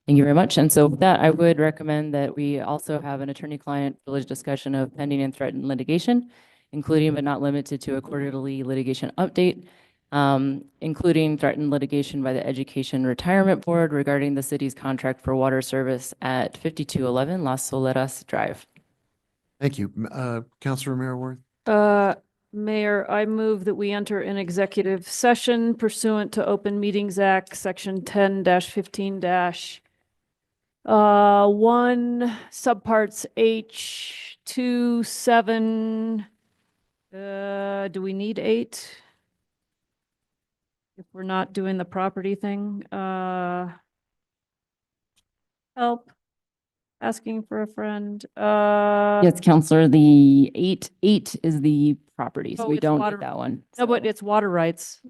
Thank you very much. And so with that, I would recommend that we also have an attorney-client privilege discussion of pending and threatened litigation, including but not limited to a quarterly litigation update, including threatened litigation by the Education Retirement Board regarding the city's contract for water service at 5211 Las Soleras Drive. Thank you. Counselor Romero Worth? Mayor, I move that we enter an executive session pursuant to Open Meetings Act, Section 10-15- 1, subparts H, 2, 7. Do we need 8? If we're not doing the property thing, help, asking for a friend, Yes, Counselor, the 8 is the property, so Oh, we it's don't water- need that one. no, but it's water rights.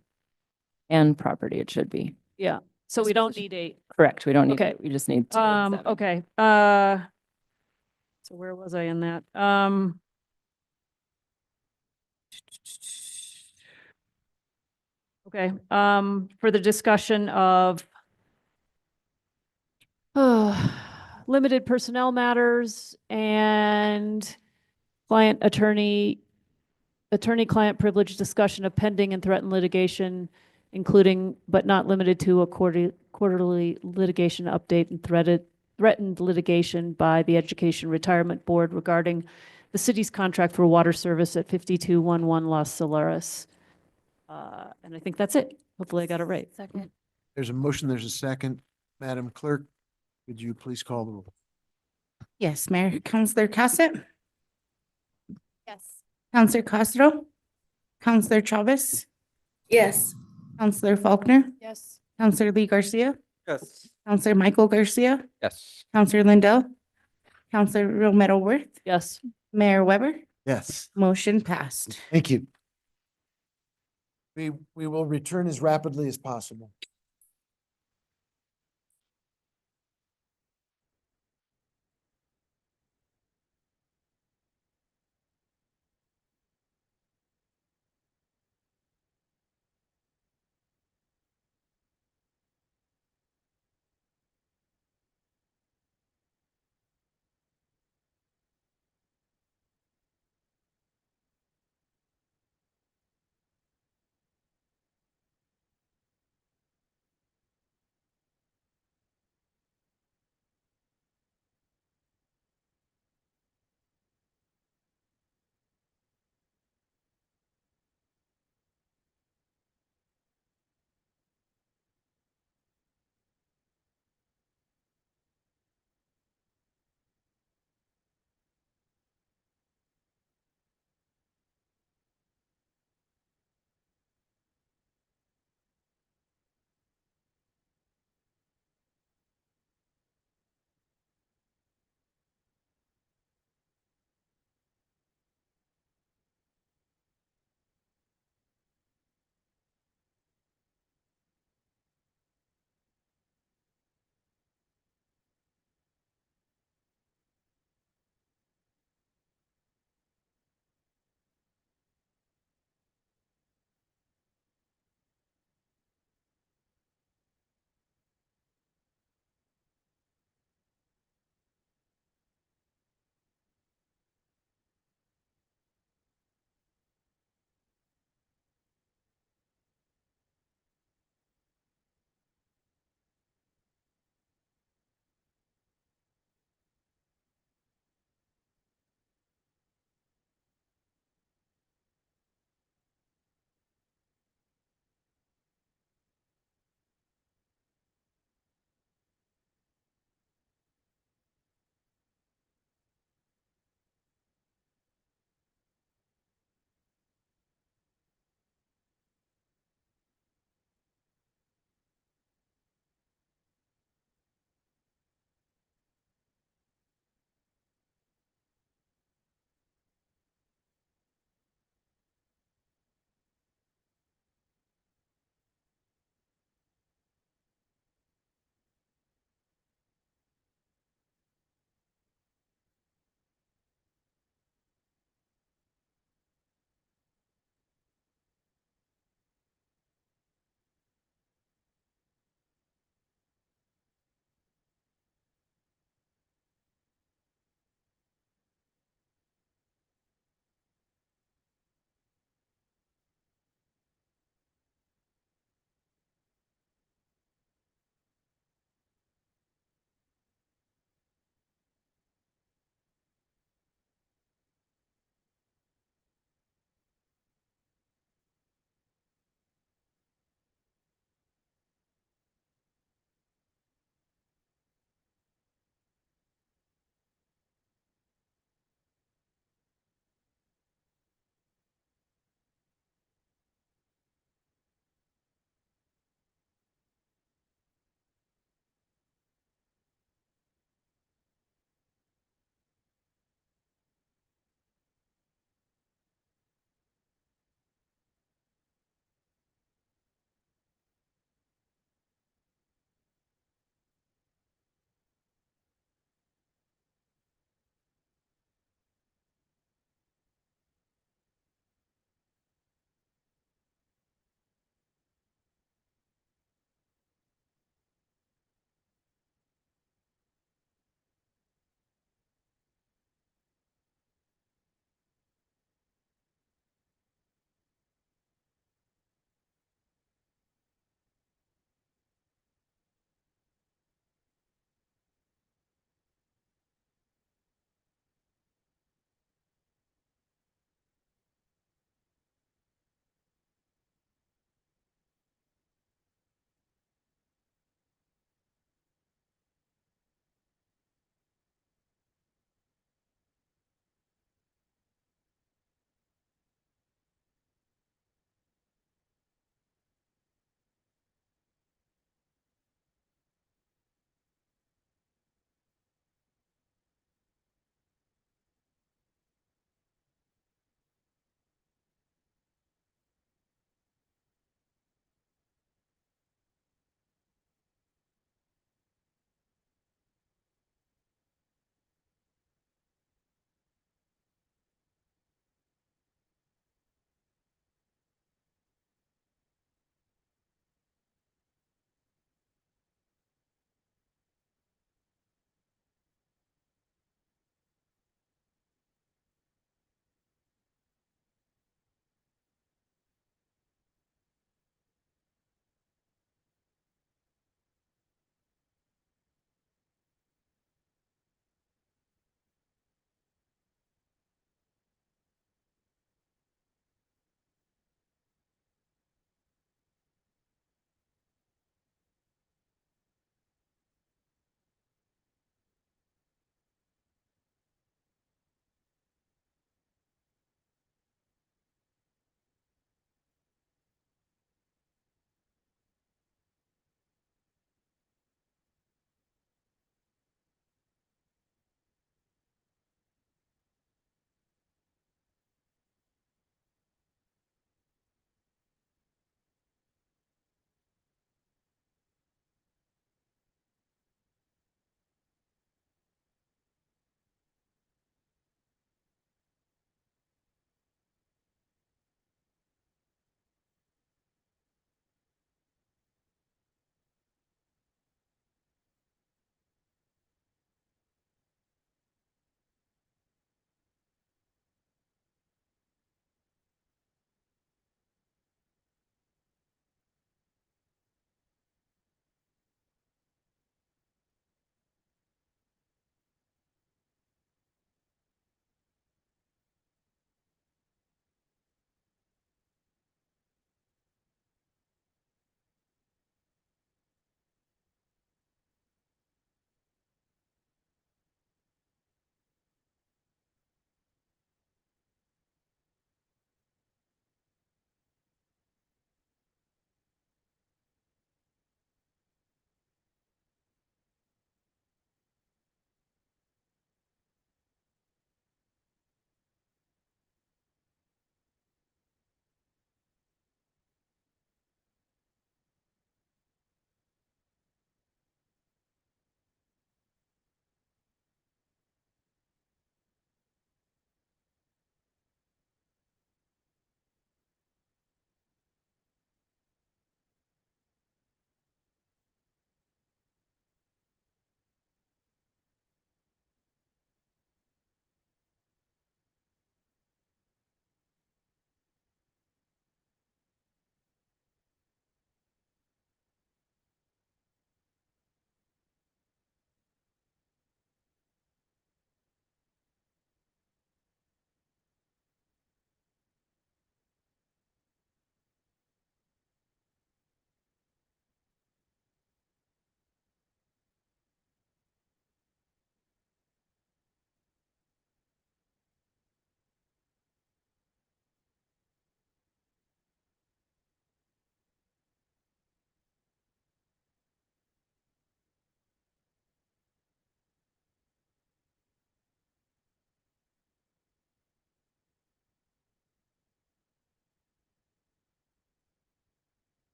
And property, it should be. Yeah, so we don't need 8. Correct, we don't need, Okay. it. We just need 2 and 7. Okay, so where was I in that? Okay, for the discussion of limited personnel matters and attorney-client privilege discussion of pending and threatened litigation, including but not limited to a quarterly litigation update and threatened litigation by the Education Retirement Board regarding the city's contract for water service at 5211 Las Soleras. And I think that's it. Hopefully I got it right. Second. There's a motion, there's a second. Madam Clerk, could you please call the roll? Yes, Mayor. Counselor Cassett, Yes. Counselor Castro, Counselor Chavez, Yes. Counselor Faulkner, Yes. Counselor Lee Garcia, Yes. Counselor Michael Garcia, Yes. Counselor Lindell, Counselor Romero Worth, Yes. Mayor Weber, Yes, motion passed. thank you. We will return as rapidly as possible.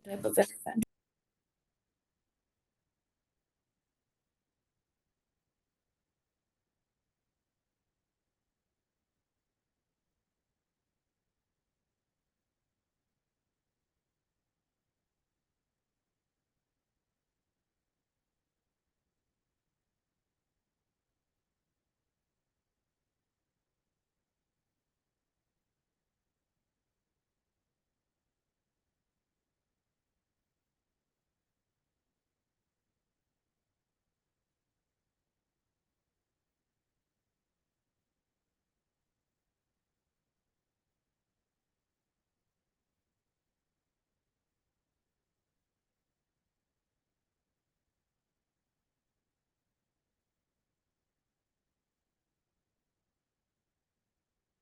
type of intervention.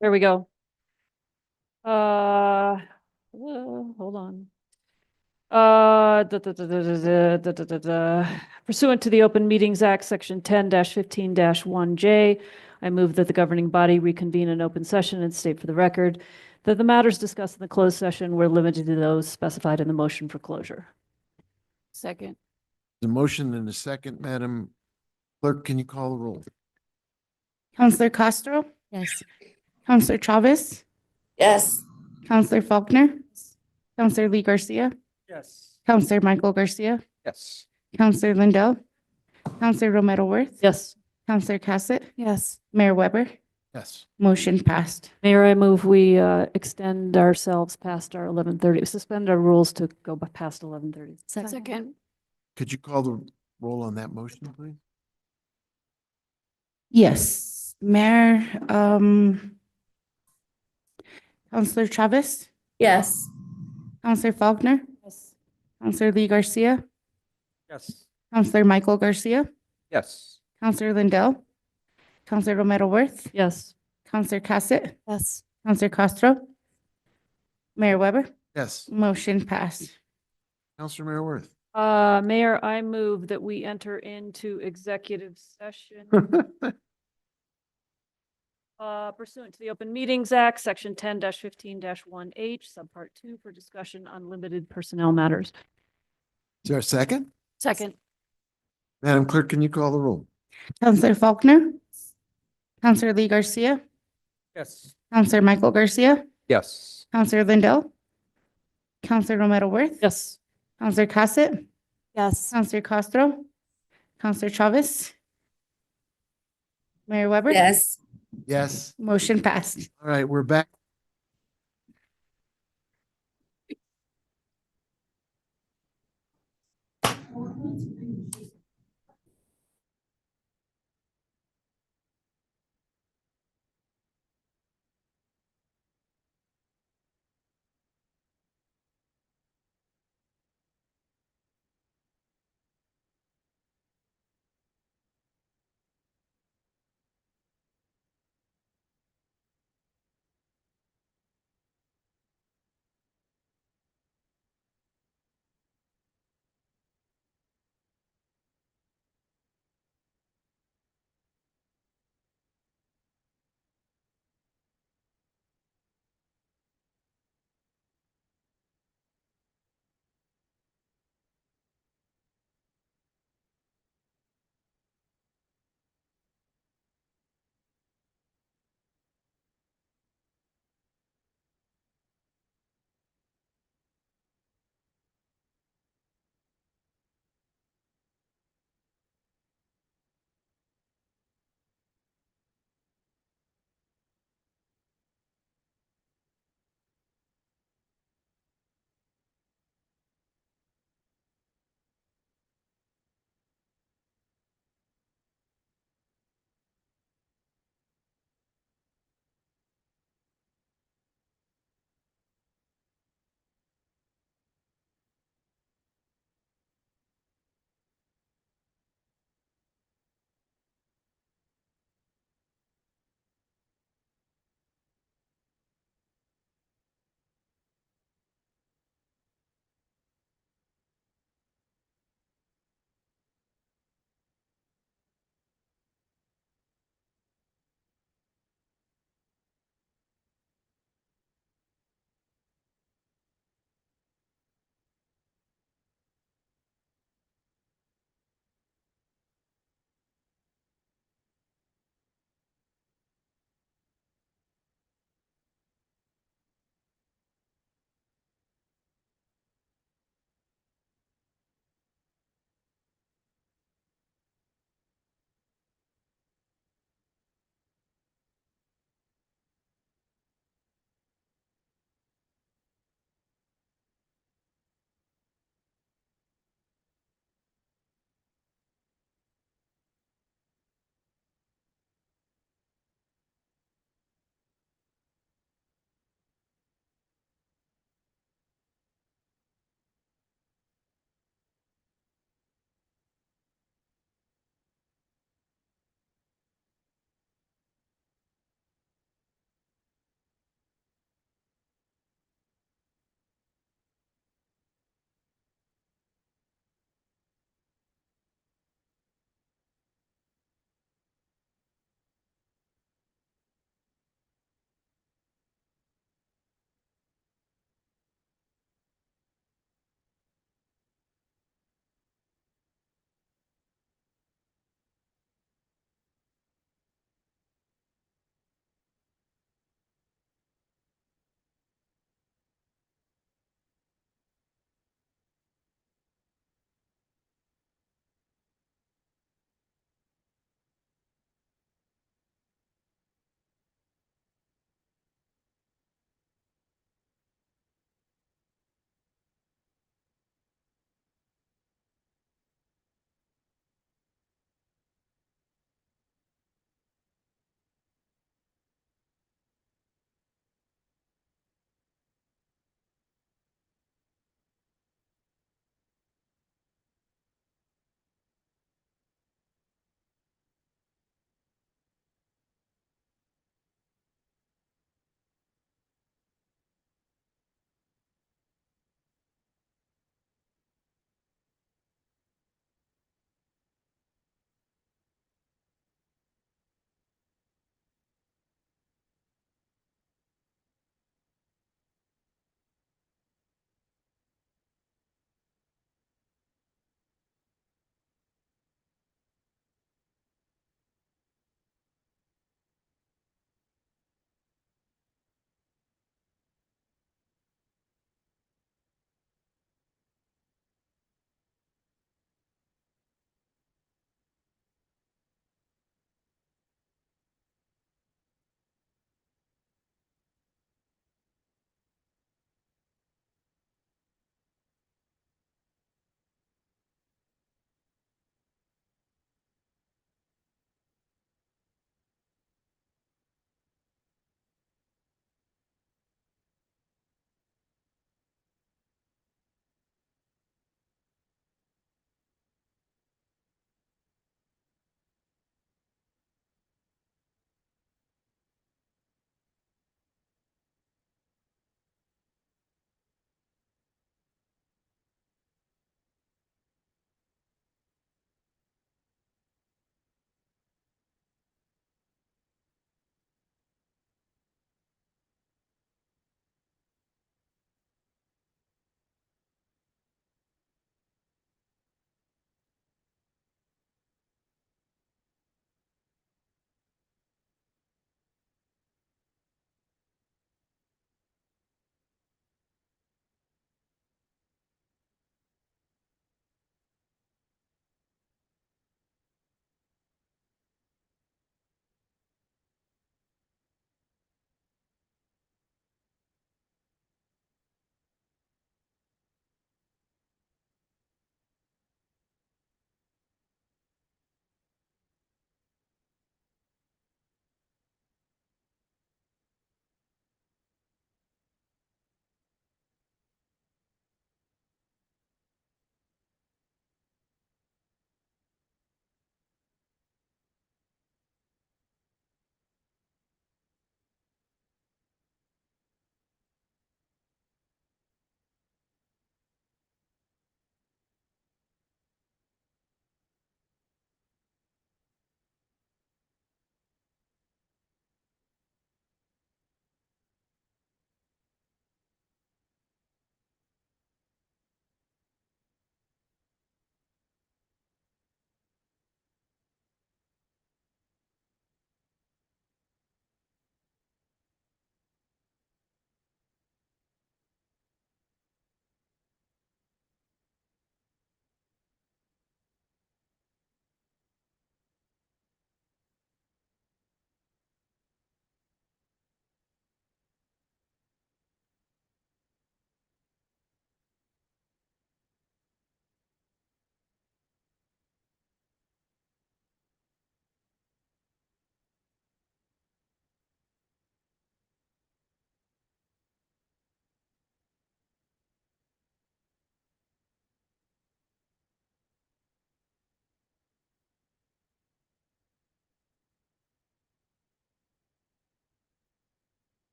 There we go. Hold on. Pursuant to the Open Meetings Act, Section 10-15-1J, I move that the governing body reconvene an open session and state for the record that the matters discussed in the closed session were limited to those specified in the motion for closure. Second. The motion and a second, Madam Clerk, can you call the roll? Counselor Castro, Yes. Counselor Chavez, Yes. Counselor Faulkner, Counselor Lee Garcia, Yes. Counselor Michael Garcia, Yes. Counselor Lindell, Counselor Romero Worth, Yes. Counselor Cassett, Yes. Mayor Weber, Yes. motion passed. Mayor, I move we extend ourselves past our 11:30, suspend our rules to go past 11:30. Second. Could you call the roll on that motion, please? Yes, Mayor, Counselor Chavez, Yes. Counselor Faulkner, Yes. Counselor Lee Garcia, Yes. Counselor Michael Garcia, Yes. Counselor Lindell, Counselor Romero Worth, Yes. Counselor Cassett, Yes. Counselor Castro, Mayor Weber, Yes. motion passed. Counselor Mayor Worth. Mayor, I move that we enter into executive session pursuant to the Open Meetings Act, Section 10-15-1H, Subpart 2, for discussion on limited personnel matters. Is there a second? Second. Madam Clerk, can you call the roll? Counselor Faulkner, Counselor Lee Garcia, Yes. Counselor Michael Garcia, Yes. Counselor Lindell, Counselor Romero Worth, Yes. Counselor Cassett, Yes. Counselor Castro, Counselor Chavez, Mayor Weber. Yes. Yes. Motion passed. All right, we're back.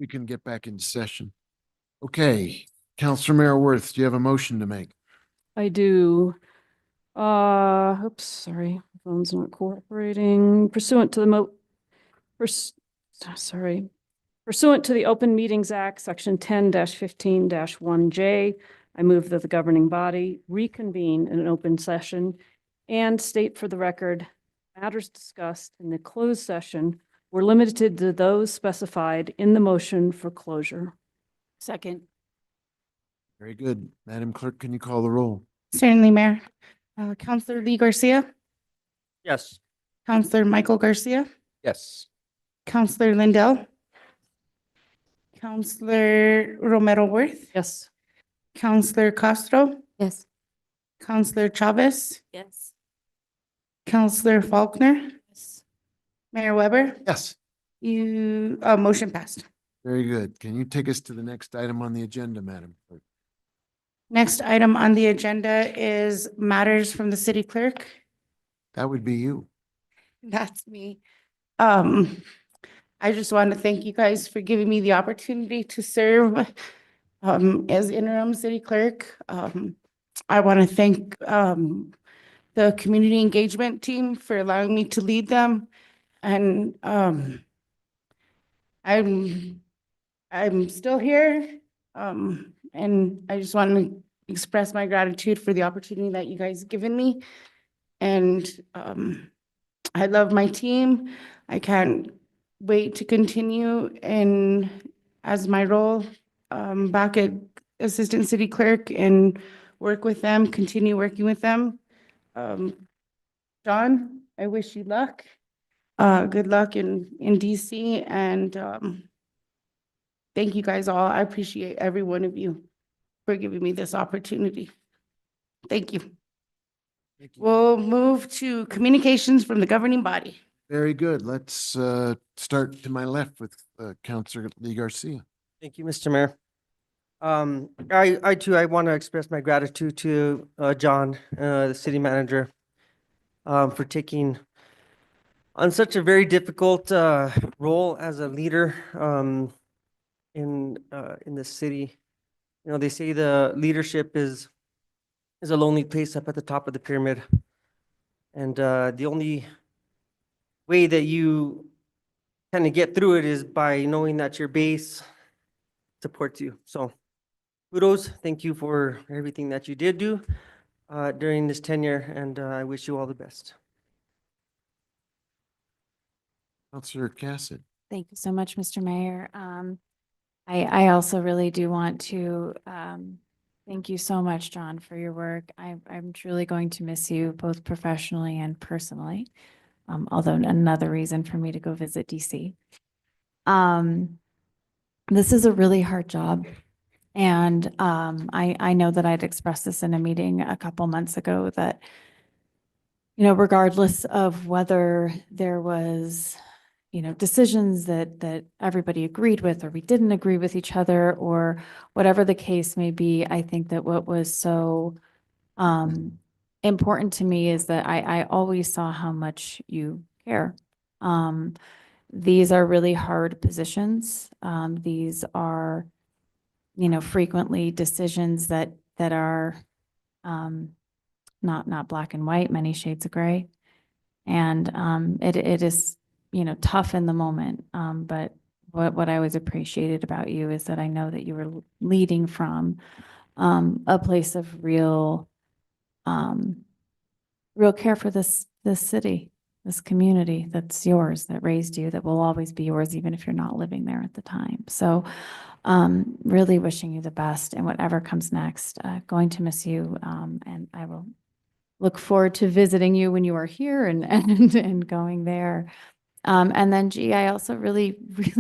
we can get back into session. Okay, Counselor Mayor Worth, do you have a motion to make? I do. Oops, sorry, phone's not cooperating. Pursuant to the sorry. Pursuant to the Open Meetings Act, Section 10-15-1J, I move that the governing body reconvene in an open session and state for the record, matters discussed in the closed session were limited to those specified in the motion for closure. Second. Very good. Madam Clerk, can you call the roll? Certainly, Mayor. Counselor Lee Garcia, Yes. Counselor Michael Garcia, Yes. Counselor Lindell, Counselor Romero Worth, Yes. Counselor Castro, Yes. Counselor Chavez, Yes. Counselor Faulkner, Mayor Weber. Yes. Motion passed. Very good. Can you take us to the next item on the agenda, Madam Clerk? Next item on the agenda is matters from the city clerk. That would be you. That's me. I just want to thank you guys for giving me the opportunity to serve as interim city clerk. I want to thank the community engagement team for allowing me to lead them. And I'm still here. And I just want to express my gratitude for the opportunity that you guys given me. And I love my team. I can't wait to continue as my role back at Assistant City Clerk and work with them, continue working with them. John, I wish you luck. Good luck in DC, and thank you guys all. I appreciate every one of you for giving me this opportunity. Thank you. Thank you. We'll move to communications from the governing body. Very good. Let's start to my left with Counselor Lee Garcia. Thank you, Mr. Mayor. I too, I want to express my gratitude to John, the city manager, for taking on such a very difficult role as a leader in the city. You know, they say the leadership is a lonely place up at the top of the pyramid, and the only way that you kind of get through it is by knowing that your base supports you. So kudos, thank you for everything that you did do during this tenure, and I wish you all the best. Counselor Cassidy. Thank you so much, Mr. Mayor. I also really do want to thank you so much, John, for your work. I'm truly going to miss you both professionally and personally, although another reason for me to go visit DC. This is a really hard job. And I know that I'd expressed this in a meeting a couple months ago that, you know, regardless of whether there was, you know, decisions that everybody agreed with or we didn't agree with each other or whatever the case may be, I think that what was so important to me is that I always saw how much you care. These are really hard positions. These are, you know, frequently decisions that are not black and white, many shades of gray. And it is, you know, tough in the moment. But what I always appreciated about you is that I know that you were leading from a place of real care for this city, this community that's yours, that raised you, that will always be yours, even if you're not living there at the time. So really wishing you the best in whatever comes next. Going to miss you, and I will look forward to visiting you when you are here and going there. And then, G, I also really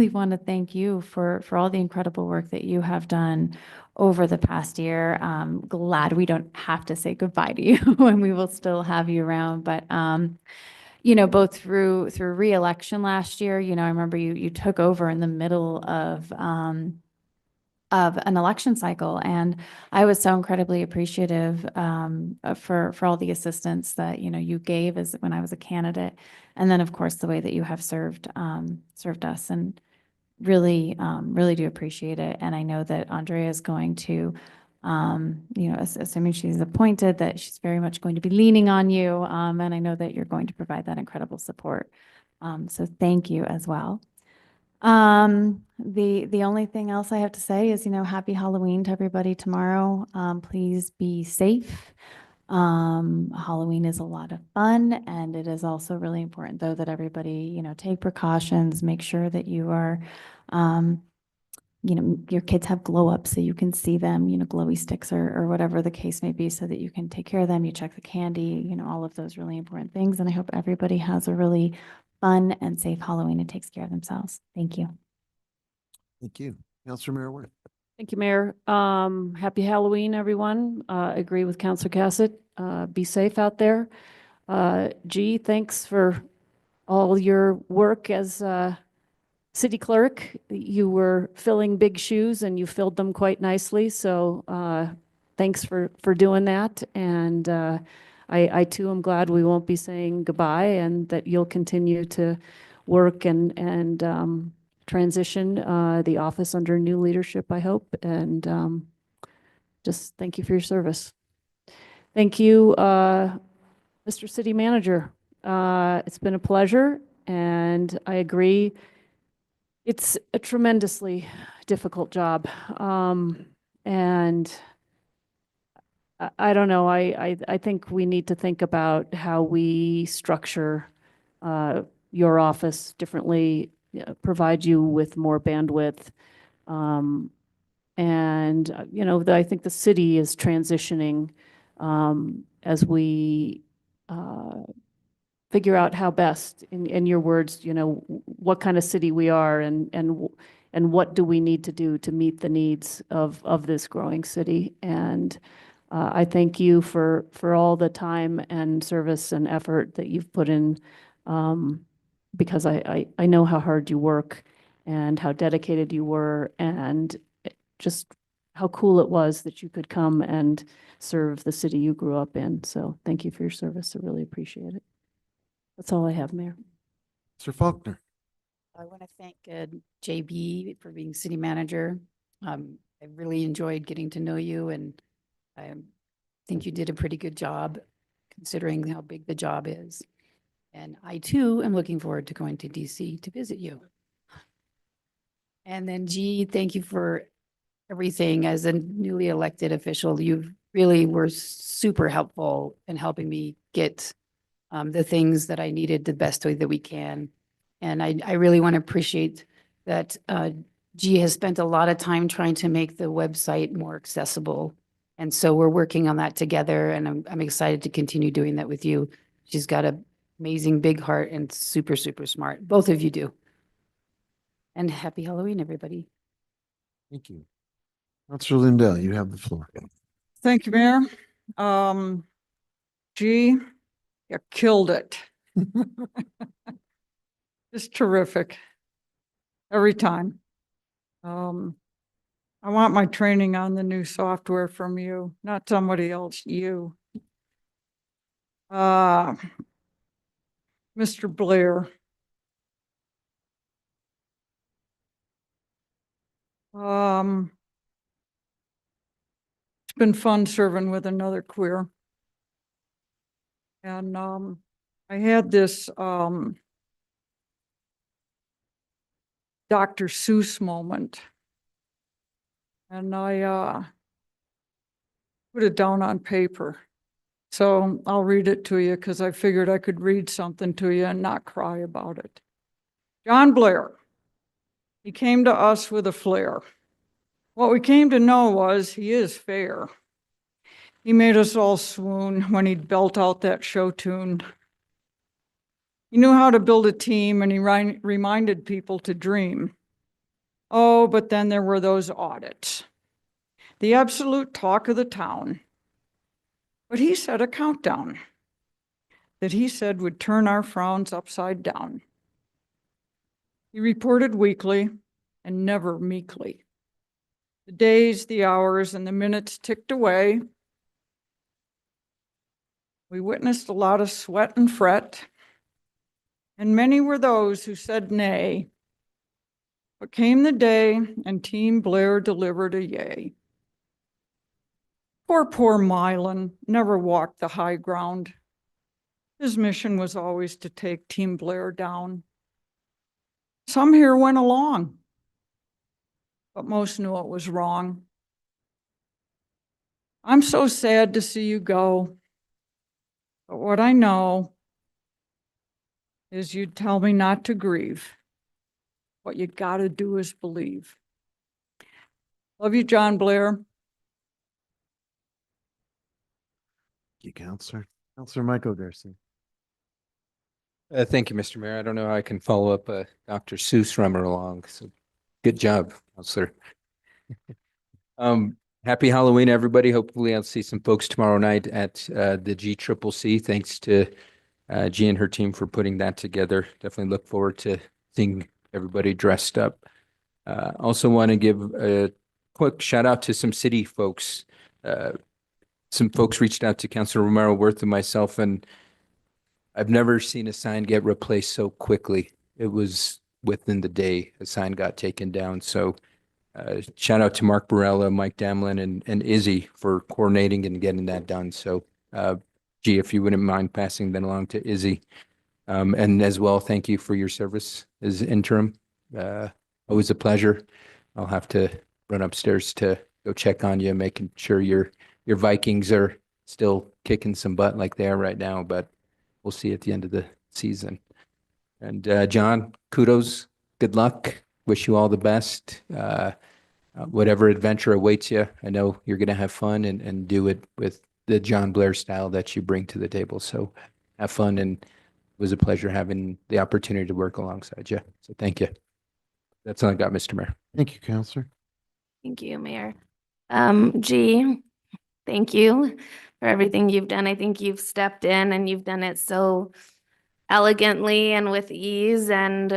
want to thank you for all the incredible work that you have done over the past year. Glad we don't have to say goodbye to you and we will still have you around. But, you know, both through re-election last year, you know, I remember you took over in the middle of an election cycle. And I was so incredibly appreciative for all the assistance that, you know, you gave when I was a candidate. And then, of course, the way that you have served us. And really do appreciate it. And I know that Andrea is going to, assuming she's appointed, that she's very much going to be leaning on you. And I know that you're going to provide that incredible support. So thank you as well. The only thing else I have to say is, happy Halloween to everybody tomorrow. Please be safe. Halloween is a lot of fun, and it is also really important, though, that everybody, take precautions, make sure that you are, your kids have glow ups so you can see them, glowy sticks or whatever the case may be, so that you can take care of them. You check the candy, all of those really important things. And I hope everybody has a really fun and safe Halloween and takes care of themselves. Thank you. Thank you. Councilor Mayor Worth. Thank you, Mayor. Happy Halloween, everyone. Agree with Councilor Cassett. Be safe out there. G, thanks for all your work as city clerk. You were filling big shoes and you filled them quite nicely. So thanks for doing that. And I too am glad we won't be saying goodbye, and that you'll continue to work and transition the office under new leadership, I hope. And just thank you for your service. Thank you, Mr. City Manager. It's been a pleasure, and I agree. It's a tremendously difficult job. And I don't know, I think we need to think about how we structure your office differently, provide you with more bandwidth. I think the city is transitioning as we figure out how best, in your words, what kind of city we are and what do we need to do to meet the needs of this growing city. And I thank you for all the time and service and effort that you've put in, because I know how hard you work and how dedicated you were, and just how cool it was that you could come and serve the city you grew up in. So thank you for your service. I really appreciate it. That's all I have, Mayor. Sir Faulkner. I want to thank JB for being city manager. I really enjoyed getting to know you, and I think you did a pretty good job considering how big the job is. And I too am looking forward to going to DC to visit you. And then G, thank you for everything. As a newly elected official, you really were super helpful in helping me get the things that I needed the best way that we can. And I really want to appreciate that G has spent a lot of time trying to make the website more accessible. And so we're working on that together, and I'm excited to continue doing that with you. She's got an amazing big heart and super, super smart. Both of you do. And happy Halloween, everybody. Thank you. Councilor Lindell, you have the floor. Thank you, Mayor. G, you killed it. Just terrific. Every time. I want my training on the new software from you, not somebody else, you. Mr. Blair. It's been fun serving with another queer. And I had this Dr. Seuss moment. And I put it down on paper. So I'll read it to you because I figured I could read something to you and not cry about it. John Blair. He came to us with a flair. What we came to know was he is fair. He made us all swoon when he'd belt out that show tune. He knew how to build a team, and he reminded people to dream. Oh, but then there were those audits, the absolute talk of the town. But he set a countdown that he said would turn our frowns upside down. He reported weekly and never meekly. The days, the hours, and the minutes ticked away. We witnessed a lot of sweat and fret, and many were those who said nay. But came the day and Team Blair delivered a yay. Poor Mylan never walked the high ground. His mission was always to take Team Blair down. Some here went along, but most knew it was wrong. I'm so sad to see you go, but what I know is you'd tell me not to grieve. What you gotta do is believe. Love you, John Blair. Thank you, Counselor. Counselor Michael Garcia. Thank you, Mr. Mayor. I don't know how I can follow up Dr. Seuss rummer along. So good job, Counselor. Happy Halloween, everybody. Hopefully I'll see some folks tomorrow night at the GCCC. Thanks to G and her team for putting that together. Definitely look forward to seeing everybody dressed up. Also want to give a quick shout out to some city folks. Some folks reached out to Councilor Romero Worth and myself, and I've never seen a sign get replaced so quickly. It was within the day a sign got taken down. So shout out to Mark Barella, Mike Damlin, and Izzy for coordinating and getting that done. So G, if you wouldn't mind passing that along to Izzy. And as well, thank you for your service as interim. Always a pleasure. I'll have to run upstairs to go check on you, making sure your Vikings are still kicking some butt like they are right now, but we'll see at the end of the season. And John, kudos, good luck. Wish you all the best. Whatever adventure awaits you, I know you're going to have fun and do it with the John Blair style that you bring to the table. So have fun, and it was a pleasure having the opportunity to work alongside you. So thank you. That's all I got, Mr. Mayor. Thank you, Counselor. Thank you, Mayor. G, thank you for everything you've done. I think you've stepped in and you've done it so elegantly and with ease. And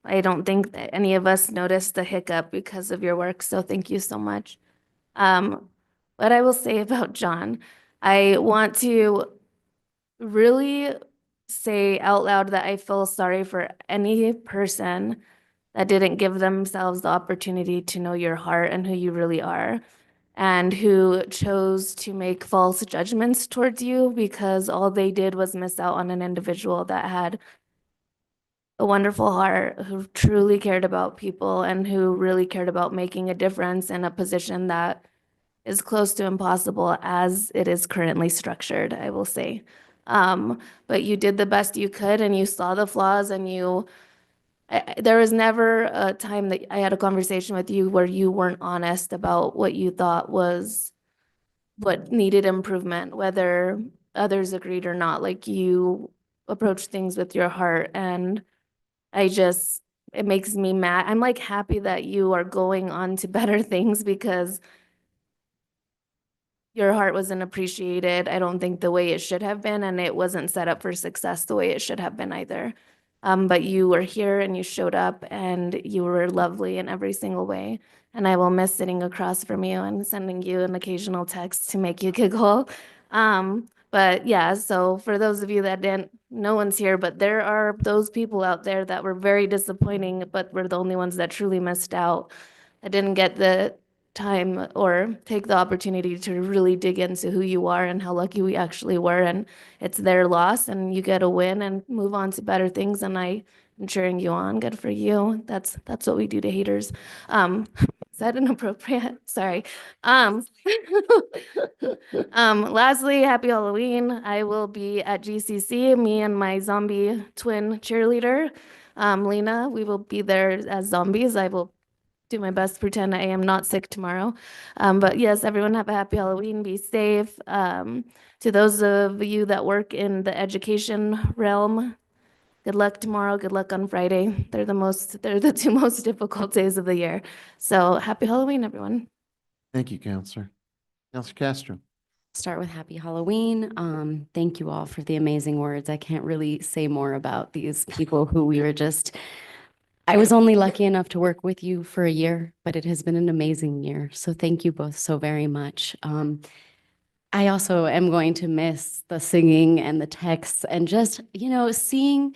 I don't think that any of us noticed the hiccup because of your work. So thank you so much. What I will say about John, I want to really say out loud that I feel sorry for any person that didn't give themselves the opportunity to know your heart and who you really are, and who chose to make false judgments towards you because all they did was miss out on an individual that had a wonderful heart, who truly cared about people and who really cared about making a difference in a position that is close to impossible as it is currently structured, I will say. But you did the best you could, and you saw the flaws, and there was never a time that I had a conversation with you where you weren't honest about what you thought was what needed improvement, whether others agreed or not. Like, you approached things with your heart, and it makes me mad. I'm like happy that you are going on to better things because your heart wasn't appreciated, I don't think, the way it should have been, and it wasn't set up for success the way it should have been either. But you were here and you showed up and you were lovely in every single way. And I will miss sitting across from you and sending you an occasional text to make you giggle. But yeah, so for those of you that didn't, no one's here, but there are those people out there that were very disappointing, but were the only ones that truly missed out, that didn't get the time or take the opportunity to really dig into who you are and how lucky we actually were. And it's their loss, and you get a win and move on to better things. And I am cheering you on. Good for you. That's what we do to haters. Is that inappropriate? Sorry. Lastly, happy Halloween. I will be at GCC, me and my zombie twin cheerleader, Lena. We will be there as zombies. I will do my best to pretend I am not sick tomorrow. But yes, everyone have a happy Halloween. Be safe. To those of you that work in the education realm, good luck tomorrow. Good luck on Friday. They're the two most difficult days of the year. So happy Halloween, everyone. Thank you, Counselor. Counselor Castro. Start with happy Halloween. Thank you all for the amazing words. I can't really say more about these people who I was only lucky enough to work with you for a year, but it has been an amazing year. So thank you both so very much. I also am going to miss the singing and the texts and just, seeing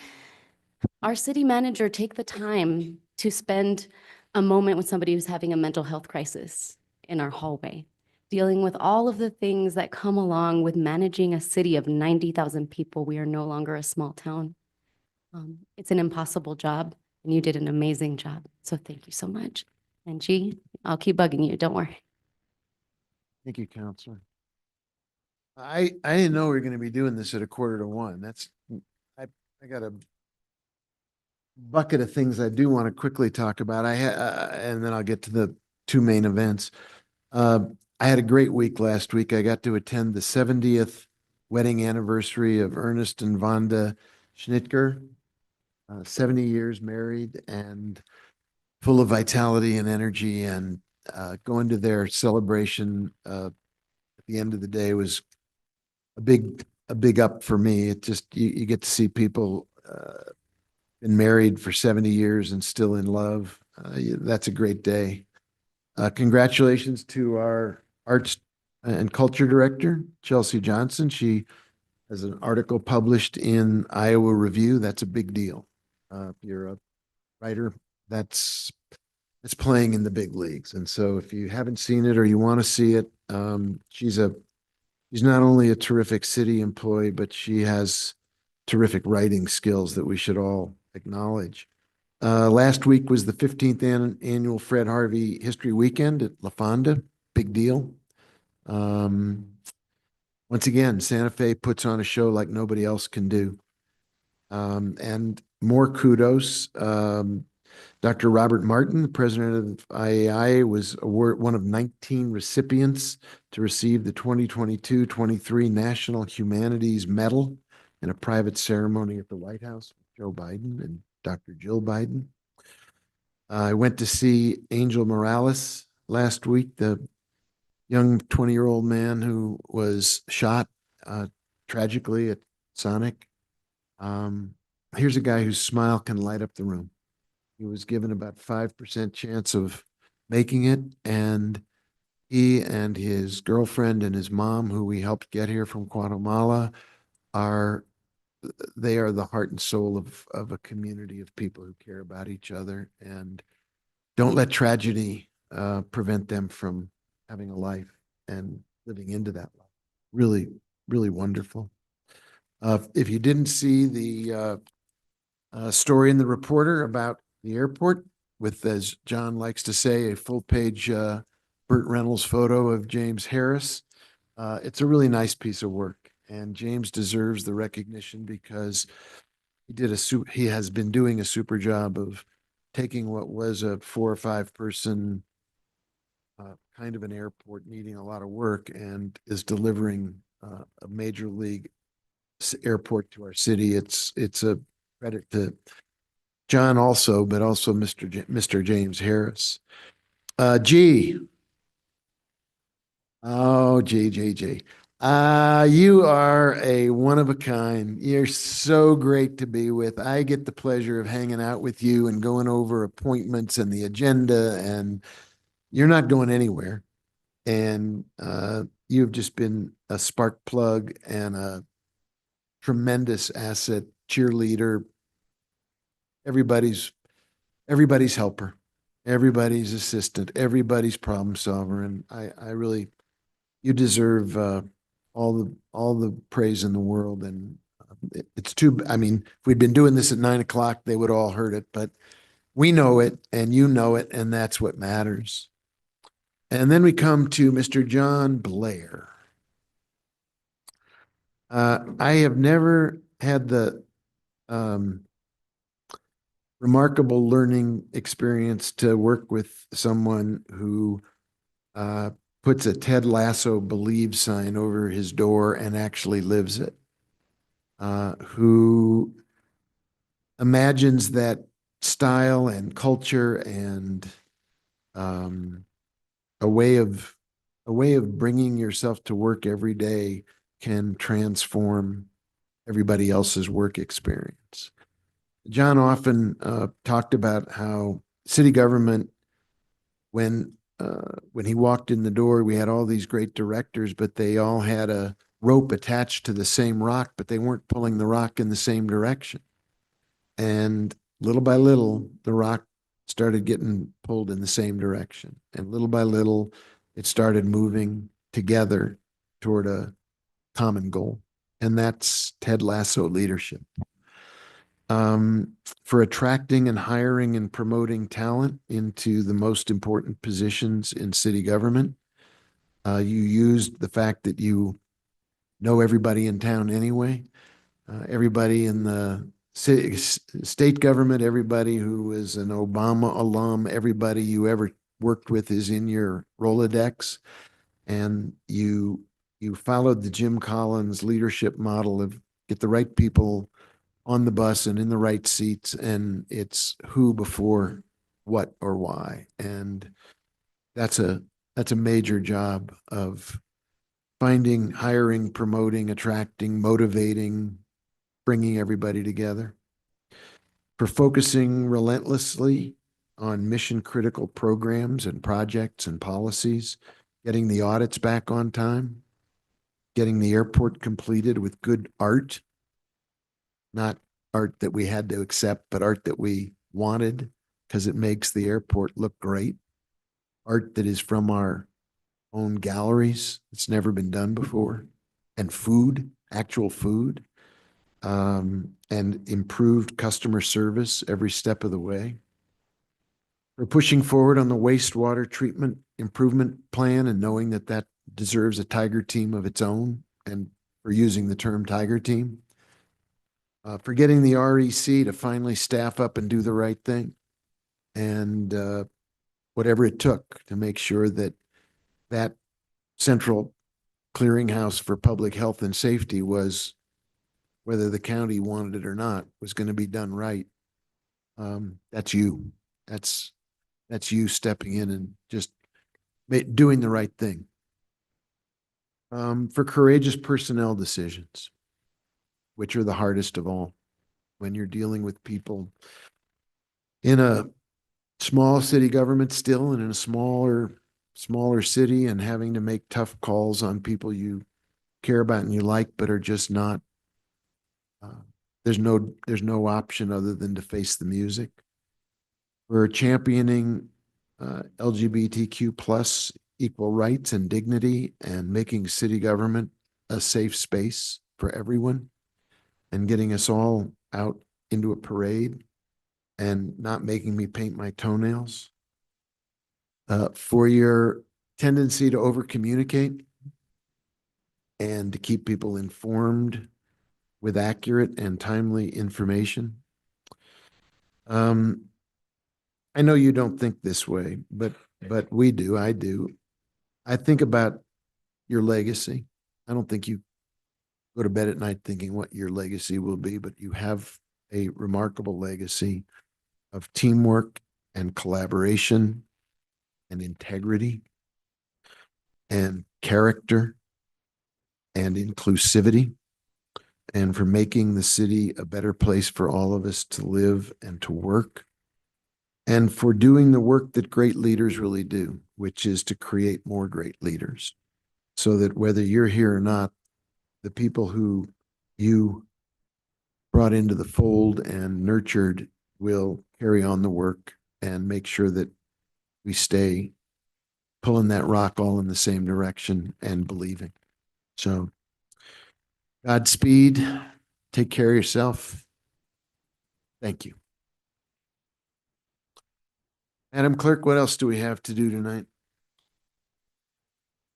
our city manager take the time to spend a moment with somebody who's having a mental health crisis in our hallway, dealing with all of the things that come along with managing a city of 90,000 people. We are no longer a small town. It's an impossible job, and you did an amazing job. So thank you so much. And G, I'll keep bugging you, don't worry. Thank you, Counselor. I didn't know we were going to be doing this at 1:45. I got a bucket of things I do want to quickly talk about. And then I'll get to the two main events. I had a great week last week. I got to attend the 70th wedding anniversary of Ernest and Vonda Schnitger. 70 years married and full of vitality and energy, and going to their celebration at the end of the day was a big up for me. It just, you get to see people been married for 70 years and still in love. That's a great day. Congratulations to our arts and culture director, Chelsea Johnson. She has an article published in Iowa Review. That's a big deal. If you're a writer, that's playing in the big leagues. And so if you haven't seen it or you want to see it, she's not only a terrific city employee, but she has terrific writing skills that we should all acknowledge. Last week was the 15th annual Fred Harvey History Weekend at La Fonda. Big deal. Once again, Santa Fe puts on a show like nobody else can do. And more kudos. Dr. Robert Martin, the president of IAI, was one of 19 recipients to receive the 2022-23 National Humanities Medal in a private ceremony at the White House with Joe Biden and Dr. Jill Biden. I went to see Angel Morales last week, the young 20-year-old man who was shot tragically at Sonic. Here's a guy whose smile can light up the room. He was given about 5% chance of making it, and he and his girlfriend and his mom, who we helped get here from Guatemala, are the heart and soul of a community of people who care about each other and don't let tragedy prevent them from having a life and living into that life. Really, really wonderful. If you didn't see the story in the Reporter about the airport with, as John likes to say, a full-page Burt Reynolds photo of James Harris, it's a really nice piece of work. And James deserves the recognition because he has been doing a super job of taking what was a 4 or 5 person kind of an airport needing a lot of work and is delivering a major league airport to our city. It's a credit to John also, but also Mr. James Harris. G. Oh, G. You are a one of a kind. You're so great to be with. I get the pleasure of hanging out with you and going over appointments and the agenda, and you're not going anywhere. And you've just been a spark plug and a tremendous asset, cheerleader, everybody's helper, everybody's assistant, everybody's problem solver. And I really, you deserve all the praise in the world. And it's I mean, if we'd been doing this at 9 o'clock, they would all heard it, but we know it and you know it, and that's what matters. And then we come to Mr. John Blair. I have never had the remarkable learning experience to work with someone who puts a Ted Lasso believe sign over his door and actually lives it, who imagines that style and culture and a way of bringing yourself to work every day can transform everybody else's work experience. John often talked about how city government, when he walked in the door, we had all these great directors, but they all had a rope attached to the same rock, but they weren't pulling the rock in the same direction. And little by little, the rock started getting pulled in the same direction. And little by little, it started moving together toward a common goal. And that's Ted Lasso leadership. For attracting and hiring and promoting talent into the most important positions in city government, you used the fact that you know everybody in town anyway. Everybody in the state government, everybody who is an Obama alum, everybody you ever worked with is in your Rolodex. And you followed the Jim Collins leadership model of get the right people on the bus and in the right seats, and it's who before what or why. And that's a major job of finding, hiring, promoting, attracting, motivating, bringing everybody together. For focusing relentlessly on mission critical programs and projects and policies, getting the audits back on time, getting the airport completed with good art, not art that we had to accept, but art that we wanted because it makes the airport look great. Art that is from our own galleries. It's never been done before. And food, actual food, and improved customer service every step of the way. We're pushing forward on the wastewater treatment improvement plan and knowing that that deserves a tiger team of its own, and for using the term tiger team. For getting the REC to finally staff up and do the right thing, and whatever it took to make sure that that central clearinghouse for public health and safety was, whether the county wanted it or not, was going to be done right. That's you. That's you stepping in and just doing the right thing. For courageous personnel decisions, which are the hardest of all when you're dealing with people in a small city government still and in a smaller city, and having to make tough calls on people you care about and you like, but are just not, there's no option other than to face the music. We're championing LGBTQ plus equal rights and dignity, and making city government a safe space for everyone, and getting us all out into a parade and not making me paint my toenails. For your tendency to over communicate and to keep people informed with accurate and timely information. I know you don't think this way, but we do. I do. I think about your legacy. I don't think you go to bed at night thinking what your legacy will be, but you have a remarkable legacy of teamwork and collaboration and integrity and character and inclusivity, and for making the city a better place for all of us to live and to work, and for doing the work that great leaders really do, which is to create more great leaders, so that whether you're here or not, the people who you brought into the fold and nurtured will carry on the work and make sure that we stay pulling that rock all in the same direction and believing. So Godspeed. Take care of yourself. Thank you. Madam Clerk, what else do we have to do tonight?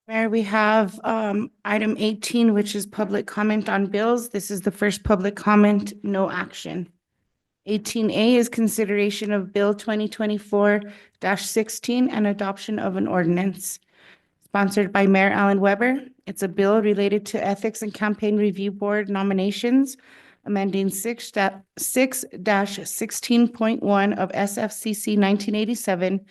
Mayor, we have item 18, which is public comment on bills. This is the first public comment, no action. 18A is consideration of Bill 2024-16 and adoption of an ordinance. Sponsored by Mayor Alan Weber. It's a bill related to Ethics and Campaign Review Board nominations, amending 6-16.1 of SFCC 1987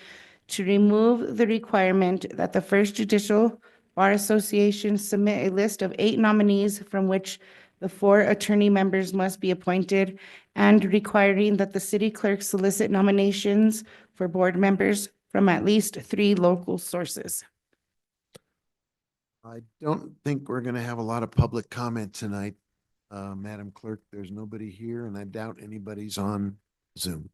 to remove the requirement that the First Judicial Bar Association submit a list of 8 nominees from which the 4 attorney members must be appointed, and requiring that the city clerk solicit nominations for board members from at least 3 local sources. I don't think we're going to have a lot of public comment tonight, Madam Clerk. There's nobody here, and I doubt anybody's on Zoom.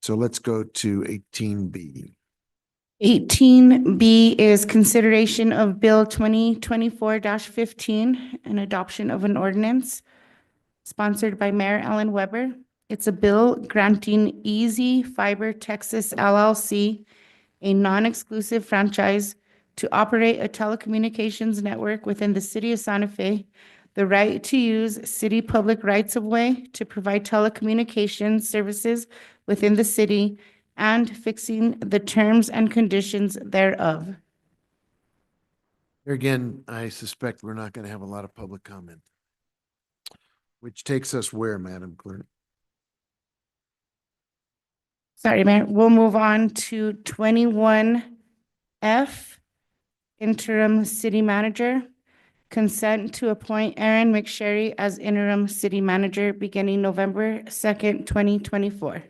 So let's go to 18B. 18B is consideration of Bill 2024-15, an adoption of an ordinance sponsored by Mayor Alan Weber. It's a bill granting Easy Fiber Texas LLC a non-exclusive franchise to operate a telecommunications network within the city of Santa Fe, the right to use city public rights-of-way to provide telecommunications services within the city, and fixing the terms and conditions thereof. Here again, I suspect we're not going to have a lot of public comment. Which takes us where, Madam Clerk? Sorry, Mayor, we'll move on to 21F, interim city manager. Consent to appoint Aaron McSherry as interim city manager beginning November 2nd, 2024.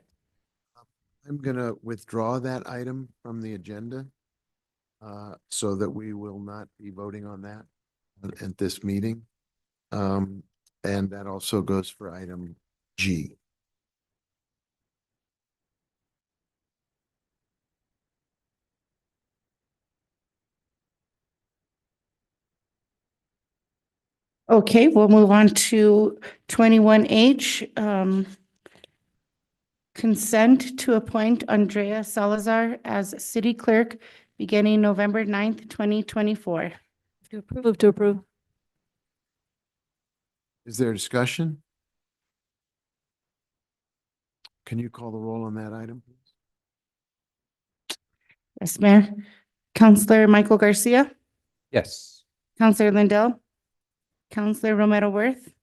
I'm going to withdraw that item from the agenda so that we will not be voting on that at this meeting. And that also goes for item G. Okay, we'll move on to 21H. Consent to appoint Andrea Salazar as city clerk beginning November 9th, 2024. To approve. Move to approve. Is there discussion? Can you call the roll on that item, please? Yes, Mayor. Counselor Michael Garcia, Yes. Counselor Lindell, Counselor Romero Worth,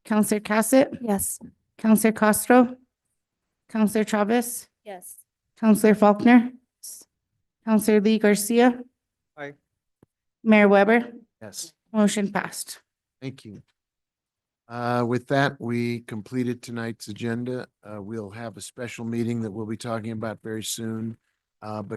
Counselor Cassett, Yes. Counselor Castro, Counselor Chavez, Yes. Counselor Faulkner, Counselor Lee Garcia. Aye. Mayor Weber, Yes. motion passed. Thank you. With that, we completed tonight's agenda. We'll have a special meeting that we'll be talking about very soon. But